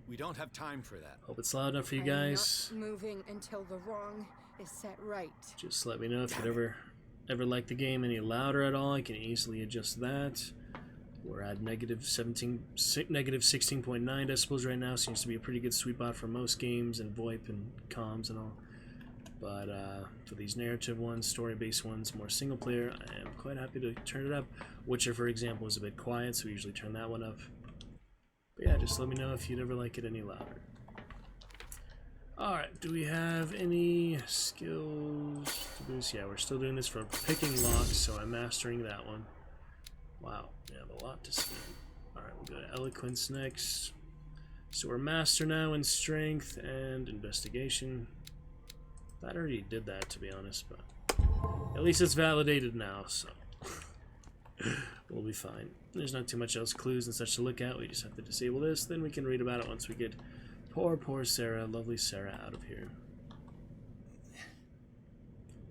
We don't have time for that. Hope it's loud enough for you guys. I'm not moving until the wrong is set right. Just let me know if you'd ever like the game any louder at all. I can easily adjust that. We're at negative 16.9 decibels right now. Seems to be a pretty good sweet spot for most games and VoIP and comms and all. But for these narrative ones, story-based ones, more single-player, I am quite happy to turn it up. Witcher, for example, is a bit quiet, so we usually turn that one up. But yeah, just let me know if you'd ever like it any louder. Alright, do we have any skills to boost? Yeah, we're still doing this for picking locks, so I'm mastering that one. Wow, we have a lot to scan. Alright, we'll go to Eloquence next. So we're master now in Strength and Investigation. I already did that, to be honest, but at least it's validated now, so we'll be fine. There's not too much else clues and such to look at. We just have to disable this, then we can read about it once we get poor Sarah, lovely Sarah, out of here.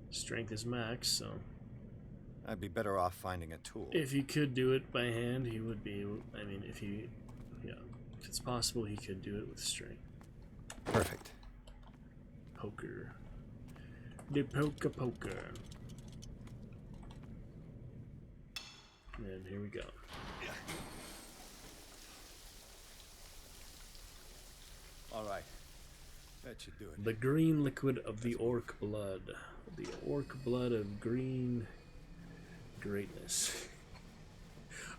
Strength is max, so I'd be better off finding a tool. if he could do it by hand, he would be. I mean, if it's possible, he could do it with strength. Perfect. Poker. The poker. And here we go. All right. That should do it. The green liquid of the orc blood. The orc blood of green greatness.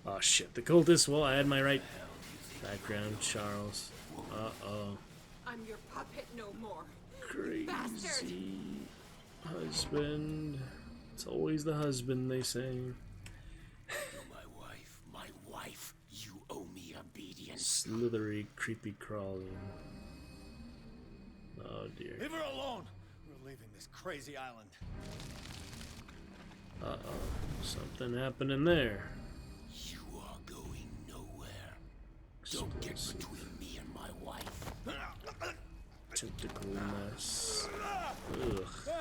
Oh shit, the cultist. Well, I had my right background, Charles. Uh-oh. I'm your puppet no more. Crazy Bastard. husband. It's always the husband, they say. You're my wife. You owe me obedience. Slithery, creepy crawling. Oh dear. Leave her alone. We're leaving this crazy island. Uh-oh. Something happening there. You are going nowhere. Don't get between me and my wife. Tentacle mess. Ugh.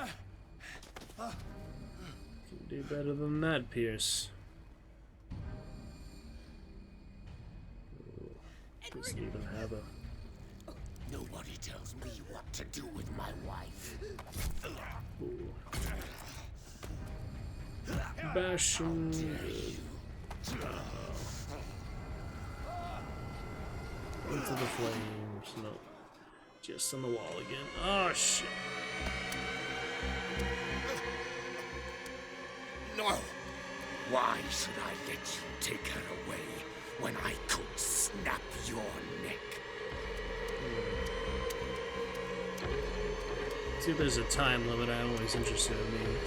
Can do better than that, Pierce. Ooh. Doesn't even have a... Nobody tells me what to do with my wife. Ooh. Bashing good. Into the flames. No. Just on the wall again. Oh shit. No! Why should I let you take her away when I could snap your neck? See if there's a time limit. I'm always interested in me.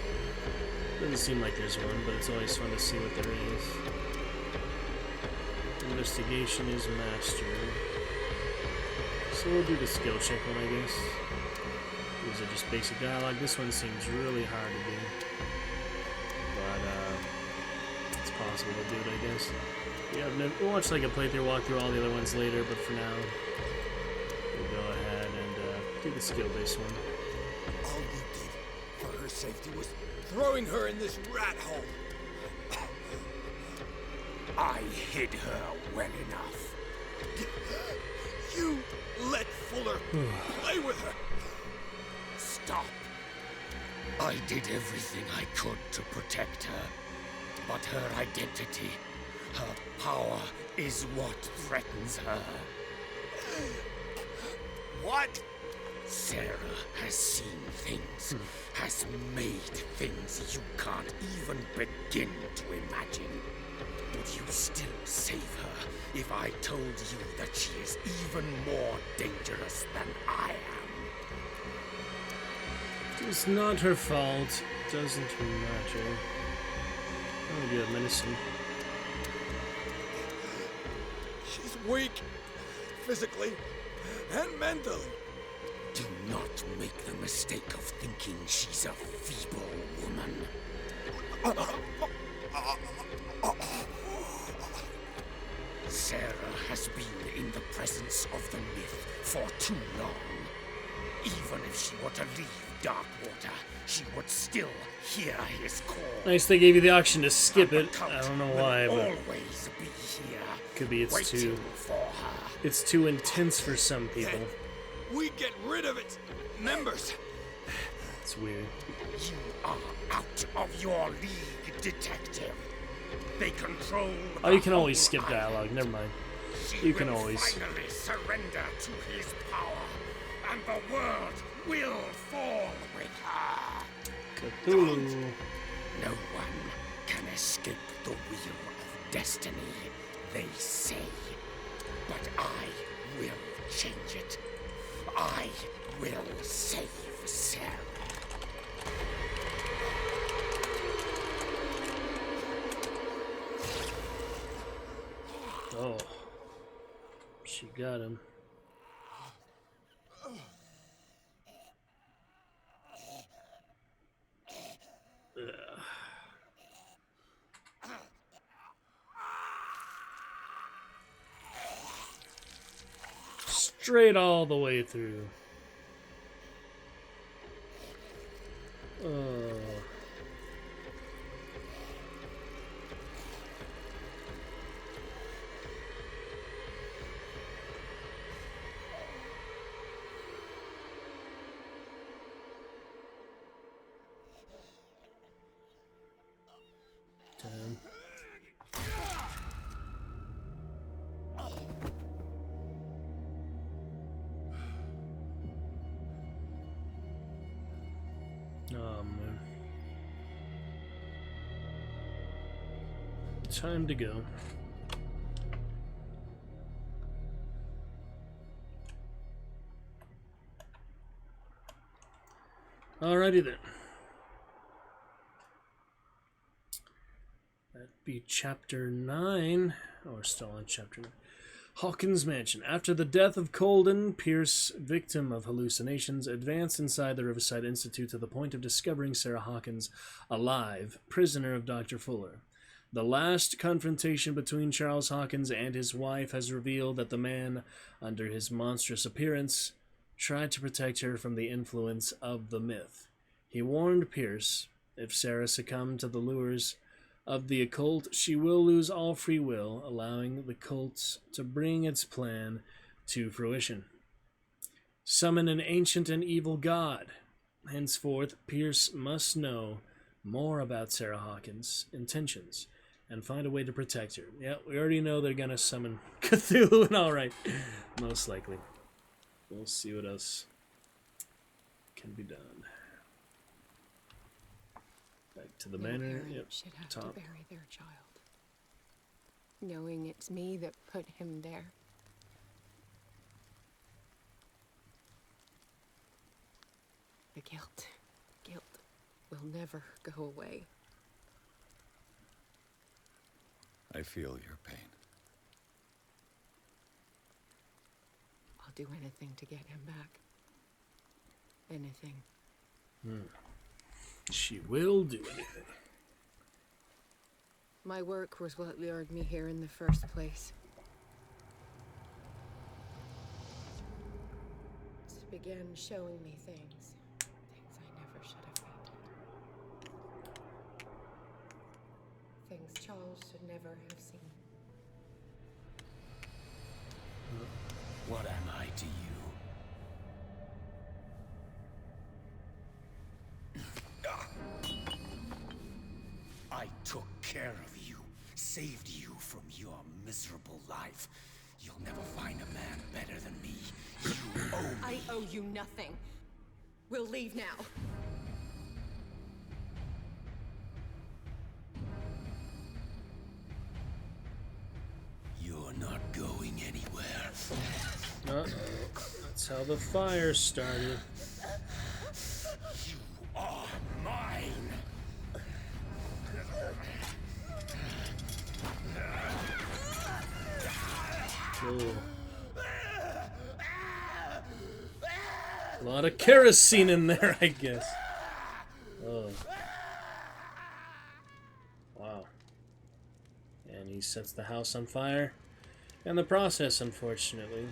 Doesn't seem like there's one, but it's always fun to see what there is. Investigation is master. So we'll do the skill check one, I guess. These are just basic dialogue. This one seems really hard to do. But, it's possible to do it, I guess. Yeah, we'll watch like a playthrough, walk through all the other ones later, but for now, we'll go ahead and do the skill-based one. All you did for her safety was throwing her in this rat hole. I hid her well enough. You let Fuller play with her. Stop. I did everything I could to protect her. But her identity, her power, is what threatens her. What? Sarah has seen things, has made things you can't even begin to imagine. Would you still save her if I told you that she is even more dangerous than I am? It's not her fault. Doesn't matter. Oh, you have medicine. She's weak, physically and mentally. Do not make the mistake of thinking she's a feeble woman. Sarah has been in the presence of the myth for too long. Even if she were to leave Darkwater, she would still hear his call. Nice they gave you the option to skip it. I don't know why, but always be here. Could be it's too intense for some people. We get rid of its members. It's weird. You are out of your league, detective. They control. Oh, you can always skip dialogue. Never mind. You can always finally surrender to his power, and the world will fall with her. Cthulhu. No one can escape the wheel of destiny, they say. But I will change it. I will save Sarah. Oh. She got him. Straight all the way through. Damn. Oh man. Time to go. Alrighty then. That'd be chapter 9. Oh, we're still on chapter 9. Hawkins Mansion. After the death of Colden, Pierce, victim of hallucinations, advanced inside the Riverside Institute to the point of discovering Sarah Hawkins alive, prisoner of Dr. Fuller. The last confrontation between Charles Hawkins and his wife has revealed that the man, under his monstrous appearance, tried to protect her from the influence of the myth. He warned Pierce, if Sarah succumbed to the lures of the occult, she will lose all free will, allowing the cult to bring its plan to fruition. Summon an ancient and evil god. Henceforth, Pierce must know more about Sarah Hawkins' intentions and find a way to protect her. Yeah, we already know they're gonna summon Cthulhu, and alright, most likely. We'll see what else can be done. Back to the manor. Yep, should have top. to bury their child, knowing it's me that put him there. The guilt will never go away. I feel your pain. I'll do anything to get him back. Anything. She will do anything. My work was what lured me here in the first place. It began showing me things. Things I never should have had. Things Charles should never have seen. What am I to you? I took care of you, saved you from your miserable life. You'll never find a man better than me. You owe me. I owe you nothing. We'll leave now. You're not going anywhere. That's how the fire started. You are mine. Ooh. A lot of kerosene in there, I guess. Oh. Wow. And he sets the house on fire. In the process, unfortunately.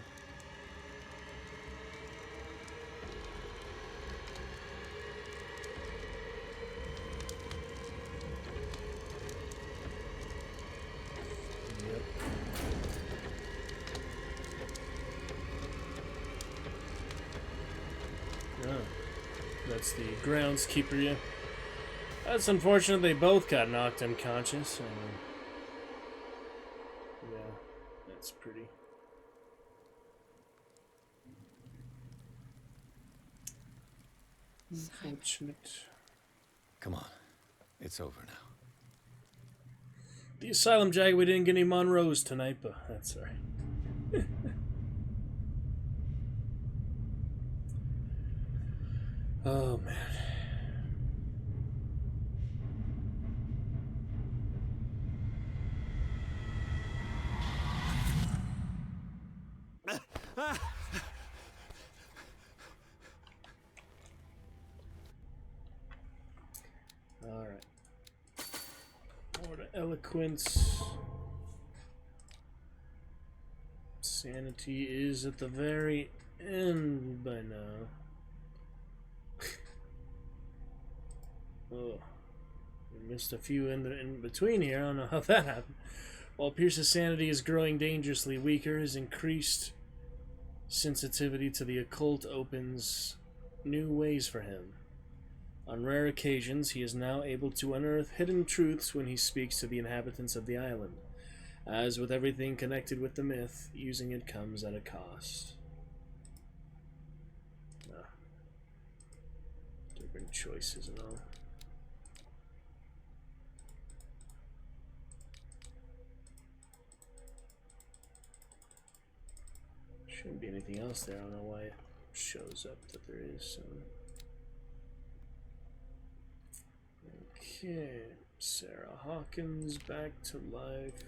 That's the groundskeeper, yeah. That's unfortunate they both got knocked unconscious. Yeah, that's pretty. Unfortunate. Come on. It's over now. The Asylum Jag, we didn't get any Monroes tonight, but that's alright. Oh, man. Alright. More to eloquence. Sanity is at the very end by now. Oh, we missed a few in between here. I don't know how that happened. While Pierce's sanity is growing dangerously weaker, his increased sensitivity to the occult opens new ways for him. On rare occasions, he is now able to unearth hidden truths when he speaks to the inhabitants of the island. As with everything connected with the myth, using it comes at a cost. Different choices and all. Shouldn't be anything else there. I don't know why it shows up that there is some. Okay, Sarah Hawkins back to life.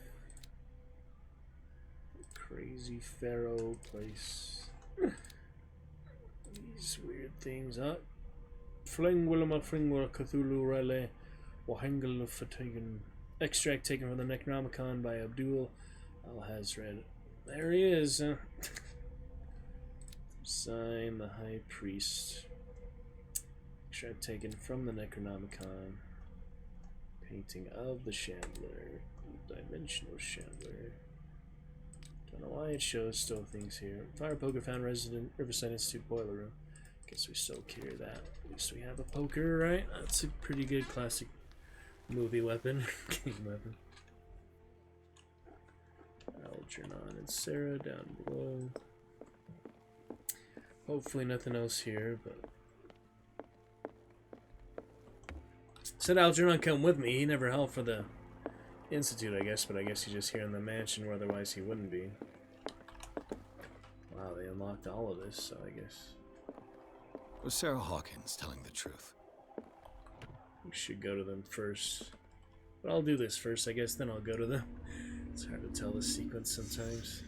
Crazy Pharaoh place. These weird things up. Fling Willama Fringwell Cthulu Rale Wahangel Fatigan. Extract taken from the Necronomicon by Abdul Al-Hazred. There he is. Sign the High Priest. Extract taken from the Necronomicon. Painting of the Chandler. Dimensional Chandler. Don't know why it shows still things here. Fire poker found resident Riverside Institute boiler room. Guess we still carry that. At least we have a poker, right? That's a pretty good classic movie weapon. Game weapon. Algernon and Sarah down below. Hopefully nothing else here, but said Algernon come with me. He never helped for the Institute, I guess, but I guess he's just here in the mansion where otherwise he wouldn't be. Wow, they unlocked all of this, so I guess. Was Sarah Hawkins telling the truth? We should go to them first. But I'll do this first, I guess, then I'll go to them. It's hard to tell the sequence sometimes.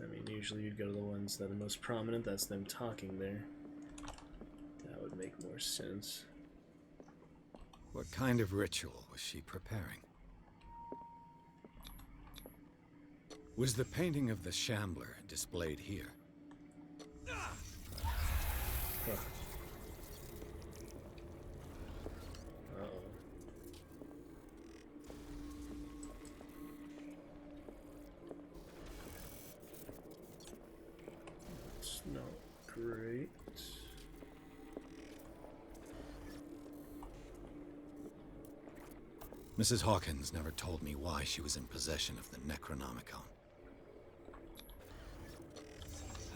I mean, usually you'd go to the ones that are most prominent. That's them talking there. That would make more sense. What kind of ritual was she preparing? Was the painting of the Shambler displayed here? Huh. Uh-oh. It's not great. Mrs. Hawkins never told me why she was in possession of the Necronomicon.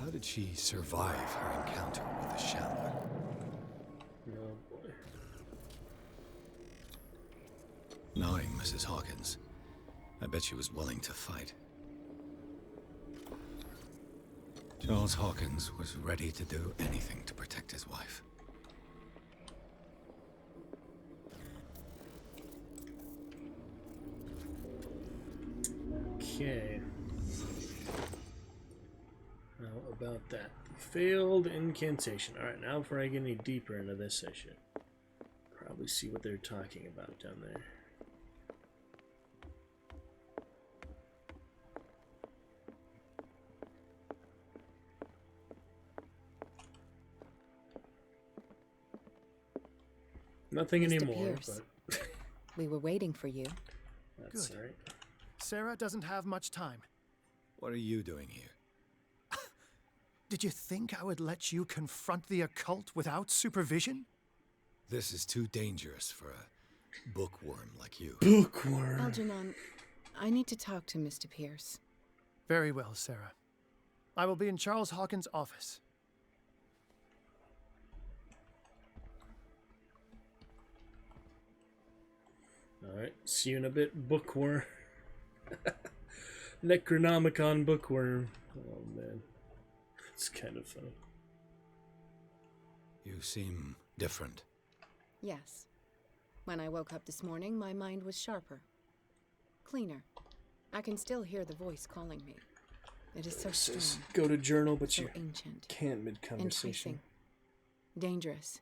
How did she survive her encounter with the Shambler? Oh boy. Knowing Mrs. Hawkins, I bet she was willing to fight. Charles Hawkins was ready to do anything to protect his wife. Okay. How about that? Failed incantation. Alright, now before I get any deeper into this, I should probably see what they're talking about down there. Nothing Mr. anymore, Pierce. but We were waiting for you. that's Good. alright. Sarah doesn't have much time. What are you doing here? Did you think I would let you confront the occult without supervision? This is too dangerous for a bookworm like you. Bookworm. Algernon, I need to talk to Mr. Pierce. Very well, Sarah. I will be in Charles Hawkins' office. Alright, see you in a bit, bookworm. Necronomicon bookworm. Oh man. It's kind of funny. You seem different. Yes. When I woke up this morning, my mind was sharper. Cleaner. I can still hear the voice calling me. It is so It says, strong. go to journal, but So you ancient. can't mid-conversation. Enticing. Dangerous.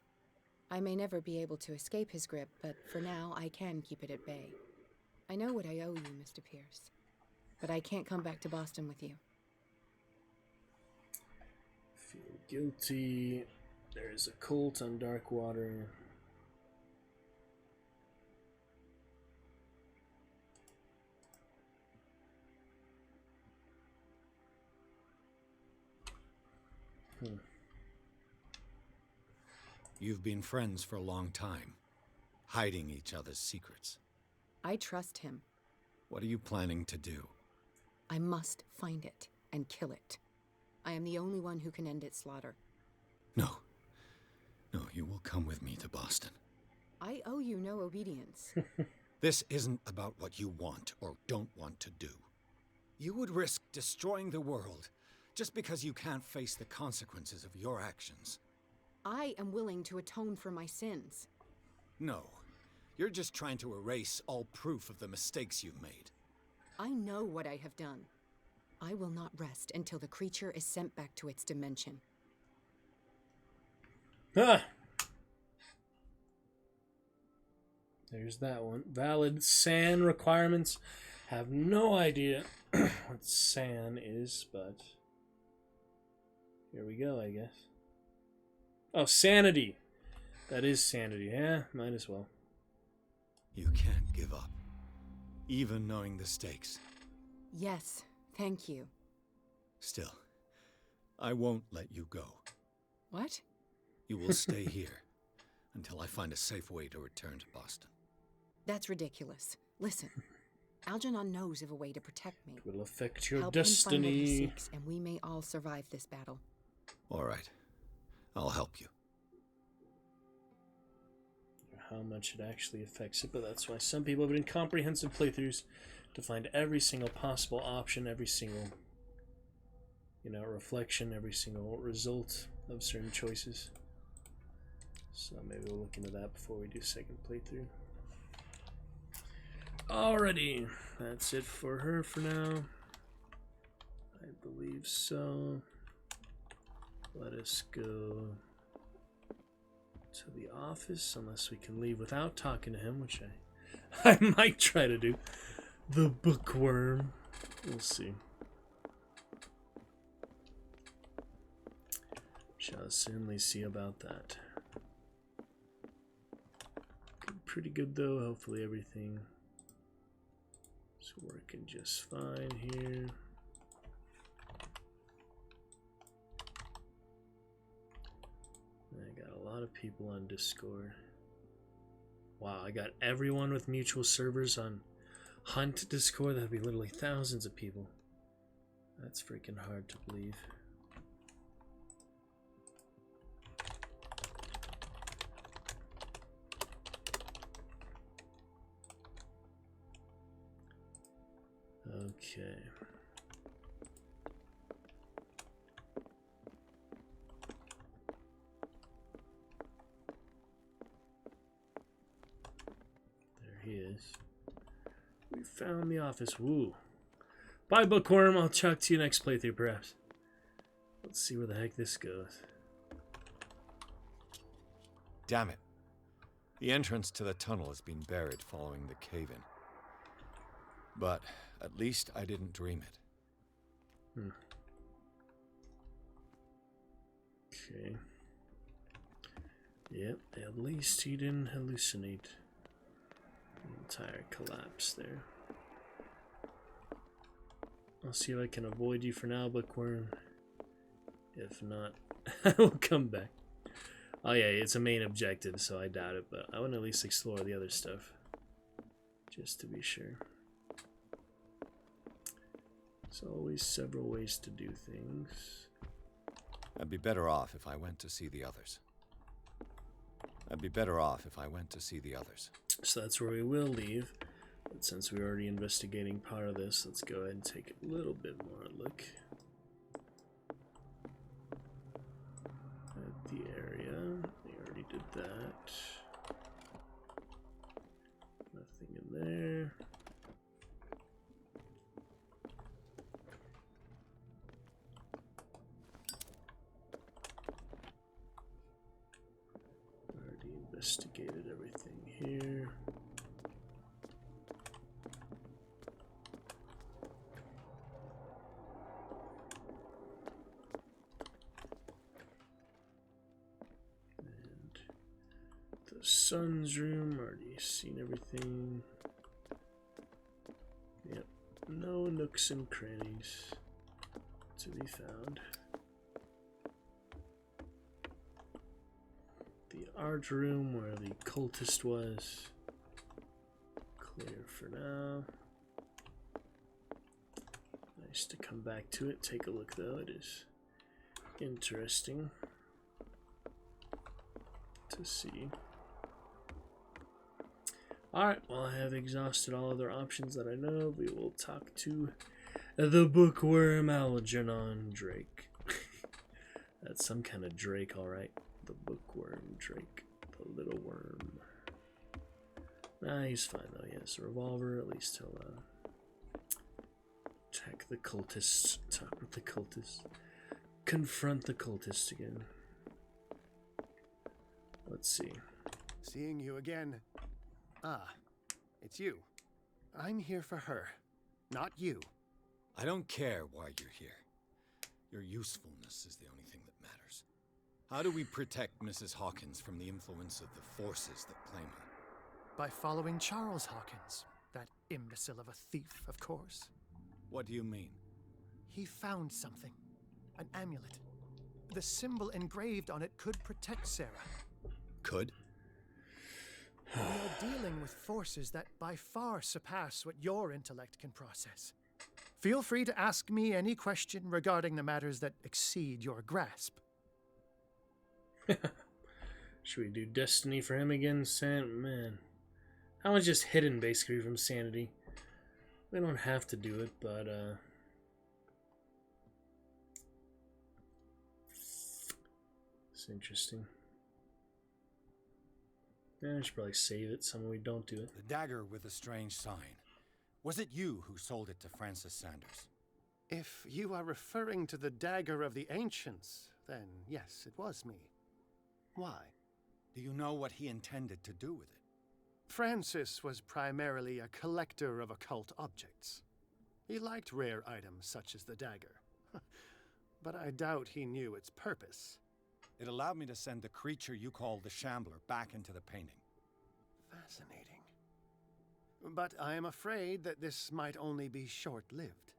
I may never be able to escape his grip, but for now, I can keep it at bay. I know what I owe you, Mr. Pierce. But I can't come back to Boston with you. Feel guilty. There's a cult on Darkwater. You've been friends for a long time, hiding each other's secrets. I trust him. What are you planning to do? I must find it and kill it. I am the only one who can end its slaughter. No. No, you will come with me to Boston. I owe you no obedience. This isn't about what you want or don't want to do. You would risk destroying the world just because you can't face the consequences of your actions. I am willing to atone for my sins. No. You're just trying to erase all proof of the mistakes you've made. I know what I have done. I will not rest until the creature is sent back to its dimension. Ah! There's that one. Valid SAN requirements. Have no idea what SAN is, but here we go, I guess. Oh, sanity. That is sanity. Yeah, might as well. You can't give up, even knowing the stakes. Yes, thank you. Still, I won't let you go. What? You will stay here until I find a safe way to return to Boston. That's ridiculous. Listen, Algernon knows of a way to protect me. It will affect your Help him find what he destiny. seeks, and we may all survive this battle. All right. I'll help you. How much it actually affects it, but that's why some people have been comprehensive playthroughs to find every single possible option, every single, reflection, every single result of certain choices. So maybe we'll look into that before we do second playthrough. Alrighty, that's it for her for now. I believe so. Let us go to the office, unless we can leave without talking to him, which I might try to do. The bookworm. We'll see. Shall certainly see about that. Pretty good though. Hopefully everything is working just fine here. I got a lot of people on Discord. Wow, I got everyone with mutual servers on Hunt Discord. That'd be literally thousands of people. That's freaking hard to believe. Okay. There he is. We found the office. Woo. Bye, bookworm. I'll talk to you next playthrough, perhaps. Let's see where the heck this goes. Damn it. The entrance to the tunnel has been buried following the cave-in. But at least I didn't dream it. Okay. Yep, at least he didn't hallucinate. Entire collapse there. I'll see if I can avoid you for now, bookworm. If not, I will come back. Oh yeah, it's a main objective, so I doubt it, but I want to at least explore the other stuff. Just to be sure. There's always several ways to do things. I'd be better off if I went to see the others. So that's where we will leave. But since we're already investigating part of this, let's go ahead and take a little bit more look at the area. We already did that. Nothing in there. Already investigated everything here. Son's room, already seen everything. Yep, no nooks and crannies to be found. The art room where the cultist was, clear for now. Nice to come back to it, take a look though, it is interesting to see. Alright, well I have exhausted all other options that I know. We will talk to the bookworm Algernon Drake. That's some kind of Drake, alright. The bookworm Drake, the little worm. Nah, he's fine though. He has a revolver, at least he'll attack the cultists, talk with the cultists, confront the cultists again. Let's see. Seeing you again. Ah, it's you. I'm here for her, not you. I don't care why you're here. Your usefulness is the only thing that matters. How do we protect Mrs. Hawkins from the influence of the forces that claim her? By following Charles Hawkins, that imbecile of a thief, of course. What do you mean? He found something. An amulet. The symbol engraved on it could protect Sarah. Could? We are dealing with forces that by far surpass what your intellect can process. Feel free to ask me any question regarding the matters that exceed your grasp. Should we do Destiny for him again, Man, that one's just hidden basically from Sanity. We don't have to do it, but it's interesting. Yeah, I should probably save it so we don't do it. The dagger with the strange sign. Was it you who sold it to Francis Sanders? If you are referring to the dagger of the ancients, then yes, it was me. Why? Do you know what he intended to do with it? Francis was primarily a collector of occult objects. He liked rare items such as the dagger. But I doubt he knew its purpose. It allowed me to send the creature you call the Shambler back into the painting. Fascinating. But I am afraid that this might only be short-lived.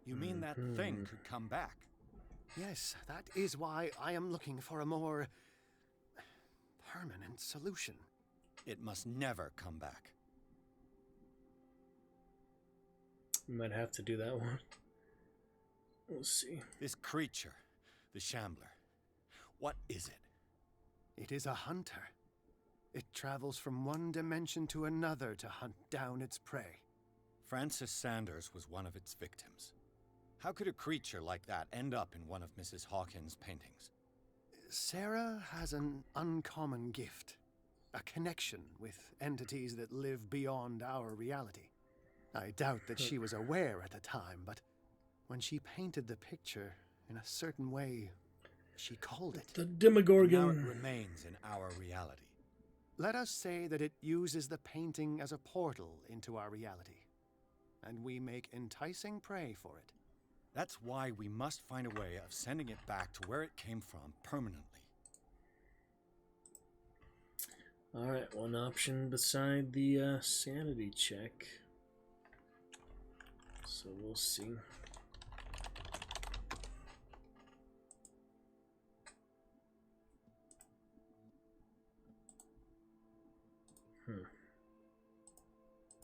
You mean that thing could come back? Yes, that is why I am looking for a more permanent solution. It must never come back. Might have to do that one. We'll see. This creature, the Shambler, what is it? It is a hunter. It travels from one dimension to another to hunt down its prey. Francis Sanders was one of its victims. How could a creature like that end up in one of Mrs. Hawkins' paintings? Sarah has an uncommon gift. A connection with entities that live beyond our reality. I doubt that she was aware at the time, but when she painted the picture in a certain way, she called it. The Demogorgon. Now it remains in our reality. Let us say that it uses the painting as a portal into our reality, and we make enticing prey for it. That's why we must find a way of sending it back to where it came from permanently. Alright, one option beside the sanity check. So we'll see.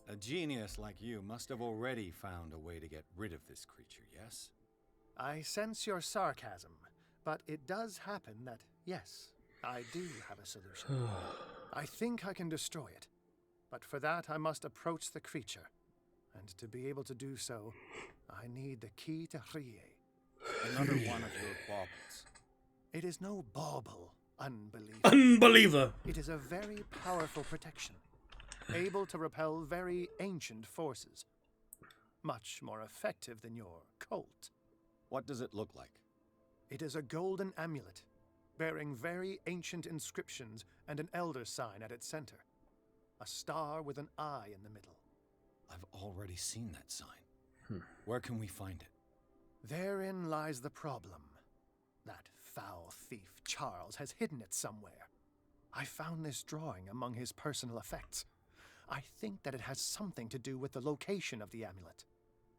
A genius like you must have already found a way to get rid of this creature, yes? I sense your sarcasm, but it does happen that, yes, I do have a solution. I think I can destroy it, but for that I must approach the creature. And to be able to do so, I need the key to Rie. Another one of your baubles. It is no bauble, unbeliever. Unbeliever! It is a very powerful protection, able to repel very ancient forces. Much more effective than your cult. What does it look like? It is a golden amulet, bearing very ancient inscriptions and an elder sign at its center. A star with an eye in the middle. I've already seen that sign. Where can we find it? Therein lies the problem. That foul thief, Charles, has hidden it somewhere. I found this drawing among his personal effects. I think that it has something to do with the location of the amulet.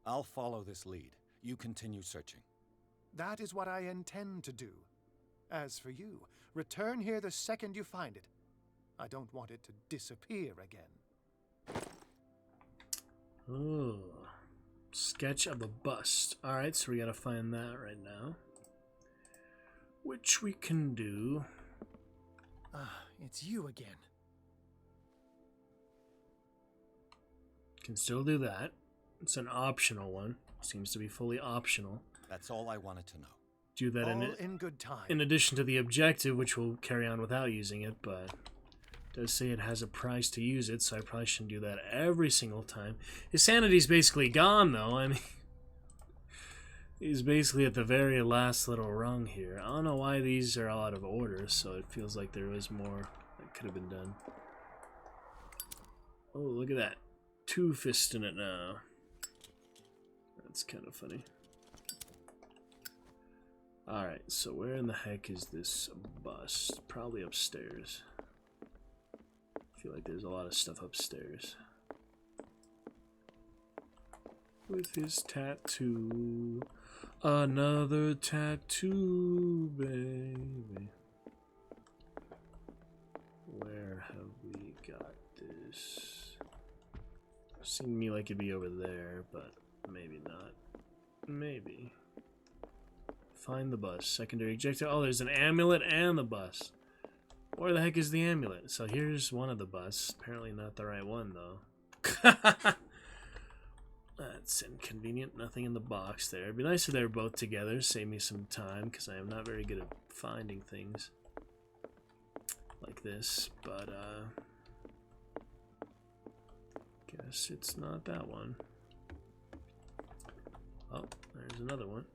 I'll follow this lead. You continue searching. That is what I intend to do. As for you, return here the second you find it. I don't want it to disappear again. Oh, sketch of a bust. Alright, so we gotta find that right now. Which we can do. It's you again. Can still do that. It's an optional one. Seems to be fully optional. That's all I wanted to know. Do that in good time. In addition to the objective, which we'll carry on without using it, but it does say it has a price to use it, so I probably shouldn't do that every single time. His sanity's basically gone, though. I mean, he's basically at the very last little rung here. I don't know why these are all out of order, so it feels like there was more that could have been done. Oh, look at that. Two-fist in it now. That's kind of funny. Alright, so where in the heck is this bust? Probably upstairs. I feel like there's a lot of stuff upstairs. With his tattoo. Another tattoo, baby. Where have we got this? Seemed to me like it'd be over there, but maybe not. Maybe. Find the bus. Secondary objective. Oh, there's an amulet and the bus. Where the heck is the amulet? So here's one of the bus. Apparently not the right one, though. That's inconvenient. Nothing in the box there. It'd be nice if they were both together. Save me some time, because I am not very good at finding things like this. But, guess it's not that one. Oh, there's another one.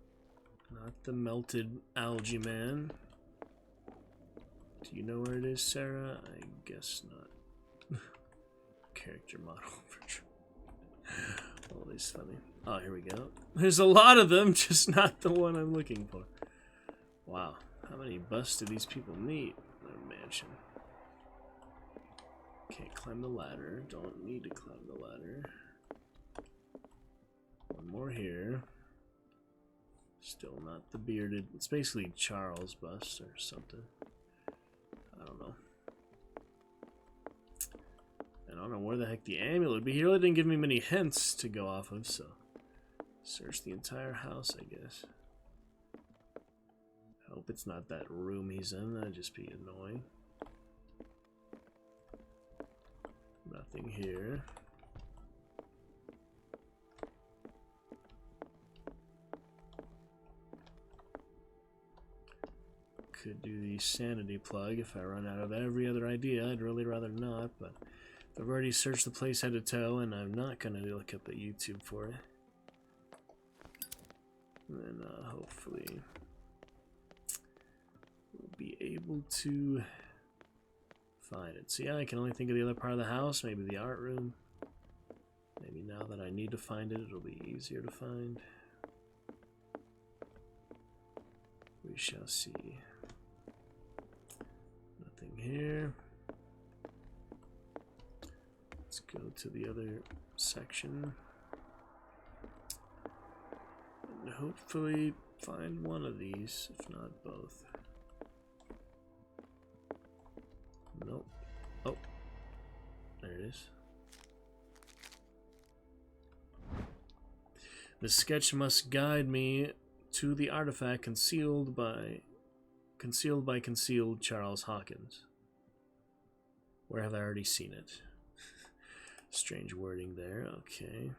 Not the melted algae man. Do you know where it is, Sarah? I guess not. Character model version. Always funny. Oh, here we go. There's a lot of them, just not the one I'm looking for. Wow, how many busts do these people need in their mansion? Can't climb the ladder. Don't need to climb the ladder. One more here. Still not the bearded. It's basically Charles bust or something. I don't know. And I don't know where the heck the amulet would be. He really didn't give me many hints to go off of, so search the entire house, I guess. Hope it's not that room he's in. That'd just be annoying. Nothing here. Could do the sanity plug if I run out of every other idea. I'd really rather not, but I've already searched the place head to toe, and I'm not going to look up at YouTube for it. And then hopefully we'll be able to find it. So yeah, I can only think of the other part of the house, maybe the art room. Maybe now that I need to find it, it'll be easier to find. We shall see. Nothing here. Let's go to the other section. And hopefully find one of these, if not both. Nope. Oh. There it is. The sketch must guide me to the artifact concealed by concealed Charles Hawkins. Where have I already seen it? Strange wording there. Okay.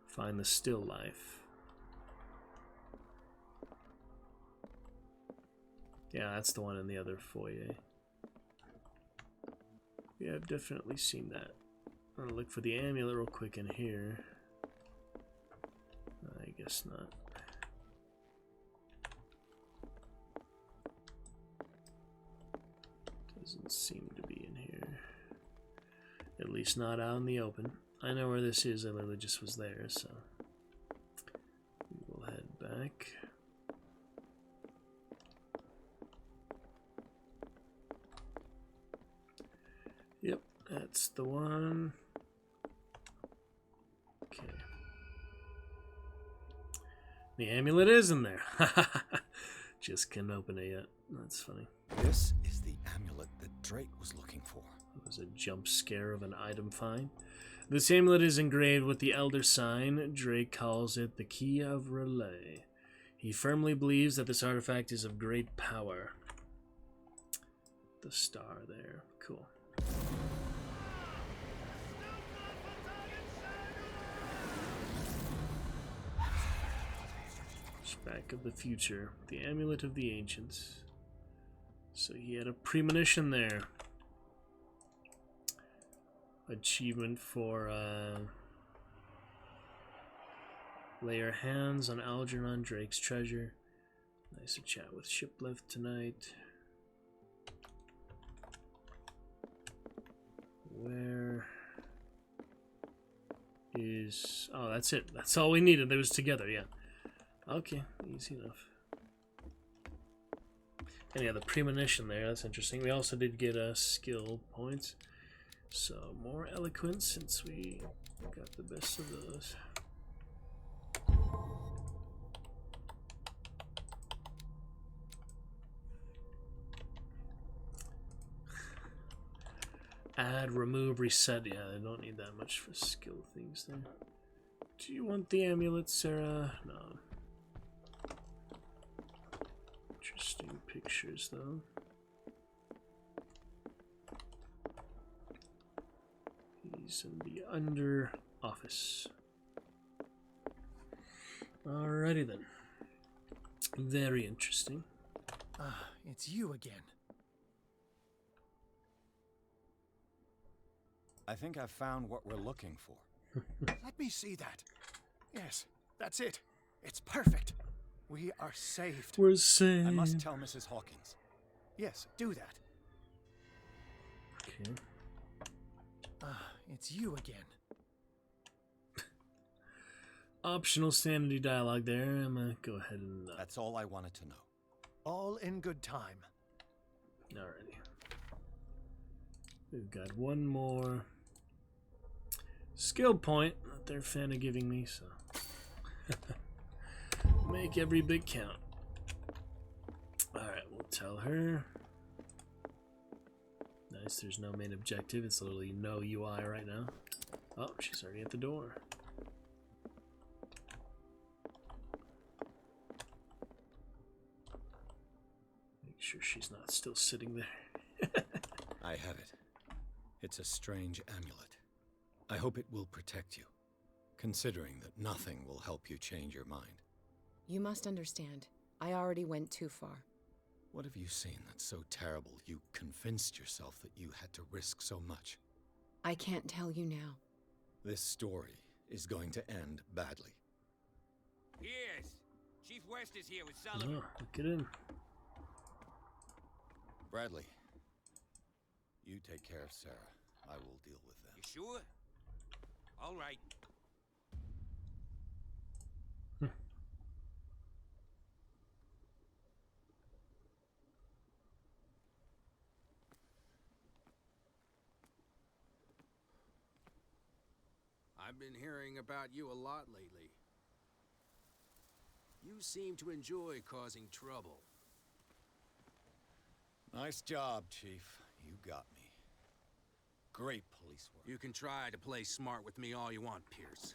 Find the still life. Yeah, that's the one in the other foyer. Yeah, I've definitely seen that. I'm gonna look for the amulet real quick in here. I guess not. Doesn't seem to be in here. At least not out in the open. I know where this is, I literally just was there, so we will head back. Yep, that's the one. Okay. The amulet is in there. Just couldn't open it yet. That's funny. This is the amulet that Drake was looking for. It was a jump scare of an item find. This amulet is engraved with the Elder Sign. Drake calls it the Key of Relay. He firmly believes that this artifact is of great power. The star there. Cool. Back of the Future. The Amulet of the Ancients. So he had a premonition there. Achievement for lay your hands on Algernon Drake's treasure. Nice to chat with Shiplift tonight. Where is... Oh, that's it. That's all we needed. They was together, yeah. Okay, easy enough. And yeah, the premonition there, that's interesting. We also did get skill points. So, more eloquence since we got the best of those. Add, remove, reset. Yeah, I don't need that much for skill things there. Do you want the amulet, Sarah? No. Interesting pictures, though. He's in the under office. Alrighty then. Very interesting. Ah, it's you again. I think I've found what we're looking for. Let me see that. Yes, that's it. It's perfect. We are saved. We're saved. I must tell Mrs. Hawkins. Yes, do that. Okay. It's you again. Optional sanity dialogue there. I'm gonna go ahead and... That's all I wanted to know. All in good time. Alrighty. We've got one more skill point that they're fan of giving me, so... Make every bit count. Alright, we'll tell her. Nice, there's no main objective. It's literally no UI right now. Oh, she's already at the door. Make sure she's not still sitting there. I have it. It's a strange amulet. I hope it will protect you, considering that nothing will help you change your mind. You must understand. I already went too far. What have you seen that's so terrible you convinced yourself that you had to risk so much? I can't tell you now. This story is going to end badly. Yes. Chief West is here with Sullivan. Oh, look at him. Bradley, you take care of Sarah. I will deal with them. You sure? All right. I've been hearing about you a lot lately. You seem to enjoy causing trouble. Nice job, Chief. You got me. Great police work. You can try to play smart with me all you want, Pierce.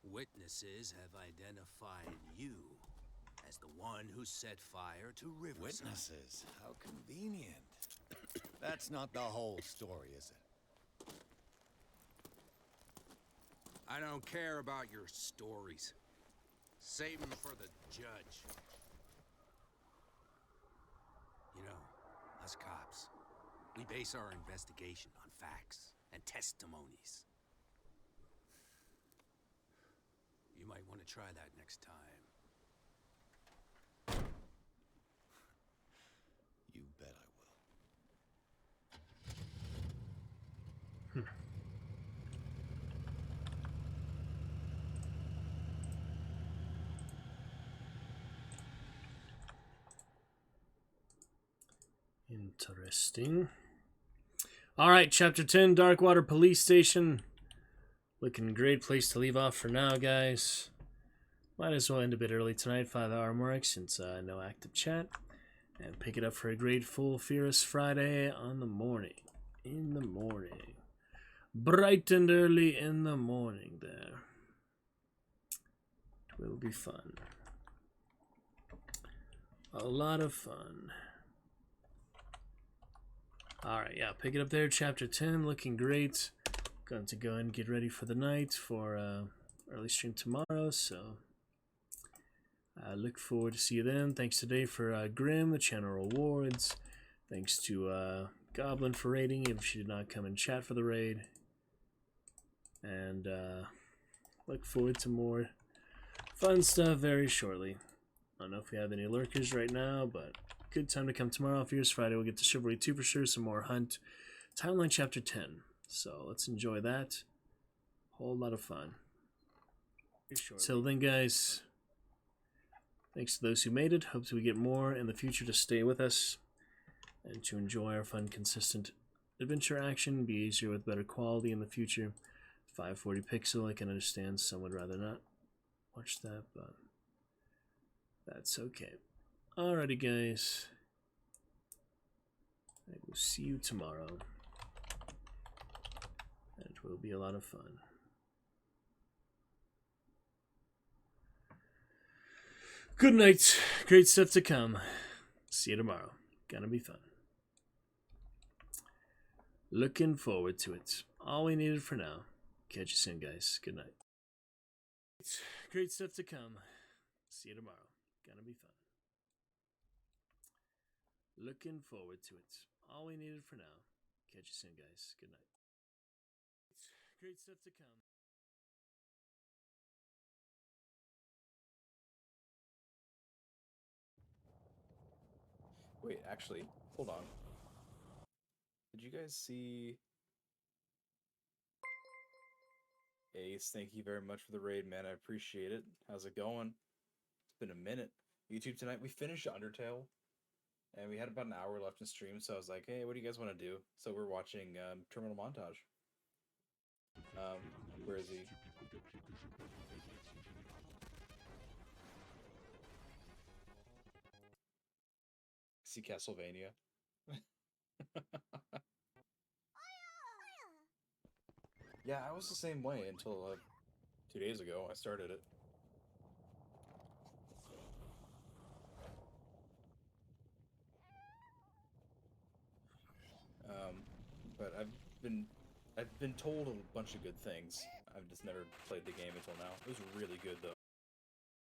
Witnesses have identified you as the one who set fire to Riverside. Witnesses? How convenient. That's not the whole story, is it? I don't care about your stories. Save them for the judge. You know, us cops, we base our investigation on facts and testimonies. You might want to try that next time. You bet I will. Interesting. Alright, Chapter 10, Darkwater Police Station. Looking great place to leave off for now, guys. Might as well end a bit early tonight, 5-hour mark, since no active chat. And pick it up for a great full Fierce Friday on the morning. In the morning. Bright and early in the morning there. It will be fun. A lot of fun. Alright, yeah, pick it up there, Chapter 10, looking great. Going to go and get ready for the night for early stream tomorrow, so I look forward to see you then. Thanks today for Grim, the channel rewards. Thanks to Goblin for raiding, even if she did not come and chat for the raid. And look forward to more fun stuff very shortly. I don't know if we have any lurkers right now, but good time to come tomorrow. Fierce Friday, we'll get to Chivalry 2 for sure, some more Hunt. Timeline Chapter 10. So let's enjoy that. Whole lot of fun. Till then, guys, thanks to those who made it. Hope we get more in the future to stay with us and to enjoy our fun, consistent adventure action. Be easier with better quality in the future. 540 pixel, I can understand some would rather not watch that, but that's okay. Alrighty, guys. I will see you tomorrow. It will be a lot of fun. Good night. Great stuff to come. See you tomorrow. Gonna be fun. Looking forward to it. All we needed for now. Catch you soon, guys. Good night. Great stuff to come. See you tomorrow. Gonna be fun. Looking forward to it. All we needed for now. Catch you soon, guys. Good night. Great stuff to come. Wait, actually, hold on. Did you guys see... Ace, thank you very much for the raid, man. I appreciate it. How's it going? It's been a minute. YouTube tonight, we finished Undertale, and we had about an hour left in stream, so I was like, hey, what do you guys want to do? So we're watching Terminal Montage. Where is he? See Castlevania? Yeah, I was the same way until 2 days ago. I started it. But I've been told a bunch of good things. I've just never played the game until now. It was really good though.